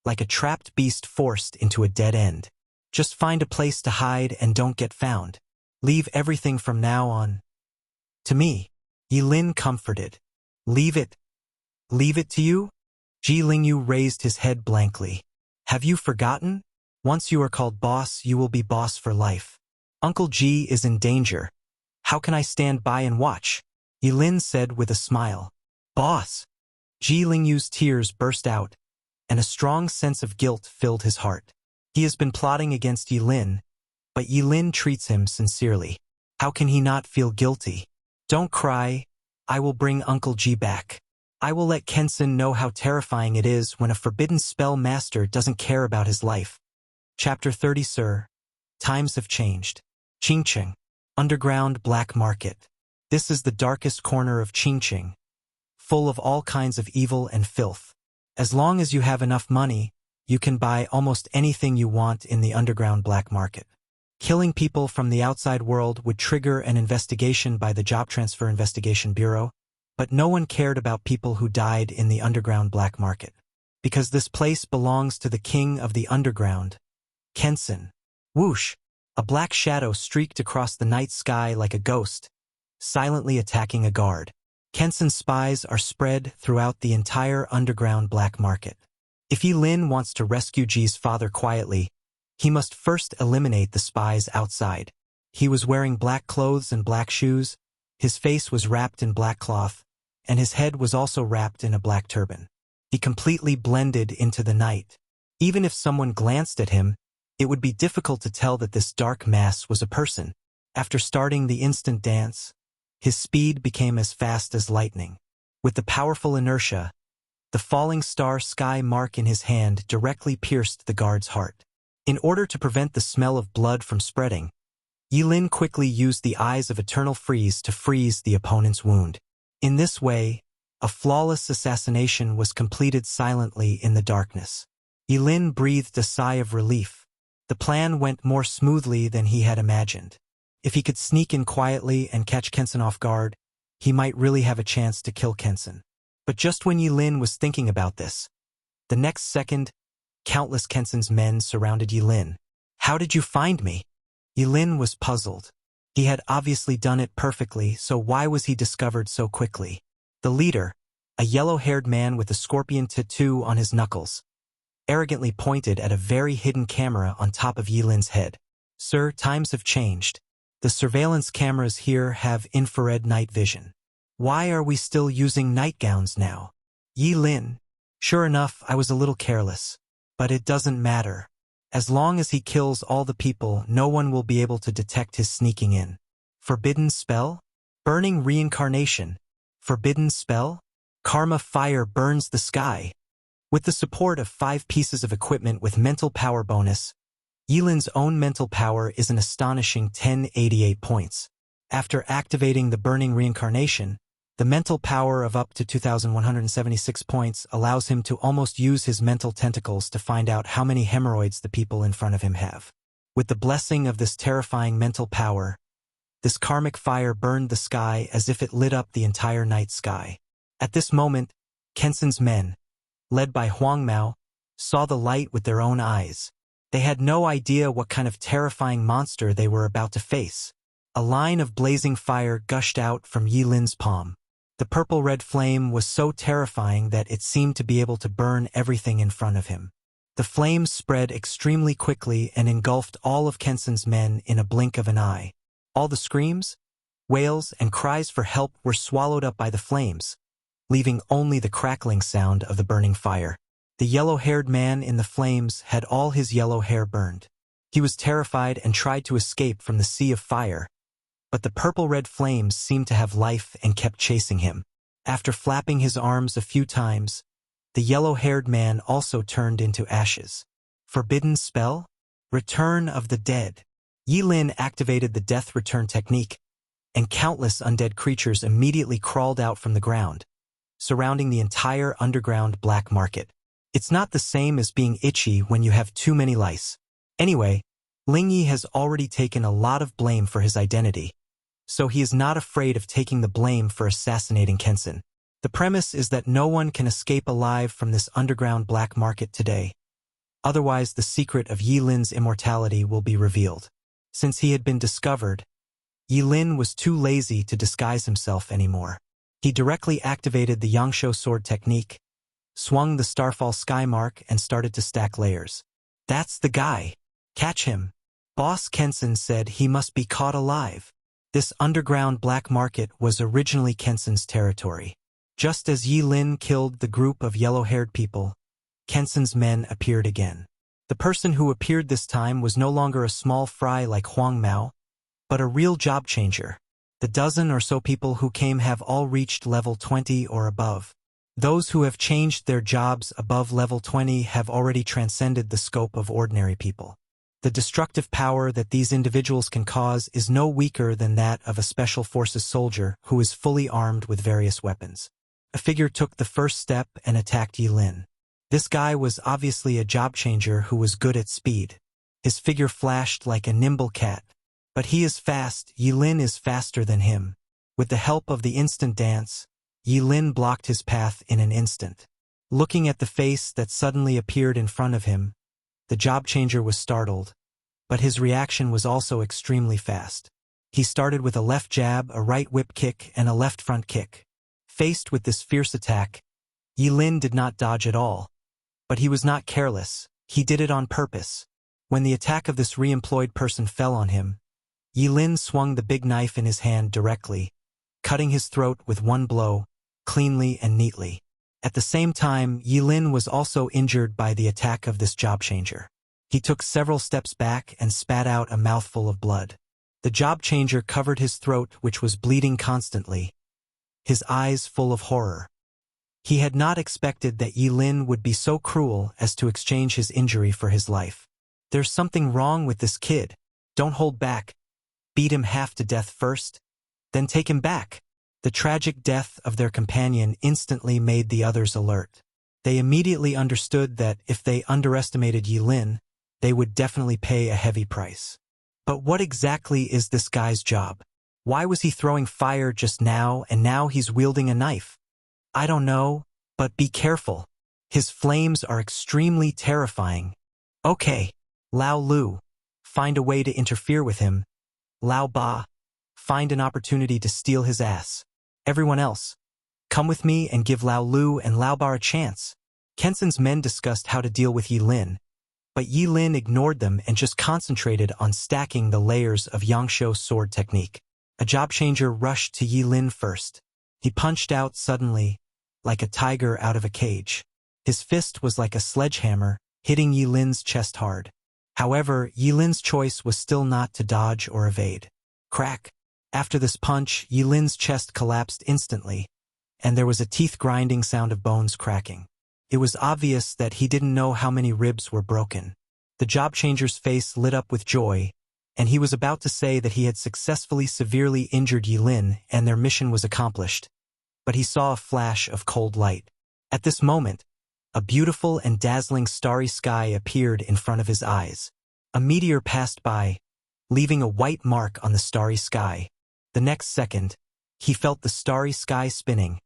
like a trapped beast forced into a dead end. Just find a place to hide and don't get found. Leave everything from now on to me. Yilin comforted. Leave it to you? Ji Lingyu raised his head blankly. Have you forgotten? Once you are called boss, you will be boss for life. Uncle Ji is in danger. How can I stand by and watch? Yilin said with a smile. Boss! Ji Lingyu's tears burst out, and a strong sense of guilt filled his heart. He has been plotting against Yilin, but Yilin treats him sincerely. How can he not feel guilty? Don't cry. I will bring Uncle Ji back. I will let Kensen know how terrifying it is when a forbidden spell master doesn't care about his life. Chapter 30. Sir, times have changed. Qingqing, underground black market. This is the darkest corner of Qingqing, full of all kinds of evil and filth. As long as you have enough money, you can buy almost anything you want in the underground black market. Killing people from the outside world would trigger an investigation by the Job Transfer Investigation Bureau, but no one cared about people who died in the underground black market. Because this place belongs to the king of the underground, Kensen. Whoosh! A black shadow streaked across the night sky like a ghost, silently attacking a guard. Kensen's spies are spread throughout the entire underground black market. If Yilin wants to rescue Ji's father quietly, he must first eliminate the spies outside. He was wearing black clothes and black shoes, his face was wrapped in black cloth, and his head was also wrapped in a black turban. He completely blended into the night. Even if someone glanced at him, it would be difficult to tell that this dark mass was a person. After starting the instant dance, his speed became as fast as lightning. With the powerful inertia, the falling star sky mark in his hand directly pierced the guard's heart. In order to prevent the smell of blood from spreading, Yilin quickly used the Eyes of Eternal Freeze to freeze the opponent's wound. In this way, a flawless assassination was completed silently in the darkness. Yilin breathed a sigh of relief. The plan went more smoothly than he had imagined. If he could sneak in quietly and catch Kensen off guard, he might really have a chance to kill Kensen. But just when Yilin was thinking about this, the next second, countless Kensen's men surrounded Yilin. "How did you find me?" Yilin was puzzled. He had obviously done it perfectly, so why was he discovered so quickly? The leader, a yellow-haired man with a scorpion tattoo on his knuckles, arrogantly pointed at a very hidden camera on top of Yilin's head. "Sir, times have changed. The surveillance cameras here have infrared night vision. Why are we still using nightgowns now?" Yilin, "Sure enough, I was a little careless. But it doesn't matter. As long as he kills all the people, no one will be able to detect his sneaking in." Forbidden spell? Burning reincarnation. Forbidden spell? Karma fire burns the sky. With the support of 5 pieces of equipment with mental power bonus, Yilin's own mental power is an astonishing 1088 points. After activating the burning reincarnation, the mental power of up to 2,176 points allows him to almost use his mental tentacles to find out how many hemorrhoids the people in front of him have. With the blessing of this terrifying mental power, this karmic fire burned the sky as if it lit up the entire night sky. At this moment, Kensen's men, led by Huang Mao, saw the light with their own eyes. They had no idea what kind of terrifying monster they were about to face. A line of blazing fire gushed out from Yilin's palm. The purple-red flame was so terrifying that it seemed to be able to burn everything in front of him. The flames spread extremely quickly and engulfed all of Kensen's men in a blink of an eye. All the screams, wails, and cries for help were swallowed up by the flames, leaving only the crackling sound of the burning fire. The yellow-haired man in the flames had all his yellow hair burned. He was terrified and tried to escape from the sea of fire, but the purple-red flames seemed to have life and kept chasing him. After flapping his arms a few times, the yellow-haired man also turned into ashes. Forbidden spell? Return of the dead. Yilin activated the death return technique, and countless undead creatures immediately crawled out from the ground, surrounding the entire underground black market. It's not the same as being itchy when you have too many lice. Anyway, Lingyi has already taken a lot of blame for his identity, so he is not afraid of taking the blame for assassinating Kensen. The premise is that no one can escape alive from this underground black market today. Otherwise, the secret of Yilin's immortality will be revealed. Since he had been discovered, Yilin was too lazy to disguise himself anymore. He directly activated the Yangshuo sword technique, swung the Starfall sky mark, and started to stack layers. "That's the guy. Catch him." Boss Kensen said he must be caught alive. This underground black market was originally Kensen's territory. Just as Yilin killed the group of yellow-haired people, Kensen's men appeared again. The person who appeared this time was no longer a small fry like Huang Mao, but a real job changer. The dozen or so people who came have all reached level 20 or above. Those who have changed their jobs above level 20 have already transcended the scope of ordinary people. The destructive power that these individuals can cause is no weaker than that of a special forces soldier who is fully armed with various weapons. A figure took the first step and attacked Yilin. This guy was obviously a job changer who was good at speed. His figure flashed like a nimble cat. But he is fast, Yilin is faster than him. With the help of the instant dance, Yilin blocked his path in an instant. Looking at the face that suddenly appeared in front of him, the job changer was startled, but his reaction was also extremely fast. He started with a left jab, a right whip kick, and a left front kick. Faced with this fierce attack, Yilin did not dodge at all. But he was not careless, he did it on purpose. When the attack of this re-employed person fell on him, Yi Lin swung the big knife in his hand directly, cutting his throat with one blow, cleanly and neatly. At the same time, Yi Lin was also injured by the attack of this job changer. He took several steps back and spat out a mouthful of blood. The job changer covered his throat, which was bleeding constantly, his eyes full of horror. He had not expected that Yi Lin would be so cruel as to exchange his injury for his life. There's something wrong with this kid. Don't hold back. Beat him half to death first, then take him back. The tragic death of their companion instantly made the others alert. They immediately understood that if they underestimated Yi Lin, they would definitely pay a heavy price. But what exactly is this guy's job? Why was he throwing fire just now and now he's wielding a knife? I don't know, but be careful. His flames are extremely terrifying. Okay, Lao Lu, find a way to interfere with him. Lao Ba, find an opportunity to steal his ass. Everyone else, come with me and give Lao Lu and Lao Ba a chance. Kenson's men discussed how to deal with Yi Lin, but Yi Lin ignored them and just concentrated on stacking the layers of Yangshuo sword technique. A job changer rushed to Yi Lin first. He punched out suddenly, like a tiger out of a cage. His fist was like a sledgehammer, hitting Yi Lin's chest hard. However, Yi Lin's choice was still not to dodge or evade. Crack! After this punch, Yi Lin's chest collapsed instantly, and there was a teeth-grinding sound of bones cracking. It was obvious that he didn't know how many ribs were broken. The job changer's face lit up with joy, and he was about to say that he had successfully severely injured Yi Lin and their mission was accomplished. But he saw a flash of cold light. At this moment, a beautiful and dazzling starry sky appeared in front of his eyes. A meteor passed by, leaving a white mark on the starry sky. The next second, he felt the starry sky spinning,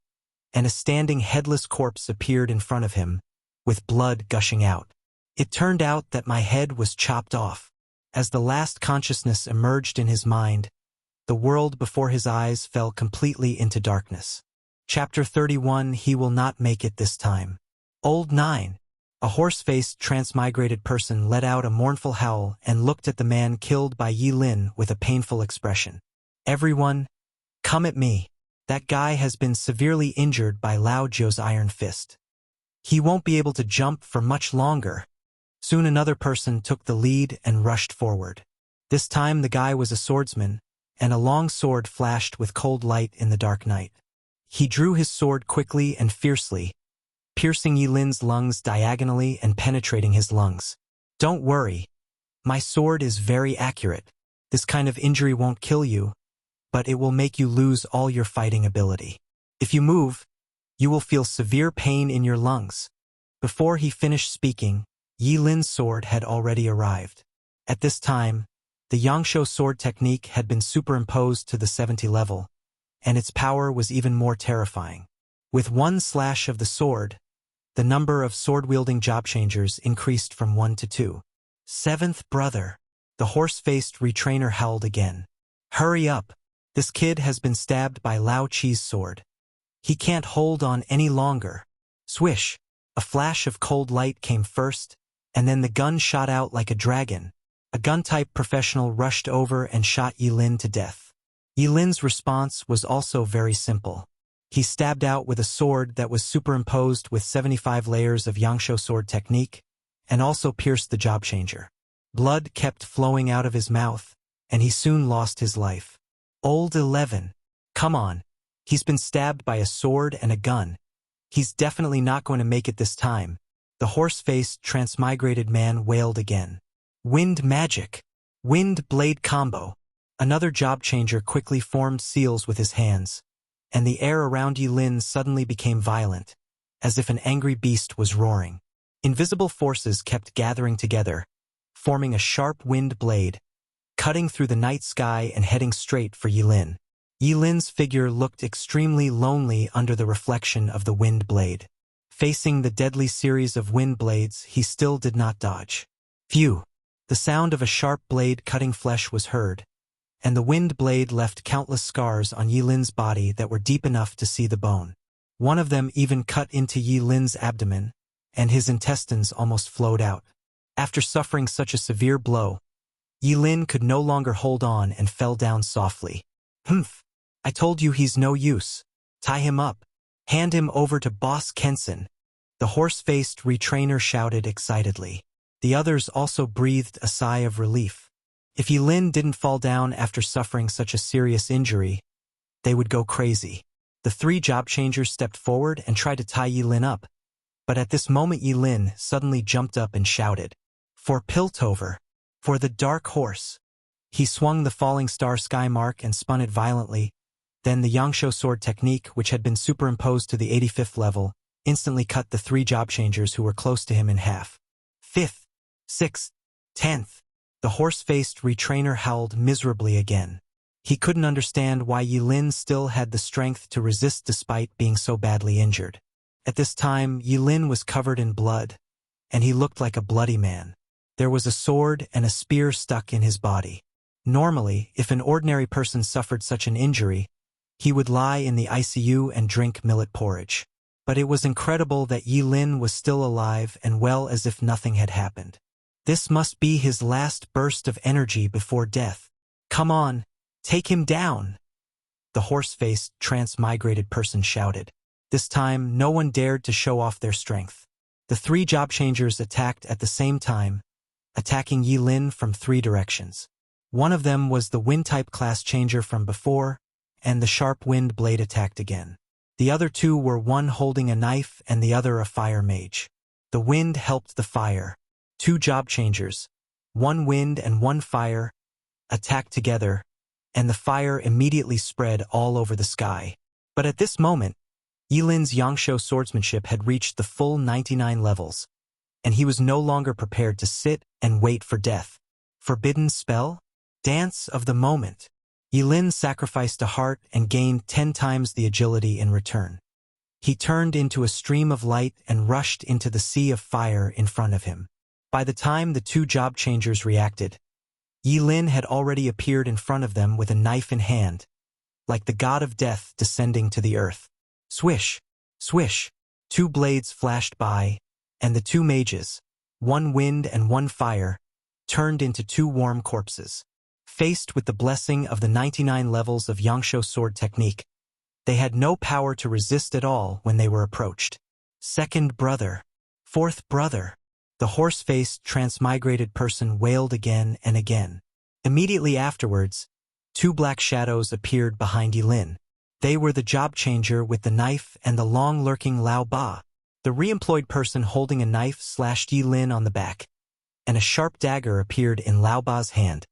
and a standing headless corpse appeared in front of him, with blood gushing out. It turned out that my head was chopped off. As the last consciousness emerged in his mind, the world before his eyes fell completely into darkness. Chapter 31. He will not make it this time. Old 9. A horse-faced transmigrated person let out a mournful howl and looked at the man killed by Yi Lin with a painful expression. Everyone, come at me. That guy has been severely injured by Lao Zhou's iron fist. He won't be able to jump for much longer. Soon another person took the lead and rushed forward. This time the guy was a swordsman, and a long sword flashed with cold light in the dark night. He drew his sword quickly and fiercely, piercing Yi Lin's lungs diagonally and penetrating his lungs. Don't worry. My sword is very accurate. This kind of injury won't kill you, but it will make you lose all your fighting ability. If you move, you will feel severe pain in your lungs. Before he finished speaking, Yi Lin's sword had already arrived. At this time, the Yangshuo sword technique had been superimposed to the 70 level, and its power was even more terrifying. With one slash of the sword, the number of sword-wielding job changers increased from 1 to 2. Seventh brother. The horse-faced retrainer howled again. Hurry up. This kid has been stabbed by Lao Chi's sword. He can't hold on any longer. Swish. A flash of cold light came first, and then the gun shot out like a dragon. A gun-type professional rushed over and shot Yi Lin to death. Yi Lin's response was also very simple. He stabbed out with a sword that was superimposed with 75 layers of Yangshuo sword technique, and also pierced the job changer. Blood kept flowing out of his mouth, and he soon lost his life. Old 11. Come on. He's been stabbed by a sword and a gun. He's definitely not going to make it this time. The horse-faced transmigrated man wailed again. Wind magic. Wind blade combo. Another job changer quickly formed seals with his hands, and the air around Yi Lin suddenly became violent, as if an angry beast was roaring. Invisible forces kept gathering together, forming a sharp wind blade, cutting through the night sky and heading straight for Yi Lin. Yi Lin's figure looked extremely lonely under the reflection of the wind blade. Facing the deadly series of wind blades, he still did not dodge. Phew! The sound of a sharp blade cutting flesh was heard, and the wind blade left countless scars on Yi Lin's body that were deep enough to see the bone. One of them even cut into Yi Lin's abdomen, and his intestines almost flowed out. After suffering such a severe blow, Yilin could no longer hold on and fell down softly. Humph! I told you he's no use. Tie him up. Hand him over to Boss Kensen. The horse-faced retrainer shouted excitedly. The others also breathed a sigh of relief. If Yilin didn't fall down after suffering such a serious injury, they would go crazy. The three job changers stepped forward and tried to tie Yilin up. But at this moment Yilin suddenly jumped up and shouted, "For Piltover! For the dark horse!" He swung the falling star sky mark and spun it violently. Then the Yangsho sword technique, which had been superimposed to the 85th level, instantly cut the three job changers who were close to him in half. 5th, 6th, 10th. The horse-faced retrainer howled miserably again. He couldn't understand why Yilin still had the strength to resist despite being so badly injured. At this time, Yilin was covered in blood, and he looked like a bloody man. There was a sword and a spear stuck in his body. Normally, if an ordinary person suffered such an injury, he would lie in the ICU and drink millet porridge. But it was incredible that Yilin was still alive and well as if nothing had happened. This must be his last burst of energy before death. Come on, take him down! The horse-faced, transmigrated person shouted. This time, no one dared to show off their strength. The three job changers attacked at the same time, attacking Yilin from three directions. One of them was the wind-type class changer from before, and the sharp wind blade attacked again. The other two were one holding a knife and the other a fire mage. The wind helped the fire. Two job changers, one wind and one fire, attacked together, and the fire immediately spread all over the sky. But at this moment, Yilin's Yangsho swordsmanship had reached the full 99 levels, and he was no longer prepared to sit and wait for death. Forbidden spell? Dance of the moment. Yilin sacrificed a heart and gained 10 times the agility in return. He turned into a stream of light and rushed into the sea of fire in front of him. By the time the two job changers reacted, Yilin had already appeared in front of them with a knife in hand, like the god of death descending to the earth. Swish, swish, two blades flashed by, and the two mages, one wind and one fire, turned into two warm corpses. Faced with the blessing of the 99 levels of Yangsho sword technique, they had no power to resist at all when they were approached. Second brother, fourth brother. The horse-faced, transmigrated person wailed again and again. Immediately afterwards, two black shadows appeared behind Yilin. They were the job changer with the knife and the long-lurking Lao Ba. The re-employed person holding a knife slashed Yilin on the back, and a sharp dagger appeared in Lao Ba's hand,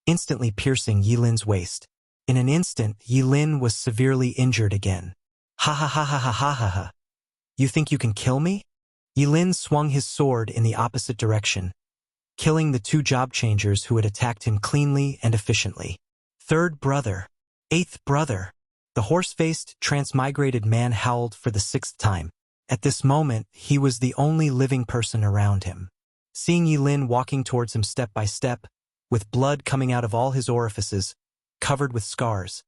instantly piercing Yilin's waist. In an instant, Yilin was severely injured again. Ha ha ha ha ha ha ha ha. You think you can kill me? Yilin swung his sword in the opposite direction, killing the two job changers who had attacked him cleanly and efficiently. Third brother. Eighth brother. The horse-faced, transmigrated man howled for the 6th time. At this moment, he was the only living person around him. Seeing Yilin walking towards him step by step, with blood coming out of all his orifices, covered with scars,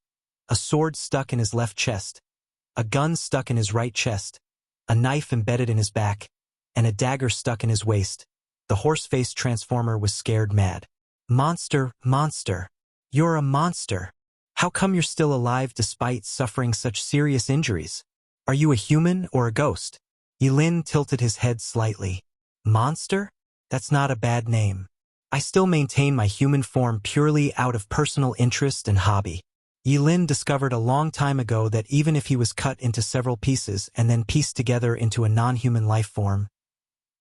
a sword stuck in his left chest, a gun stuck in his right chest, a knife embedded in his back, and a dagger stuck in his waist, the horse-faced transformer was scared mad. Monster, monster. You're a monster. How come you're still alive despite suffering such serious injuries? Are you a human or a ghost? Yilin tilted his head slightly. Monster? That's not a bad name. I still maintain my human form purely out of personal interest and hobby. Yilin discovered a long time ago that even if he was cut into several pieces and then pieced together into a non-human life form,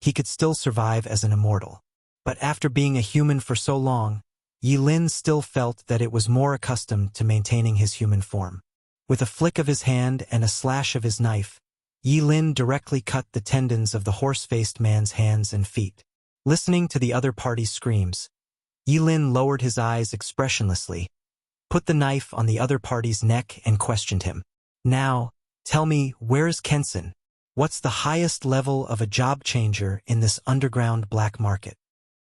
he could still survive as an immortal. But after being a human for so long, Yilin still felt that it was more accustomed to maintaining his human form. With a flick of his hand and a slash of his knife, Yilin directly cut the tendons of the horse-faced man's hands and feet. Listening to the other party's screams, Yilin lowered his eyes expressionlessly, put the knife on the other party's neck and questioned him. Now, tell me, where is Kensen? What's the highest level of a job changer in this underground black market?